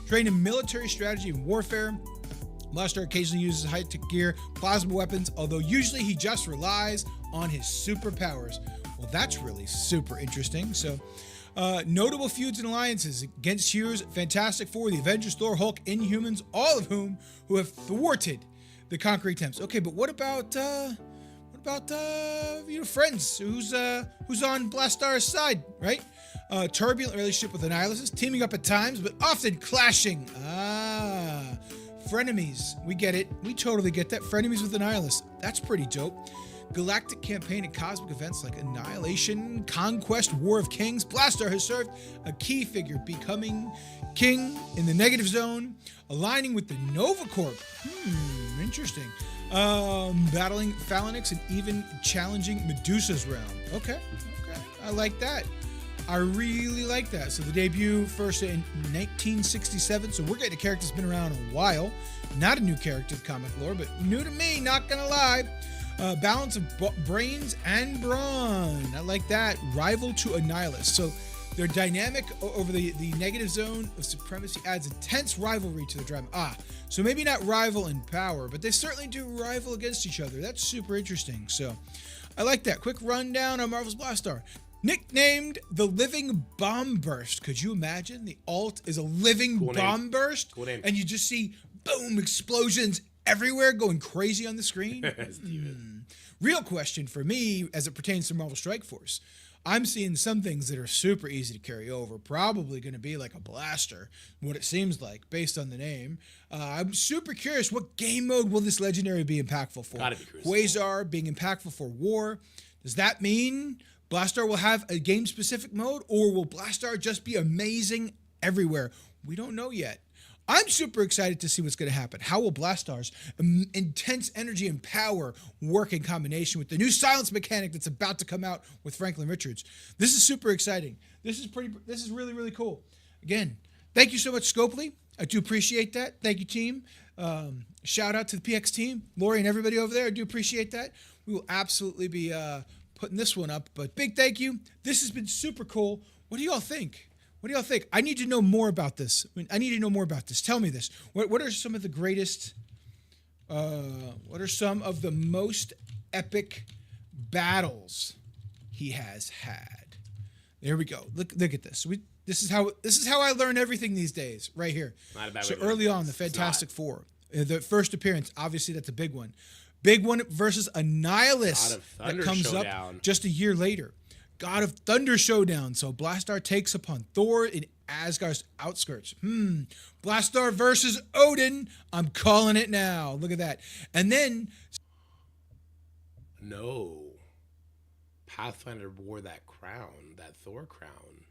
Trained in military strategy and warfare. Blastar occasionally uses high-tech gear, plasma weapons, although usually he just relies on his superpowers. Well, that's really super interesting. So, notable feuds and alliances against heroes, Fantastic Four, the Avengers, Thor, Hulk, Inhumans, all of whom who have thwarted the conquering attempts. Okay, but what about friends? Who's on Blastar's side, right? Turbulent relationship with Annihilus, teaming up at times, but often clashing. Frenemies. We get it. We totally get that. Frenemies with Annihilus. That's pretty dope. Galactic campaign and cosmic events like Annihilation, Conquest, War of Kings. Blastar has served a key figure, becoming king in the negative zone, aligning with the Nova Corp. Interesting. Battling Phalanx and even challenging Medusa's realm. Okay. I like that. I really like that. So the debut first in 1967. So we're getting a character that's been around a while. Not a new character to comic lore, but new to me, not gonna lie. Balance of brains and brawn. I like that. Rival to Annihilus. So their dynamic over the negative zone of supremacy adds intense rivalry to the drama. So maybe not rival in power, but they certainly do rival against each other. That's super interesting. So I like that. Quick rundown on Marvel's Blastar. Nicknamed the Living Bomb Burst. Could you imagine? The alt is a living Cool name. bomb burst. Cool name. And you just see boom explosions everywhere going crazy on the screen. Real question for me as it pertains to Marvel Strike Force. I'm seeing some things that are super easy to carry over. Probably going to be like a blaster, what it seems like, based on the name. I'm super curious, what game mode will this legendary be impactful for? Gotta be Crucible. Quasar being impactful for war. Does that mean Blastar will have a game-specific mode, or will Blastar just be amazing everywhere? We don't know yet. I'm super excited to see what's going to happen. How will Blastar's intense energy and power work in combination with the new silence mechanic that's about to come out with Franklin Richards? This is super exciting. This is really, really cool. Again, thank you so much, Scopely. I do appreciate that. Thank you, team. Shout out to the PX team, Lori and everybody over there. I do appreciate that. We will absolutely be putting this one up, but big thank you. This has been super cool. What do y'all think? I need to know more about this. Tell me this. What are some of the greatest, what are some of the most epic battles he has had? There we go. Look at this. This is how I learn everything these days, right here. Not a bad So way to early learn on, the things. It's Fantastic not. Four, the first appearance, obviously that's a big one. Big one versus Annihilus God of that Thunder comes showdown. up just a year later. God of Thunder showdown. So Blastar takes upon Thor in Asgard's outskirts. Blastar versus Odin. I'm calling it now. Look at that. And then No. Pathfinder wore that crown, that Thor crown.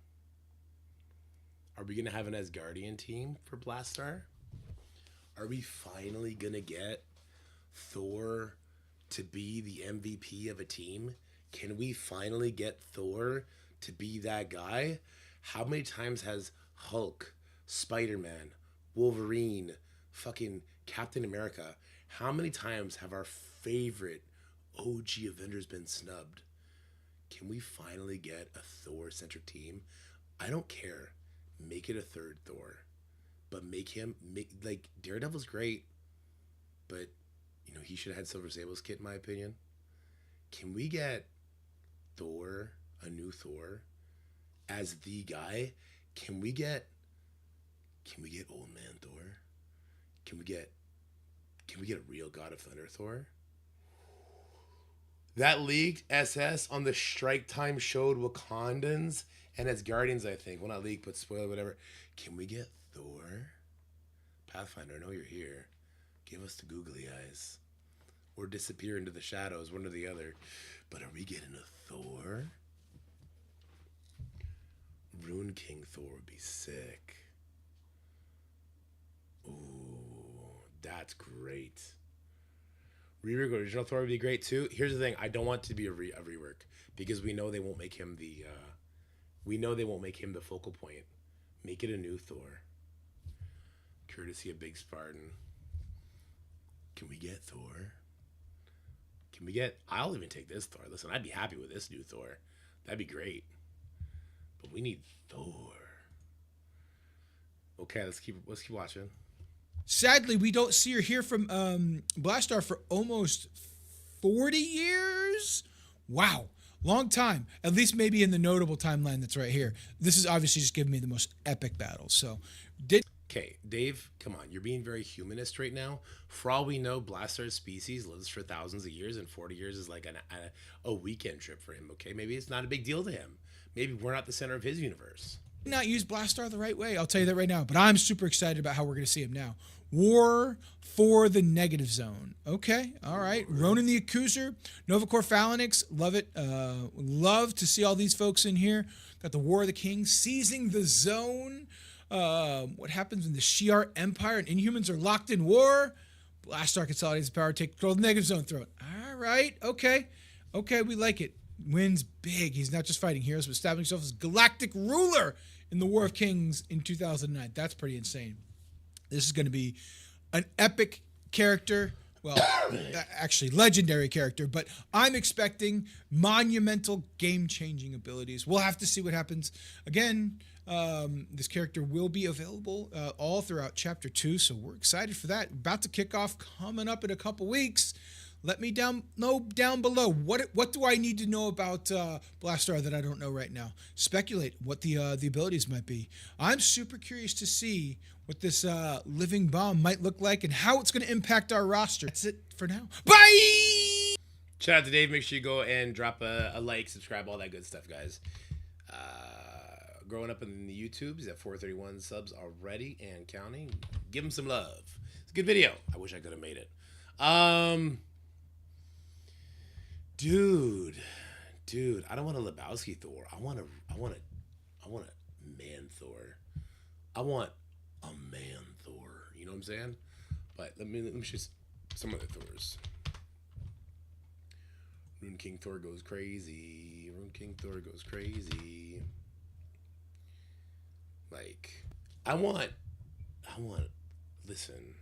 Are we gonna have an Asgardian team for Blastar? Are we finally gonna get Thor to be the MVP of a team? Can we finally get Thor to be that guy? How many times has Hulk, Spider-Man, Wolverine, fucking Captain America, how many times have our favorite OG Avengers been snubbed? Can we finally get a Thor-centric team? I don't care. Make it a third Thor. But like, Daredevil's great, but, you know, he should have had Silver Sable's kit, in my opinion. Can we get Thor, a new Thor, as the guy? Can we get Old Man Thor? Can we get a real God of Thunder Thor? That leaked SS on the Strike Time showed Wakandans and Asgardians, I think. Well, not leaked, but spoiler, whatever. Can we get Thor? Pathfinder, I know you're here. Give us the googly eyes. Or disappear into the shadows, one or the other. But are we getting a Thor? Rune King Thor would be sick. Ooh, that's great. Rework original Thor would be great too. Here's the thing: I don't want it to be a rework because we know they won't make him the. We know they won't make him the focal point. Make it a new Thor. Courtesy of Big Spartan. Can we get Thor? Can we get? I'll even take this Thor. Listen, I'd be happy with this new Thor. That'd be great. But we need Thor. Okay, let's keep watching. Sadly, we don't see or hear from Blastar for almost 40 years. Wow. Long time. At least maybe in the notable timeline that's right here. This is obviously just giving me the most epic battles. So, Okay, Dave, come on. You're being very humanist right now. For all we know, Blastar's species lives for thousands of years, and 40 years is like a weekend trip for him, okay? Maybe it's not a big deal to him. Maybe we're not the center of his universe. not use Blastar the right way. I'll tell you that right now. But I'm super excited about how we're going to see him now. War for the Negative Zone. Okay, all right. Ronan the Accuser, Novacor Phalanx, love it. Love to see all these folks in here. Got the War of the Kings, Seizing the Zone. What happens when the Shi'ar Empire and Inhumans are locked in war? Blastar consolidates power, take control of the Negative Zone throne. All right, okay, we like it. Wins big. He's not just fighting heroes, but establishing himself as galactic ruler in the War of Kings in 2009. That's pretty insane. This is going to be an epic character. Well, actually, legendary character, but I'm expecting monumental, game-changing abilities. We'll have to see what happens. Again, this character will be available all throughout Chapter 2, so we're excited for that. About to kick off, coming up in a couple weeks. Let me know down below. What do I need to know about Blastar that I don't know right now? Speculate what the abilities might be. I'm super curious to see what this living bomb might look like and how it's going to impact our roster. That's it for now. Bye! Shout out to Dave. Make sure you go and drop a like, subscribe, all that good stuff, guys. Growing up in the YouTubes at 431 subs already and counting. Give him some love. It's a good video. I wish I could have made it. Dude, I don't want a Lebowski Thor. I want a man Thor. I want a man Thor. You know what I'm saying? But let me show some other Thors. Rune King Thor goes crazy. Like, I want. Listen.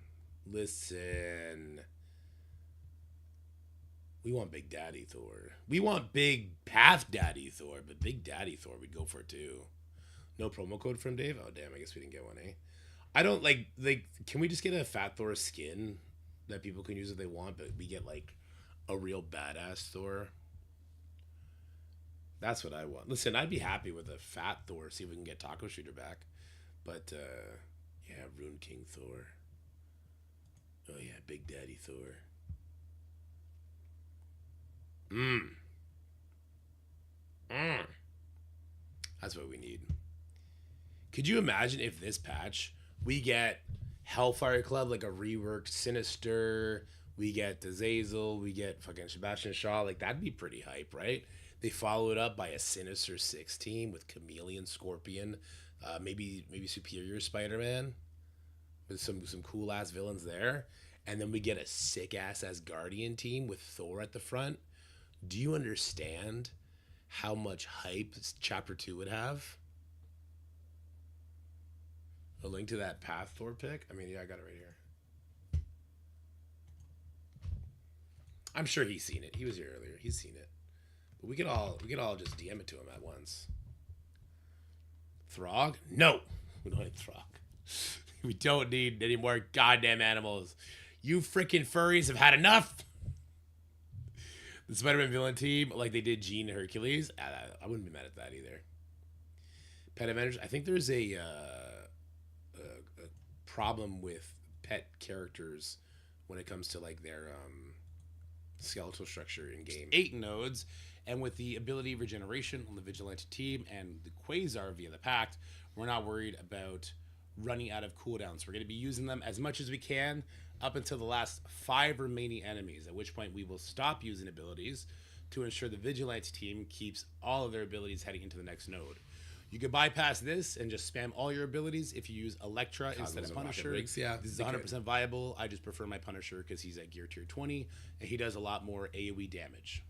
We want Big Daddy Thor. We want Big Path Daddy Thor, but Big Daddy Thor we'd go for too. No promo code from Dave? Oh, damn, I guess we didn't get one, eh? I don't, like, can we just get a Fat Thor skin that people can use if they want, but we get, like, a real badass Thor? That's what I want. Listen, I'd be happy with a Fat Thor, see if we can get Taco Shooter back. But, yeah, Rune King Thor. Oh, yeah, Big Daddy Thor. That's what we need. Could you imagine if this patch we get Hellfire Club, like a reworked Sinister We get Azazel, we get fucking Sebastian Shaw. Like, that'd be pretty hype, right? They follow it up by a Sinister Six team with Chameleon, Scorpion, maybe Superior Spider-Man with some cool ass villains there. And then we get a sick ass Asgardian team with Thor at the front. Do you understand how much hype Chapter 2 would have? A link to that Path Thor pick? I mean, yeah, I got it right here. I'm sure he's seen it. He was here earlier. He's seen it. But we could all just DM it to him at once. Throg? No. We don't need Throg. We don't need any more goddamn animals. You freaking furries have had enough. The Spider-Man villain team, like they did Jean and Hercules, I wouldn't be mad at that either. Pet Avengers, I think there's a problem with pet characters when it comes to like their skeletal structure in game. 8 nodes, and with the ability regeneration on the Vigilante team and the Quasar via the Pact, we're not worried about running out of cooldowns. We're going to be using them as much as we can up until the last 5 remaining enemies, at which point we will stop using abilities to ensure the Vigilante team keeps all of their abilities heading into the next node. You could bypass this and just spam all your abilities if you use Elektra instead of Punisher. Yeah, this is 100% viable. I just prefer my Punisher because he's at gear tier 20 and he does a lot more AoE damage.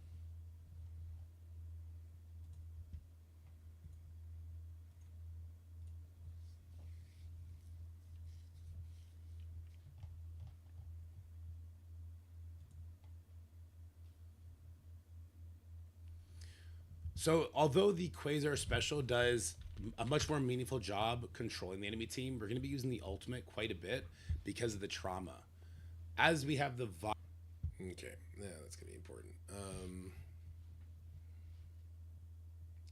So, although the Quasar special does a much more meaningful job controlling the enemy team, we're going to be using the ultimate quite a bit because of the trauma. As we have the Okay, yeah, that's going to be important.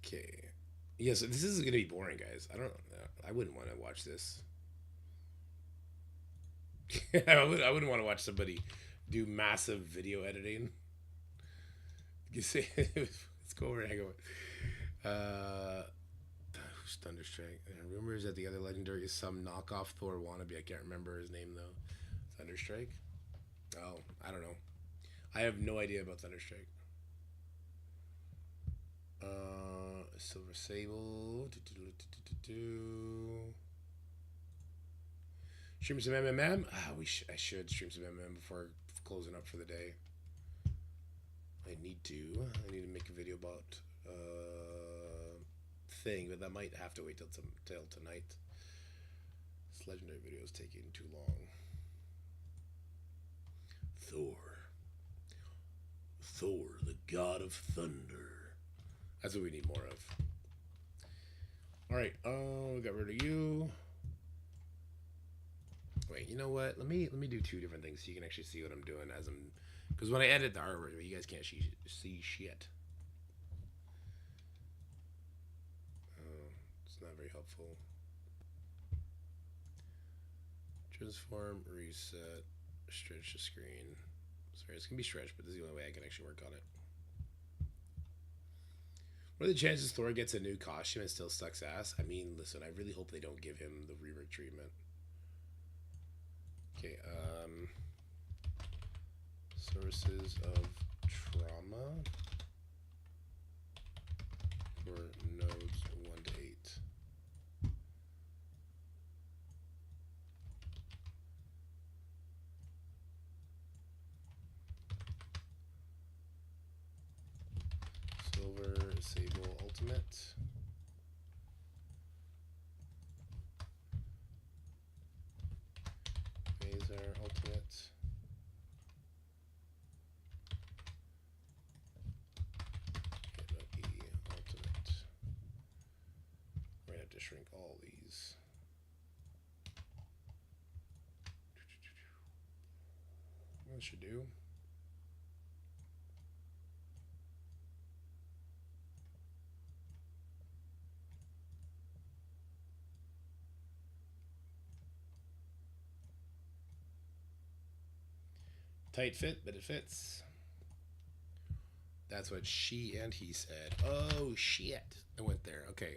Okay. Yeah, so this is going to be boring, guys. I wouldn't want to watch this. I wouldn't want to watch somebody do massive video editing. You see, let's go over and hang out. Who's Thunderstrike? Rumors that the other legendary is some knockoff Thor wannabe. I can't remember his name though. Thunderstrike? Oh, I don't know. I have no idea about Thunderstrike. Silver Sable. Stream some MMM. I should stream some MMM before closing up for the day. I need to make a video about thing, but that might have to wait till tonight. This legendary video is taking too long. Thor, the god of thunder. That's what we need more of. All right, we got rid of you. Wait, you know what? Let me do 2 different things so you can actually see what I'm doing as I'm. Because when I edit the artwork, you guys can't see shit. Oh, it's not very helpful. Transform, reset, stretch the screen. Sorry, it's going to be stretched, but this is the only way I can actually work on it. What are the chances Thor gets a new costume and still sucks ass? I mean, listen, I really hope they don't give him the rework treatment. Okay, sources of trauma for nodes 1 to 8. Silver Sable Ultimate. Quasar Ultimate. Ultimate. We're gonna have to shrink all these. That should do. Tight fit, but it fits. That's what she and he said. Oh shit. I went there. Okay.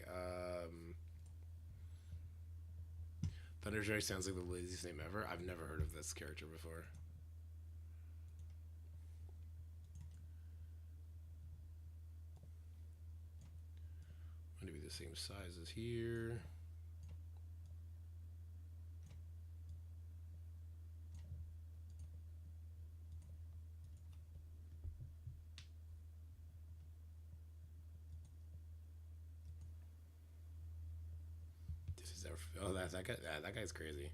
Thunderstrike sounds like the laziest name ever. I've never heard of this character before. the same size as here. This is our, oh, that's that guy. That guy's crazy.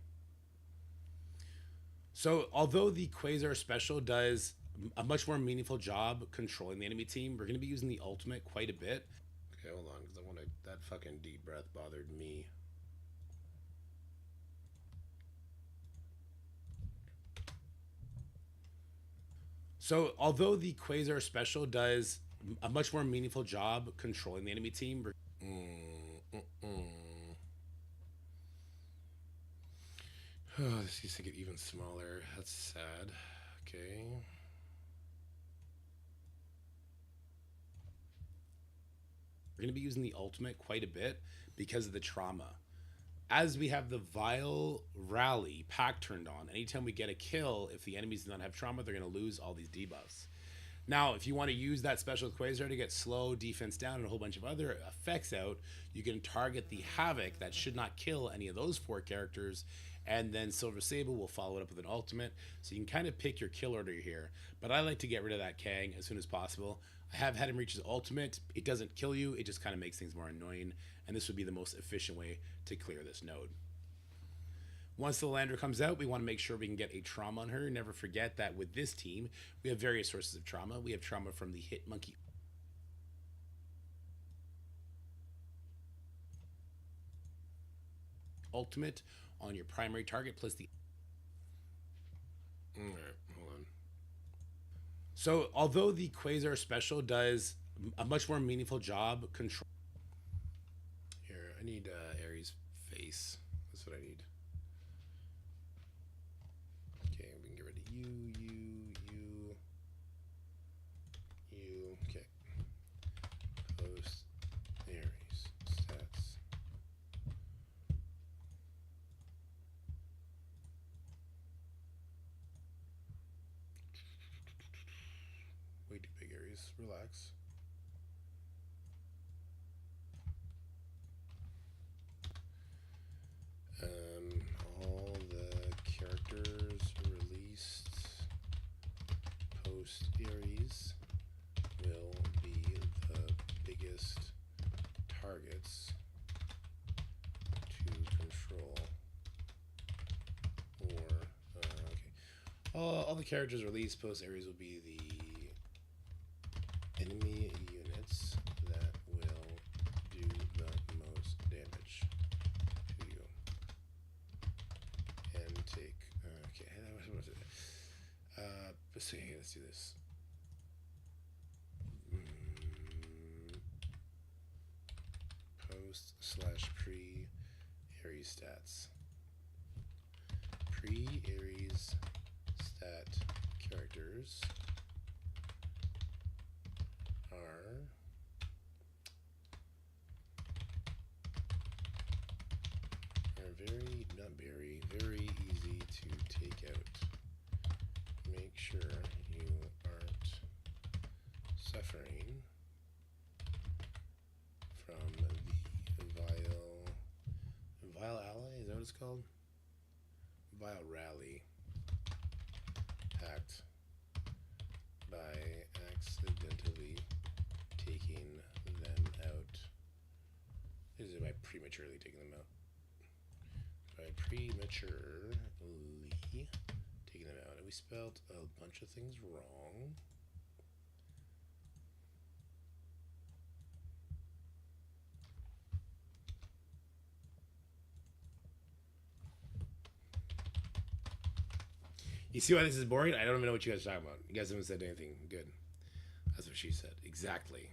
So, although the Quasar special does a much more meaningful job controlling the enemy team, we're going to be using the ultimate quite a bit. Okay, hold on, because I want to. That fucking deep breath bothered me. So, although the Quasar special does a much more meaningful job controlling the enemy team, oh, this used to get even smaller. That's sad. Okay. We're going to be using the ultimate quite a bit because of the trauma. As we have the Vile Rally pack turned on, anytime we get a kill, if the enemies do not have trauma, they're going to lose all these debuffs. Now, if you want to use that special with Quasar to get slow, defense down, and a whole bunch of other effects out, you can target the Havoc that should not kill any of those 4 characters, and then Silver Sable will follow it up with an ultimate. So you can kind of pick your kill order here. But I like to get rid of that Kang as soon as possible. I have had him reach his ultimate. It doesn't kill you. It just kind of makes things more annoying. And this would be the most efficient way to clear this node. Once the Lander comes out, we want to make sure we can get a trauma on her. Never forget that with this team, we have various sources of trauma. We have trauma from the Hit Monkey ultimate on your primary target, plus the... Alright, hold on. So, although the Quasar special does a much more meaningful job control... Here, I need Ares' face. That's what I need. Okay, we can get rid of you. Okay. Post Ares stats. Way too big, Ares. Relax. All the characters released post Ares will be the biggest targets to control. Or okay, all the characters released post Ares will be the enemy units that will do the most damage to you. And take okay, what was it? Let's see, let's do this. Post / pre Ares stats. Pre Ares stat characters are very easy to take out. Make sure you aren't suffering from the vile ally, is that what it's called? Vile Rally hacked by accidentally taking them out. Is it by prematurely taking them out? By prematurely taking them out. And we spelled a bunch of things wrong. You see why this is boring? I don't even know what you guys are talking about. You guys haven't said anything good. That's what she said. Exactly.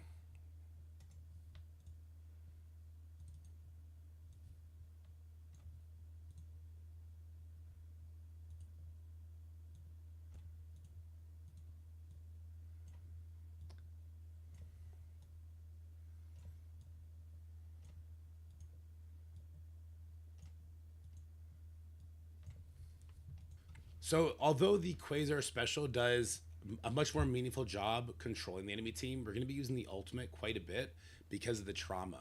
So, although the Quasar special does a much more meaningful job controlling the enemy team, we're going to be using the ultimate quite a bit because of the trauma.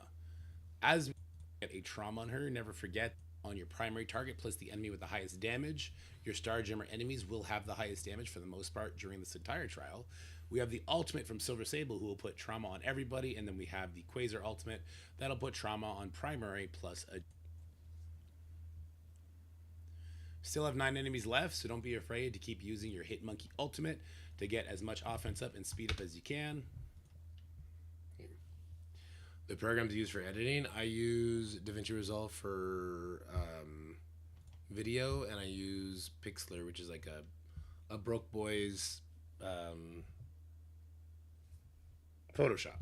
As we get a trauma on her, never forget on your primary target plus the enemy with the highest damage. Your Star Gemmer enemies will have the highest damage for the most part during this entire trial. We have the ultimate from Silver Sable who will put trauma on everybody, and then we have the Quasar ultimate that'll put trauma on primary plus a. Still have 9 enemies left, so don't be afraid to keep using your Hit Monkey ultimate to get as much offense up and speed up as you can. The programs used for editing, I use DaVinci Resolve for video, and I use Pixlr, which is like a broke boys Photoshop.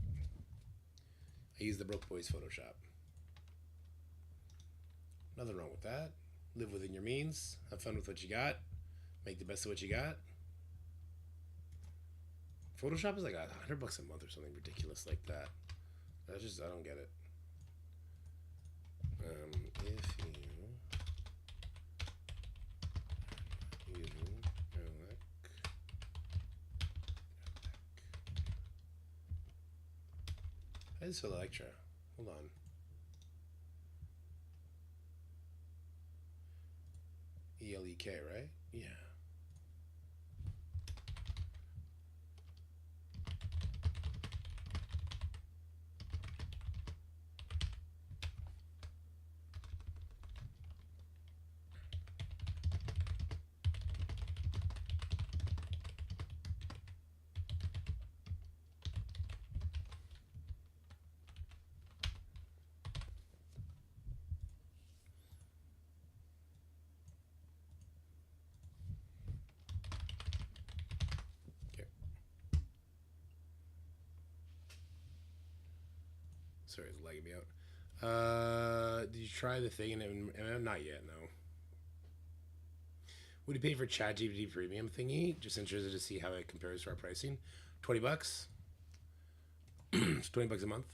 I use the broke boys Photoshop. Nothing wrong with that. Live within your means. Have fun with what you got. Make the best of what you got. Photoshop is like $100 a month or something ridiculous like that. I don't get it. If you I just saw Electra. Hold on. ELEK, right? Yeah. Sorry, it's lagging me out. Did you try the thing? And not yet, no. Would you pay for ChatGPT Premium thingy? Just interested to see how it compares to our pricing. $20. It's $20 a month.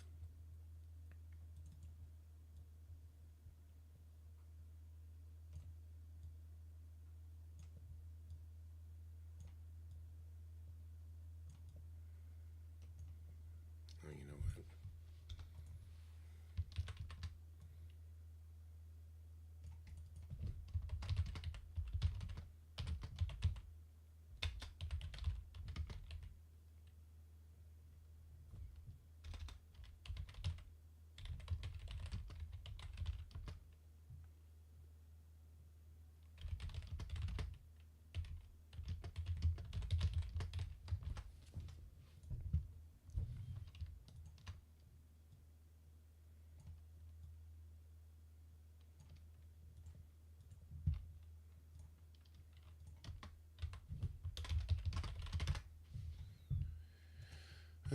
Oh, you know what?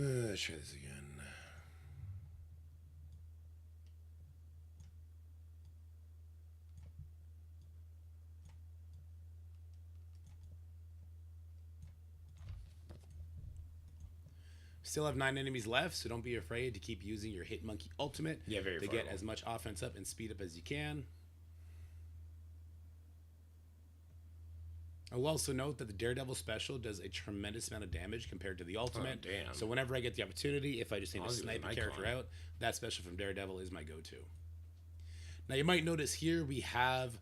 Let's try this again. Still have 9 enemies left, so don't be afraid to keep using your Hit Monkey ultimate to get as much offense up and speed up as you can. I will also note that the Daredevil special does a tremendous amount of damage compared to the ultimate. Oh, damn. So whenever I get the opportunity, if I just need to Honestly, snipe a an character icon. out, that special from Daredevil is my go-to. Now you might notice here we have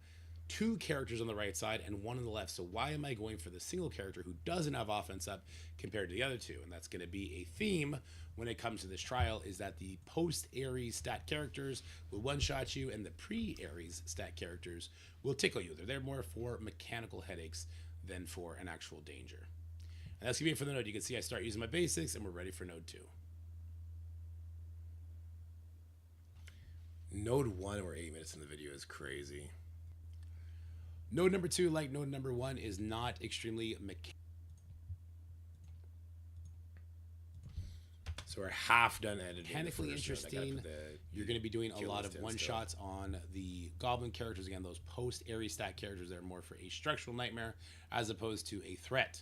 2 characters on the right side and 1 on the left. So why am I going for the single character who doesn't have offense up compared to the other 2? And that's going to be a theme when it comes to this trial, is that the post-Ares stat characters will one-shot you and the pre-Ares stat characters will tickle you. They're there more for mechanical headaches than for an actual danger. And that's going to be it for the node. You can see I start using my basics and we're ready for node 2. Node 1, we're 8 minutes in the video, is crazy. Node number 2, like node number 1, is not extremely So we're half done editing. mechanically interesting. You're going to be doing a lot of one-shots on the goblin characters. Again, those post-Ares stat characters that are more for a structural nightmare as opposed to a threat.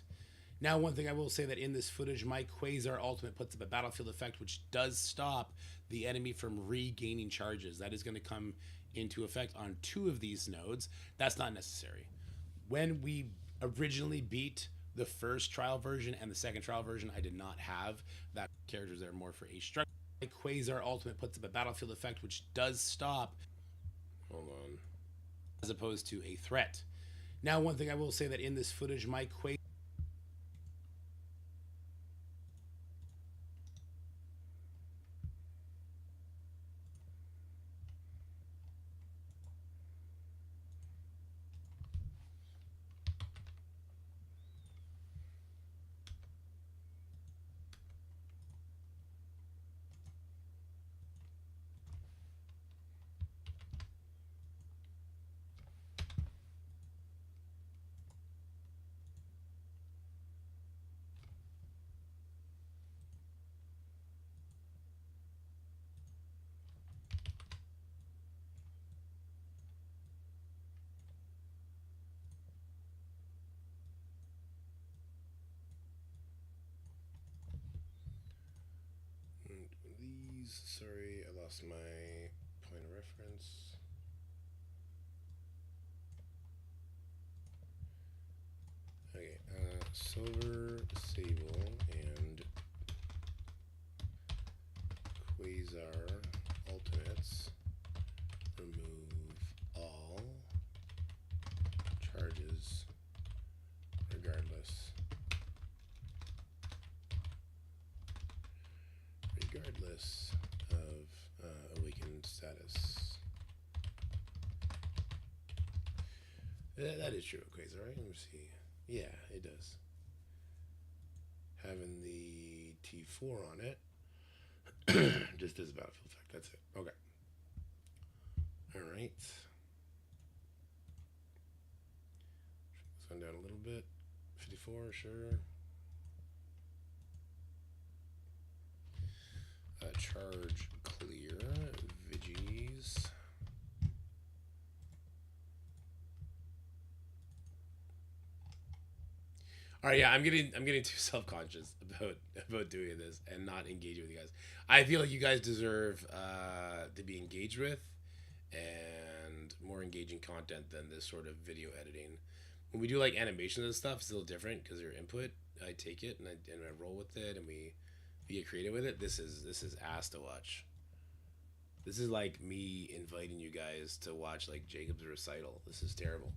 Now, one thing I will say that in this footage, my Quasar ultimate puts up a battlefield effect which does stop the enemy from regaining charges. That is going to come into effect on 2 of these nodes. That's not necessary. When we originally beat the first trial version and the second trial version, I did not have that characters that are more for a structure. Quasar ultimate puts up a battlefield effect which does stop, Hold on. as opposed to a threat. Now, one thing I will say that in this footage, my Quasar These, sorry, I lost my point of reference. Okay, Silver, Sable, and Quasar Ultimates remove all charges regardless of awakened status. That is true, Quasar, right? Let me see. Yeah, it does. Having the T4 on it just does a battlefield effect. That's it. Okay. All right. This one down a little bit. 54, sure. Charge clear. Vigis. All right, yeah, I'm getting too self-conscious about doing this and not engaging with you guys. I feel like you guys deserve to be engaged with and more engaging content than this sort of video editing. When we do like animations and stuff, it's a little different because your input, I take it and I roll with it and we get creative with it. This is ass to watch. This is like me inviting you guys to watch like Jacob's recital. This is terrible.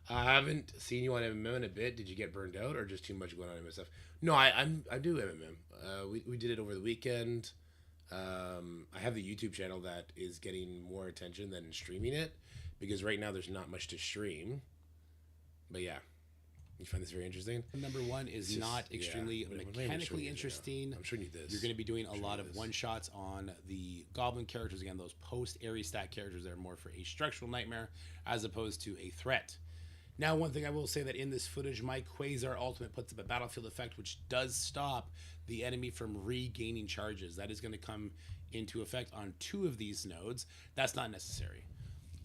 I haven't seen you on MMM in a bit. Did you get burned out or just too much going on in my stuff? No, I do MMM. We did it over the weekend. I have the YouTube channel that is getting more attention than streaming it because right now there's not much to stream. But yeah, you find this very interesting. number one is Just- not yeah, extremely what am I even mechanically showing you now? interesting. I'm showing you this. You're going to be doing a showing lot you of this. one shots on the goblin characters. Again, those post Ares stat characters that are more for a structural nightmare as opposed to a threat. Now, one thing I will say that in this footage, my Quasar ultimate puts up a battlefield effect which does stop the enemy from regaining charges. That is going to come into effect on 2 of these nodes. That's not necessary.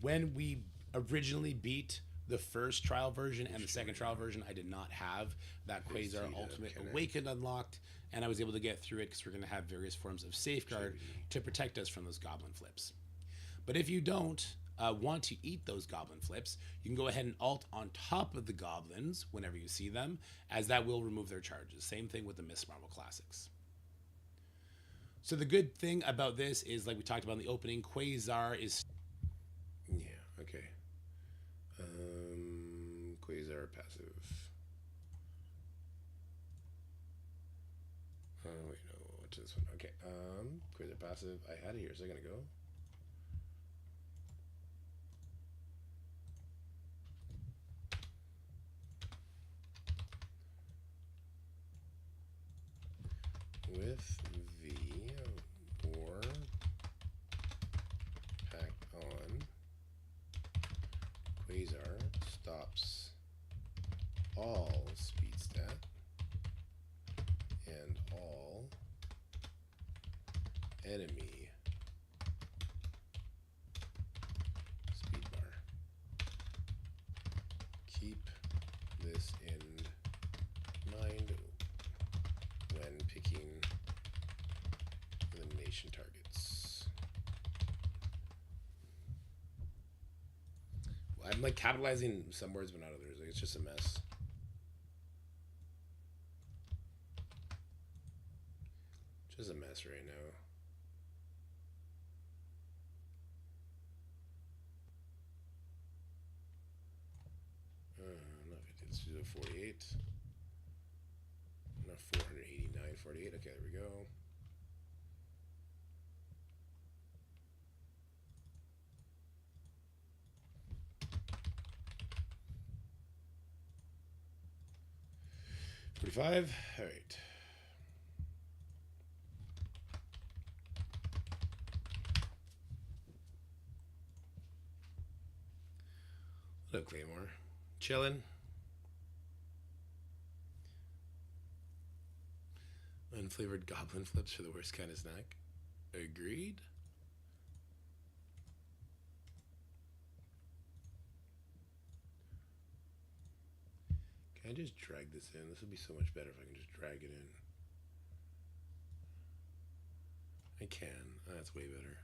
When we originally beat the first trial version and the second trial version, I did not have that Quasar ultimate awakened unlocked, and I was able to get through it because we're going to have various forms of safeguard to protect us from those goblin flips. But if you don't want to eat those goblin flips, you can go ahead and alt on top of the goblins whenever you see them, as that will remove their charges. Same thing with the Miss Marvel Classics. So the good thing about this is, like we talked about in the opening, Quasar is... Yeah, okay. Quasar passive. Oh, wait, no, what's this one? Okay, Quasar passive. I had it here a second ago. With the war packed on, Quasar stops all speed stat and all enemy speed bar. Keep this in mind when picking elimination targets. I'm like capitalizing some words but not others. Like it's just a mess. Just a mess right now. 48. Okay, there we go. $45. All right. Hello, Claymore. Chillin'. Unflavored goblin flips for the worst kind of snack. Agreed. Can I just drag this in? This would be so much better if I can just drag it in. I can. That's way better.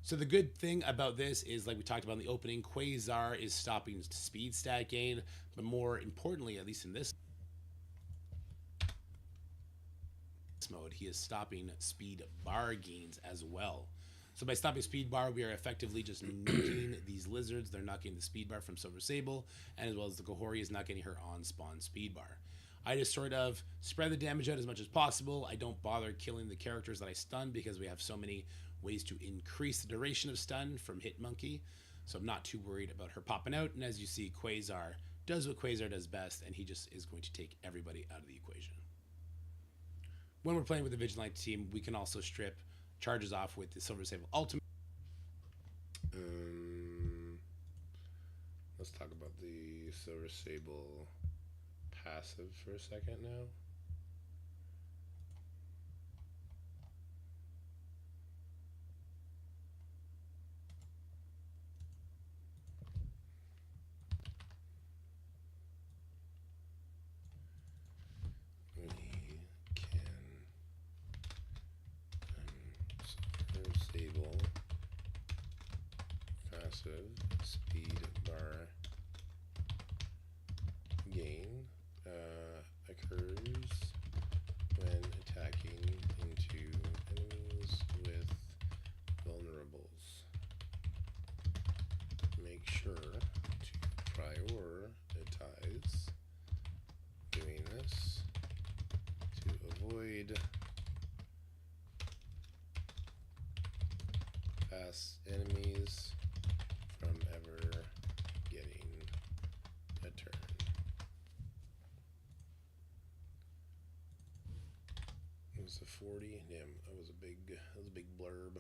So the good thing about this is, like we talked about in the opening, Quasar is stopping speed stat gain, but more importantly, at least in this mode, he is stopping speed bar gains as well. So by stopping speed bar, we are effectively just nuking these lizards. They're not getting the speed bar from Silver Sable, and as well as the Gohori is not getting her on-spawn speed bar. I just sort of spread the damage out as much as possible. I don't bother killing the characters that I stun because we have so many ways to increase the duration of stun from Hitmonkey. So I'm not too worried about her popping out. And as you see, Quasar does what Quasar does best, and he just is going to take everybody out of the equation. When we're playing with the Vigilante team, we can also strip charges off with the Silver Sable ultimate. Let's talk about the Silver Sable passive for a second now. Sable passive speed bar gain occurs when attacking into enemies with vulnerables. Make sure to prioritize doing this to avoid past enemies from ever getting a turn. It was a 40. Damn, that was a big blurb.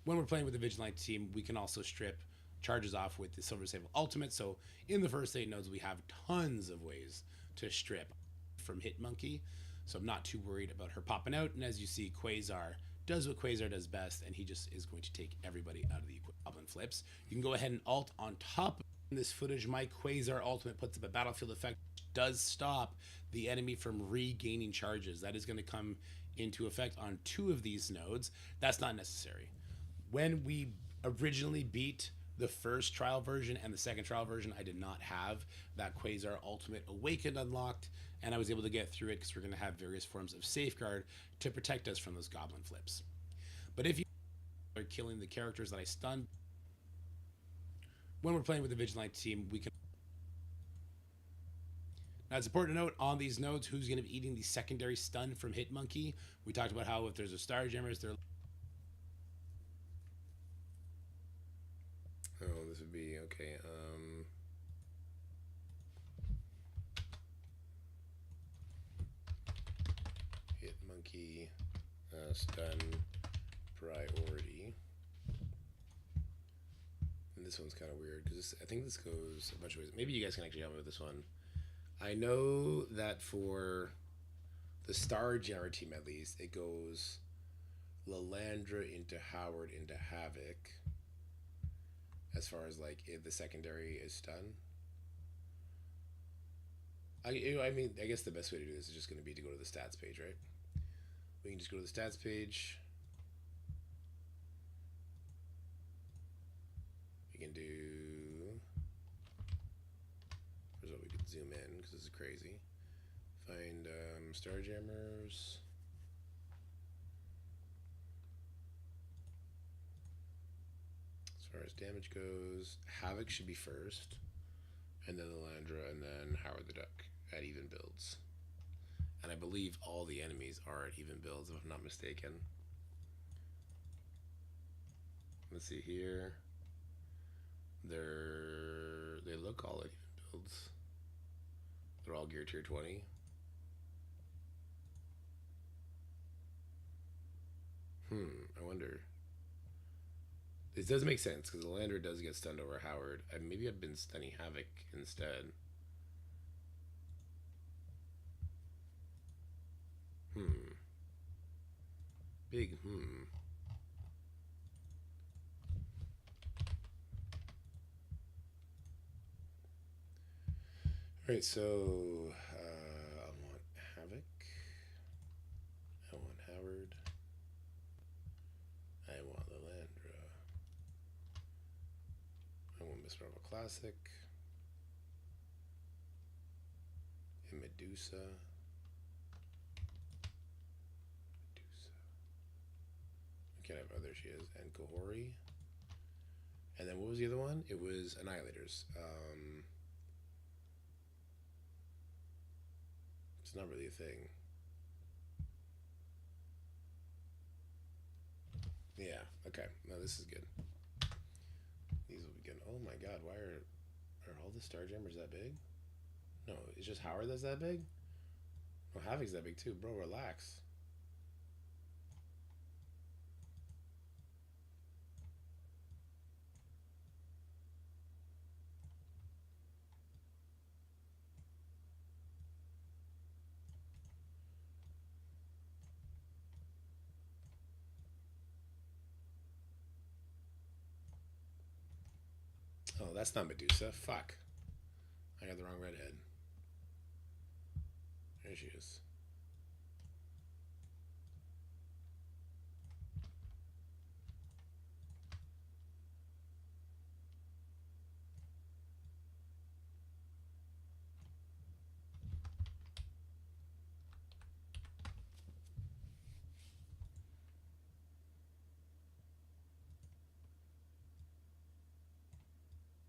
When we're playing with the Vigilante team, we can also strip charges off with the Silver Sable ultimate. So in the first 8 nodes, we have tons of ways to strip from Hitmonkey. So I'm not too worried about her popping out. And as you see, Quasar does what Quasar does best, and he just is going to take everybody out of the goblin flips. You can go ahead and ult on top of this footage. My Quasar ultimate puts up a battlefield effect, which does stop the enemy from regaining charges. That is going to come into effect on 2 of these nodes. That's not necessary. When we originally beat the first trial version and the second trial version, I did not have that Quasar Ultimate Awakened unlocked, and I was able to get through it because we're going to have various forms of safeguard to protect us from those goblin flips. But if you are killing the characters that I stunned, when we're playing with the Vigilante team, we can... Now, it's important to note on these nodes who's going to be eating the secondary stun from Hitmonkey. We talked about how if there's a Star Jammers, they're... Oh, this would be okay. Hitmonkey stun priority. And this one's kind of weird because I think this goes a bunch of ways. Maybe you guys can actually help me with this one. I know that for the Star Jammer team, at least, it goes Lalandra into Howard into Havoc. as far as like if the secondary is stun. I mean, I guess the best way to do this is just going to be to go to the stats page, right? We can just go to the stats page. We can do. Here's what we can zoom in because this is crazy. Find Starjammers. As far as damage goes, Havoc should be first, and then the Landra, and then Howard the Duck at even builds. And I believe all the enemies are at even builds, if I'm not mistaken. Let's see here. They look all at even builds. They're all gear tier 20. I wonder. This does make sense because the Lander does get stunned over Howard. Maybe I've been stunning Havoc instead. Big Alright, so I want Havoc. I want Howard. I want Lilandra. I want Miss Marvel Classic. And Medusa. I can't have other she is. And Kahori. And then what was the other one? It was Annihilators. It's not really a thing. Yeah, okay. No, this is good. These will be good. Oh my god, why are all the Starjammers that big? No, it's just Howard that's that big? No, Havoc's that big too. Bro, relax. Oh, that's not Medusa. Fuck. I got the wrong redhead. There she is.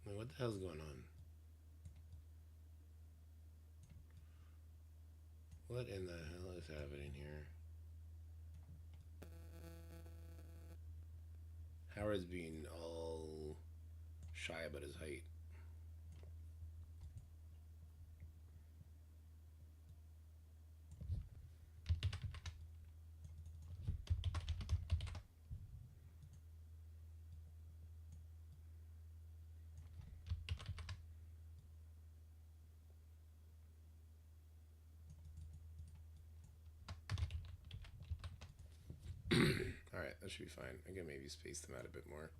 What the hell's going on? What in the hell is happening here? Howard's being all shy about his height. Alright, that should be fine. I can maybe space them out a bit more.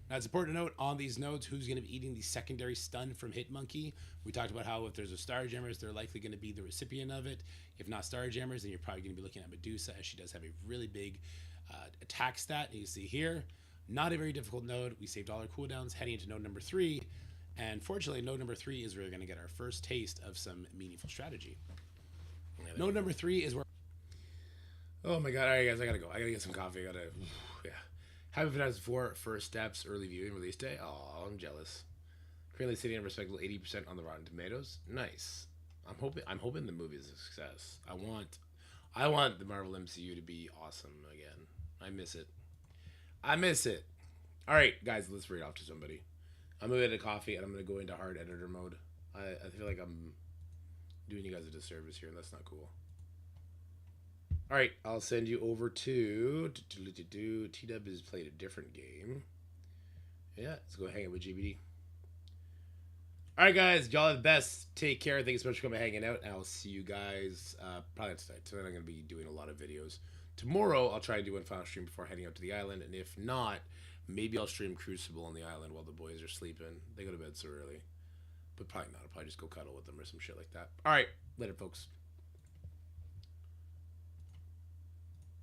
Now, it's important to note on these notes who's going to be eating the secondary stun from Hitmonkey. We talked about how if there's a Starjammers, they're likely going to be the recipient of it. If not Starjammers, then you're probably going to be looking at Medusa, as she does have a really big attack stat. And you see here, not a very difficult node. We saved all our cooldowns heading into node number 3. And fortunately, node number 3 is where we're going to get our first taste of some meaningful strategy. Node number 3 is where... Oh my god, alright guys, I gotta go. I gotta get some coffee. I gotta... Yeah. Happy Fantastic 4 first steps, early viewing, release day. Oh, I'm jealous. Currently sitting at a respectable 80% on the Rotten Tomatoes. Nice. I'm hoping the movie is a success. I want the Marvel MCU to be awesome again. I miss it. All right, guys, let's read off to somebody. I'm gonna get a coffee and I'm gonna go into hard editor mode. I feel like I'm doing you guys a disservice here, and that's not cool. All right, I'll send you over to T-Dub has played a different game. Yeah, let's go hang out with GBD. All right, guys, y'all are the best. Take care. Thank you so much for coming hanging out, and I'll see you guys probably tonight. Tonight I'm going to be doing a lot of videos. Tomorrow I'll try to do one final stream before heading out to the island, and if not, maybe I'll stream Crucible on the island while the boys are sleeping. They go to bed so early. But probably not. I'll probably just go cuddle with them or some shit like that. All right, later, folks.